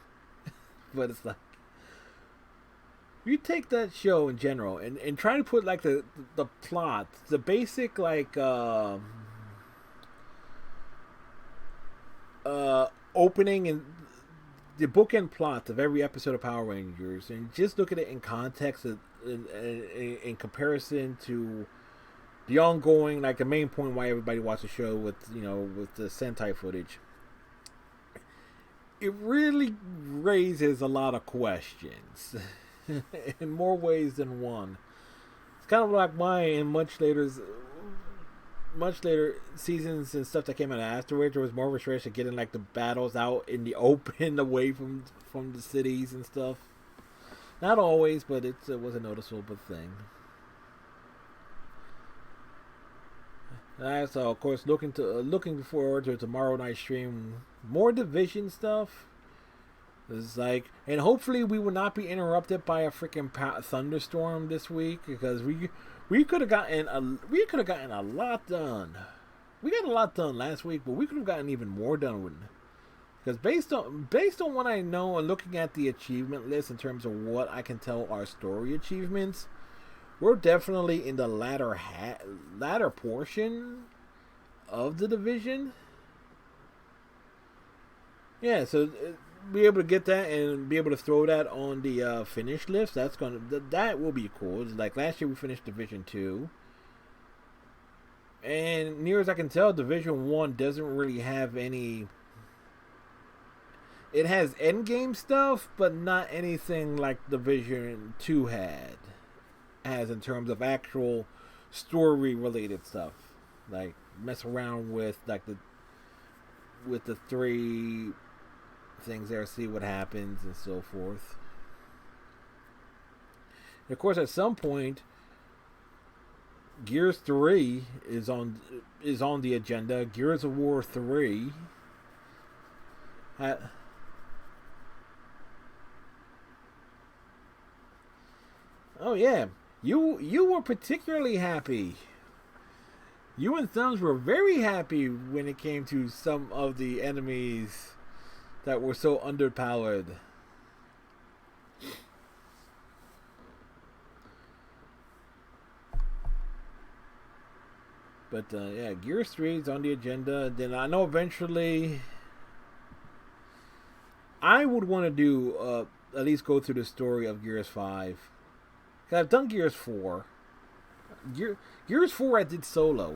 But it's like, you take that show in general and try to put like the plot, the basic like opening and the bookend plot of every episode of Power Rangers, and just look at it in context in comparison to the ongoing, like the main point why everybody watches the show with the Sentai footage. It really raises a lot of questions in more ways than one. It's kind of like why in much later seasons and stuff that came out afterwards, there was more of a stretch of getting like the battles out in the open, away from the cities and stuff. Not always, but it was a noticeable thing. So of course, looking forward to tomorrow night's stream, more Division stuff. It's like, and hopefully we will not be interrupted by a freaking thunderstorm this week, because we could have gotten a lot done. We got a lot done last week, but we could have gotten even more done with. Because based on what I know and looking at the achievement list in terms of what I can tell are story achievements, we're definitely in the latter portion of the Division. Yeah, so be able to get that and be able to throw that on the finish list. That will be cool. It's like last year we finished Division 2. And near as I can tell, Division 1 doesn't really have any. It has endgame stuff, but not anything like Division 2 has in terms of actual story related stuff. Like mess around with like the 3 things there, see what happens and so forth. And of course, at some point, Gears 3 is on the agenda. Gears of War 3. Oh yeah, you were particularly happy. You and Thumbs were very happy when it came to some of the enemies that were so underpowered. But yeah, Gears 3 is on the agenda. Then I know eventually I would want to do at least go through the story of Gears 5. Cause I've done Gears 4. Gears 4 I did solo,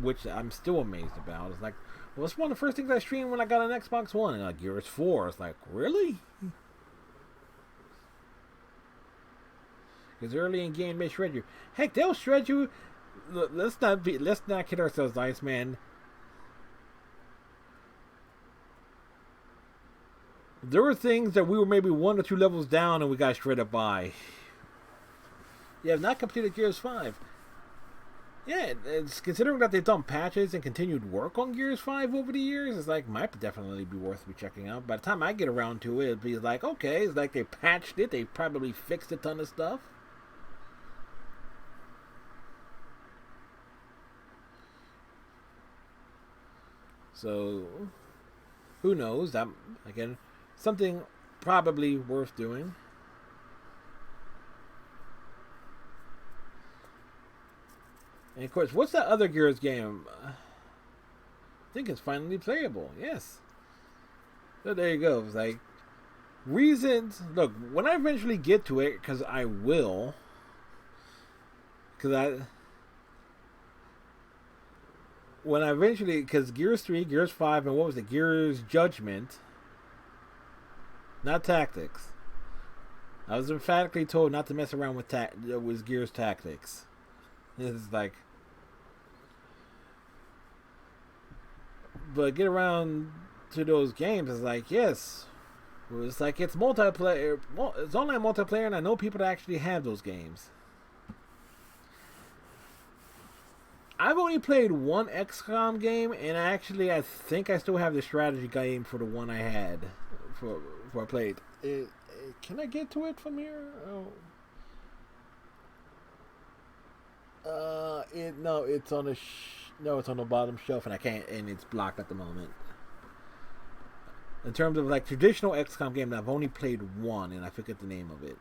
which I'm still amazed about. It's like, well, it's one of the first things I streamed when I got an Xbox One, and like Gears 4. It's like, really? Because early in game they shred you. Heck, they'll shred you. Let's not kid ourselves, Iceman. There were things that we were maybe 1 or 2 levels down and we got shredded by. You have not completed Gears 5. Yeah, it's considering that they've done patches and continued work on Gears 5 over the years, it's like, might definitely be worth me checking out. By the time I get around to it, it'll be like, okay, it's like they patched it, they probably fixed a ton of stuff. So, who knows? That, again, something probably worth doing. And of course, what's that other Gears game? I think it's finally playable. Yes. So there you go. It's like reasons. Look, when I eventually get to it, because I will. Because Gears 3, Gears 5, and what was it? Gears Judgment. Not Tactics. I was emphatically told not to mess around with Gears Tactics. It's like, but get around to those games. It's like, yes, it's like it's multiplayer. It's online multiplayer, and I know people that actually have those games. I've only played one XCOM game, and I think I still have the strategy game for the one I had for I played. Can I get to it from here? Oh. It's on the bottom shelf, and I can't, and it's blocked at the moment. In terms of like traditional XCOM game, I've only played one, and I forget the name of it.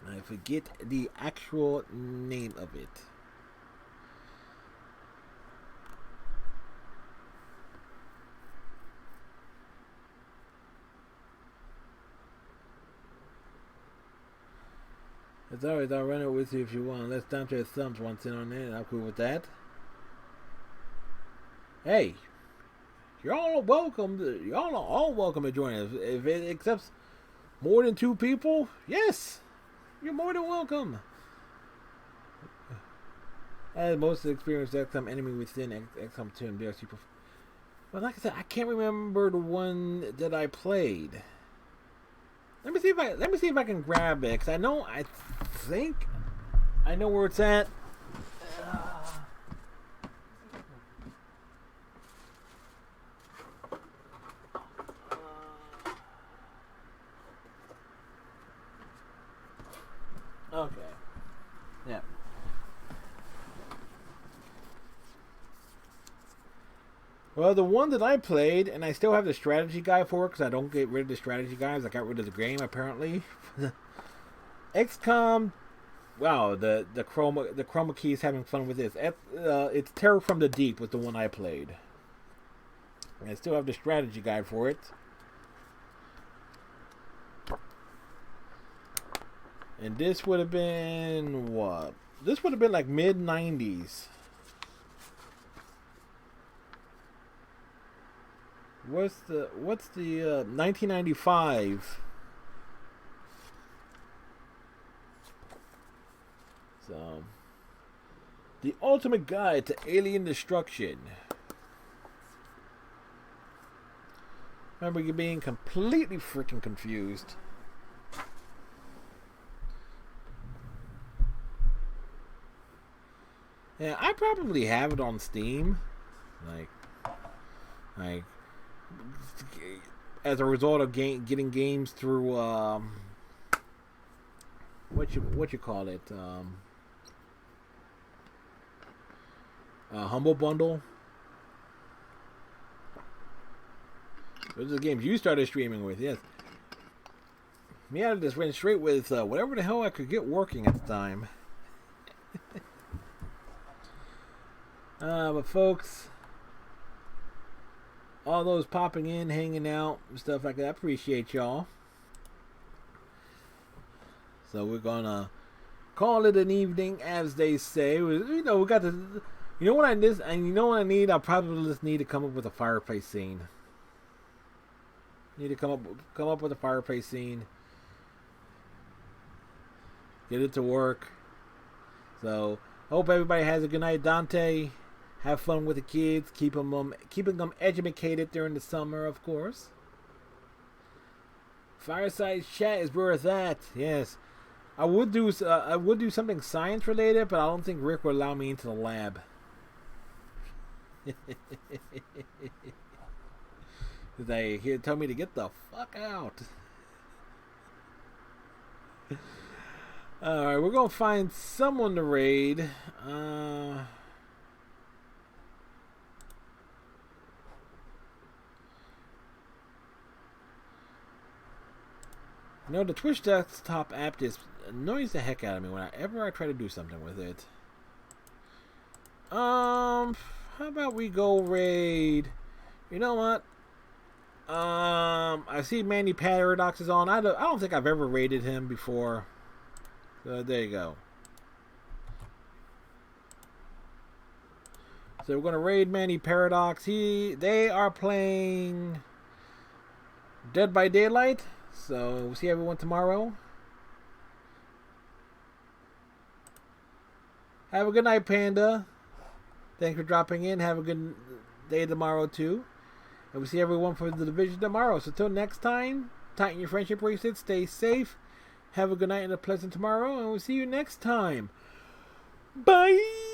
I forget the actual name of it. It's alright, I'll run it with you if you want. Let's down to his thumbs once in on it. I'm cool with that. Hey, you're all welcome. Y'all are all welcome to join us. If it accepts more than 2 people, yes, you're more than welcome. As most experienced XCOM enemy within XCOM 2 and DLC. But like I said, I can't remember the one that I played. Let me see if I can grab it, because I think I know where it's at. Okay. Yeah. Well, the one that I played, and I still have the strategy guide for it, because I don't get rid of the strategy guides. I got rid of the game, apparently. XCOM. Wow, the chroma key is having fun with this. It's Terror from the Deep was the one I played. I still have the strategy guide for it. And this would have been what? This would have been like mid-90s. What's the 1995? So, the ultimate guide to alien destruction. Remember, you being completely freaking confused. Yeah, I probably have it on Steam, like as a result of getting games through what you call it, Humble Bundle. Those are the games you started streaming with, yes. Me, I just went straight with whatever the hell I could get working at the time. But folks, all those popping in, hanging out, and stuff like that, I appreciate y'all. So we're gonna call it an evening, as they say. You know, we got the. You know what I need? And you know what I need? I probably just need to come up with a fireplace scene. Need to come up with a fireplace scene. Get it to work. So hope everybody has a good night, Dante. Have fun with the kids. Keeping them educated during the summer, of course. Fireside chat is where it's at. Yes. I would do something science related, but I don't think Rick would allow me into the lab. He'd tell me to get the fuck out. Alright, we're gonna find someone to raid. You know, the Twitch desktop app just annoys the heck out of me whenever I try to do something with it. How about we go raid? You know what? I see Manny Paradox is on. I don't think I've ever raided him before. So there you go. So we're gonna raid Manny Paradox. They are playing Dead by Daylight. So we'll see everyone tomorrow. Have a good night, Panda. Thanks for dropping in. Have a good day tomorrow too. And we'll see everyone for the Division tomorrow. So till next time, tighten your friendship bracelets, stay safe, have a good night and a pleasant tomorrow, and we'll see you next time. Bye!